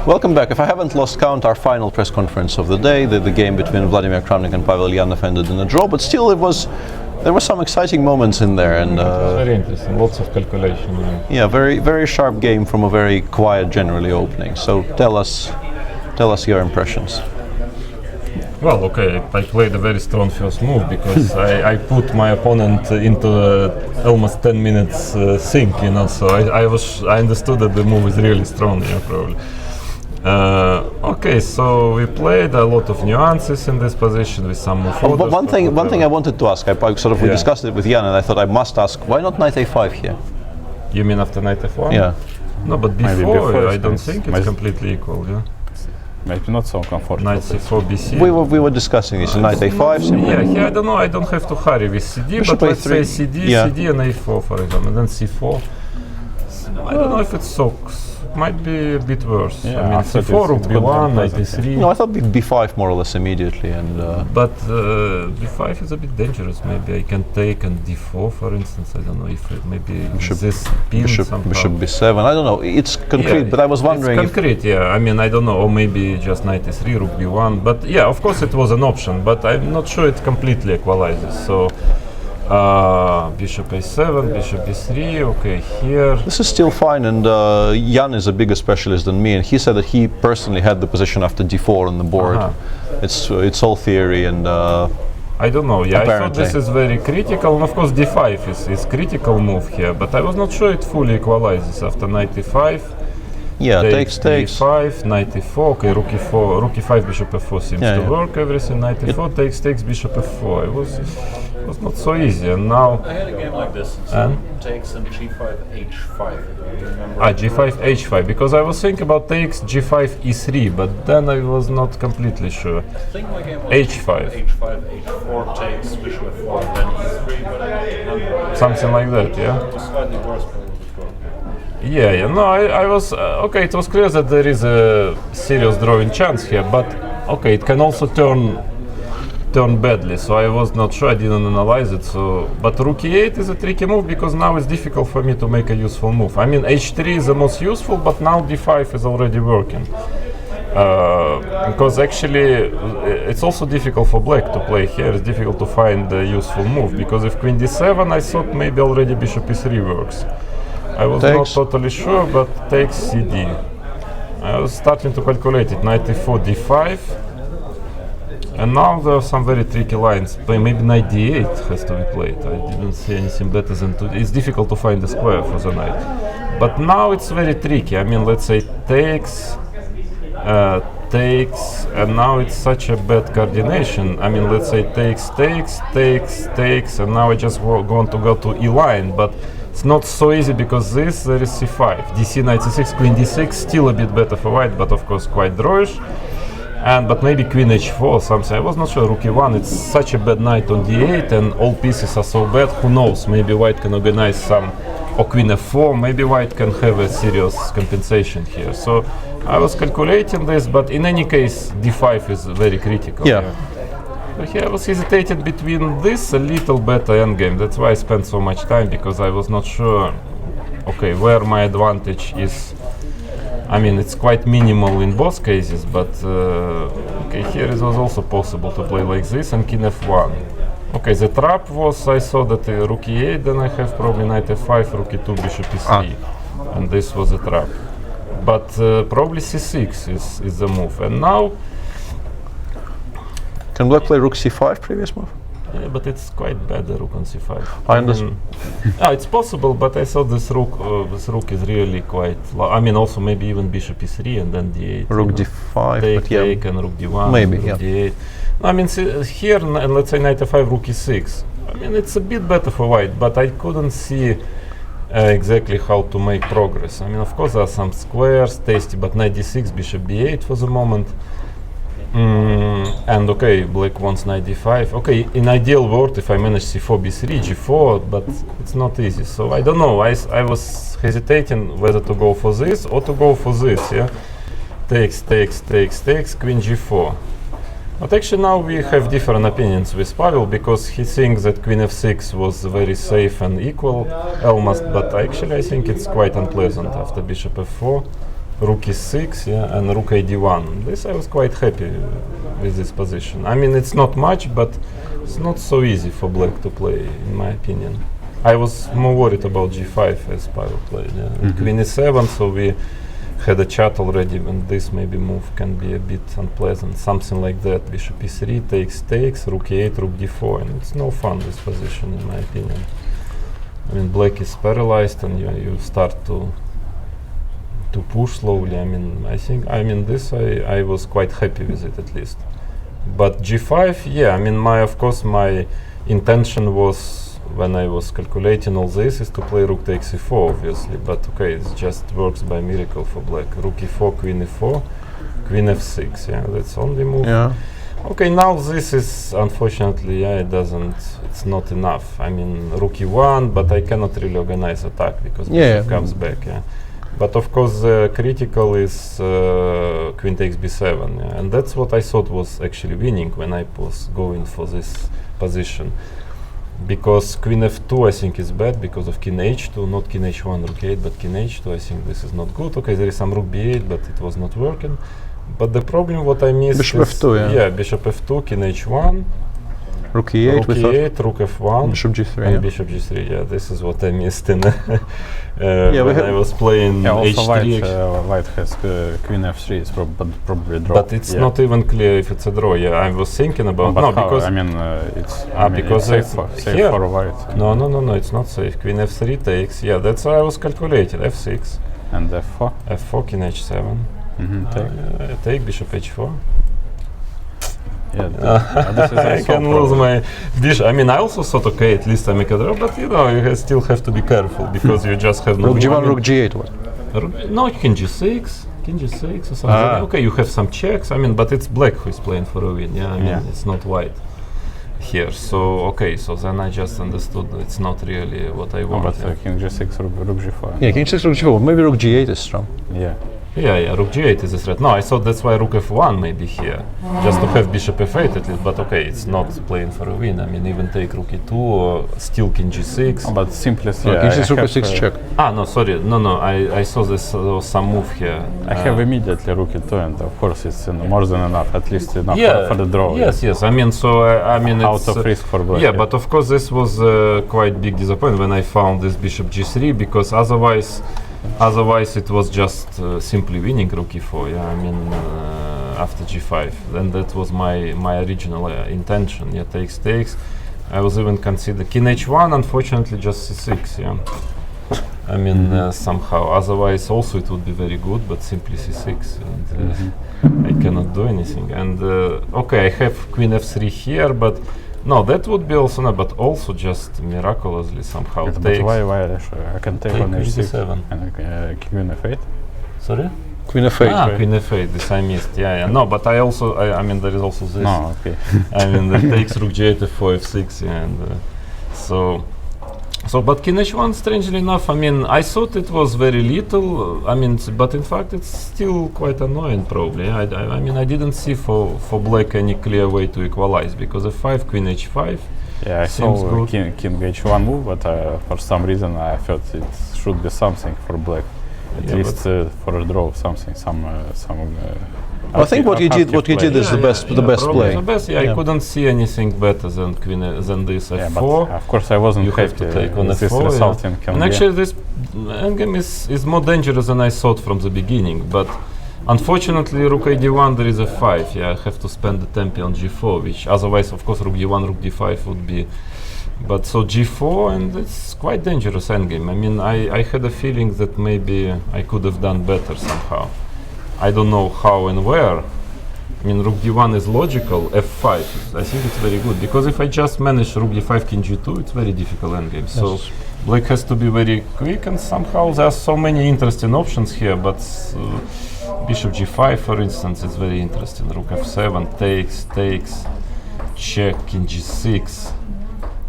Welcome back. If I haven't lost count, our final press conference of the day, the game between Vladimir Kramnik and Pavel Yanov ended in a draw, but still there were some exciting moments in there. And it was very interesting, lots of calculation. Yeah, very, very sharp game from a very quiet, generally opening. So tell us your impressions. Well, okay, I played a very strong first move because I put my opponent into almost 10 minutes sink, so I understood that the move is really strong, probably. Okay, so we played a lot of nuances in this position with some move orders. One thing I wanted to ask, we discussed it with Jan, and I thought I must ask, why not knight a5 here? You mean after knight f1? Yeah. No, but before I don't think it's completely equal, yeah. Maybe not so comfortable. Knight c4, bc. We were discussing this. Knight a5. Yeah, here I don't know. I don't have to hurry with cd, Bishop but let's a3. say cd, Yeah. cd and a4, for example, and then c4. I don't know if it's so. Might be a bit worse. Yeah, I mean, c4, rook b1, knight e3. No, I thought b5 more or less immediately, and. But b5 is a bit dangerous. Maybe I can take and d4, for instance. I don't know if maybe this pin somehow. Bishop b7. I don't know. It's concrete, but I was wondering. It's concrete, yeah. I mean, I don't know, or maybe just knight e3, rook b1. But yeah, of course, it was an option. But I'm not sure it completely equalizes. So. Bishop a7, bishop b3, okay, here. This is still fine, and Jan is a bigger specialist than me, and he said that he personally had the position after d4 on the board. It's all theory, and I don't know, yeah, apparently. I thought this is very critical, and of course d5 is critical move here, but I was not sure it fully equalizes after knight e5. Yeah, takes. d5, knight e4, okay, rook e4, rook e5, bishop f4 seems to work, everything, knight e4, takes, bishop f4. It was not so easy, and now... I had a game like this, takes and g5, h5. g5, h5, because I was thinking about takes, g5, e3, but then I was not completely sure. I think my game was h5. h5, h4, takes, bishop f4, and then e3, but I remember. Something like that, yeah? It was slightly worse probably before. Yeah, no, I was, okay, it was clear that there is a serious drawing chance here, but, okay, it can also turn badly, so I was not sure, I didn't analyze it, but rook e8 is a tricky move because now it's difficult for me to make a useful move. I mean, h3 is the most useful, but now d5 is already working. Because actually, it's also difficult for black to play here, it's difficult to find a useful move, because if queen d7, I thought maybe already bishop e3 works. I was not totally sure, but takes cd. I was starting to calculate it, knight e4, d5. And now there are some very tricky lines. Maybe knight d8 has to be played. I didn't see anything better than it's difficult to find a square for the knight. But now it's very tricky. I mean, let's say takes, and now it's such a bad coordination. I mean, let's say takes, and now I just want to go to e line, but it's not so easy because there is c5, dc knight c6, queen d6, still a bit better for white, but of course quite drawish. But maybe queen h4 something. I was not sure. Rook e1. It's such a bad knight on d8, and all pieces are so bad. Who knows? Maybe white can organize some, or queen f4. Maybe white can have a serious compensation here. So I was calculating this, but in any case, d5 is very critical. Yeah. So here I was hesitating between this a little better endgame. That's why I spent so much time, because I was not sure. Okay, where my advantage is. I mean, it's quite minimal in both cases, but okay, here it was also possible to play like this and king f1. Okay, the trap was, I saw that rook e8, then I have probably knight f5, rook e2, bishop e3, and this was a trap. But probably c6 is the move, and now... Can black play rook c5, previous move? Yeah, but it's quite bad, the rook on c5. I understand. It's possible, but I thought this rook is really quite... I mean, also maybe even bishop e3 and then d8. Rook d5, take and rook d1, maybe, rook d8. I mean, here, let's say knight f5, rook e6. I mean, it's a bit better for white, but I couldn't see exactly how to make progress. I mean, of course, there are some squares, tasty, but knight d6, bishop b8 for the moment. And okay, black wants knight d5. Okay, in ideal world, if I manage c4, b3, g4, but it's not easy. So I don't know. I was hesitating whether to go for this or to go for this. Yeah, takes, queen g4. But actually now we have different opinions with Pavel, because he thinks that queen f6 was very safe and equal almost, but actually I think it's quite unpleasant after bishop f4. rook e6, yeah, and rook ad1. This I was quite happy with this position. I mean, it's not much, but it's not so easy for black to play, in my opinion. I was more worried about g5 as Pavel played. Yeah. And queen e7, so we had a chat already, and this maybe move can be a bit unpleasant. Something like that. Bishop e3 takes, rook e8, rook d4, and it's no fun, this position, in my opinion. I mean, black is paralyzed, and you start to push slowly. I mean, this I was quite happy with it, at least. But g5, yeah, I mean, of course my intention was, when I was calculating all this, is to play rook takes e4, obviously, but okay, it just works by miracle for black. Rook e4, queen e4, queen f6, yeah, that's only move. Yeah. Okay, now this is, unfortunately, yeah, it's not enough. I mean, rook e1, but I cannot really organize attack, because bishop comes back, yeah. But of course, critical is queen takes b7, yeah, and that's what I thought was actually winning when I was going for this position. Because queen f2 I think is bad because of king h2, not king h1, rook 8, but king h2. I think this is not good. Okay, there is some rook b8, but it was not working. But the problem what I missed bishop is f2, yeah, bishop f2, king h1, rook e8, rook e8, rook f1, bishop g3, and bishop g3. Yeah, this is what I missed in when I was playing h3. White has queen f3 is probably draw. But it's not even clear if it's a draw. Yeah, I was thinking about because I mean it's because it's safe for white. No, it's not safe. Queen f3 takes. Yeah, that's why I was calculating. f6 and f4. f4, king h7. Take bishop h4. Yeah, this is I can lose my bishop. I mean, I also thought, okay, at least I make a draw, but you know, you still have to be careful because you just have no. Rook g1, rook g8, what? No, king g6 or something. Okay, you have some checks. I mean, but it's black who is playing for a win. Yeah, I mean, it's not white here. So okay, so then I just understood it's not really what I want. But king g6, rook g4. Yeah, king g6, rook g4. Maybe rook g8 is strong. Yeah. Yeah, rook g8 is a threat. No, I thought that's why rook f1 maybe here, just to have bishop f8 at least, but okay, it's not playing for a win. I mean, even take rook e2 or still king g6. Oh, but simplest, king g6, rook e6 check. No, sorry, no, I saw this some move here. I have immediately rook e2, and of course it's more than enough, at least enough for the draw. Yes, I mean, so I mean, out of risk for black. Yeah, but of course this was quite big disappointment when I found this bishop g3, because otherwise it was just simply winning rook e4. Yeah, I mean after g5, and that was my original intention. Yeah, takes. I was even considered king h1. Unfortunately, just c6. Yeah, I mean somehow. Otherwise, also it would be very good, but simply c6, and I cannot do anything. And okay, I have queen f3 here, but. No, that would be also no, but also just miraculously somehow but takes. Why I can take on h6 and queen f8? Sorry? Queen f8. Queen f8, this I missed. Yeah. No, but I also, I mean, there is also this. No, okay. I mean, that takes rook g8, f4, f6, yeah, and so, but king h1, strangely enough, I mean, I thought it was very little. I mean, but in fact, it's still quite annoying, probably. I mean, I didn't see for black any clear way to equalize, because f5, queen h5. Yeah, I saw king h1 move, but for some reason I thought it should be something for black, at least for a draw, something, I think what you did is the best play. The best, I couldn't see anything better than this f4. But of course, I wasn't you have to take on this f4. Resulting and actually, this endgame is more dangerous than I thought from the beginning. But unfortunately, rook ad1 there is a 5. Yeah, I have to spend the tempo on g4, which otherwise, of course, rook d1, rook d5 would be. But so g4, and it's quite dangerous endgame. I mean, I had a feeling that maybe I could have done better somehow. I don't know how and where. I mean, rook d1 is logical, f5, I think it's very good, because if I just manage rook d5, king g2, it's very difficult endgame. Yes. So black has to be very quick, and somehow there are so many interesting options here, but bishop g5, for instance, is very interesting. Rook f7, takes, check, king g6,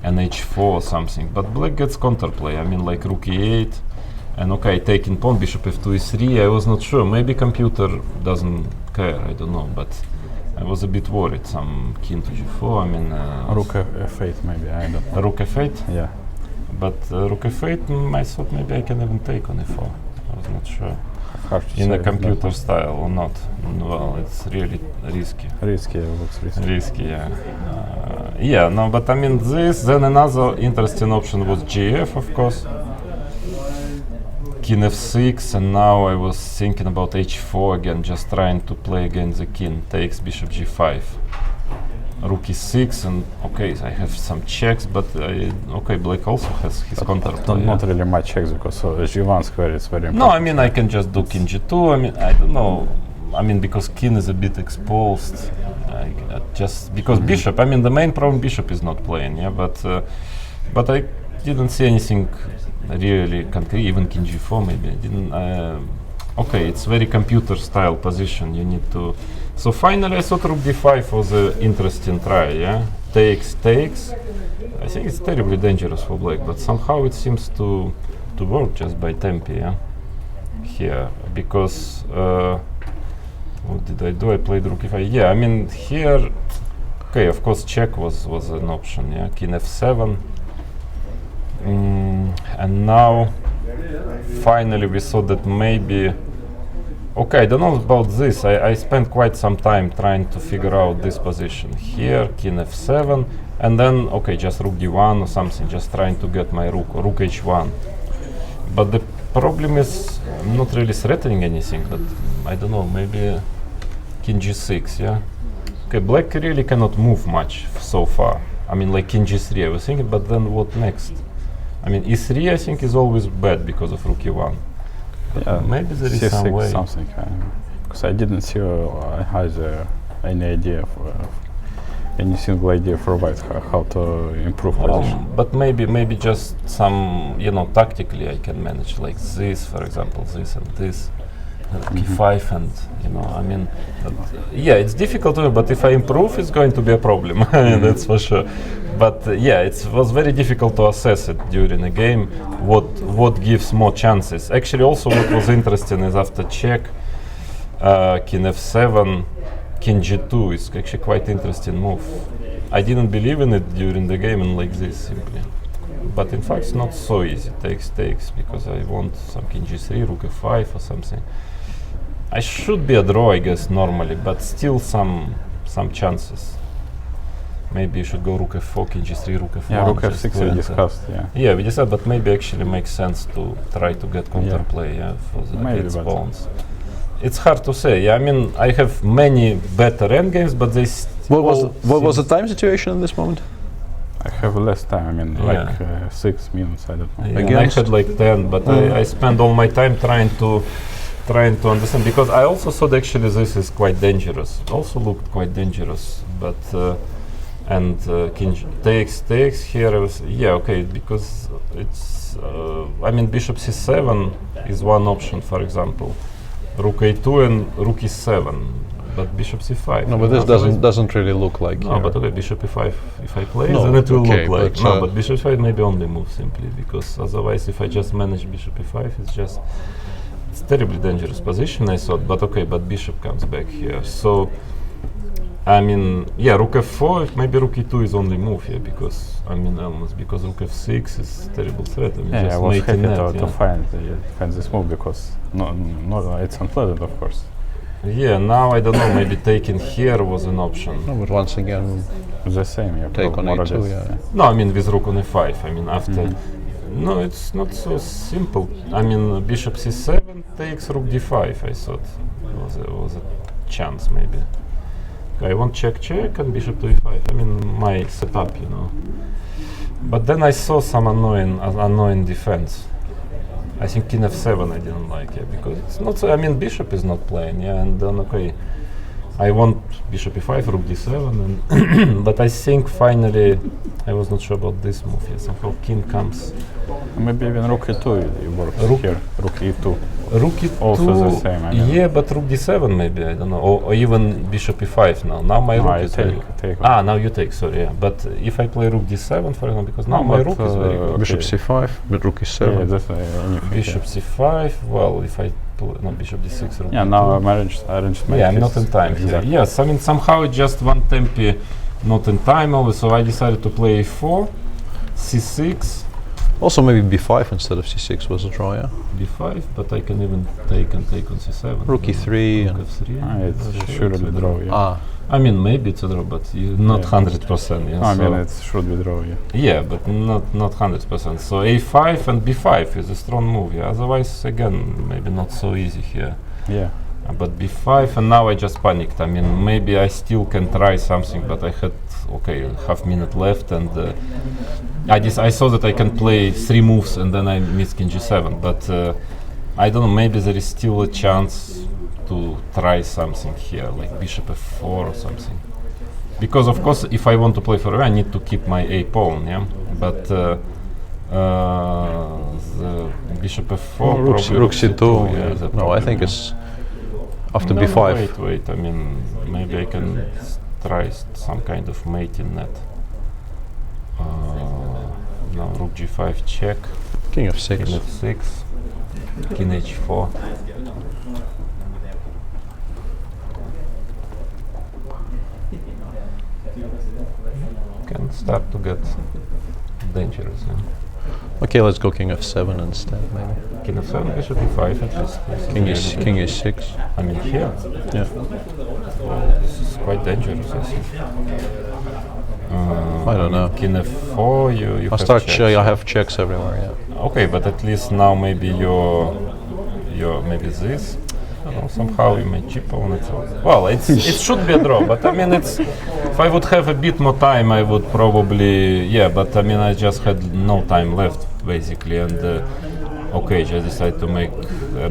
and h4 or something. But black gets counterplay, I mean, like rook e8, and okay, taking pawn, bishop f2 e3, I was not sure. Maybe computer doesn't care, I don't know, but I was a bit worried. Some king to g4, I mean... rook f8 maybe, I don't know. Rook f8? Yeah. But rook f8, I thought maybe I can even take on e4. I was not sure. hard to in say a computer that. style or not. Well, it's really risky. Risky, it looks risky. Risky, yeah. Yeah, no, but I mean this. Then another interesting option was GF, of course. King f6, and now I was thinking about h4 again, just trying to play against the king. Takes bishop g5, rook e6, and okay, I have some checks, but okay, black also has his counter. Not really much checks because g1 square is very important. No, I mean I can just do king g2. I mean I don't know. I mean because king is a bit exposed. Just because bishop. I mean the main problem bishop is not playing. Yeah, but I didn't see anything really concrete. Even king g4 maybe. I didn't. Okay, it's very computer style position. You need to. So finally, I thought rook d5 was an interesting try. Yeah, takes. I think it's terribly dangerous for black, but somehow it seems to work just by tempi. Yeah, here because what did I do? I played rook e5. Yeah, I mean here. Okay, of course, check was an option. Yeah, king f7. And now finally we saw that maybe okay, I don't know about this. I spent quite some time trying to figure out this position here, king f7, and then okay, just rook d1 or something, just trying to get my rook h1. But the problem is I'm not really threatening anything, but I don't know, maybe king g6, yeah. Okay, black really cannot move much so far. I mean like king g3 I was thinking, but then what next? I mean, e3 I think is always bad because of rook e1. Yeah, maybe there is some way. Something. Because I didn't see either any idea for any single idea for white how to improve position. But maybe just some, you know, tactically I can manage like this, for example, this and this, e5, and you know, I mean, yeah, it's difficult, but if I improve, it's going to be a problem. That's for sure. But yeah, it was very difficult to assess it during the game. What gives more chances? Actually, also what was interesting is after check, king f7, king g2 is actually quite interesting move. I didn't believe in it during the game and like this simply. But in fact, it's not so easy. Takes because I want some king g3, rook f5 or something. I should be a draw, I guess, normally, but still some chances. Maybe you should go rook f4, king g3, rook f1. Yeah, rook f6 we discussed, yeah. Yeah, we decided, but maybe actually makes sense to try to get counterplay, yeah, for the against pawns. It's hard to say. Yeah, I mean, I have many better endgames, but they What was the time situation in this moment? I have less time. I mean, like 6 minutes. I don't know. Yeah, I had like 10, but I spent all my time trying to understand, because I also thought actually this is quite dangerous. It also looked quite dangerous, but and king takes here. I was, yeah, okay, because it's I mean bishop c7 is one option, for example, rook a2 and rook e7, but bishop c5. No, but this doesn't really look like. No, but okay, bishop e5. If I play, then it will look like. But no, but bishop e5 maybe only move simply because otherwise, if I just manage bishop e5, it's terribly dangerous position, I thought. But okay, but bishop comes back here, so. I mean, yeah, rook f4, maybe rook e2 is only move here, because, I mean, almost, because rook f6 is terrible threat. I mean, yeah, just I was happy to find this move, because it's unpleasant, of course. Yeah, now I don't know, maybe taking here was an option. No, but once again, the same, yeah. Take on a2, yeah. No, I mean, with rook on e5, I mean, after... No, it's not so simple. I mean, bishop c7 takes rook d5, I thought. Was a chance, maybe. I want check and bishop to e5. I mean, my setup, you know. But then I saw some annoying defense. I think king f7 I didn't like, yeah, because it's not so. I mean, bishop is not playing, yeah, and then okay, I want bishop e5, rook d7, and but I think finally I was not sure about this move. Yeah, somehow king comes. Maybe even rook e2 works here. Rook e2. Rook e2 also the same. I mean. Yeah, but rook d7 maybe, I don't know, or even bishop e5 now. Now my rook is take now you take. Sorry, yeah. But if I play rook d7, for example, because now my rook is very good. Bishop c5, but rook e7. Yeah, that's bishop c5. Well, if I no bishop d6. Rook yeah, d2. now I'm arranged. Yeah, I'm not in time here. Yes, I mean somehow it's just one tempi, not in time always. So I decided to play a4, c6. Also, maybe b5 instead of c6 was a draw, yeah? b5, but I can even take on c7. Rook e3 Rook and f3. It's surely draw, yeah. I mean, maybe it's a draw, but not 100%. Yeah, I mean, it should be draw, yeah. Yeah, but not 100%. So a5 and b5 is a strong move. Yeah. Otherwise, again, maybe not so easy here. Yeah. But b5, and now I just panicked. I mean, maybe I still can try something, but I had half minute left, and I saw that I can play 3 moves, and then I miss king g7. But I don't know. Maybe there is still a chance to try something here, like bishop f4 or something. Because of course, if I want to play for I need to keep my a pawn, yeah. But the bishop f4, rook c2. Yeah, no, I think it's after b5. Wait. I mean, maybe I can try some kind of mate in that. Now rook g5 check. King f6. King f6. King h4. Can start to get dangerous. Yeah. Okay, let's go king f7 instead, maybe. King f7, bishop e5 at least. King e6. I mean here? Yeah. This is quite dangerous, I think. I don't know. King f4, you I'll start I have checks everywhere, yeah. Okay, but at least now maybe your maybe this. I don't know, somehow you may chip on it. Well, it should be a draw, but I mean if I would have a bit more time, I would probably but I mean I just had no time left basically, and okay, just decided to make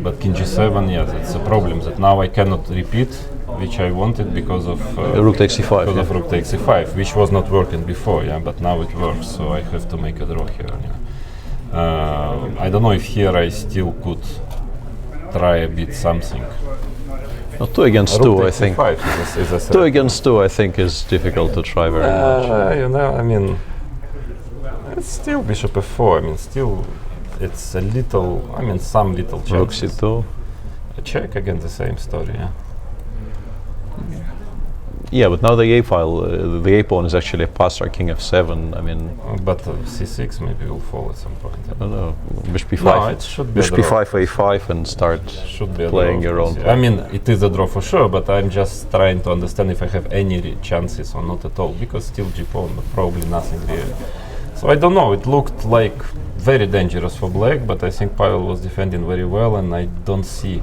but king g7. Yeah, that's a problem that now I cannot repeat, which I wanted because of rook takes c5. Because of rook takes c5, which was not working before. Yeah, but now it works, so I have to make a draw here. Yeah. I don't know if here I still could try a bit something. No, 2 against 2, I think. Is 2 against 2, I think, is difficult to try very much. You know, I mean, it's still bishop f4. I mean, still, it's a little. I mean, some little chances. Rook c2. A check again, the same story. Yeah. Yeah, but now the a file, the a pawn is actually a passer, king f7. I mean, but c6 maybe will fall at some point. I don't know. Bishop b5. No, it should be bishop b5, a5, and start playing your own. I mean, it is a draw for sure, but I'm just trying to understand if I have any chances or not at all, because still g pawn, but probably nothing really. So I don't know. It looked like very dangerous for black, but I think Pavel was defending very well, and I don't see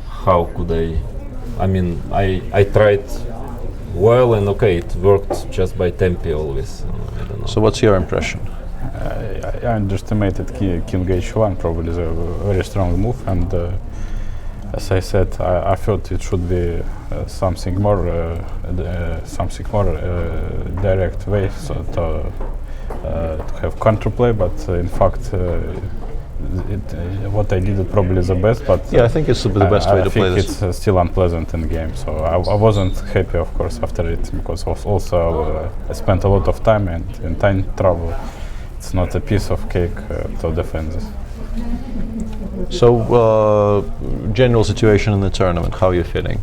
how could I. I mean, I tried. Well, and okay, it worked just by tempi always. I don't know. So what's your impression? I underestimated king h1, probably is a very strong move, and as I said, I thought it should be something more direct way to have counterplay, but in fact what I did probably the best, but yeah, I think it's the best way to play this. I think it's still unpleasant in the game, so I wasn't happy, of course, after it, because also I spent a lot of time, and in time travel, it's not a piece of cake to defend this. So, general situation in the tournament, how are you feeling?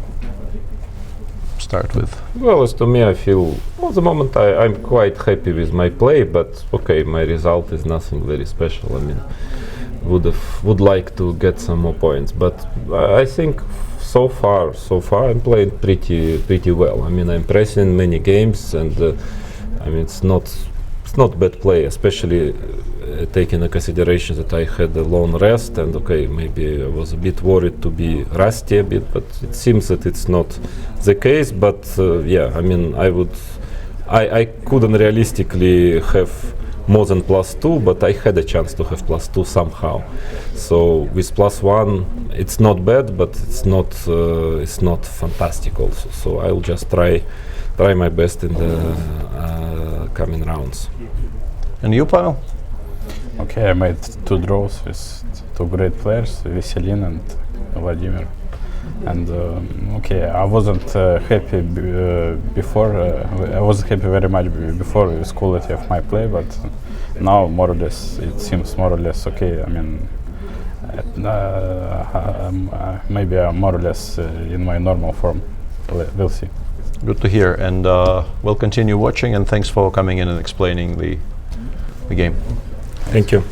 Start with. Well, as to me, I feel, at the moment I'm quite happy with my play, but okay, my result is nothing very special. I mean, would like to get some more points, but I think so far I'm playing pretty well. I mean, I'm pressing many games, and I mean it's not bad play, especially taking into consideration that I had a long rest, and okay, maybe I was a bit worried to be rusty a bit, but it seems that it's not the case. But yeah, I mean, I couldn't realistically have more than +2, but I had a chance to have +2 somehow. So with +1, it's not bad, but it's not fantastic also. So I'll just try my best in the coming rounds. And you, Pavel? Okay, I made 2 draws with 2 great players, Veselin and Vladimir. And okay, I wasn't happy before. I wasn't happy very much before with quality of my play, but now more or less it seems more or less okay. I mean, maybe I'm more or less in my normal form. We'll see. Good to hear, and we'll continue watching. And thanks for coming in and explaining the game. Thank you.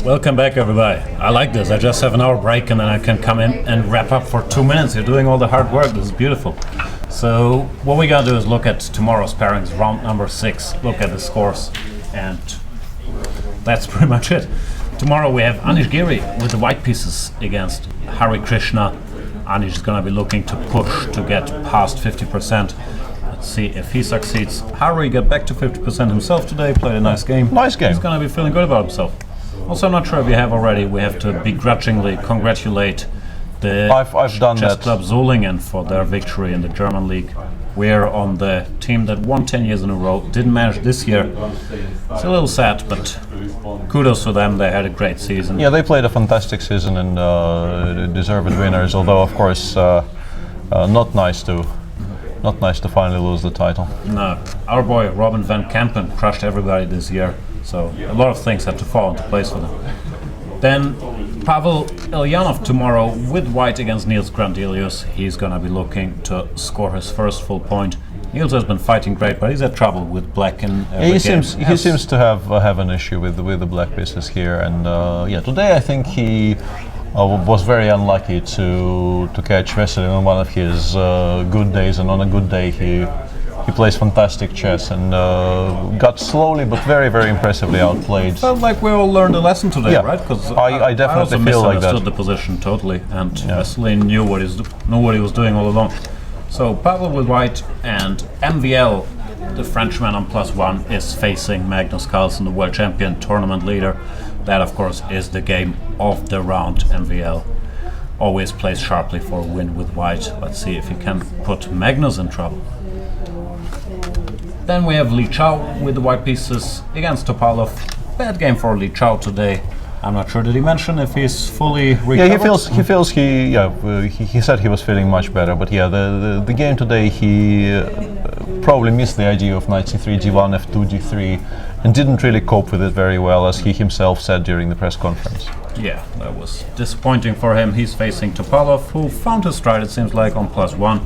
Welcome back, everybody. I like this. I just have an hour break and then I can come in and wrap up for 2 minutes. You're doing all the hard work. This is beautiful. So what we gotta do is look at tomorrow's pairings, round number 6. Look at the scores, and that's pretty much it. Tomorrow we have Anish Giri with the white pieces against Hari Krishna. Anish is gonna be looking to push to get past 50%. Let's see if he succeeds. Hari got back to 50% himself today, played a nice game. Nice game. He's gonna be feeling good about himself. Also, I'm not sure if you have already, we have to begrudgingly congratulate the I've done chess that. club Solingen for their victory in the German league. We're on the team that won 10 years in a row, didn't manage this year. It's a little sad, but kudos to them, they had a great season. Yeah, they played a fantastic season and deserved winners, although of course not nice to finally lose the title. No, our boy Robin van Kampen crushed everybody this year, so a lot of things had to fall into place for them. Then Pavel Ilyanov tomorrow with white against Niels Grandelius. He's gonna be looking to score his first full point. Niels has been fighting great, but he's had trouble with black in every game. He seems to have an issue with the black pieces here, and yeah, today I think he was very unlucky to catch Veselin on one of his good days, and on a good day he plays fantastic chess and got slowly but very, very impressively outplayed. Felt like we all learned a lesson today, Yeah. right? Because I definitely also feel like that. misunderstood the position totally, and Veselin knew what he was doing all along. So Pavel with white, and MVL, the Frenchman on +1, is facing Magnus Carlsen, the world champion tournament leader. That, of course, is the game of the round. MVL always plays sharply for a win with white. Let's see if he can put Magnus in trouble. Then we have Li Chao with the white pieces against Topalov. Bad game for Li Chao today. I'm not sure, did he mention if he's fully recovered? Yeah, he said he was feeling much better, but yeah, the game today he probably missed the idea of knight c3, g1, f2, g3, and didn't really cope with it very well, as he himself said during the press conference. Yeah, that was disappointing for him. He's facing Topalov, who found his stride, it seems like, on +1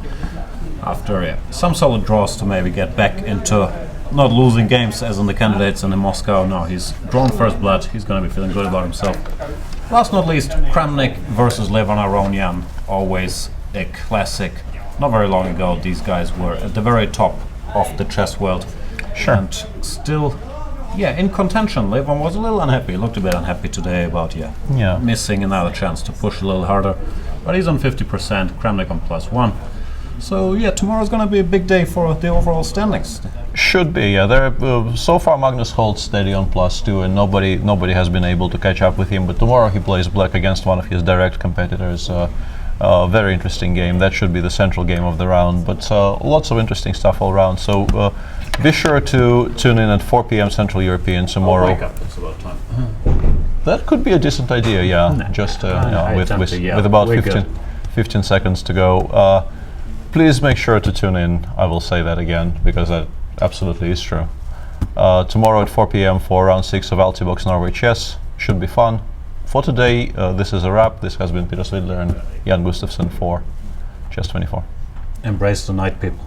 after some solid draws to maybe get back into not losing games as in the candidates and in Moscow. No, he's drawn first blood. He's going to be feeling good about himself. Last not least, Kramnik versus Levon Aronian. Always a classic. Not very long ago, these guys were at the very top of the chess world. Sure. And still, yeah, in contention. Levon was a little unhappy. Looked a bit unhappy today about missing another chance to push a little harder. But he's on 50%. Kramnik on +1. So yeah, tomorrow's going to be a big day for the overall standings. Should be, yeah. There, so far Magnus holds steady on +2, and nobody has been able to catch up with him. But tomorrow he plays black against one of his direct competitors. Very interesting game. That should be the central game of the round. But lots of interesting stuff all around. So be sure to tune in at 4 p.m. Central European tomorrow. Wake up, it's about time. That could be a decent idea, yeah. Just with about 15 seconds to go. Please make sure to tune in. I will say that again because that absolutely is true. Tomorrow at 4 p.m. for round 6 of Altibox Norway Chess. Should be fun. For today, this is a wrap. This has been Peter Svidler and Jan Gustafsson for Chess 24. Embrace the night, people.